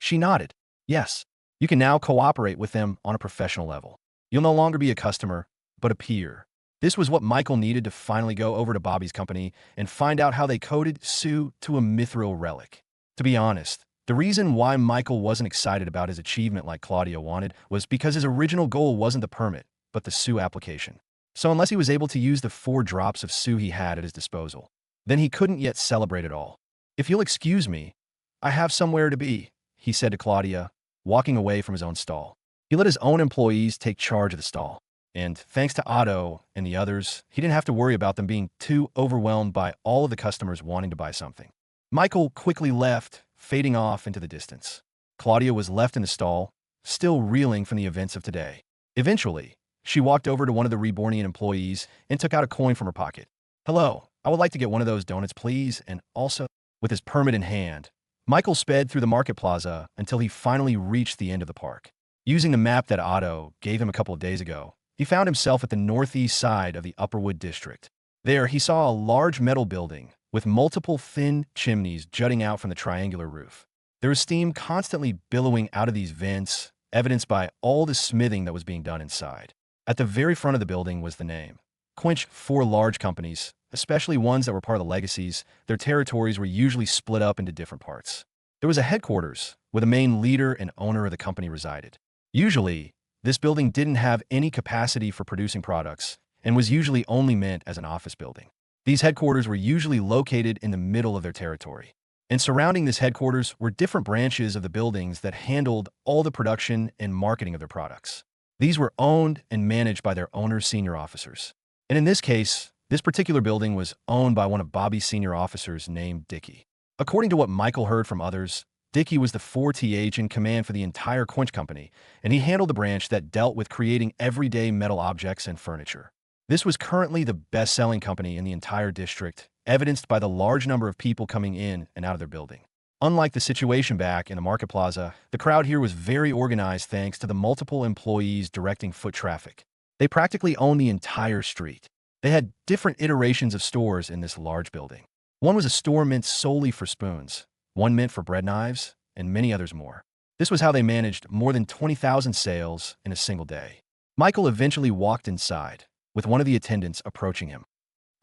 She nodded. Yes. You can now cooperate with them on a professional level. You'll no longer be a customer, but a peer. This was what Michael needed to finally go over to Bobby's company and find out how they coded Sue to a mithril relic. To be honest, the reason why Michael wasn't excited about his achievement like Claudia wanted was because his original goal wasn't the permit, but the Sue application. So unless he was able to use the 4 drops of Sue he had at his disposal, then he couldn't yet celebrate it all. If you'll excuse me, I have somewhere to be, he said to Claudia, walking away from his own stall. He let his own employees take charge of the stall. And thanks to Otto and the others, he didn't have to worry about them being too overwhelmed by all of the customers wanting to buy something. Michael quickly left, fading off into the distance. Claudia was left in the stall, still reeling from the events of today. Eventually, she walked over to one of the Rebornian employees and took out a coin from her pocket. "Hello, I would like to get one of those donuts, please, and also..." With his permit in hand, Michael sped through the market plaza until he finally reached the end of the park. Using the map that Otto gave him a couple of days ago, he found himself at the northeast side of the Upperwood district. There, he saw a large metal building with multiple thin chimneys jutting out from the triangular roof. There was steam constantly billowing out of these vents, evidenced by all the smithing that was being done inside. At the very front of the building was the name. Quench. For large companies, especially ones that were part of the legacies, their territories were usually split up into different parts. There was a headquarters where the main leader and owner of the company resided. Usually, this building didn't have any capacity for producing products and was usually only meant as an office building. These headquarters were usually located in the middle of their territory. And surrounding this headquarters were different branches of the buildings that handled all the production and marketing of their products. These were owned and managed by their owner's senior officers. And in this case, this particular building was owned by one of Bobby's senior officers named Dickie. According to what Michael heard from others, Dickie was the 4th in command for the entire Quench company, and he handled the branch that dealt with creating everyday metal objects and furniture. This was currently the best-selling company in the entire district, evidenced by the large number of people coming in and out of their building. Unlike the situation back in the market plaza, the crowd here was very organized thanks to the multiple employees directing foot traffic. They practically owned the entire street. They had different iterations of stores in this large building. One was a store meant solely for spoons, one meant for bread knives, and many others more. This was how they managed more than 20,000 sales in a single day. Michael eventually walked inside, with one of the attendants approaching him.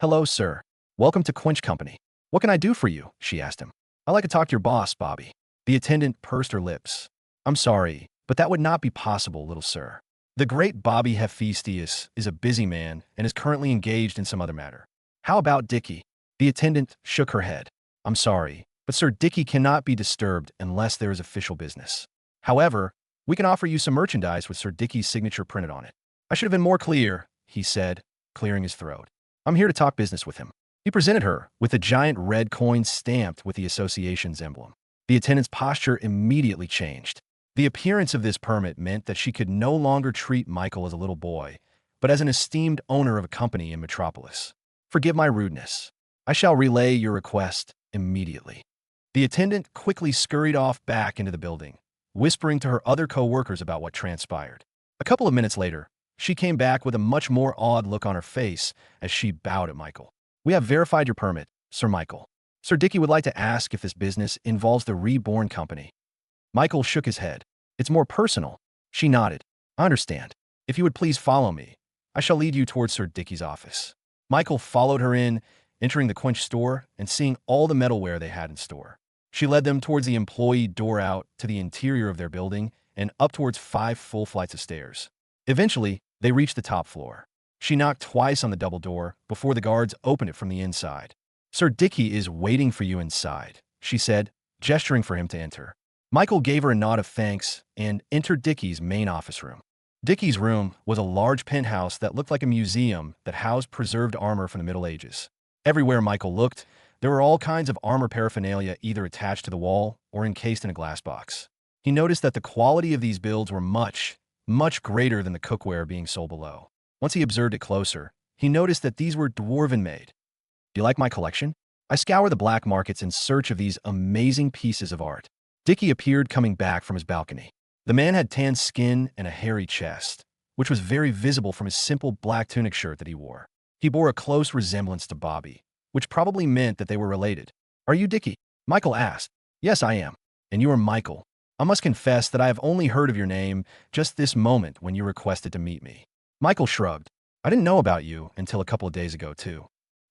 "Hello, sir. Welcome to Quench Company. What can I do for you?" she asked him. "I'd like to talk to your boss, Bobby." The attendant pursed her lips. "I'm sorry, but that would not be possible, little sir. The great Bobby Hephaestus is a busy man and is currently engaged in some other matter. How about Dickie?" The attendant shook her head. "I'm sorry, but Sir Dickie cannot be disturbed unless there is official business. However, we can offer you some merchandise with Sir Dickie's signature printed on it." "I should have been more clear," he said, clearing his throat. "I'm here to talk business with him." He presented her with a giant red coin stamped with the association's emblem. The attendant's posture immediately changed. The appearance of this permit meant that she could no longer treat Michael as a little boy, but as an esteemed owner of a company in Metropolis. "Forgive my rudeness. I shall relay your request immediately." The attendant quickly scurried off back into the building, whispering to her other co-workers about what transpired. A couple of minutes later, she came back with a much more awed look on her face as she bowed at Michael. "We have verified your permit, Sir Michael. Sir Dickie would like to ask if this business involves the Reborn company." Michael shook his head. "It's more personal." She nodded. "I understand. If you would please follow me, I shall lead you towards Sir Dickie's office." Michael followed her in, entering the Quench store and seeing all the metalware they had in store. She led them towards the employee door out to the interior of their building and up towards 5 full flights of stairs. Eventually, they reached the top floor. She knocked twice on the double door before the guards opened it from the inside. "Sir Dickie is waiting for you inside," she said, gesturing for him to enter. Michael gave her a nod of thanks and entered Dickie's main office room. Dickie's room was a large penthouse that looked like a museum that housed preserved armor from the Middle Ages. Everywhere Michael looked, there were all kinds of armor paraphernalia either attached to the wall or encased in a glass box. He noticed that the quality of these builds were much, much greater than the cookware being sold below. Once he observed it closer, he noticed that these were dwarven-made. "Do you like my collection? I scour the black markets in search of these amazing pieces of art." Dickie appeared coming back from his balcony. The man had tan skin and a hairy chest, which was very visible from his simple black tunic shirt that he wore. He bore a close resemblance to Bobby, which probably meant that they were related. "Are you Dickie?" Michael asked. "Yes, I am. And you are Michael. I must confess that I have only heard of your name just this moment when you requested to meet me." Michael shrugged. "I didn't know about you until a couple of days ago, too."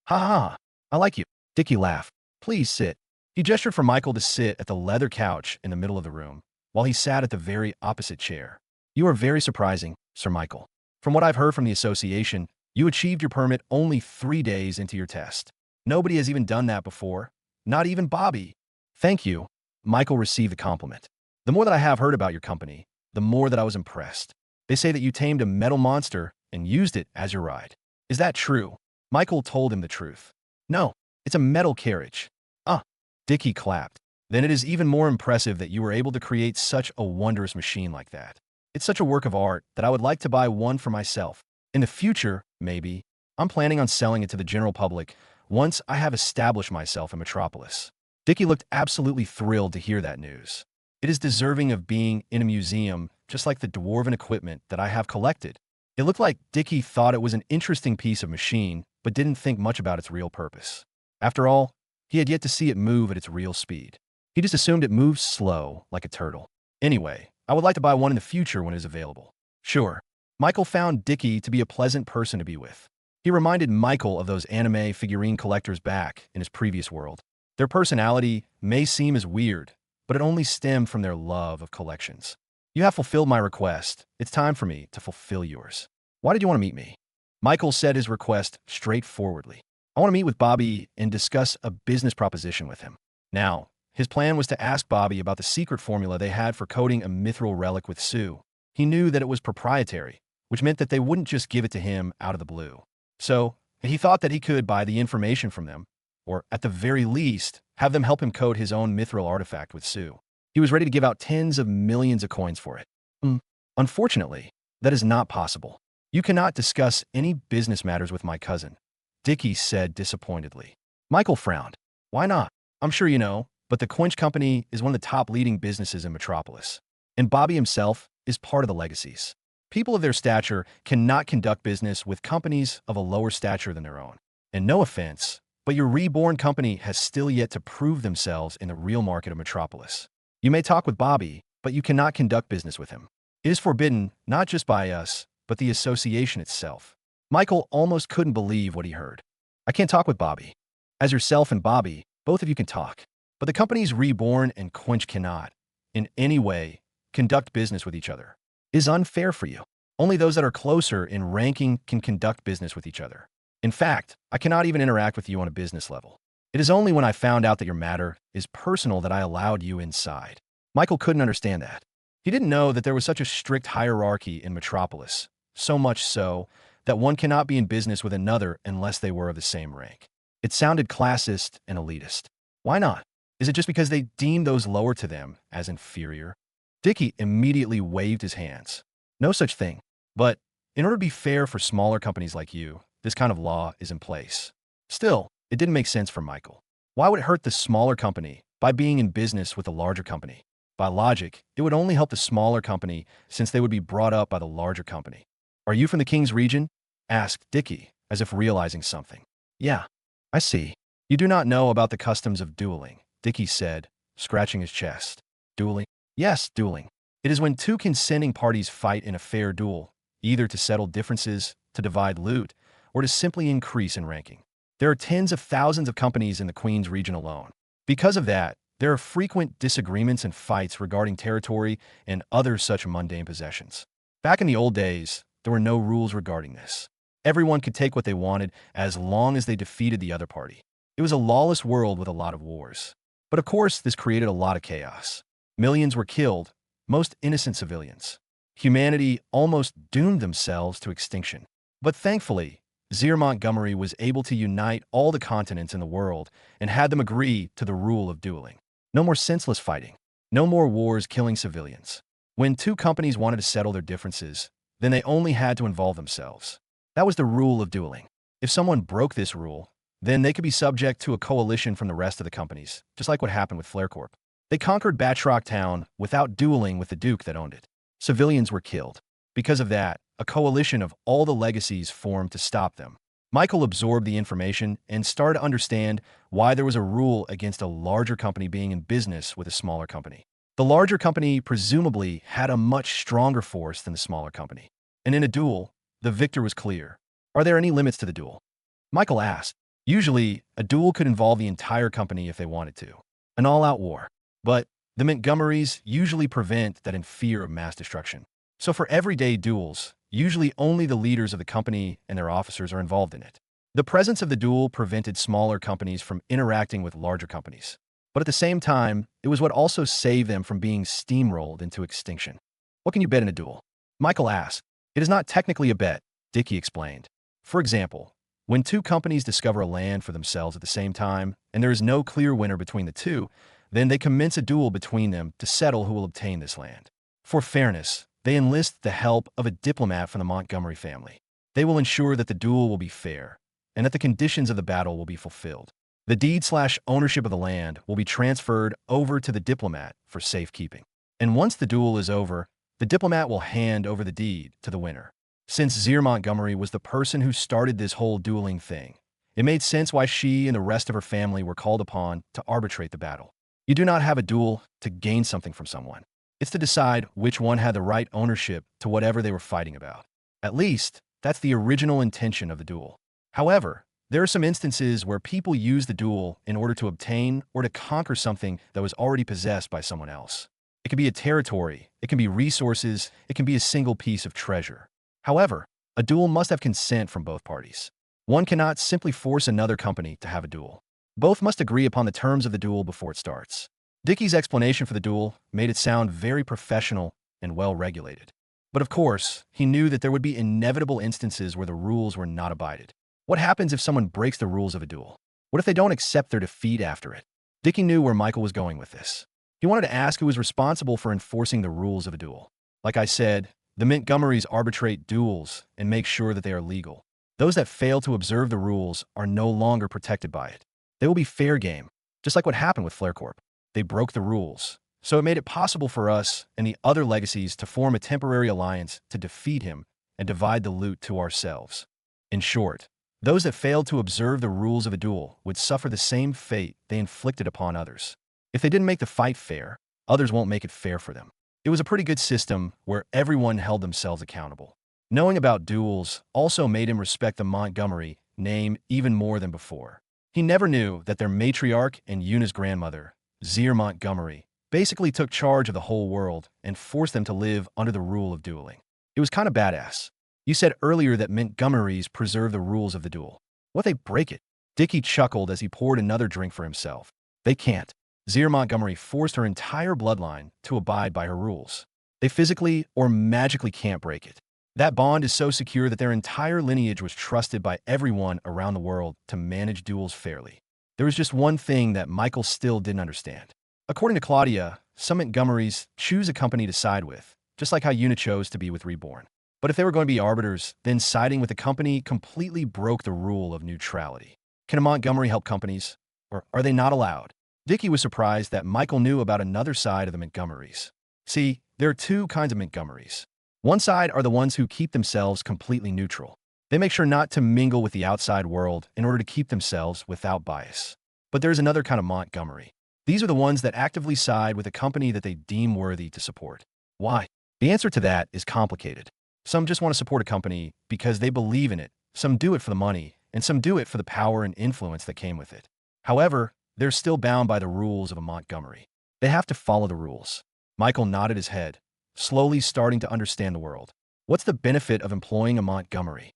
"Ha ha, I like you." Dickie laughed. "Please sit." He gestured for Michael to sit at the leather couch in the middle of the room, while he sat at the very opposite chair. "You are very surprising, Sir Michael. From what I've heard from the association, you achieved your permit only 3 days into your test. Nobody has even done that before, not even Bobby." "Thank you." Michael received the compliment. "The more that I have heard about your company, the more that I was impressed. They say that you tamed a metal monster and used it as your ride. Is that true?" Michael told him the truth. "No, it's a metal carriage." "Ah." Dickie clapped. "Then it is even more impressive that you were able to create such a wondrous machine like that." It's such a work of art that I would like to buy one for myself. In the future, maybe. I'm planning on selling it to the general public once I have established myself in Metropolis. Dickie looked absolutely thrilled to hear that news. It is deserving of being in a museum, just like the dwarven equipment that I have collected. It looked like Dickie thought it was an interesting piece of machine, but didn't think much about its real purpose. After all, he had yet to see it move at its real speed. He just assumed it moves slow, like a turtle. Anyway, I would like to buy one in the future when it is available. Sure. Michael found Dickie to be a pleasant person to be with. He reminded Michael of those anime figurine collectors back in his previous world. Their personality may seem as weird, but it only stemmed from their love of collections. You have fulfilled my request. It's time for me to fulfill yours. Why did you want to meet me? Michael said his request straightforwardly. I want to meet with Bobby and discuss a business proposition with him. Now, his plan was to ask Bobby about the secret formula they had for coating a mithril relic with Sue. He knew that it was proprietary, which meant that they wouldn't just give it to him out of the blue. So, he thought that he could buy the information from them, or at the very least, have them help him coat his own mithril artifact with Sue. He was ready to give out tens of millions of coins for it. Unfortunately, that is not possible. You cannot discuss any business matters with my cousin, Dickie said disappointedly. Michael frowned. Why not? I'm sure you know, but the Quench Company is one of the top leading businesses in Metropolis. And Bobby himself is part of the legacies. People of their stature cannot conduct business with companies of a lower stature than their own. And no offense, but your Reborn company has still yet to prove themselves in the real market of Metropolis. You may talk with Bobby, but you cannot conduct business with him. It is forbidden, not just by us, but the association itself. Michael almost couldn't believe what he heard. I can't talk with Bobby. As yourself and Bobby, both of you can talk. But the companies Reborn and Quench cannot, in any way, conduct business with each other. It is unfair for you. Only those that are closer in ranking can conduct business with each other. In fact, I cannot even interact with you on a business level. It is only when I found out that your matter is personal that I allowed you inside. Michael couldn't understand that. He didn't know that there was such a strict hierarchy in Metropolis, so much so that one cannot be in business with another unless they were of the same rank. It sounded classist and elitist. Why not? Is it just because they deem those lower to them as inferior? Dickie immediately waved his hands. No such thing. But in order to be fair for smaller companies like you, this kind of law is in place. Still, it didn't make sense for Michael. Why would it hurt the smaller company by being in business with a larger company? By logic, it would only help the smaller company since they would be brought up by the larger company. Are you from the King's region? Asked Dickie, as if realizing something. Yeah, I see. You do not know about the customs of dueling, Dickie said, scratching his chest. Dueling? Yes, dueling. It is when two consenting parties fight in a fair duel, either to settle differences, to divide loot, or to simply increase in ranking. There are tens of thousands of companies in the Queen's region alone. Because of that, there are frequent disagreements and fights regarding territory and other such mundane possessions. Back in the old days, there were no rules regarding this. Everyone could take what they wanted as long as they defeated the other party. It was a lawless world with a lot of wars. But of course, this created a lot of chaos. Millions were killed, most innocent civilians. Humanity almost doomed themselves to extinction. But thankfully, Zir Montgomery was able to unite all the continents in the world and had them agree to the rule of dueling. No more senseless fighting. No more wars killing civilians. When two companies wanted to settle their differences, then they only had to involve themselves. That was the rule of dueling. If someone broke this rule, then they could be subject to a coalition from the rest of the companies, just like what happened with Flare Corp. They conquered Batroc Town without dueling with the Duke that owned it. Civilians were killed. Because of that, a coalition of all the legacies formed to stop them. Michael absorbed the information and started to understand why there was a rule against a larger company being in business with a smaller company. The larger company presumably had a much stronger force than the smaller company. And in a duel, the victor was clear. Are there any limits to the duel? Michael asked. Usually, a duel could involve the entire company if they wanted to. An all-out war. But the Montgomerys usually prevent that in fear of mass destruction. So for everyday duels, usually only the leaders of the company and their officers are involved in it. The presence of the duel prevented smaller companies from interacting with larger companies. But at the same time, it was what also saved them from being steamrolled into extinction. What can you bet in a duel? Michael asked. It is not technically a bet, Dickie explained. For example, when two companies discover a land for themselves at the same time, and there is no clear winner between the two, then they commence a duel between them to settle who will obtain this land. For fairness, they enlist the help of a diplomat from the Montgomery family. They will ensure that the duel will be fair and that the conditions of the battle will be fulfilled. The deed/ownership of the land will be transferred over to the diplomat for safekeeping. And once the duel is over, the diplomat will hand over the deed to the winner. Since Zir Montgomery was the person who started this whole dueling thing, it made sense why she and the rest of her family were called upon to arbitrate the battle. You do not have a duel to gain something from someone. It's to decide which one had the right ownership to whatever they were fighting about. At least, that's the original intention of the duel. However, there are some instances where people use the duel in order to obtain or to conquer something that was already possessed by someone else. It can be a territory, it can be resources, it can be a single piece of treasure. However, a duel must have consent from both parties. One cannot simply force another company to have a duel. Both must agree upon the terms of the duel before it starts. Dickie's explanation for the duel made it sound very professional and well-regulated. But of course, he knew that there would be inevitable instances where the rules were not abided. What happens if someone breaks the rules of a duel? What if they don't accept their defeat after it? Dickie knew where Michael was going with this. He wanted to ask who was responsible for enforcing the rules of a duel. Like I said, the Montgomerys arbitrate duels and make sure that they are legal. Those that fail to observe the rules are no longer protected by it. They will be fair game, just like what happened with FlareCorp. They broke the rules, so it made it possible for us and the other legacies to form a temporary alliance to defeat him and divide the loot to ourselves. In short, those that failed to observe the rules of a duel would suffer the same fate they inflicted upon others. If they didn't make the fight fair, others won't make it fair for them. It was a pretty good system where everyone held themselves accountable. Knowing about duels also made him respect the Montgomery name even more than before. He never knew that their matriarch and Yuna's grandmother, Zir Montgomery, basically took charge of the whole world and forced them to live under the rule of dueling. It was kind of badass. You said earlier that Montgomerys preserve the rules of the duel. What if they break it? Dickie chuckled as he poured another drink for himself. They can't. Zir Montgomery forced her entire bloodline to abide by her rules. They physically or magically can't break it. That bond is so secure that their entire lineage was trusted by everyone around the world to manage duels fairly. There was just one thing that Michael still didn't understand. According to Claudia, some Montgomerys choose a company to side with, just like how Yuna chose to be with Reborn. But if they were going to be arbiters, then siding with a company completely broke the rule of neutrality. Can a Montgomery help companies? Or are they not allowed? Dickie was surprised that Michael knew about another side of the Montgomerys. See, there are two kinds of Montgomerys. One side are the ones who keep themselves completely neutral. They make sure not to mingle with the outside world in order to keep themselves without bias. But there's another kind of Montgomery. These are the ones that actively side with a company that they deem worthy to support. Why? The answer to that is complicated. Some just want to support a company because they believe in it, some do it for the money, and some do it for the power and influence that came with it. However, they're still bound by the rules of a Montgomery. They have to follow the rules. Michael nodded his head, slowly starting to understand the world. What's the benefit of employing a Montgomery?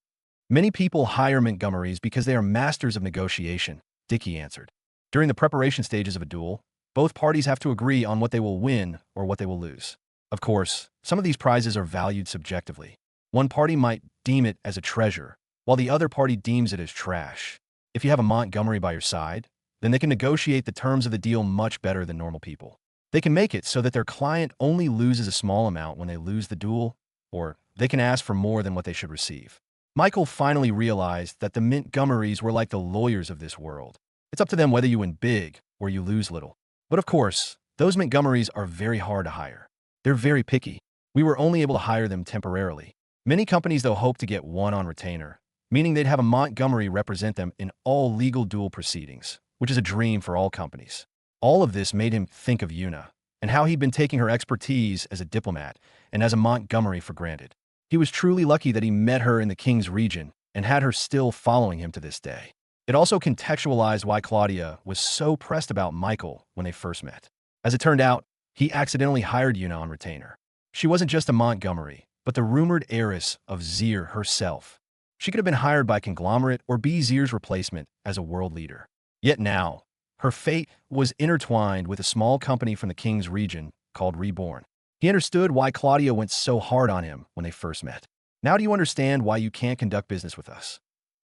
Many people hire Montgomerys because they are masters of negotiation, Dickie answered. During the preparation stages of a duel, both parties have to agree on what they will win or what they will lose. Of course, some of these prizes are valued subjectively. One party might deem it as a treasure, while the other party deems it as trash. If you have a Montgomery by your side, then they can negotiate the terms of the deal much better than normal people. They can make it so that their client only loses a small amount when they lose the duel, or they can ask for more than what they should receive. Michael finally realized that the Montgomerys were like the lawyers of this world. It's up to them whether you win big or you lose little. But of course, those Montgomerys are very hard to hire. They're very picky. We were only able to hire them temporarily. Many companies, though, hope to get one on retainer, meaning they'd have a Montgomery represent them in all legal duel proceedings, which is a dream for all companies. All of this made him think of Yuna, and how he'd been taking her expertise as a diplomat and as a Montgomery for granted. He was truly lucky that he met her in the King's region and had her still following him to this day. It also contextualized why Claudia was so pressed about Michael when they first met. As it turned out, he accidentally hired Yuna on retainer. She wasn't just a Montgomery, but the rumored heiress of Zir herself. She could have been hired by a conglomerate or be Zir's replacement as a world leader. Yet now, her fate was intertwined with a small company from the King's region called Reborn. He understood why Claudia went so hard on him when they first met. Now do you understand why you can't conduct business with us?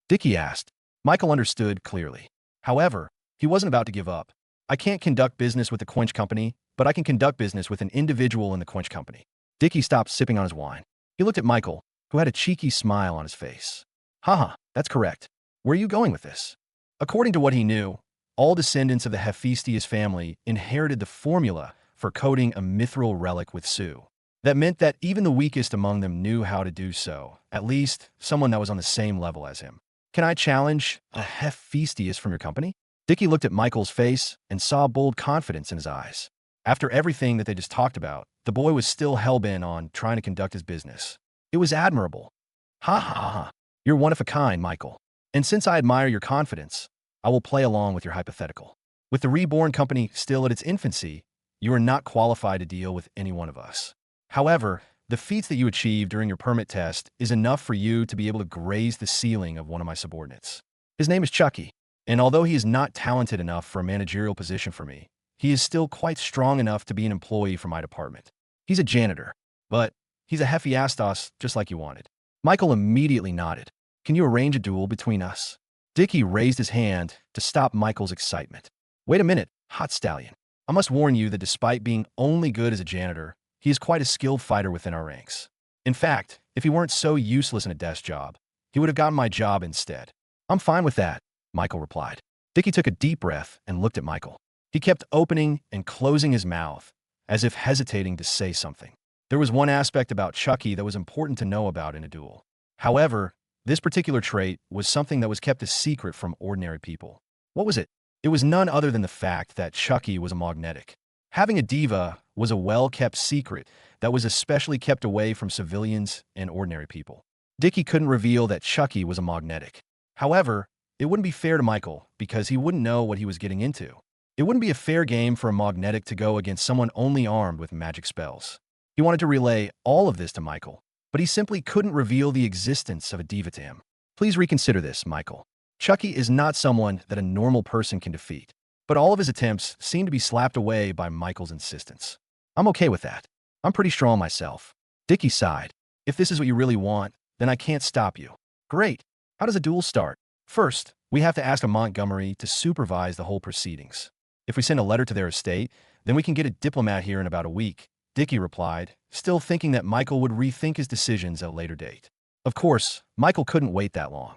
Dickie asked. Michael understood clearly. However, he wasn't about to give up. I can't conduct business with the Quench Company, but I can conduct business with an individual in the Quench Company. Dickie stopped sipping on his wine. He looked at Michael, who had a cheeky smile on his face. Haha, that's correct. Where are you going with this? According to what he knew, all descendants of the Hephaestus family inherited the formula for coating a mithril relic with Su. That meant that even the weakest among them knew how to do so, at least someone that was on the same level as him. Can I challenge a Hephaestus from your company? Dickie looked at Michael's face and saw bold confidence in his eyes. After everything that they just talked about, the boy was still hell-bent on trying to conduct his business. It was admirable. Ha ha ha. You're one of a kind, Michael. And since I admire your confidence, I will play along with your hypothetical. With the Reborn company still at its infancy, you are not qualified to deal with any one of us. However, the feats that you achieved during your permit test is enough for you to be able to graze the ceiling of one of my subordinates. His name is Chucky, and although he is not talented enough for a managerial position for me, he is still quite strong enough to be an employee for my department. He's a janitor, but he's a Hephaestus just like you wanted. Michael immediately nodded. Can you arrange a duel between us? Dickie raised his hand to stop Michael's excitement. Wait a minute, hot stallion. I must warn you that despite being only good as a janitor, he is quite a skilled fighter within our ranks. In fact, if he weren't so useless in a desk job, he would have gotten my job instead. I'm fine with that, Michael replied. Dickie took a deep breath and looked at Michael. He kept opening and closing his mouth, as if hesitating to say something. There was one aspect about Chucky that was important to know about in a duel. However, this particular trait was something that was kept a secret from ordinary people. What was it? It was none other than the fact that Chucky was a magnetic. Having a diva was a well-kept secret that was especially kept away from civilians and ordinary people. Dickie couldn't reveal that Chucky was a magnetic. However, it wouldn't be fair to Michael because he wouldn't know what he was getting into. It wouldn't be a fair game for a magnetic to go against someone only armed with magic spells. He wanted to relay all of this to Michael, but he simply couldn't reveal the existence of a diva to him. Please reconsider this, Michael. Chucky is not someone that a normal person can defeat. But all of his attempts seem to be slapped away by Michael's insistence. I'm okay with that. I'm pretty strong myself. Dickie sighed. If this is what you really want, then I can't stop you. Great. How does a duel start? First, we have to ask a Montgomery to supervise the whole proceedings. If we send a letter to their estate, then we can get a diplomat here in about a week, Dickie replied, still thinking that Michael would rethink his decisions at a later date. Of course, Michael couldn't wait that long.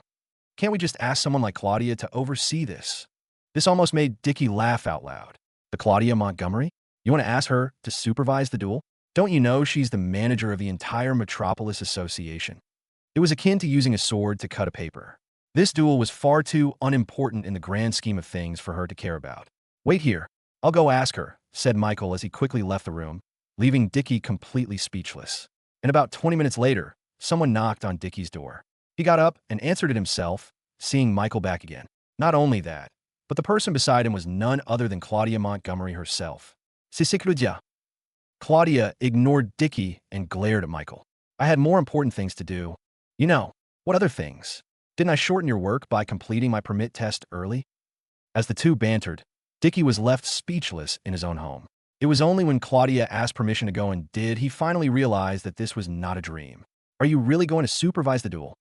Can't we just ask someone like Claudia to oversee this? This almost made Dickie laugh out loud. The Claudia Montgomery? You want to ask her to supervise the duel? Don't you know she's the manager of the entire Metropolis Association? It was akin to using a sword to cut a paper. This duel was far too unimportant in the grand scheme of things for her to care about. Wait here. I'll go ask her, said Michael as he quickly left the room, leaving Dickie completely speechless. And about 20 minutes later, someone knocked on Dickie's door. He got up and answered it himself, seeing Michael back again. Not only that, but the person beside him was none other than Claudia Montgomery herself. C'est Claudia. Claudia ignored Dickie and glared at Michael. I had more important things to do. You know, what other things? Didn't I shorten your work by completing my permit test early? As the two bantered, Dickie was left speechless in his own home. It was only when Claudia asked permission to go and did he finally realized that this was not a dream. Are you really going to supervise the duel?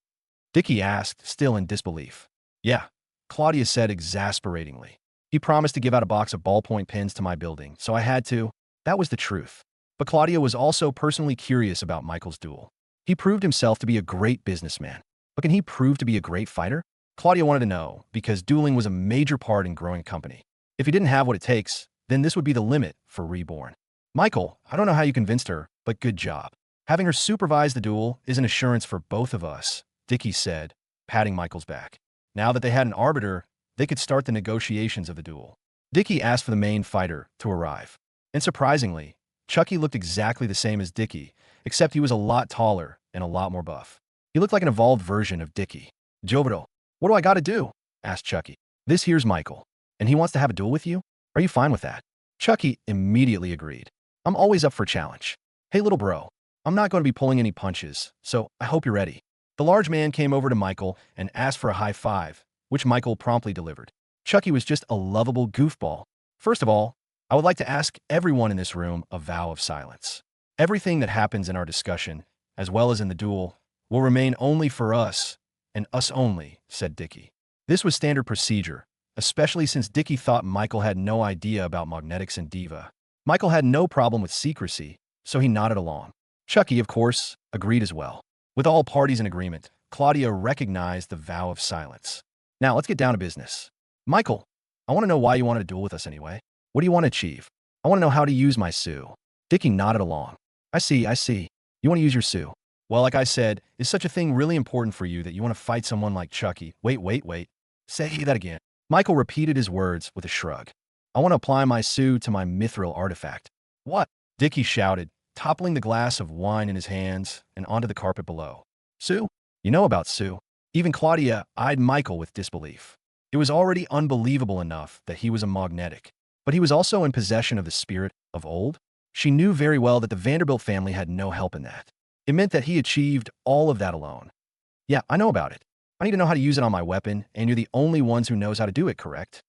Dickie asked, still in disbelief. Yeah, Claudia said exasperatingly. He promised to give out a box of ballpoint pens to my building, so I had to. That was the truth. But Claudia was also personally curious about Michael's duel. He proved himself to be a great businessman. But can he prove to be a great fighter? Claudia wanted to know, because dueling was a major part in growing a company. If he didn't have what it takes, then this would be the limit for Reborn. Michael, I don't know how you convinced her, but good job. Having her supervise the duel is an assurance for both of us, Dickie said, patting Michael's back. Now that they had an arbiter, they could start the negotiations of the duel. Dickie asked for the main fighter to arrive. And surprisingly, Chucky looked exactly the same as Dickie, except he was a lot taller and a lot more buff. He looked like an evolved version of Dickie. Jovito, what do I gotta do? Asked Chucky. This here's Michael, and he wants to have a duel with you? Are you fine with that? Chucky immediately agreed. I'm always up for a challenge. Hey little bro, I'm not going to be pulling any punches, so I hope you're ready. The large man came over to Michael and asked for a high five, which Michael promptly delivered. Chucky was just a lovable goofball. First of all, I would like to ask everyone in this room a vow of silence. Everything that happens in our discussion, as well as in the duel, will remain only for us, and us only, said Dickie. This was standard procedure, especially since Dickie thought Michael had no idea about magnetics and diva. Michael had no problem with secrecy, so he nodded along. Chucky, of course, agreed as well. With all parties in agreement, Claudia recognized the vow of silence. Now, let's get down to business. Michael, I want to know why you wanted to duel with us anyway. What do you want to achieve? I want to know how to use my Sue. Dickie nodded along. I see. You want to use your Sue. Well, like I said, is such a thing really important for you that you want to fight someone like Chucky? Wait. Say that again. Michael repeated his words with a shrug. I want to apply my Sue to my mithril artifact. What? Dickie shouted, toppling the glass of wine in his hands and onto the carpet below. Sue? You know about Sue. Even Claudia eyed Michael with disbelief. It was already unbelievable enough that he was a magnetic, but he was also in possession of the spirit of old. She knew very well that the Vanderbilt family had no help in that. It meant that he achieved all of that alone. Yeah, I know about it. I need to know how to use it on my weapon, and you're the only ones who knows how to do it, correct?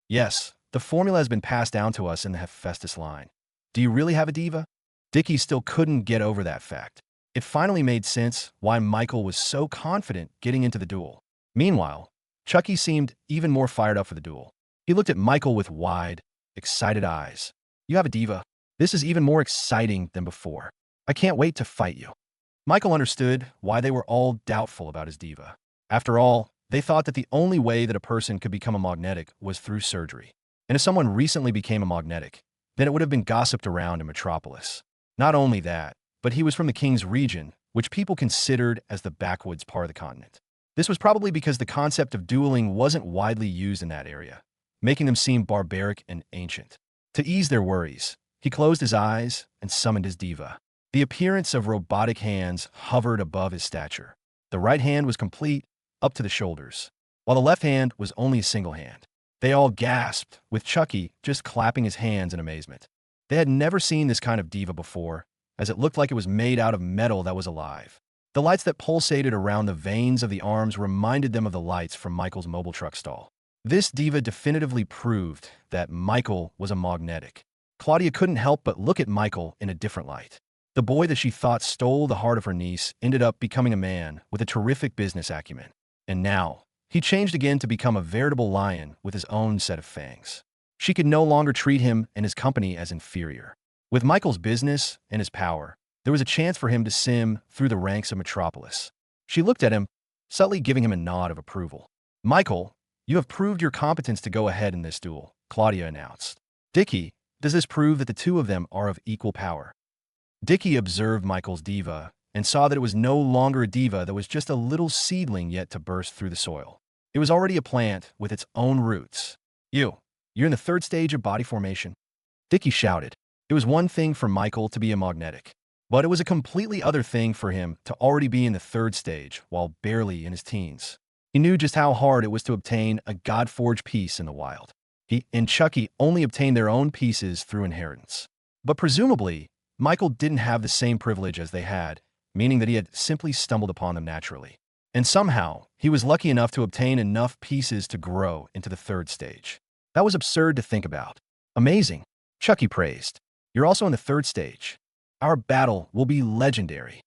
Yes, the formula has been passed down to us in the Hephaestus line. Do you really have a diva? Dickie still couldn't get over that fact. It finally made sense why Michael was so confident getting into the duel. Meanwhile, Chucky seemed even more fired up for the duel. He looked at Michael with wide, excited eyes. You have a diva. This is even more exciting than before. I can't wait to fight you. Michael understood why they were all doubtful about his diva. After all, they thought that the only way that a person could become a magnetic was through surgery. And if someone recently became a magnetic, then it would have been gossiped around in Metropolis. Not only that, but he was from the King's region, which people considered as the backwoods part of the continent. This was probably because the concept of dueling wasn't widely used in that area, making them seem barbaric and ancient. To ease their worries, he closed his eyes and summoned his diva. The appearance of robotic hands hovered above his stature. The right hand was complete, up to the shoulders, while the left hand was only a single hand. They all gasped, with Chucky just clapping his hands in amazement. They had never seen this kind of diva before, as it looked like it was made out of metal that was alive. The lights that pulsated around the veins of the arms reminded them of the lights from Michael's mobile truck stall. This diva definitively proved that Michael was a magnetic. Claudia couldn't help but look at Michael in a different light. The boy that she thought stole the heart of her niece ended up becoming a man with a terrific business acumen. And now, he changed again to become a veritable lion with his own set of fangs. She could no longer treat him and his company as inferior. With Michael's business and his power, there was a chance for him to sim through the ranks of Metropolis. She looked at him, subtly giving him a nod of approval. Michael, you have proved your competence to go ahead in this duel, Claudia announced. Dickie, does this prove that the two of them are of equal power? Dickie observed Michael's diva and saw that it was no longer a diva that was just a little seedling yet to burst through the soil. It was already a plant with its own roots. You're in the third stage of body formation. Dickie shouted. It was one thing for Michael to be a magnetic, but it was a completely other thing for him to already be in the third stage while barely in his teens. He knew just how hard it was to obtain a God-forged piece in the wild. He and Chucky only obtained their own pieces through inheritance. But presumably, Michael didn't have the same privilege as they had, meaning that he had simply stumbled upon them naturally. And somehow, he was lucky enough to obtain enough pieces to grow into the third stage. That was absurd to think about. Amazing, Chucky praised. You're also in the third stage. Our battle will be legendary.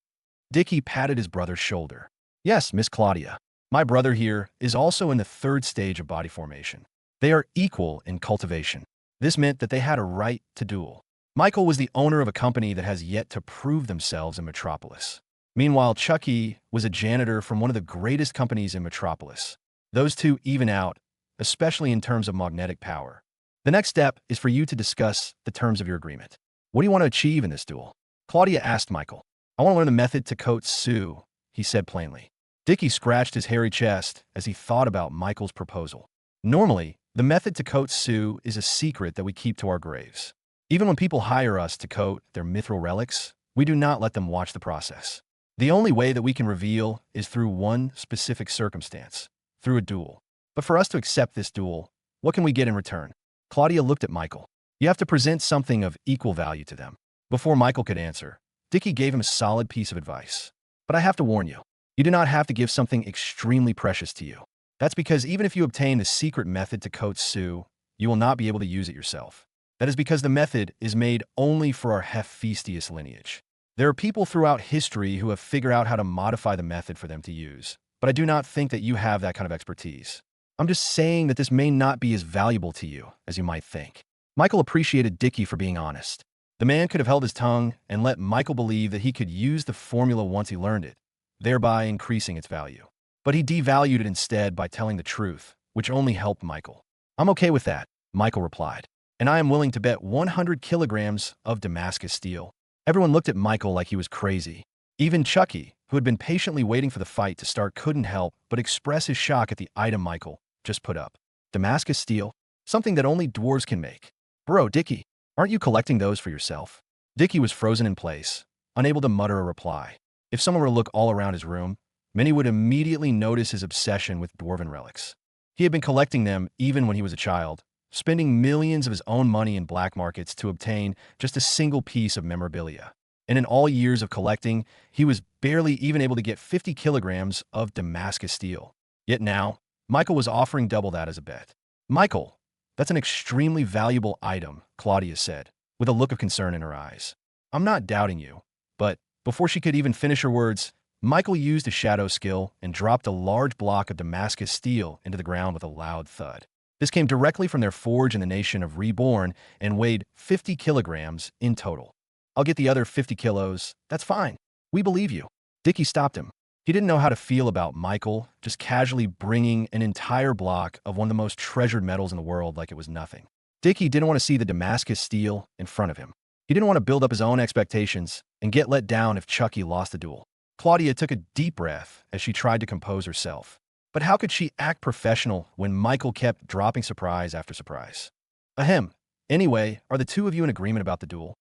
Dickie patted his brother's shoulder. Yes, Miss Claudia. My brother here is also in the third stage of body formation. They are equal in cultivation. This meant that they had a right to duel. Michael was the owner of a company that has yet to prove themselves in Metropolis. Meanwhile, Chucky was a janitor from one of the greatest companies in Metropolis. Those two even out, especially in terms of magnetic power. The next step is for you to discuss the terms of your agreement. What do you want to achieve in this duel? Claudia asked Michael. I want to learn the method to coat Sue, he said plainly. Dickie scratched his hairy chest as he thought about Michael's proposal. Normally, the method to coat Sue is a secret that we keep to our graves. Even when people hire us to coat their mithril relics, we do not let them watch the process. The only way that we can reveal is through one specific circumstance, through a duel. But for us to accept this duel, what can we get in return? Claudia looked at Michael. You have to present something of equal value to them. Before Michael could answer, Dickie gave him a solid piece of advice. But I have to warn you, you do not have to give something extremely precious to you. That's because even if you obtain the secret method to coat Sue, you will not be able to use it yourself. That is because the method is made only for our Hephaestus lineage. There are people throughout history who have figured out how to modify the method for them to use, but I do not think that you have that kind of expertise. I'm just saying that this may not be as valuable to you as you might think. Michael appreciated Dickie for being honest. The man could have held his tongue and let Michael believe that he could use the formula once he learned it, thereby increasing its value. But he devalued it instead by telling the truth, which only helped Michael. "I'm okay with that," Michael replied, "and I am willing to bet 100 kilograms of Damascus steel." Everyone looked at Michael like he was crazy. Even Chucky, who had been patiently waiting for the fight to start, couldn't help but express his shock at the item Michael just put up. Damascus steel? Something that only dwarves can make. "Bro, Dickie, aren't you collecting those for yourself?" Dickie was frozen in place, unable to mutter a reply. If someone were to look all around his room, many would immediately notice his obsession with dwarven relics. He had been collecting them even when he was a child, spending millions of his own money in black markets to obtain just a single piece of memorabilia. And in all years of collecting, he was barely even able to get 50 kilograms of Damascus steel. Yet now, Michael was offering double that as a bet. "Michael, that's an extremely valuable item," Claudia said, with a look of concern in her eyes. "I'm not doubting you." But before she could even finish her words, Michael used a shadow skill and dropped a large block of Damascus steel into the ground with a loud thud. This came directly from their forge in the nation of Reborn and weighed 50 kilograms in total. "I'll get the other 50 kilos. That's fine. We believe you." Dickie stopped him. He didn't know how to feel about Michael just casually bringing an entire block of one of the most treasured metals in the world like it was nothing. Dickie didn't want to see the Damascus steel in front of him. He didn't want to build up his own expectations and get let down if Chucky lost the duel. Claudia took a deep breath as she tried to compose herself. But how could she act professional when Michael kept dropping surprise after surprise? "Ahem. Anyway, are the two of you in agreement about the duel?"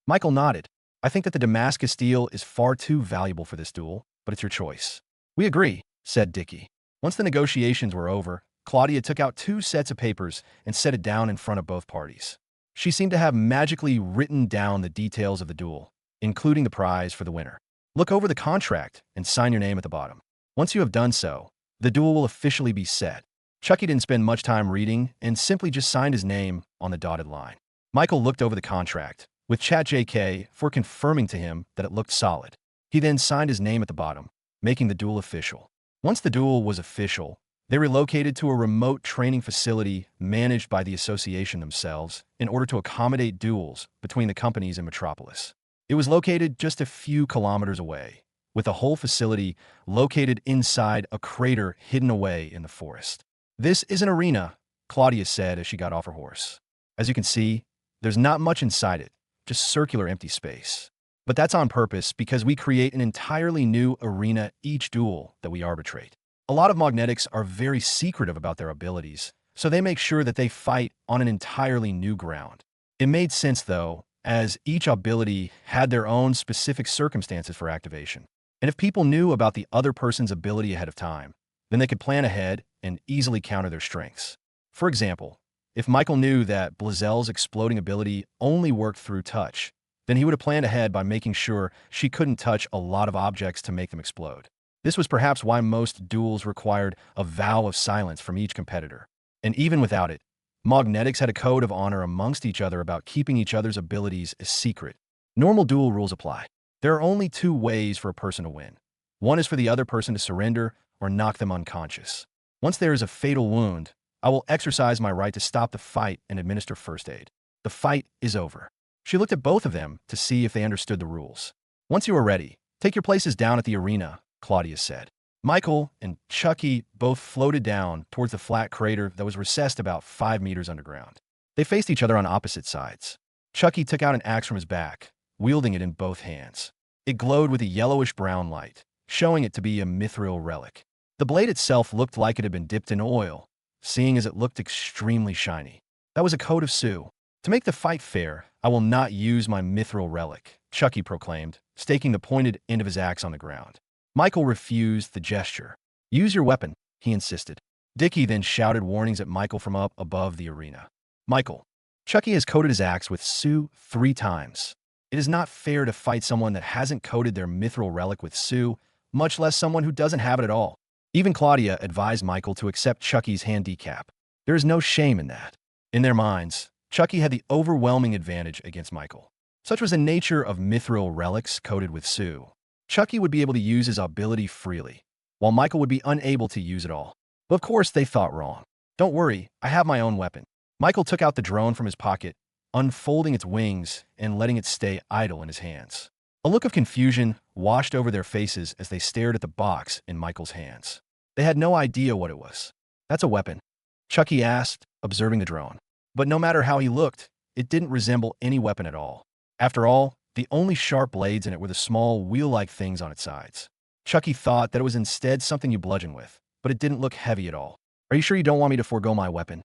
Michael nodded. "I think that the Damascus steel is far too valuable for this duel, but it's your choice." "We agree," said Dickie. Once the negotiations were over, Claudia took out 2 sets of papers and set it down in front of both parties. She seemed to have magically written down the details of the duel, including the prize for the winner. "Look over the contract and sign your name at the bottom. Once you have done so, the duel will officially be set." Chucky didn't spend much time reading and simply just signed his name on the dotted line. Michael looked over the contract, with ChatJK for confirming to him that it looked solid. He then signed his name at the bottom, making the duel official. Once the duel was official, they relocated to a remote training facility managed by the association themselves in order to accommodate duels between the companies in Metropolis. It was located just a few kilometers away, with the whole facility located inside a crater hidden away in the forest. "This is an arena," Claudia said as she got off her horse. "As you can see, there's not much inside it, just circular empty space. But that's on purpose because we create an entirely new arena each duel that we arbitrate. A lot of magnetics are very secretive about their abilities, so they make sure that they fight on an entirely new ground. It made sense, though, as each ability had their own specific circumstances for activation. And if people knew about the other person's ability ahead of time, then they could plan ahead and easily counter their strengths. For example, if Michael knew that Blazelle's exploding ability only worked through touch, then he would have planned ahead by making sure she couldn't touch a lot of objects to make them explode. This was perhaps why most duels required a vow of silence from each competitor. And even without it, Magnetics had a code of honor amongst each other about keeping each other's abilities a secret. Normal duel rules apply. There are only 2 ways for a person to win. One is for the other person to surrender or knock them unconscious. Once there is a fatal wound, I will exercise my right to stop the fight and administer first aid. The fight is over. She looked at both of them to see if they understood the rules. "Once you are ready, take your places down at the arena," Claudia said. Michael and Chucky both floated down towards the flat crater that was recessed about 5 meters underground. They faced each other on opposite sides. Chucky took out an axe from his back, wielding it in both hands. It glowed with a yellowish-brown light, showing it to be a mithril relic. The blade itself looked like it had been dipped in oil, seeing as it looked extremely shiny. That was a code of Sue. "To make the fight fair, I will not use my mithril relic," Chucky proclaimed, staking the pointed end of his axe on the ground. Michael refused the gesture. "Use your weapon," he insisted. Dickie then shouted warnings at Michael from up above the arena. "Michael, Chucky has coated his axe with Sue 3 times. It is not fair to fight someone that hasn't coated their mithril relic with Sue, much less someone who doesn't have it at all." Even Claudia advised Michael to accept Chucky's handicap. There is no shame in that. In their minds, Chucky had the overwhelming advantage against Michael. Such was the nature of mithril relics coated with Sue. Chucky would be able to use his ability freely, while Michael would be unable to use it all. But of course, they thought wrong. "Don't worry, I have my own weapon." Michael took out the drone from his pocket unfolding its wings and letting it stay idle in his hands. A look of confusion washed over their faces as they stared at the box in Michael's hands. They had no idea what it was. "That's a weapon," Chucky asked, observing the drone. But no matter how he looked, it didn't resemble any weapon at all. After all, the only sharp blades in it were the small, wheel-like things on its sides. Chucky thought that it was instead something you bludgeon with, but it didn't look heavy at all. "Are you sure you don't want me to forego my weapon?"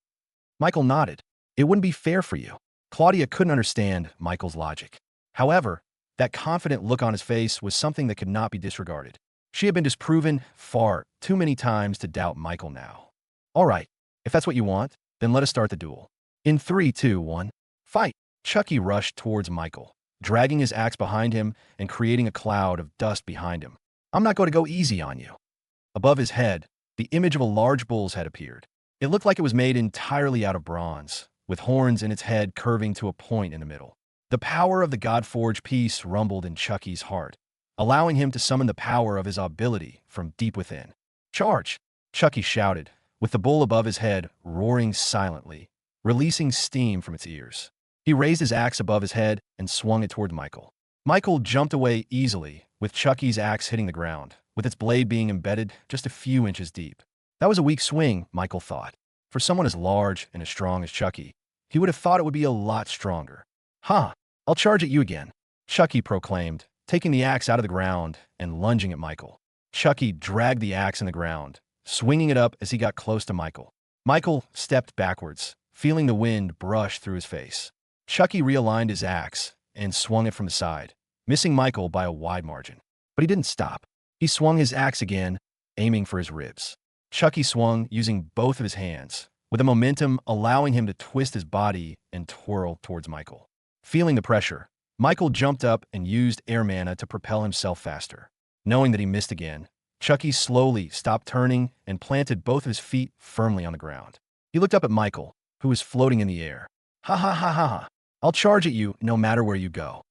Michael nodded. "It wouldn't be fair for you." Claudia couldn't understand Michael's logic. However, that confident look on his face was something that could not be disregarded. She had been disproven far too many times to doubt Michael now. "All right, if that's what you want, then let us start the duel. In 3, 2, 1, fight!" Chucky rushed towards Michael, dragging his axe behind him and creating a cloud of dust behind him. "I'm not going to go easy on you." Above his head, the image of a large bull's head appeared. It looked like it was made entirely out of bronze, with horns in its head curving to a point in the middle. The power of the God-forged piece rumbled in Chucky's heart, allowing him to summon the power of his ability from deep within. "Charge!" Chucky shouted, with the bull above his head roaring silently, releasing steam from its ears. He raised his axe above his head and swung it toward Michael. Michael jumped away easily, with Chucky's axe hitting the ground, with its blade being embedded just a few inches deep. That was a weak swing, Michael thought. For someone as large and as strong as Chucky, he would have thought it would be a lot stronger. "Huh, I'll charge at you again," Chucky proclaimed, taking the axe out of the ground and lunging at Michael. Chucky dragged the axe in the ground, swinging it up as he got close to Michael. Michael stepped backwards, feeling the wind brush through his face. Chucky realigned his axe and swung it from the side, missing Michael by a wide margin. But he didn't stop. He swung his axe again, aiming for his ribs. Chucky swung using both of his hands, with the momentum allowing him to twist his body and twirl towards Michael. Feeling the pressure, Michael jumped up and used air mana to propel himself faster. Knowing that he missed again, Chucky slowly stopped turning and planted both of his feet firmly on the ground. He looked up at Michael, who was floating in the air. "Ha ha ha ha ha. I'll charge at you no matter where you go."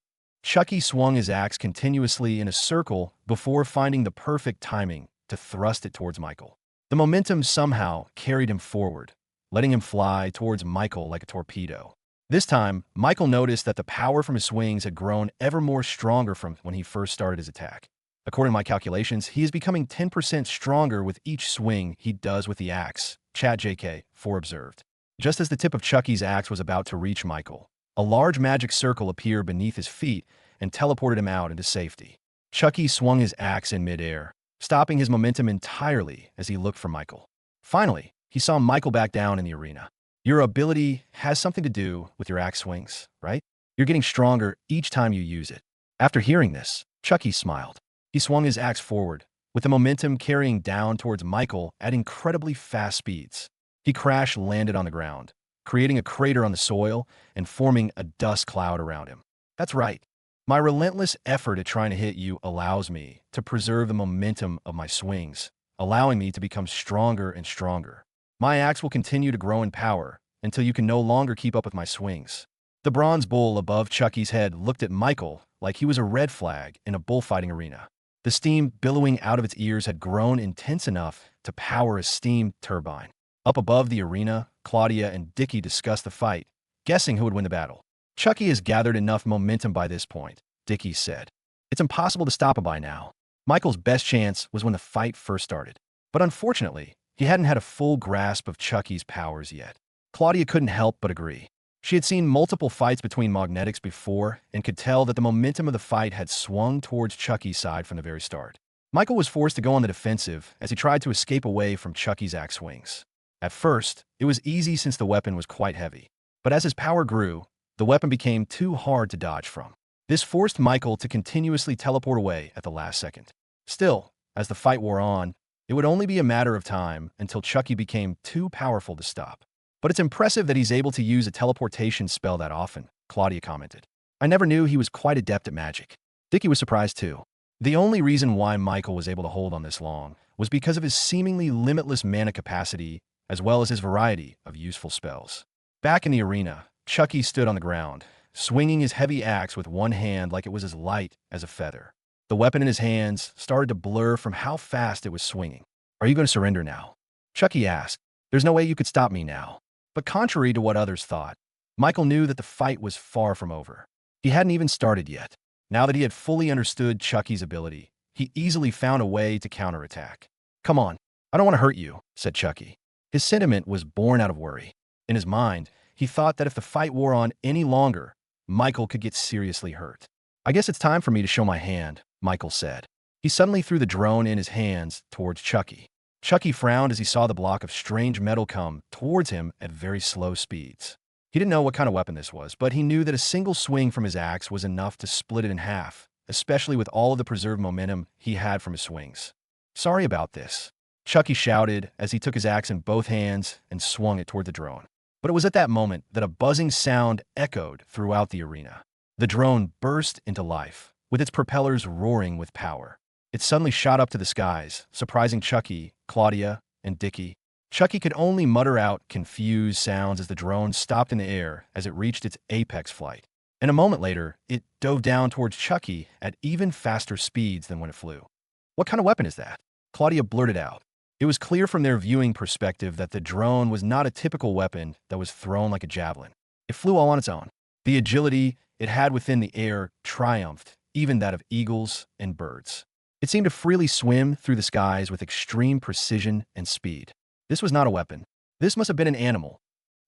Chucky swung his axe continuously in a circle before finding the perfect timing to thrust it towards Michael. The momentum somehow carried him forward, letting him fly towards Michael like a torpedo. This time, Michael noticed that the power from his swings had grown ever more stronger from when he first started his attack. According to my calculations, he is becoming 10% stronger with each swing he does with the axe, ChatJK4 observed. Just as the tip of Chucky's axe was about to reach Michael, a large magic circle appeared beneath his feet and teleported him out into safety. Chucky swung his axe in midair, stopping his momentum entirely as he looked for Michael. Finally, he saw Michael back down in the arena. "Your ability has something to do with your axe swings, right? You're getting stronger each time you use it." After hearing this, Chucky smiled. He swung his axe forward, with the momentum carrying down towards Michael at incredibly fast speeds. He crash-landed on the ground, creating a crater on the soil and forming a dust cloud around him. "That's right. My relentless effort at trying to hit you allows me to preserve the momentum of my swings, allowing me to become stronger and stronger. My axe will continue to grow in power until you can no longer keep up with my swings." The bronze bull above Chucky's head looked at Michael like he was a red flag in a bullfighting arena. The steam billowing out of its ears had grown intense enough to power a steam turbine. Up above the arena, Claudia and Dickie discussed the fight, guessing who would win the battle. "Chucky has gathered enough momentum by this point," Dickie said. "It's impossible to stop him by now." Michael's best chance was when the fight first started. But unfortunately, he hadn't had a full grasp of Chucky's powers yet. Claudia couldn't help but agree. She had seen multiple fights between magnetics before and could tell that the momentum of the fight had swung towards Chucky's side from the very start. Michael was forced to go on the defensive as he tried to escape away from Chucky's axe swings. At first, it was easy since the weapon was quite heavy. But as his power grew, the weapon became too hard to dodge from. This forced Michael to continuously teleport away at the last second. Still, as the fight wore on, it would only be a matter of time until Chucky became too powerful to stop. "But it's impressive that he's able to use a teleportation spell that often," Claudia commented. "I never knew he was quite adept at magic." Dickie was surprised too. The only reason why Michael was able to hold on this long was because of his seemingly limitless mana capacity as well as his variety of useful spells. Back in the arena, Chucky stood on the ground, swinging his heavy axe with one hand like it was as light as a feather. The weapon in his hands started to blur from how fast it was swinging. "Are you going to surrender now?" Chucky asked. "There's no way you could stop me now." But contrary to what others thought, Michael knew that the fight was far from over. He hadn't even started yet. Now that he had fully understood Chucky's ability, he easily found a way to counterattack. "Come on, I don't want to hurt you," said Chucky. His sentiment was born out of worry. In his mind, he thought that if the fight wore on any longer, Michael could get seriously hurt. "I guess it's time for me to show my hand," Michael said. He suddenly threw the drone in his hands towards Chucky. Chucky frowned as he saw the block of strange metal come towards him at very slow speeds. He didn't know what kind of weapon this was, but he knew that a single swing from his axe was enough to split it in half, especially with all of the preserved momentum he had from his swings. "Sorry about this," Chucky shouted as he took his axe in both hands and swung it toward the drone. But it was at that moment that a buzzing sound echoed throughout the arena. The drone burst into life, with its propellers roaring with power. It suddenly shot up to the skies, surprising Chucky, Claudia, and Dickie. Chucky could only mutter out confused sounds as the drone stopped in the air as it reached its apex flight. And a moment later, it dove down towards Chucky at even faster speeds than when it flew. "What kind of weapon is that?" Claudia blurted out. It was clear from their viewing perspective that the drone was not a typical weapon that was thrown like a javelin. It flew all on its own. The agility it had within the air triumphed even that of eagles and birds. It seemed to freely swim through the skies with extreme precision and speed. This was not a weapon. This must have been an animal.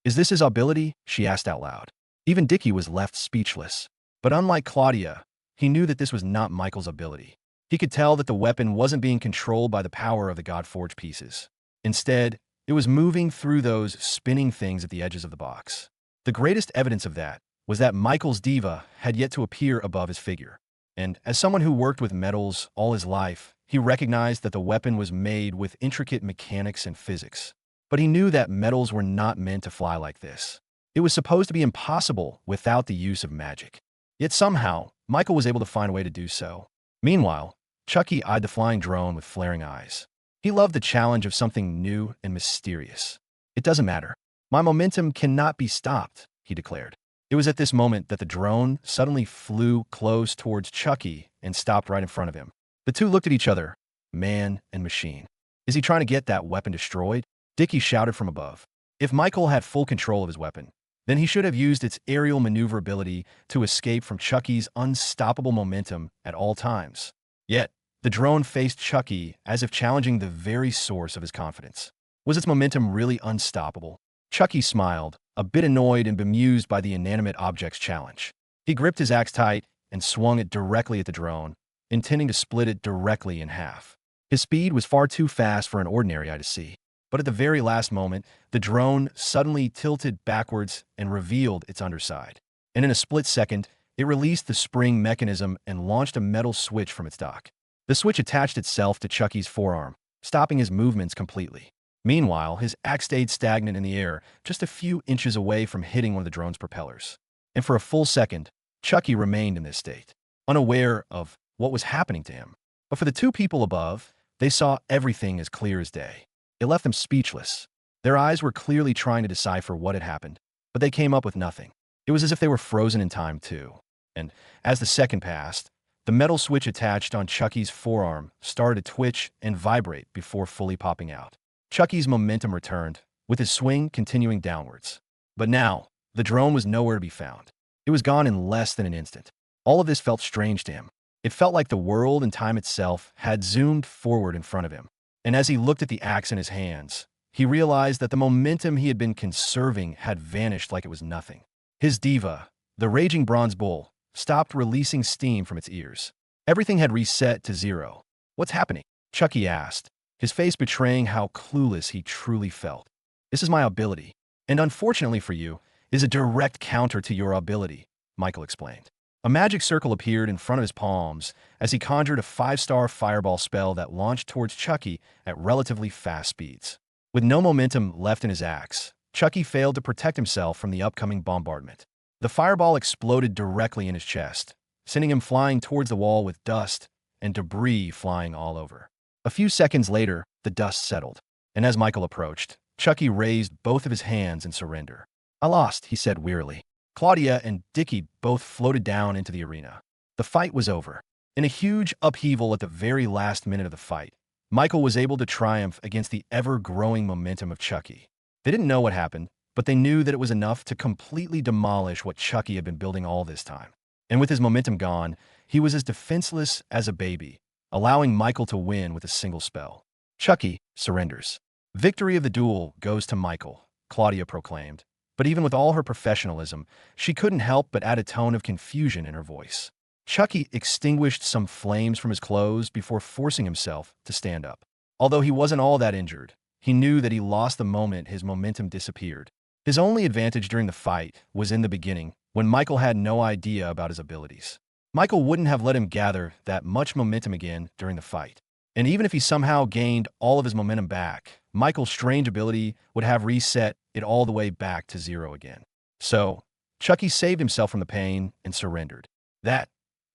"Is this his ability?" she asked out loud. Even Dickie was left speechless. But unlike Claudia, he knew that this was not Michael's ability. He could tell that the weapon wasn't being controlled by the power of the God-forged pieces. Instead, it was moving through those spinning things at the edges of the box. The greatest evidence of that was that Michael's diva had yet to appear above his figure. And as someone who worked with metals all his life, he recognized that the weapon was made with intricate mechanics and physics. But he knew that metals were not meant to fly like this. It was supposed to be impossible without the use of magic. Yet somehow, Michael was able to find a way to do so. Meanwhile, Chucky eyed the flying drone with flaring eyes. He loved the challenge of something new and mysterious. "It doesn't matter. My momentum cannot be stopped," he declared. It was at this moment that the drone suddenly flew close towards Chucky and stopped right in front of him. The two looked at each other, man and machine. "Is he trying to get that weapon destroyed?" Dickie shouted from above. If Michael had full control of his weapon, then he should have used its aerial maneuverability to escape from Chucky's unstoppable momentum at all times. Yet, the drone faced Chucky as if challenging the very source of his confidence. Was its momentum really unstoppable? Chucky smiled, a bit annoyed and bemused by the inanimate object's challenge. He gripped his axe tight and swung it directly at the drone, intending to split it directly in half. His speed was far too fast for an ordinary eye to see. But at the very last moment, the drone suddenly tilted backwards and revealed its underside. And in a split second, it released the spring mechanism and launched a metal switch from its dock. The switch attached itself to Chucky's forearm, stopping his movements completely. Meanwhile, his axe stayed stagnant in the air, just a few inches away from hitting one of the drone's propellers. And for a full second, Chucky remained in this state, unaware of what was happening to him. But for the two people above, they saw everything as clear as day. It left them speechless. Their eyes were clearly trying to decipher what had happened, but they came up with nothing. It was as if they were frozen in time, too. And as the second passed, the metal switch attached on Chucky's forearm started to twitch and vibrate before fully popping out. Chucky's momentum returned, with his swing continuing downwards. But now, the drone was nowhere to be found. It was gone in less than an instant. All of this felt strange to him. It felt like the world and time itself had zoomed forward in front of him. And as he looked at the axe in his hands, he realized that the momentum he had been conserving had vanished like it was nothing. His diva, the raging bronze bull, stopped releasing steam from its ears. Everything had reset to zero. "What's happening?" Chucky asked, his face betraying how clueless he truly felt. "This is my ability, and unfortunately for you, is a direct counter to your ability," Michael explained. A magic circle appeared in front of his palms as he conjured a 5-star fireball spell that launched towards Chucky at relatively fast speeds. With no momentum left in his axe, Chucky failed to protect himself from the upcoming bombardment. The fireball exploded directly in his chest, sending him flying towards the wall with dust and debris flying all over. A few seconds later, the dust settled, and as Michael approached, Chucky raised both of his hands in surrender. "I lost," he said wearily. Claudia and Dickie both floated down into the arena. The fight was over. In a huge upheaval at the very last minute of the fight, Michael was able to triumph against the ever-growing momentum of Chucky. They didn't know what happened, but they knew that it was enough to completely demolish what Chucky had been building all this time. And with his momentum gone, he was as defenseless as a baby, allowing Michael to win with a single spell. Chucky surrenders. Victory of the duel goes to Michael, Claudia proclaimed. But even with all her professionalism, she couldn't help but add a tone of confusion in her voice. Chucky extinguished some flames from his clothes before forcing himself to stand up. Although he wasn't all that injured, he knew that he lost the moment his momentum disappeared. His only advantage during the fight was in the beginning, when Michael had no idea about his abilities. Michael wouldn't have let him gather that much momentum again during the fight. And even if he somehow gained all of his momentum back, Michael's strange ability would have reset it all the way back to zero again. So, Chucky saved himself from the pain and surrendered. That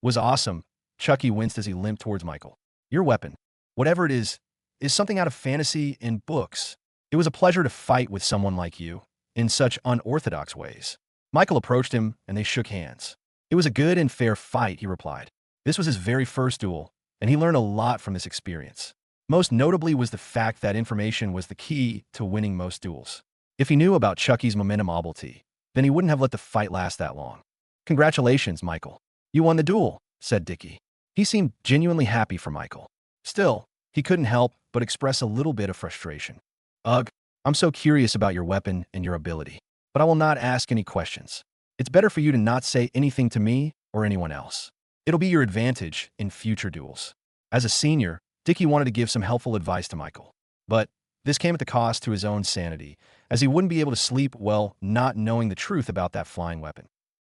was awesome. Chucky winced as he limped towards Michael. Your weapon, whatever it is something out of fantasy and books. It was a pleasure to fight with someone like you, in such unorthodox ways. Michael approached him, and they shook hands. It was a good and fair fight, he replied. This was his very first duel, and he learned a lot from this experience. Most notably was the fact that information was the key to winning most duels. If he knew about Chucky's momentum ability, then he wouldn't have let the fight last that long. Congratulations, Michael. You won the duel, said Dickie. He seemed genuinely happy for Michael. Still, he couldn't help but express a little bit of frustration. Ugh, I'm so curious about your weapon and your ability, but I will not ask any questions. It's better for you to not say anything to me or anyone else. It'll be your advantage in future duels. As a senior, Dickie wanted to give some helpful advice to Michael, but this came at the cost to his own sanity, as he wouldn't be able to sleep well not knowing the truth about that flying weapon.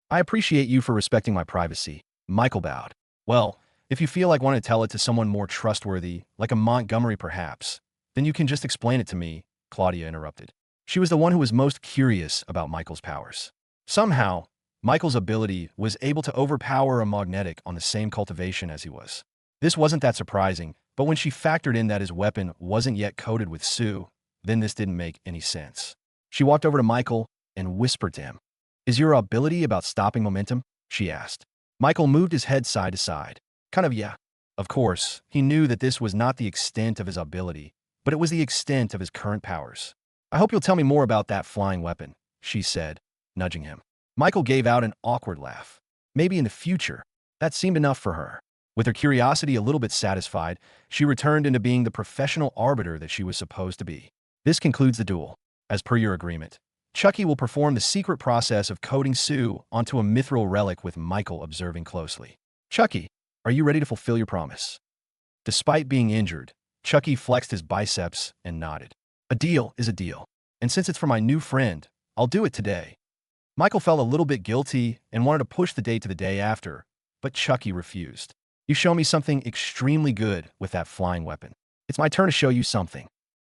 I appreciate you for respecting my privacy, Michael bowed. Well, if you feel like wanting to tell it to someone more trustworthy, like a Montgomery perhaps, then you can just explain it to me, Claudia interrupted. She was the one who was most curious about Michael's powers. Somehow, Michael's ability was able to overpower a magnetic on the same cultivation as he was. This wasn't that surprising, but when she factored in that his weapon wasn't yet coated with Sue, then this didn't make any sense. She walked over to Michael and whispered to him. Is your ability about stopping momentum? She asked. Michael moved his head side to side. Kind of, yeah. Of course, he knew that this was not the extent of his ability, but it was the extent of his current powers. I hope you'll tell me more about that flying weapon, she said, nudging him. Michael gave out an awkward laugh. Maybe in the future. That seemed enough for her. With her curiosity a little bit satisfied, she returned into being the professional arbiter that she was supposed to be. This concludes the duel. As per your agreement, Chucky will perform the secret process of coating Sue onto a mithril relic with Michael observing closely. Chucky, are you ready to fulfill your promise? Despite being injured, Chucky flexed his biceps and nodded. A deal is a deal, and since it's for my new friend, I'll do it today. Michael felt a little bit guilty and wanted to push the date to the day after, but Chucky refused. You show me something extremely good with that flying weapon. It's my turn to show you something.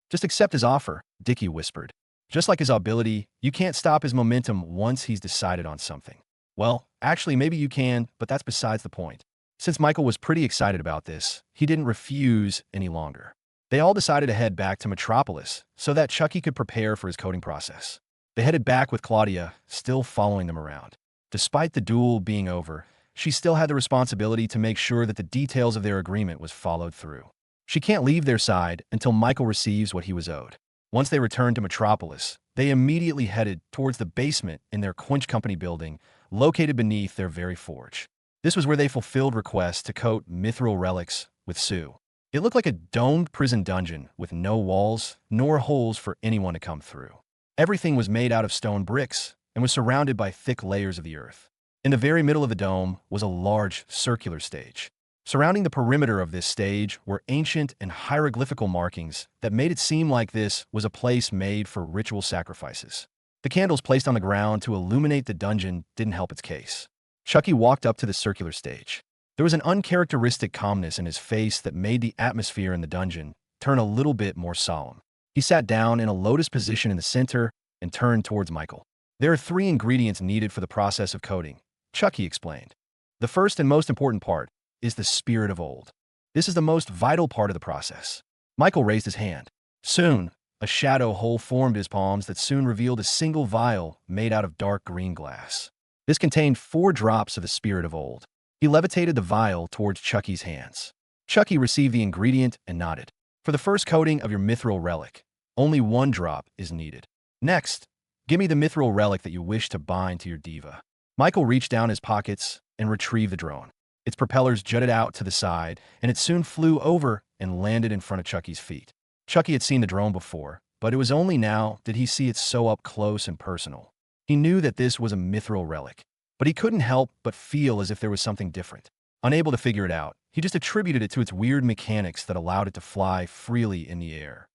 Just accept his offer, Dickie whispered. Just like his ability, you can't stop his momentum once he's decided on something. Well, actually, maybe you can, but that's besides the point. Since Michael was pretty excited about this, he didn't refuse any longer. They all decided to head back to Metropolis so that Chucky could prepare for his coding process. They headed back with Claudia, still following them around. Despite the duel being over, she still had the responsibility to make sure that the details of their agreement was followed through. She can't leave their side until Michael receives what he was owed. Once they returned to Metropolis, they immediately headed towards the basement in their Quench Company building, located beneath their very forge. This was where they fulfilled requests to coat mithril relics with Sue. It looked like a domed prison dungeon with no walls nor holes for anyone to come through. Everything was made out of stone bricks and was surrounded by thick layers of the earth. In the very middle of the dome was a large circular stage. Surrounding the perimeter of this stage were ancient and hieroglyphical markings that made it seem like this was a place made for ritual sacrifices. The candles placed on the ground to illuminate the dungeon didn't help its case. Chucky walked up to the circular stage. There was an uncharacteristic calmness in his face that made the atmosphere in the dungeon turn a little bit more solemn. He sat down in a lotus position in the center and turned towards Michael. There are 3 ingredients needed for the process of coding, Chucky explained. The first and most important part is the spirit of old. This is the most vital part of the process. Michael raised his hand. Soon, a shadow hole formed his palms that soon revealed a single vial made out of dark green glass. This contained 4 drops of the spirit of old. He levitated the vial towards Chucky's hands. Chucky received the ingredient and nodded. For the first coating of your mithril relic, only 1 drop is needed. Next, Give me the mithril relic that you wish to bind to your diva. Michael reached down his pockets and retrieved the drone. Its propellers jutted out to the side, and it soon flew over and landed in front of Chucky's feet. Chucky had seen the drone before, but it was only now did he see it so up close and personal. He knew that this was a mithril relic, but he couldn't help but feel as if there was something different. Unable to figure it out, he just attributed it to its weird mechanics that allowed it to fly freely in the air.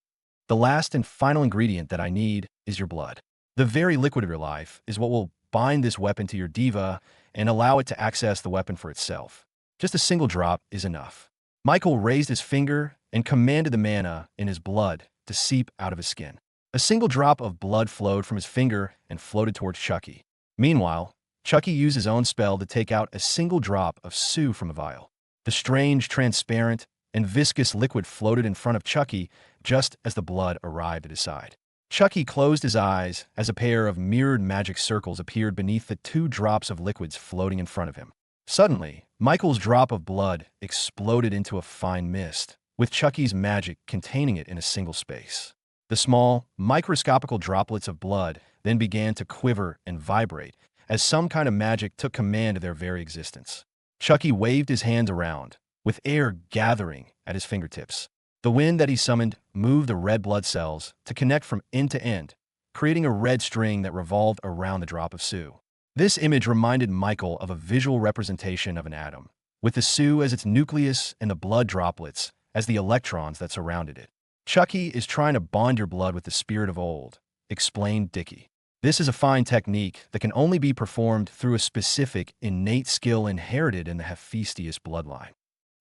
The last and final ingredient that I need is your blood. The very liquid of your life is what will bind this weapon to your diva and allow it to access the weapon for itself. Just a single drop is enough. Michael raised his finger and commanded the mana in his blood to seep out of his skin. A single drop of blood flowed from his finger and floated towards Chucky. Meanwhile, Chucky used his own spell to take out a single drop of Sue from a vial. The strange, transparent, and viscous liquid floated in front of Chucky just as the blood arrived at his side. Chucky closed his eyes as a pair of mirrored magic circles appeared beneath the 2 drops of liquids floating in front of him. Suddenly, Michael's drop of blood exploded into a fine mist, with Chucky's magic containing it in a single space. The small, microscopical droplets of blood then began to quiver and vibrate as some kind of magic took command of their very existence. Chucky waved his hands around, with air gathering at his fingertips. The wind that he summoned moved the red blood cells to connect from end to end, creating a red string that revolved around the drop of Sue. This image reminded Michael of a visual representation of an atom, with the Sue as its nucleus and the blood droplets as the electrons that surrounded it. Chucky is trying to bond your blood with the spirit of old, explained Dickie. This is a fine technique that can only be performed through a specific, innate skill inherited in the Hephaestus bloodline.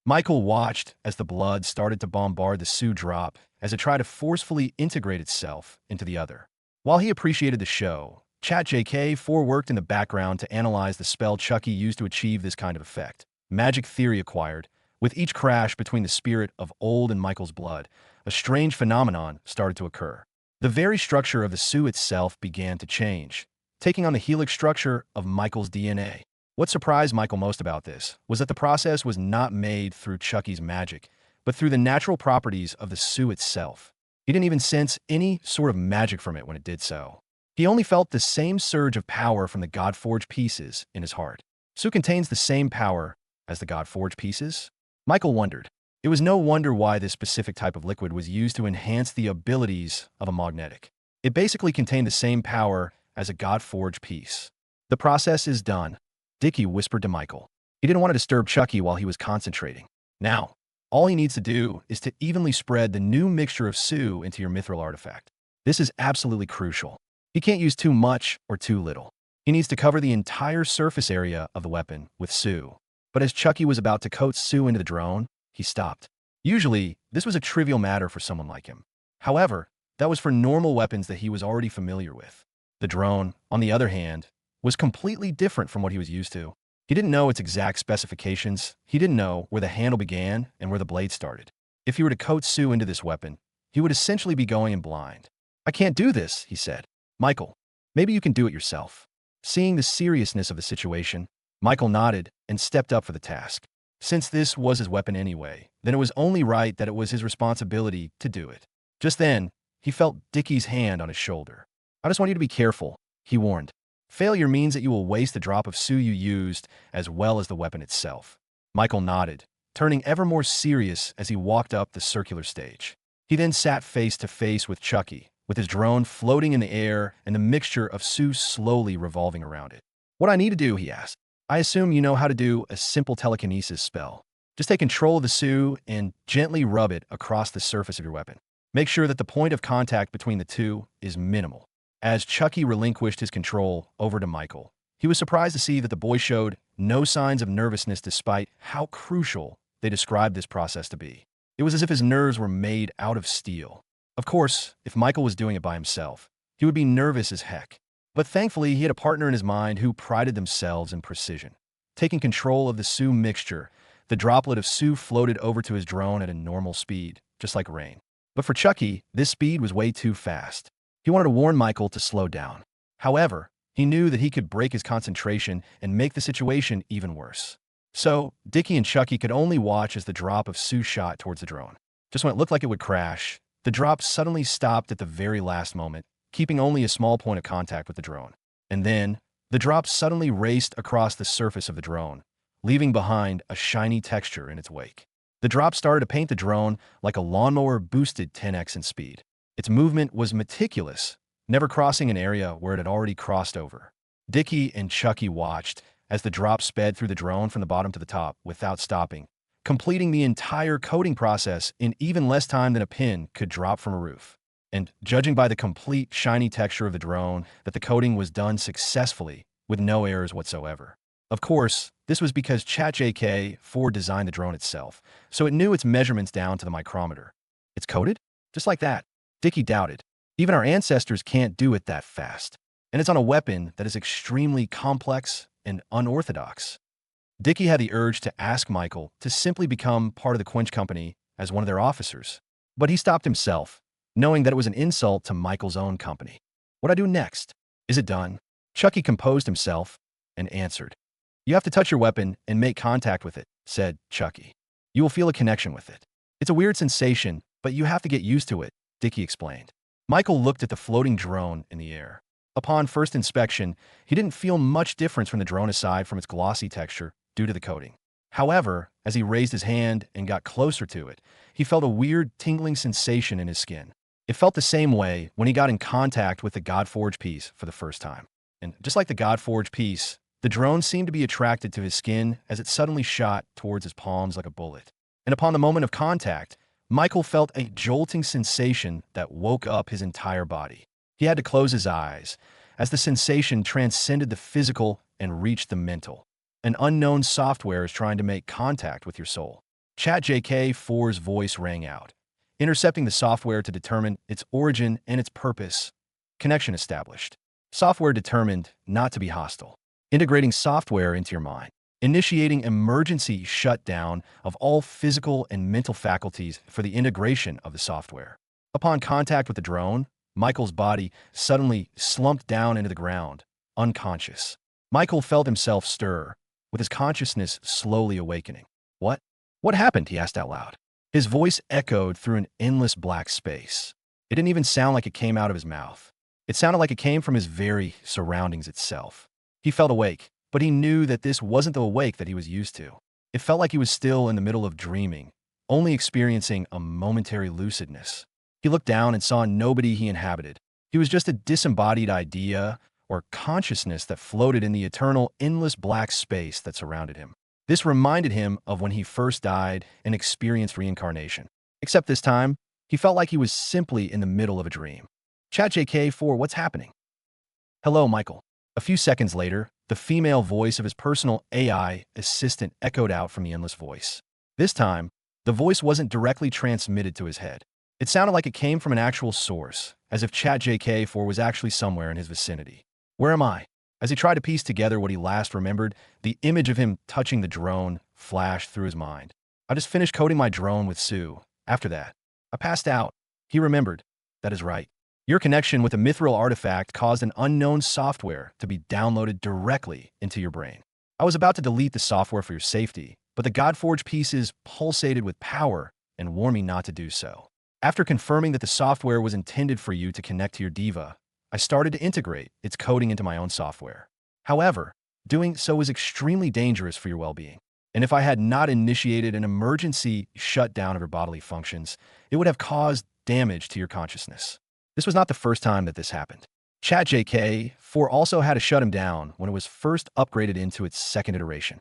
Michael watched as the blood started to bombard the Sue drop as it tried to forcefully integrate itself into the other. While he appreciated the show, ChatJK4 worked in the background to analyze the spell Chucky used to achieve this kind of effect. Magic theory acquired, with each crash between the spirit of old and Michael's blood, a strange phenomenon started to occur. The very structure of the Sue itself began to change, taking on the helix structure of Michael's DNA. What surprised Michael most about this was that the process was not made through Chucky's magic, but through the natural properties of the Sue itself. He didn't even sense any sort of magic from it when it did so. He only felt the same surge of power from the God-forged pieces in his heart. Sue contains the same power as the God-forged pieces? Michael wondered. It was no wonder why this specific type of liquid was used to enhance the abilities of a magnetic. It basically contained the same power as a God-forged piece. The process is done, Dickie whispered to Michael. He didn't want to disturb Chucky while he was concentrating. Now, all he needs to do is to evenly spread the new mixture of Sue into your mithril artifact. This is absolutely crucial. He can't use too much or too little. He needs to cover the entire surface area of the weapon with Sue. But as Chucky was about to coat Sue into the drone, he stopped. Usually, this was a trivial matter for someone like him. However, that was for normal weapons that he was already familiar with. The drone, on the other hand, was completely different from what he was used to. He didn't know its exact specifications. He didn't know where the handle began and where the blade started. If he were to coat Sue into this weapon, he would essentially be going in blind. I can't do this, he said. Michael, maybe you can do it yourself. Seeing the seriousness of the situation, Michael nodded and stepped up for the task. Since this was his weapon anyway, then it was only right that it was his responsibility to do it. Just then, he felt Dickie's hand on his shoulder. I just want you to be careful, he warned. Failure means that you will waste the drop of Sue you used as well as the weapon itself. Michael nodded, turning ever more serious as he walked up the circular stage. He then sat face to face with Chucky, with his drone floating in the air and the mixture of Sue slowly revolving around it. What I need to do, he asked. I assume you know how to do a simple telekinesis spell. Just take control of the Sue and gently rub it across the surface of your weapon. Make sure that the point of contact between the two is minimal. As Chucky relinquished his control over to Michael, he was surprised to see that the boy showed no signs of nervousness despite how crucial they described this process to be. It was as if his nerves were made out of steel. Of course, if Michael was doing it by himself, he would be nervous as heck. But thankfully, he had a partner in his mind who prided themselves in precision. Taking control of the Sue mixture, the droplet of Sue floated over to his drone at a normal speed, just like rain. But for Chucky, this speed was way too fast. He wanted to warn Michael to slow down. However, he knew that he could break his concentration and make the situation even worse. So, Dickie and Chucky could only watch as the drop of Sue shot towards the drone. Just when it looked like it would crash, the drop suddenly stopped at the very last moment, keeping only a small point of contact with the drone. And then, the drop suddenly raced across the surface of the drone, leaving behind a shiny texture in its wake. The drop started to paint the drone like a lawnmower boosted 10x in speed. Its movement was meticulous, never crossing an area where it had already crossed over. Dickie and Chucky watched as the drop sped through the drone from the bottom to the top without stopping, completing the entire coding process in even less time than a pin could drop from a roof. And judging by the complete shiny texture of the drone, that the coding was done successfully with no errors whatsoever. Of course, this was because ChatJK-4 designed the drone itself, so it knew its measurements down to the micrometer. It's coded? Just like that. Dickie doubted. Even our ancestors can't do it that fast. And it's on a weapon that is extremely complex and unorthodox. Dickie had the urge to ask Michael to simply become part of the Quench Company as one of their officers. But he stopped himself, knowing that it was an insult to Michael's own company. What'd I do next? Is it done? Chucky composed himself and answered. You have to touch your weapon and make contact with it, said Chucky. You will feel a connection with it. It's a weird sensation, but you have to get used to it, Dickie explained. Michael looked at the floating drone in the air. Upon first inspection, he didn't feel much difference from the drone aside from its glossy texture due to the coating. However, as he raised his hand and got closer to it, he felt a weird tingling sensation in his skin. It felt the same way when he got in contact with the Godforge piece for the first time. And just like the Godforge piece, the drone seemed to be attracted to his skin as it suddenly shot towards his palms like a bullet. And upon the moment of contact, Michael felt a jolting sensation that woke up his entire body. He had to close his eyes as the sensation transcended the physical and reached the mental. An unknown software is trying to make contact with your soul. ChatJK-4's voice rang out, intercepting the software to determine its origin and its purpose. Connection established. Software determined not to be hostile. Integrating software into your mind. Initiating emergency shutdown of all physical and mental faculties for the integration of the software. Upon contact with the drone, Michael's body suddenly slumped down into the ground, unconscious. Michael felt himself stir, with his consciousness slowly awakening. What? What happened? He asked out loud. His voice echoed through an endless black space. It didn't even sound like it came out of his mouth. It sounded like it came from his very surroundings itself. He felt awake, but he knew that this wasn't the awake that he was used to. It felt like he was still in the middle of dreaming, only experiencing a momentary lucidness. He looked down and saw nobody he inhabited. He was just a disembodied idea or consciousness that floated in the eternal, endless black space that surrounded him. This reminded him of when he first died and experienced reincarnation. Except this time, he felt like he was simply in the middle of a dream. ChatJK-4, what's happening? Hello, Michael. A few seconds later, the female voice of his personal AI assistant echoed out from the endless voice. This time, the voice wasn't directly transmitted to his head. It sounded like it came from an actual source, as if ChatJK-4 was actually somewhere in his vicinity. Where am I? As he tried to piece together what he last remembered, the image of him touching the drone flashed through his mind. I just finished coding my drone with Sue. After that, I passed out. He remembered. That is right. Your connection with a mithril artifact caused an unknown software to be downloaded directly into your brain. I was about to delete the software for your safety, but the Godforge pieces pulsated with power and warned me not to do so. After confirming that the software was intended for you to connect to your diva, I started to integrate its coding into my own software. However, doing so was extremely dangerous for your well-being. And if I had not initiated an emergency shutdown of your bodily functions, it would have caused damage to your consciousness. This was not the first time that this happened. ChatJK-4 also had to shut him down when it was first upgraded into its second iteration.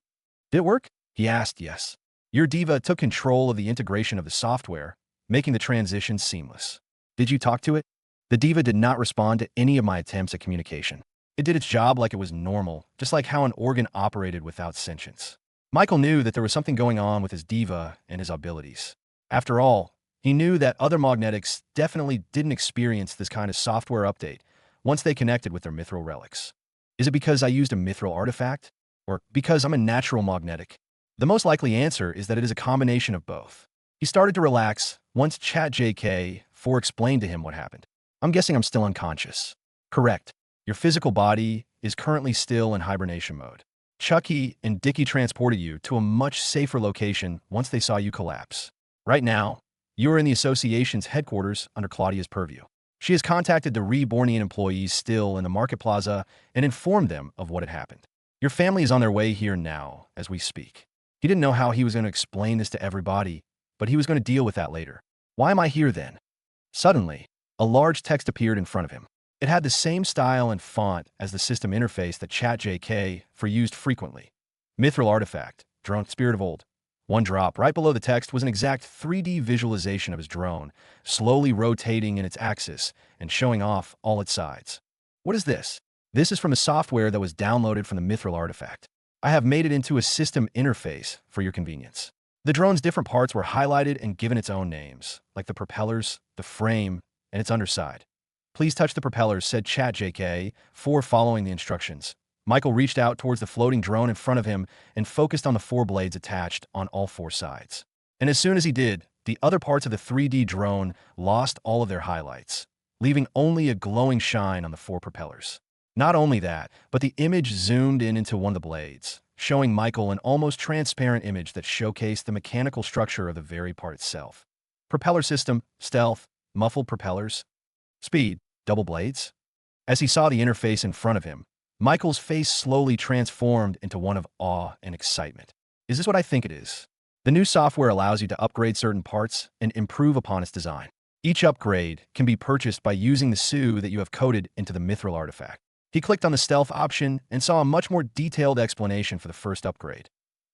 Did it work? He asked. Yes. Your diva took control of the integration of the software, making the transition seamless. Did you talk to it? The diva did not respond to any of my attempts at communication. It did its job like it was normal, just like how an organ operated without sentience. Michael knew that there was something going on with his diva and his abilities. After all, he knew that other magnetics definitely didn't experience this kind of software update once they connected with their mithril relics. Is it because I used a mithril artifact? Or because I'm a natural magnetic? The most likely answer is that it is a combination of both. He started to relax once ChatJK-4 explained to him what happened. I'm guessing I'm still unconscious. Correct. Your physical body is currently still in hibernation mode. Chucky and Dickie transported you to a much safer location once they saw you collapse. Right now, you are in the association's headquarters under Claudia's purview. She has contacted the Rebornian employees still in the market plaza and informed them of what had happened. Your family is on their way here now, as we speak. He didn't know how he was going to explain this to everybody, but he was going to deal with that later. Why am I here then? Suddenly, a large text appeared in front of him. It had the same style and font as the system interface that ChatJK used frequently. Mithril artifact, drone spirit of old. One drop right below the text was an exact 3D visualization of his drone, slowly rotating in its axis and showing off all its sides. What is this? This is from the software that was downloaded from the Mithril artifact. I have made it into a system interface for your convenience. The drone's different parts were highlighted and given its own names, like the propellers, the frame, and its underside. Please touch the propellers, said ChatJK, following the instructions. Michael reached out towards the floating drone in front of him and focused on the 4 blades attached on all 4 sides. And as soon as he did, the other parts of the 3D drone lost all of their highlights, leaving only a glowing shine on the 4 propellers. Not only that, but the image zoomed in into one of the blades, showing Michael an almost transparent image that showcased the mechanical structure of the very part itself. Propeller system, stealth, muffled propellers, speed, double blades. As he saw the interface in front of him, Michael's face slowly transformed into one of awe and excitement. Is this what I think it is? The new software allows you to upgrade certain parts and improve upon its design. Each upgrade can be purchased by using the SU that you have coded into the Mithril artifact. He clicked on the stealth option and saw a much more detailed explanation for the first upgrade.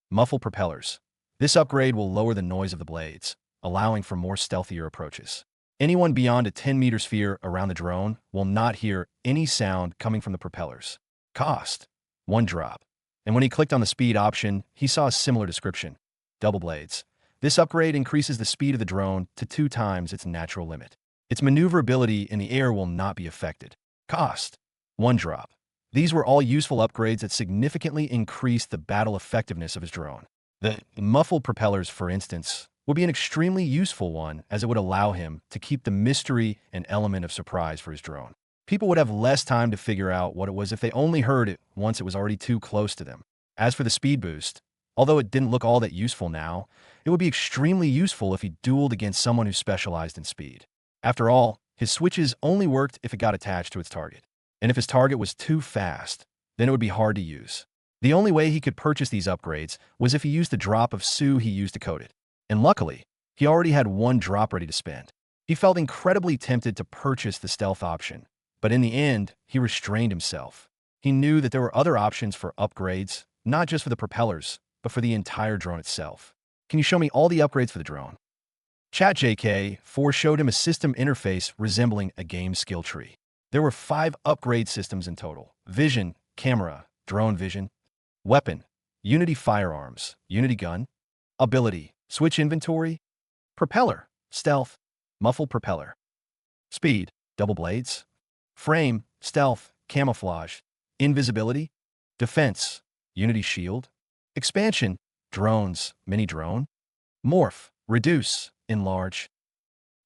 Muffled propellers. This upgrade will lower the noise of the blades, allowing for more stealthier approaches. Anyone beyond a 10-meter sphere around the drone will not hear any sound coming from the propellers. Cost, 1 drop. And when he clicked on the speed option, he saw a similar description. Double blades. This upgrade increases the speed of the drone to 2 times its natural limit. Its maneuverability in the air will not be affected. Cost, 1 drop. These were all useful upgrades that significantly increased the battle effectiveness of his drone. The muffled propellers, for instance, would be an extremely useful one, as it would allow him to keep the mystery and element of surprise for his drone. People would have less time to figure out what it was if they only heard it once it was already too close to them. As for the speed boost, although it didn't look all that useful now, it would be extremely useful if he dueled against someone who specialized in speed. After all, his switches only worked if it got attached to its target. And if his target was too fast, then it would be hard to use. The only way he could purchase these upgrades was if he used the drop of SU he used to code it. And luckily, he already had 1 drop ready to spend. He felt incredibly tempted to purchase the stealth option, but in the end, he restrained himself. He knew that there were other options for upgrades, not just for the propellers, but for the entire drone itself. Can you show me all the upgrades for the drone? ChatJK showed him a system interface resembling a game skill tree. There were 5 upgrade systems in total: vision, camera, drone vision, weapon, Unity firearms, Unity gun, ability, switch inventory, propeller, stealth, muffled propeller, speed, double blades, frame, stealth, camouflage, invisibility, defense, Unity shield, expansion, drones, mini drone, morph, reduce, enlarge.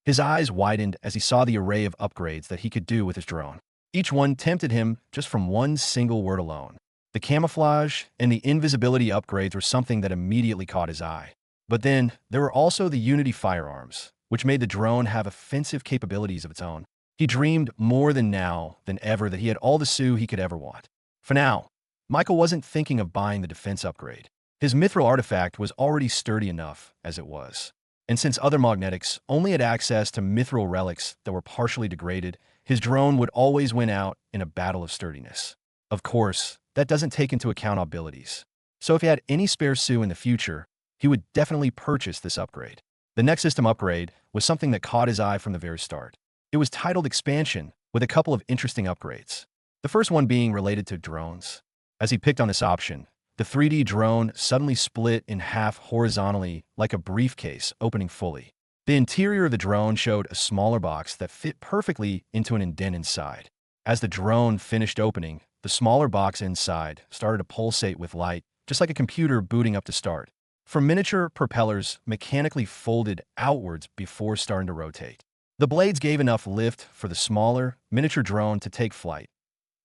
His eyes widened as he saw the array of upgrades that he could do with his drone. Each one tempted him just from one single word alone. The camouflage and the invisibility upgrades were something that immediately caught his eye. But then, there were also the Unity firearms, which made the drone have offensive capabilities of its own. He dreamed more than now than ever that he had all the SU he could ever want. For now, Michael wasn't thinking of buying the defense upgrade. His Mithril artifact was already sturdy enough as it was. And since other magnetics only had access to Mithril relics that were partially degraded, his drone would always win out in a battle of sturdiness. Of course, that doesn't take into account abilities. So if he had any spare SU in the future, he would definitely purchase this upgrade. The next system upgrade was something that caught his eye from the very start. It was titled Expansion, with a couple of interesting upgrades. The first one being related to drones. As he picked on this option, the 3D drone suddenly split in half horizontally like a briefcase opening fully. The interior of the drone showed a smaller box that fit perfectly into an indent inside. As the drone finished opening, the smaller box inside started to pulsate with light, just like a computer booting up to start. For miniature propellers mechanically folded outwards before starting to rotate. The blades gave enough lift for the smaller, miniature drone to take flight.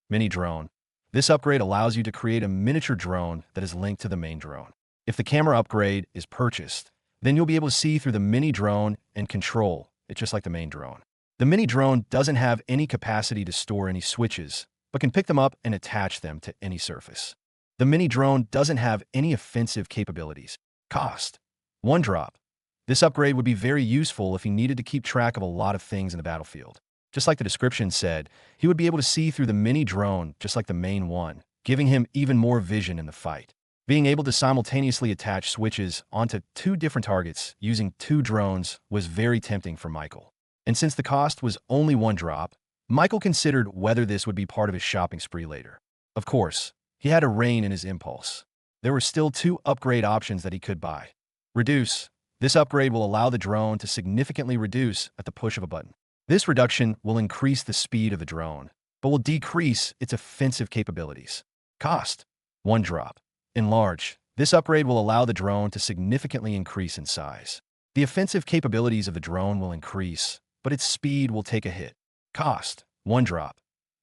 Mini drone. This upgrade allows you to create a miniature drone that is linked to the main drone. If the camera upgrade is purchased, then you'll be able to see through the mini drone and control it just like the main drone. The mini drone doesn't have any capacity to store any switches, but can pick them up and attach them to any surface. The mini drone doesn't have any offensive capabilities. Cost: 1 drop. This upgrade would be very useful if he needed to keep track of a lot of things in the battlefield. Just like the description said, he would be able to see through the mini drone just like the main one, giving him even more vision in the fight. Being able to simultaneously attach switches onto 2 different targets using 2 drones was very tempting for Michael. And since the cost was only 1 drop, Michael considered whether this would be part of his shopping spree later. Of course, he had to rein in his impulse. There were still 2 upgrade options that he could buy. Reduce. This upgrade will allow the drone to significantly reduce at the push of a button. This reduction will increase the speed of the drone, but will decrease its offensive capabilities. Cost: 1 drop. Enlarge. This upgrade will allow the drone to significantly increase in size. The offensive capabilities of the drone will increase, but its speed will take a hit. Cost: 1 drop.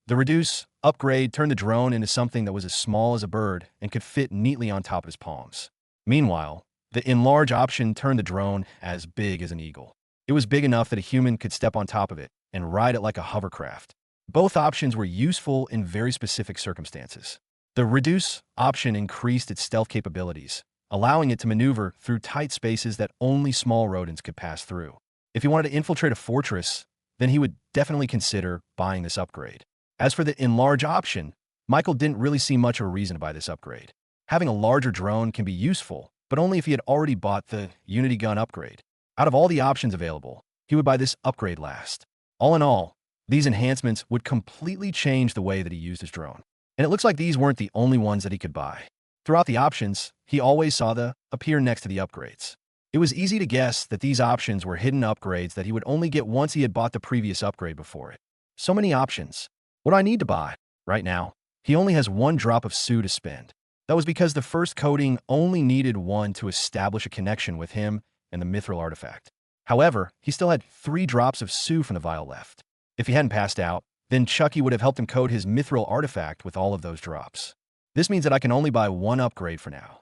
The Reduce upgrade turned the drone into something that was as small as a bird and could fit neatly on top of his palms. Meanwhile, the Enlarge option turned the drone as big as an eagle. It was big enough that a human could step on top of it and ride it like a hovercraft. Both options were useful in very specific circumstances. The Reduce option increased its stealth capabilities, allowing it to maneuver through tight spaces that only small rodents could pass through. If he wanted to infiltrate a fortress, then he would definitely consider buying this upgrade. As for the Enlarge option, Michael didn't really see much of a reason to buy this upgrade. Having a larger drone can be useful, but only if he had already bought the Unity Gun upgrade. Out of all the options available, he would buy this upgrade last. All in all, these enhancements would completely change the way that he used his drone. And it looks like these weren't the only ones that he could buy. Throughout the options, he always saw the appear next to the upgrades. It was easy to guess that these options were hidden upgrades that he would only get once he had bought the previous upgrade before it. So many options. What do I need to buy? Right now, he only has 1 drop of Su to spend. That was because the first coding only needed 1 to establish a connection with him and the mithril artifact. However, he still had 3 drops of Su from the vial left. If he hadn't passed out, then Chucky would have helped him code his mithril artifact with all of those drops. This means that I can only buy 1 upgrade for now.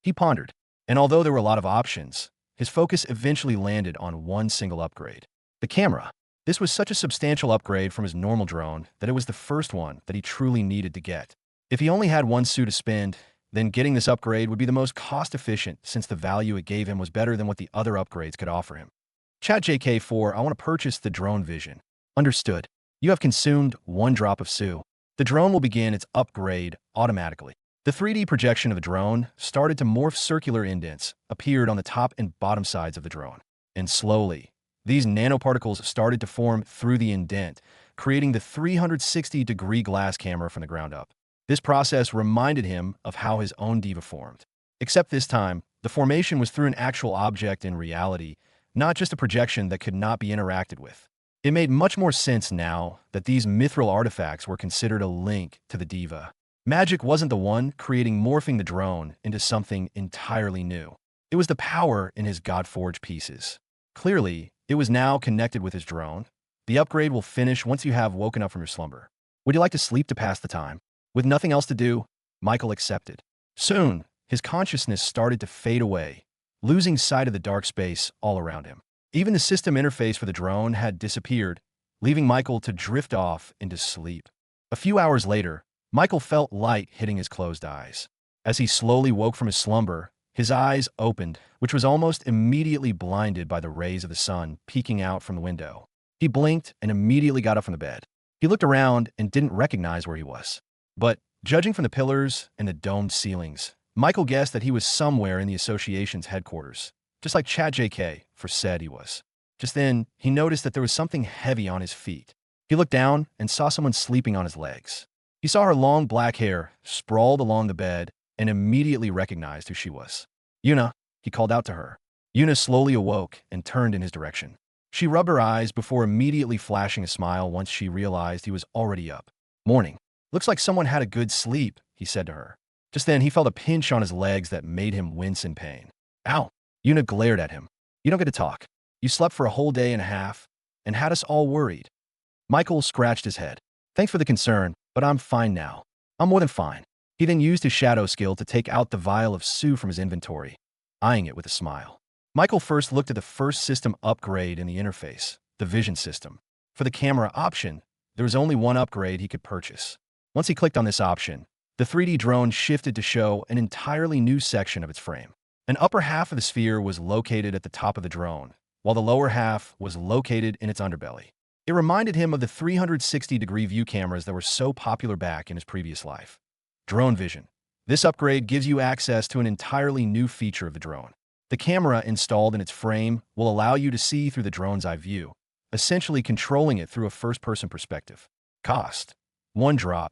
He pondered, and although there were a lot of options, his focus eventually landed on 1 single upgrade. The camera. This was such a substantial upgrade from his normal drone that it was the first one that he truly needed to get. If he only had 1 Su to spend, then getting this upgrade would be the most cost-efficient since the value it gave him was better than what the other upgrades could offer him. Chat JK4, I want to purchase the drone vision. Understood. You have consumed 1 drop of Su. The drone will begin its upgrade automatically. The 3D projection of the drone started to morph. Circular indents appeared on the top and bottom sides of the drone. And slowly, these nanoparticles started to form through the indent, creating the 360-degree glass camera from the ground up. This process reminded him of how his own diva formed. Except this time, the formation was through an actual object in reality, not just a projection that could not be interacted with. It made much more sense now that these mithril artifacts were considered a link to the diva. Magic wasn't the one morphing the drone into something entirely new. It was the power in his God-forged pieces. Clearly, it was now connected with his drone. The upgrade will finish once you have woken up from your slumber. Would you like to sleep to pass the time? With nothing else to do, Michael accepted. Soon, his consciousness started to fade away, losing sight of the dark space all around him. Even the system interface for the drone had disappeared, leaving Michael to drift off into sleep. A few hours later, Michael felt light hitting his closed eyes. As he slowly woke from his slumber, his eyes opened, which was almost immediately blinded by the rays of the sun peeking out from the window. He blinked and immediately got up from the bed. He looked around and didn't recognize where he was. But, judging from the pillars and the domed ceilings, Michael guessed that he was somewhere in the association's headquarters, just like Chad JK said he was. Just then, he noticed that there was something heavy on his feet. He looked down and saw someone sleeping on his legs. He saw her long black hair sprawled along the bed and immediately recognized who she was. "Yuna," he called out to her. Yuna slowly awoke and turned in his direction. She rubbed her eyes before immediately flashing a smile once she realized he was already up. "Morning. Looks like someone had a good sleep," he said to her. Just then, he felt a pinch on his legs that made him wince in pain. "Ow!" Yuna glared at him. "You don't get to talk. You slept for a whole day and a half and had us all worried." Michael scratched his head. "Thanks for the concern, but I'm fine now. I'm more than fine." He then used his shadow skill to take out the vial of Su from his inventory, eyeing it with a smile. Michael first looked at the first system upgrade in the interface, the vision system. For the camera option, there was only one upgrade he could purchase. Once he clicked on this option, the 3D drone shifted to show an entirely new section of its frame. An upper half of the sphere was located at the top of the drone, while the lower half was located in its underbelly. It reminded him of the 360-degree view cameras that were so popular back in his previous life. Drone vision. This upgrade gives you access to an entirely new feature of the drone. The camera installed in its frame will allow you to see through the drone's eye view, essentially controlling it through a first-person perspective. Cost. One drop.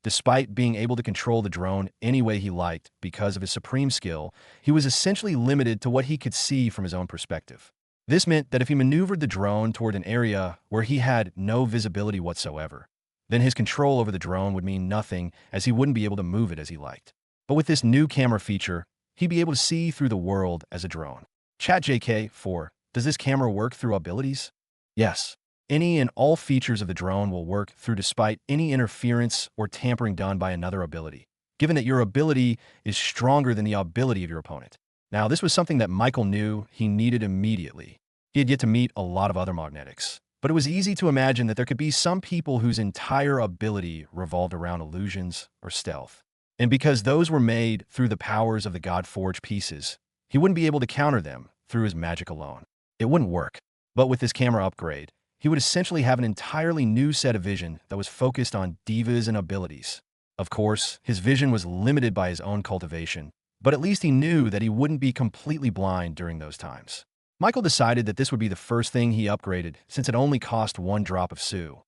Despite being able to control the drone any way he liked because of his supreme skill, he was essentially limited to what he could see from his own perspective. This meant that if he maneuvered the drone toward an area where he had no visibility whatsoever, then his control over the drone would mean nothing, as he wouldn't be able to move it as he liked. But with this new camera feature, he'd be able to see through the world as a drone. ChatJK4. Does this camera work through abilities? Yes. Any and all features of the drone will work through despite any interference or tampering done by another ability, given that your ability is stronger than the ability of your opponent. Now, this was something that Michael knew he needed immediately. He had yet to meet a lot of other magnetics, but it was easy to imagine that there could be some people whose entire ability revolved around illusions or stealth. And because those were made through the powers of the God-forged pieces, he wouldn't be able to counter them through his magic alone. It wouldn't work. But with this camera upgrade, he would essentially have an entirely new set of vision that was focused on divas and abilities. Of course, his vision was limited by his own cultivation, but at least he knew that he wouldn't be completely blind during those times. Michael decided that this would be the first thing he upgraded since it only cost one drop of Su.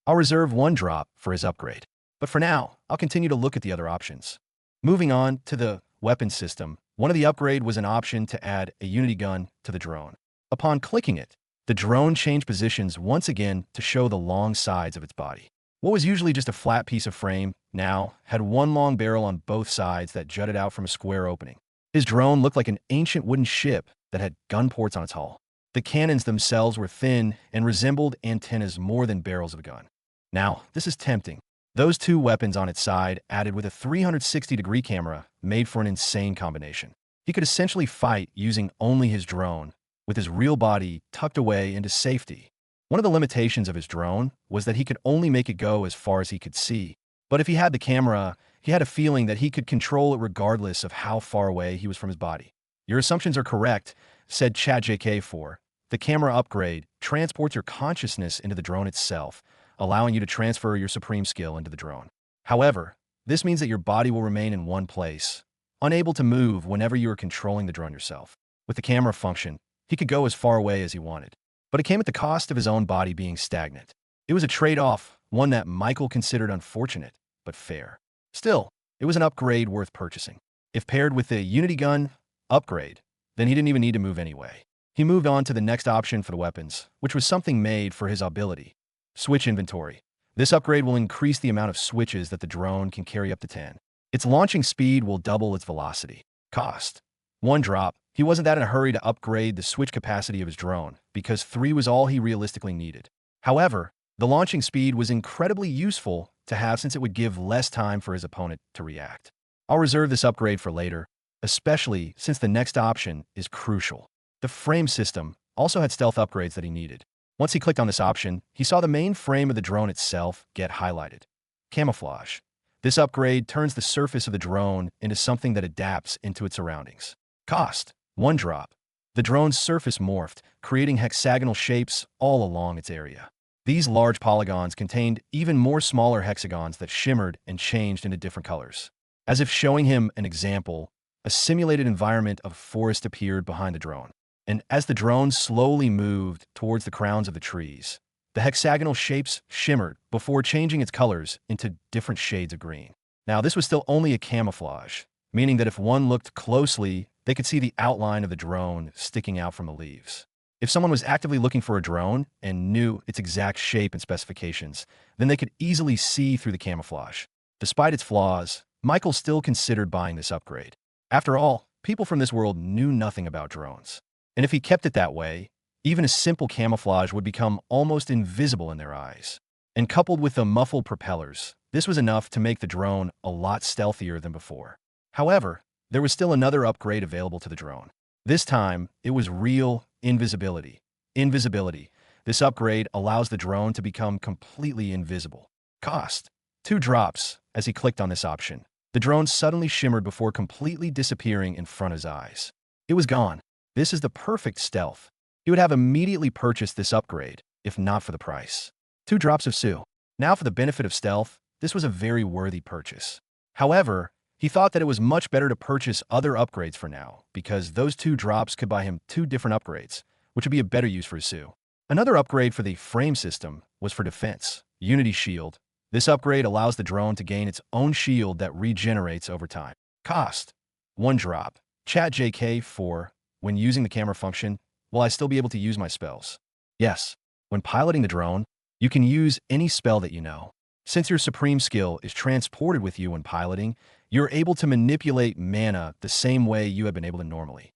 I'll reserve one drop for his upgrade. But for now, I'll continue to look at the other options. Moving on to the weapon system, one of the upgrade was an option to add a unity gun to the drone. Upon clicking it, the drone changed positions once again to show the long sides of its body. What was usually just a flat piece of frame now had one long barrel on both sides that jutted out from a square opening. His drone looked like an ancient wooden ship that had gun ports on its hull. The cannons themselves were thin and resembled antennas more than barrels of a gun. Now, this is tempting. Those two weapons on its side, added with a 360-degree camera, made for an insane combination. He could essentially fight using only his drone, with his real body tucked away into safety. One of the limitations of his drone was that he could only make it go as far as he could see. But if he had the camera, he had a feeling that he could control it regardless of how far away he was from his body. Your assumptions are correct, said ChatJK4. The camera upgrade transports your consciousness into the drone itself, allowing you to transfer your supreme skill into the drone. However, this means that your body will remain in one place, unable to move whenever you are controlling the drone yourself. With the camera function, he could go as far away as he wanted, but it came at the cost of his own body being stagnant. It was a trade-off, one that Michael considered unfortunate, but fair. Still, it was an upgrade worth purchasing. If paired with the Unity Gun upgrade, then he didn't even need to move anyway. He moved on to the next option for the weapons, which was something made for his ability. Switch inventory. This upgrade will increase the amount of switches that the drone can carry up to 10. Its launching speed will double its velocity. Cost. One drop. He wasn't that in a hurry to upgrade the switch capacity of his drone, because 3 was all he realistically needed. However, the launching speed was incredibly useful to have since it would give less time for his opponent to react. I'll reserve this upgrade for later, especially since the next option is crucial. The frame system also had stealth upgrades that he needed. Once he clicked on this option, he saw the main frame of the drone itself get highlighted. Camouflage. This upgrade turns the surface of the drone into something that adapts into its surroundings. Cost. One drop. The drone's surface morphed, creating hexagonal shapes all along its area. These large polygons contained even more smaller hexagons that shimmered and changed into different colors. As if showing him an example, a simulated environment of forest appeared behind the drone. And as the drone slowly moved towards the crowns of the trees, the hexagonal shapes shimmered before changing its colors into different shades of green. Now, this was still only a camouflage, meaning that if one looked closely, they could see the outline of the drone sticking out from the leaves. If someone was actively looking for a drone and knew its exact shape and specifications, then they could easily see through the camouflage. Despite its flaws, Michael still considered buying this upgrade. After all, people from this world knew nothing about drones. And if he kept it that way, even a simple camouflage would become almost invisible in their eyes. And coupled with the muffled propellers, this was enough to make the drone a lot stealthier than before. However, there was still another upgrade available to the drone. This time, it was real invisibility. Invisibility. This upgrade allows the drone to become completely invisible. Cost: 2 drops. As he clicked on this option, the drone suddenly shimmered before completely disappearing in front of his eyes. It was gone. This is the perfect stealth. He would have immediately purchased this upgrade, if not for the price. 2 drops of Su. Now for the benefit of stealth, this was a very worthy purchase. However, he thought that it was much better to purchase other upgrades for now, because those 2 drops could buy him 2 different upgrades, which would be a better use for his Su. Another upgrade for the frame system was for defense. Unity Shield. This upgrade allows the drone to gain its own shield that regenerates over time. Cost: 1 drop. Chat JK for, when using the camera function, will I still be able to use my spells? Yes. When piloting the drone, you can use any spell that you know. Since your supreme skill is transported with you when piloting, you're able to manipulate mana the same way you have been able to normally.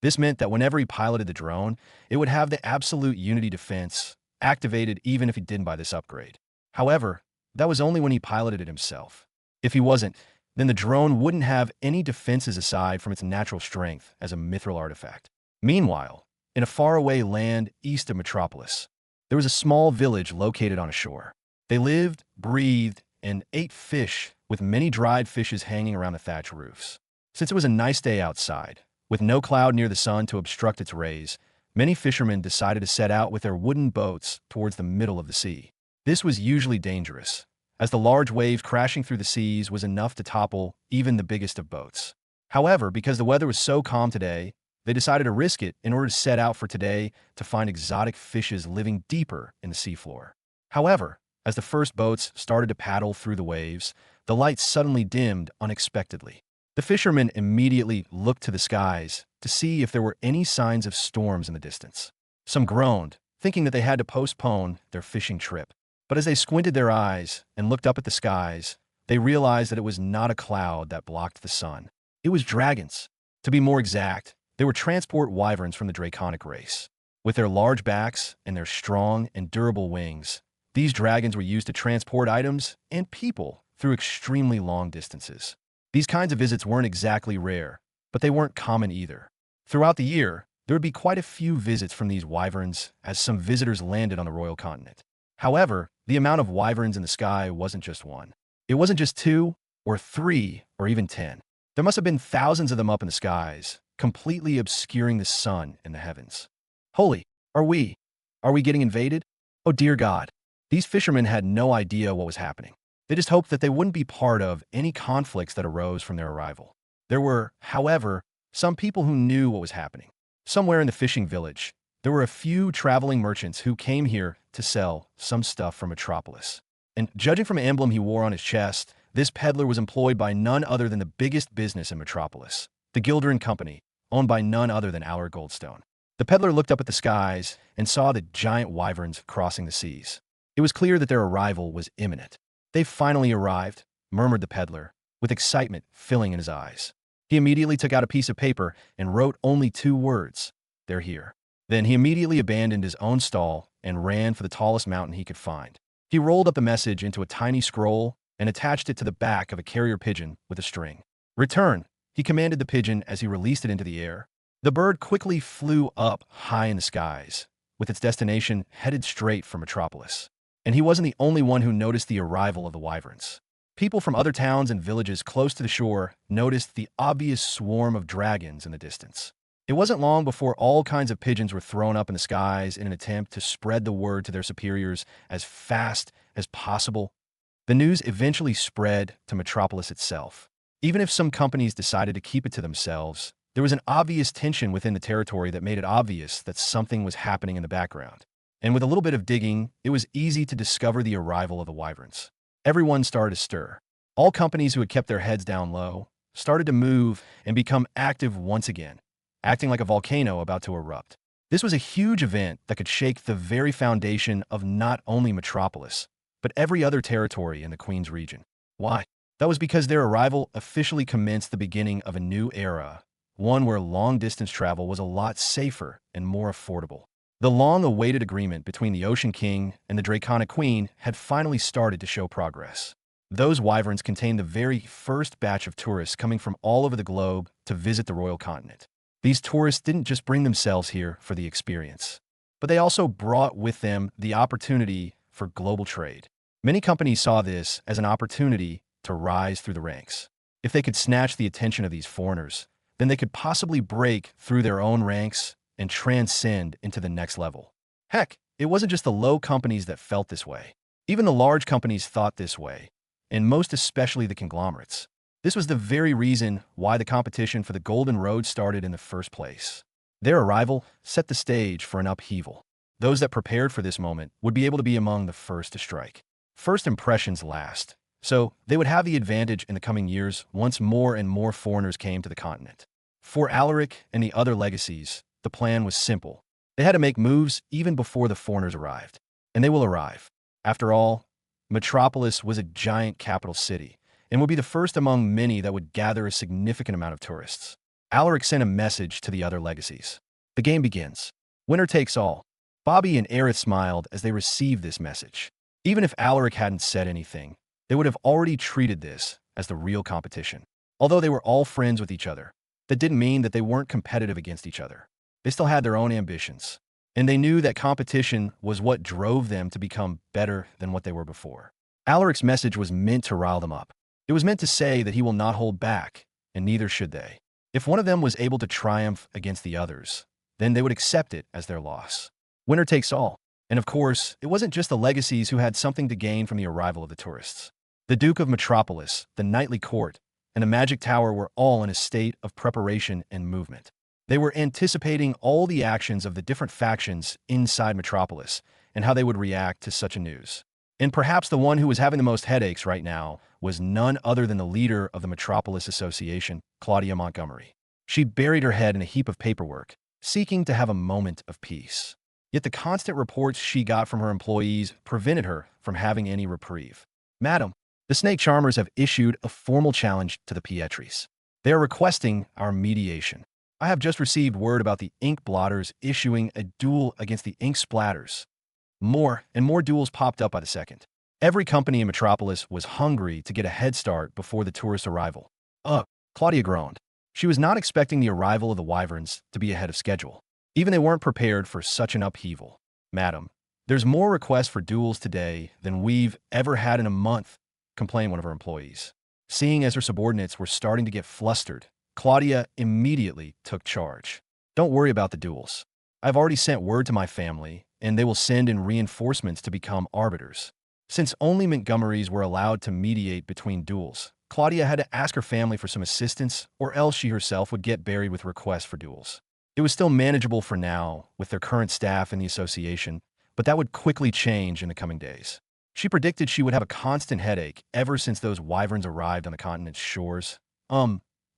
This meant that whenever he piloted the drone, it would have the absolute Unity defense activated even if he didn't buy this upgrade. However, that was only when he piloted it himself. If he wasn't, then the drone wouldn't have any defenses aside from its natural strength as a mithril artifact. Meanwhile, in a faraway land east of Metropolis, there was a small village located on a shore. They lived, breathed, and ate fish, with many dried fishes hanging around the thatch roofs. Since it was a nice day outside, with no cloud near the sun to obstruct its rays, many fishermen decided to set out with their wooden boats towards the middle of the sea. This was usually dangerous, as the large waves crashing through the seas was enough to topple even the biggest of boats. However, because the weather was so calm today, they decided to risk it in order to set out for today to find exotic fishes living deeper in the seafloor. However, as the first boats started to paddle through the waves, the light suddenly dimmed unexpectedly. The fishermen immediately looked to the skies to see if there were any signs of storms in the distance. Some groaned, thinking that they had to postpone their fishing trip. But as they squinted their eyes and looked up at the skies, they realized that it was not a cloud that blocked the sun. It was dragons. To be more exact, they were transport wyverns from the draconic race. With their large backs and their strong and durable wings, these dragons were used to transport items and people through extremely long distances. These kinds of visits weren't exactly rare, but they weren't common either. Throughout the year, there would be quite a few visits from these wyverns as some visitors landed on the royal continent. However, the amount of wyverns in the sky wasn't just one. It wasn't just 2, or 3, or even 10. There must have been thousands of them up in the skies, completely obscuring the sun in the heavens. Holy, are we getting invaded? Oh dear God. These fishermen had no idea what was happening. They just hoped that they wouldn't be part of any conflicts that arose from their arrival. There were, however, some people who knew what was happening. Somewhere in the fishing village, there were a few traveling merchants who came here to sell some stuff from Metropolis. And judging from an emblem he wore on his chest, this peddler was employed by none other than the biggest business in Metropolis, the Gilder & Company, owned by none other than Allard Goldstone. The peddler looked up at the skies and saw the giant wyverns crossing the seas. It was clear that their arrival was imminent. "They've finally arrived," murmured the peddler, with excitement filling in his eyes. He immediately took out a piece of paper and wrote only 2 words: "They're here." Then he immediately abandoned his own stall and ran for the tallest mountain he could find. He rolled up the message into a tiny scroll and attached it to the back of a carrier pigeon with a string. "Return," he commanded the pigeon as he released it into the air. The bird quickly flew up high in the skies, with its destination headed straight for Metropolis. And he wasn't the only one who noticed the arrival of the wyverns. People from other towns and villages close to the shore noticed the obvious swarm of dragons in the distance. It wasn't long before all kinds of pigeons were thrown up in the skies in an attempt to spread the word to their superiors as fast as possible. The news eventually spread to Metropolis itself. Even if some companies decided to keep it to themselves, there was an obvious tension within the territory that made it obvious that something was happening in the background. And with a little bit of digging, it was easy to discover the arrival of the wyverns. Everyone started to stir. All companies who had kept their heads down low started to move and become active once again, acting like a volcano about to erupt. This was a huge event that could shake the very foundation of not only Metropolis, but every other territory in the Queen's region. Why? That was because their arrival officially commenced the beginning of a new era, one where long-distance travel was a lot safer and more affordable. The long-awaited agreement between the Ocean King and the Draconic Queen had finally started to show progress. Those wyverns contained the very first batch of tourists coming from all over the globe to visit the royal continent. These tourists didn't just bring themselves here for the experience, but they also brought with them the opportunity for global trade. Many companies saw this as an opportunity to rise through the ranks. If they could snatch the attention of these foreigners, then they could possibly break through their own ranks and transcend into the next level. Heck, it wasn't just the low companies that felt this way. Even the large companies thought this way, and most especially the conglomerates. This was the very reason why the competition for the Golden Road started in the first place. Their arrival set the stage for an upheaval. Those that prepared for this moment would be able to be among the first to strike. First impressions last, so they would have the advantage in the coming years once more and more foreigners came to the continent. For Alaric and the other legacies, the plan was simple. They had to make moves even before the foreigners arrived. And they will arrive. After all, Metropolis was a giant capital city, and would be the first among many that would gather a significant amount of tourists. Alaric sent a message to the other legacies. The game begins. Winner takes all. Bobby and Aerith smiled as they received this message. Even if Alaric hadn't said anything, they would have already treated this as the real competition. Although they were all friends with each other, that didn't mean that they weren't competitive against each other. They still had their own ambitions, and they knew that competition was what drove them to become better than what they were before. Alaric's message was meant to rile them up. It was meant to say that he will not hold back, and neither should they. If one of them was able to triumph against the others, then they would accept it as their loss. Winner takes all. And of course, it wasn't just the legacies who had something to gain from the arrival of the tourists. The Duke of Metropolis, the Knightly Court, and the Magic Tower were all in a state of preparation and movement. They were anticipating all the actions of the different factions inside Metropolis and how they would react to such a news. And perhaps the one who was having the most headaches right now was none other than the leader of the Metropolis Association, Claudia Montgomery. She buried her head in a heap of paperwork, seeking to have a moment of peace. Yet the constant reports she got from her employees prevented her from having any reprieve. Madam, the Snake Charmers have issued a formal challenge to the Pietris. They are requesting our mediation. I have just received word about the Ink Blotters issuing a duel against the Ink Splatters. More and more duels popped up by the second. Every company in Metropolis was hungry to get a head start before the tourist arrival. Claudia groaned. She was not expecting the arrival of the Wyverns to be ahead of schedule. Even they weren't prepared for such an upheaval. Madam, there's more requests for duels today than we've ever had in a month, complained one of her employees. Seeing as her subordinates were starting to get flustered, Claudia immediately took charge. Don't worry about the duels. I've already sent word to my family, and they will send in reinforcements to become arbiters. Since only Montgomerys were allowed to mediate between duels, Claudia had to ask her family for some assistance, or else she herself would get buried with requests for duels. It was still manageable for now with their current staff in the association, but that would quickly change in the coming days. She predicted she would have a constant headache ever since those wyverns arrived on the continent's shores.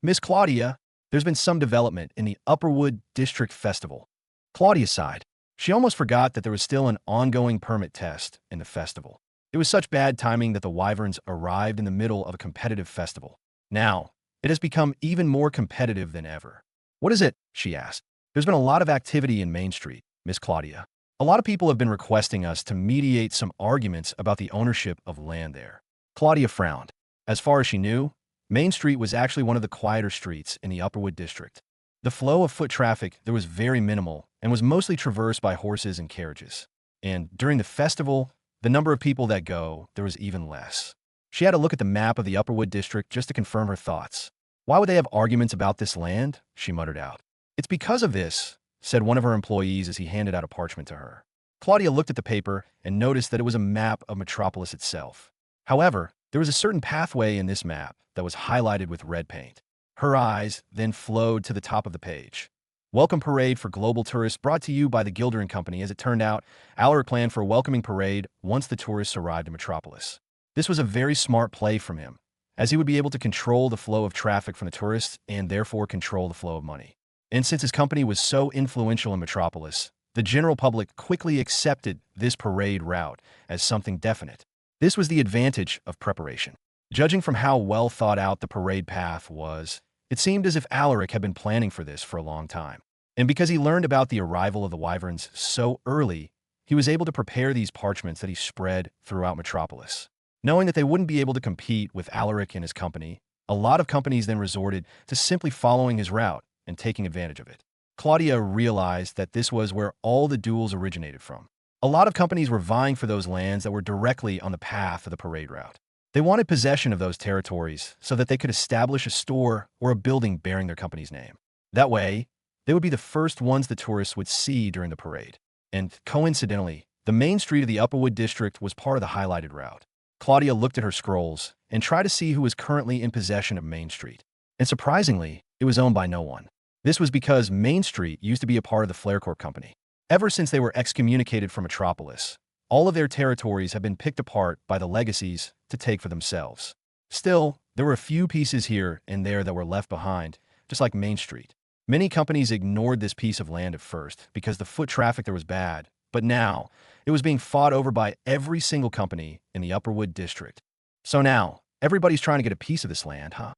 Miss Claudia, there's been some development in the Upperwood District Festival. Claudia sighed. She almost forgot that there was still an ongoing permit test in the festival. It was such bad timing that the wyverns arrived in the middle of a competitive festival. Now, it has become even more competitive than ever. What is it? She asked. There's been a lot of activity in Main Street, Miss Claudia. A lot of people have been requesting us to mediate some arguments about the ownership of land there. Claudia frowned. As far as she knew, Main Street was actually one of the quieter streets in the Upperwood District. The flow of foot traffic there was very minimal and was mostly traversed by horses and carriages. And during the festival, the number of people that go, there was even less. She had to look at the map of the Upperwood District just to confirm her thoughts. Why would they have arguments about this land? She muttered out. It's because of this, said one of her employees as he handed out a parchment to her. Claudia looked at the paper and noticed that it was a map of Metropolis itself. However, there was a certain pathway in this map that was highlighted with red paint. Her eyes then flowed to the top of the page. Welcome parade for global tourists brought to you by the Gilder & Company. As it turned out, Alaric planned for a welcoming parade once the tourists arrived in Metropolis. This was a very smart play from him, as he would be able to control the flow of traffic from the tourists and therefore control the flow of money. And since his company was so influential in Metropolis, the general public quickly accepted this parade route as something definite. This was the advantage of preparation. Judging from how well thought out the parade path was, it seemed as if Alaric had been planning for this for a long time. And because he learned about the arrival of the wyverns so early, he was able to prepare these parchments that he spread throughout Metropolis. Knowing that they wouldn't be able to compete with Alaric and his company, a lot of companies then resorted to simply following his route and taking advantage of it. Claudia realized that this was where all the duels originated from. A lot of companies were vying for those lands that were directly on the path of the parade route. They wanted possession of those territories so that they could establish a store or a building bearing their company's name. That way, they would be the first ones the tourists would see during the parade. And coincidentally, the main street of the Upperwood district was part of the highlighted route. Claudia looked at her scrolls and tried to see who was currently in possession of Main Street. And surprisingly, it was owned by no one. This was because Main Street used to be a part of the Flarecorp Company. Ever since they were excommunicated from Metropolis, all of their territories have been picked apart by the legacies to take for themselves. Still, there were a few pieces here and there that were left behind, just like Main Street. Many companies ignored this piece of land at first because the foot traffic there was bad, but now it was being fought over by every single company in the Upperwood district. So now, everybody's trying to get a piece of this land, huh?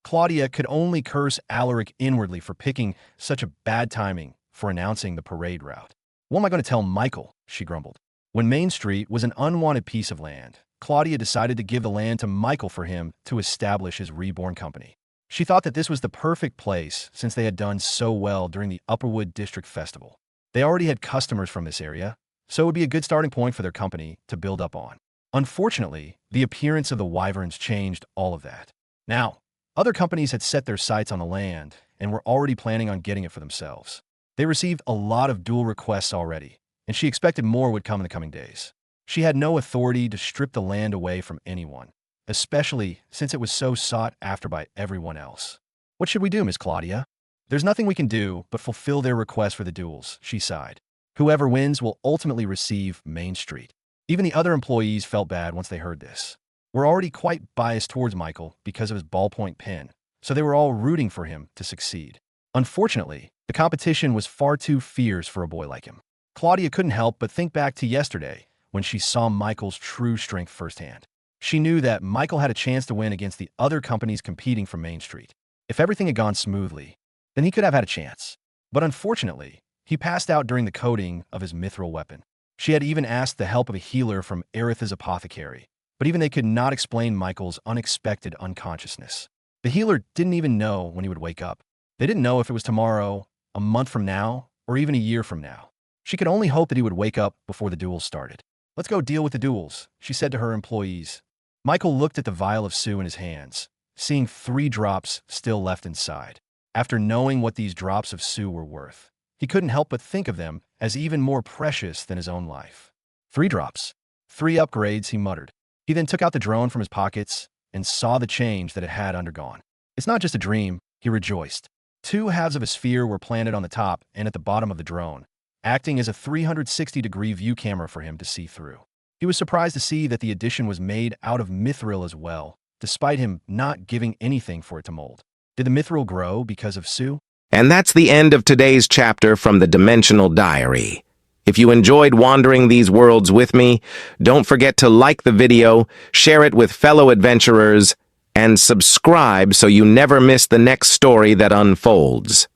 Claudia could only curse Alaric inwardly for picking such a bad timing for announcing the parade route. What am I going to tell Michael? She grumbled. When Main Street was an unwanted piece of land, Claudia decided to give the land to Michael for him to establish his Reborn company. She thought that this was the perfect place since they had done so well during the Upperwood District Festival. They already had customers from this area, so it would be a good starting point for their company to build up on. Unfortunately, the appearance of the wyverns changed all of that. Now, other companies had set their sights on the land and were already planning on getting it for themselves. They received a lot of dual requests already, and she expected more would come in the coming days. She had no authority to strip the land away from anyone, especially since it was so sought after by everyone else. What should we do, Miss Claudia? There's nothing we can do but fulfill their request for the duels, she sighed. Whoever wins will ultimately receive Main Street. Even the other employees felt bad once they heard this. We're already quite biased towards Michael because of his ballpoint pen, so they were all rooting for him to succeed. Unfortunately, the competition was far too fierce for a boy like him. Claudia couldn't help but think back to yesterday when she saw Michael's true strength firsthand. She knew that Michael had a chance to win against the other companies competing for Main Street. If everything had gone smoothly, then he could have had a chance. But unfortunately, he passed out during the coding of his mithril weapon. She had even asked the help of a healer from Aerith's apothecary, but even they could not explain Michael's unexpected unconsciousness. The healer didn't even know when he would wake up. They didn't know if it was tomorrow, a month from now, or even a year from now. She could only hope that he would wake up before the duels started. Let's go deal with the duels, she said to her employees. Michael looked at the vial of Sue in his hands, seeing 3 drops still left inside. After knowing what these drops of Sue were worth, he couldn't help but think of them as even more precious than his own life. 3 drops. 3 upgrades, he muttered. He then took out the drone from his pockets and saw the change that it had undergone. It's not just a dream, he rejoiced. 2 halves of a sphere were planted on the top and at the bottom of the drone, acting as a 360-degree view camera for him to see through. He was surprised to see that the addition was made out of mithril as well, despite him not giving anything for it to mold. Did the mithril grow because of Sue? And that's the end of today's chapter from the Dimensional Diary. If you enjoyed wandering these worlds with me, don't forget to like the video, share it with fellow adventurers, and subscribe so you never miss the next story that unfolds.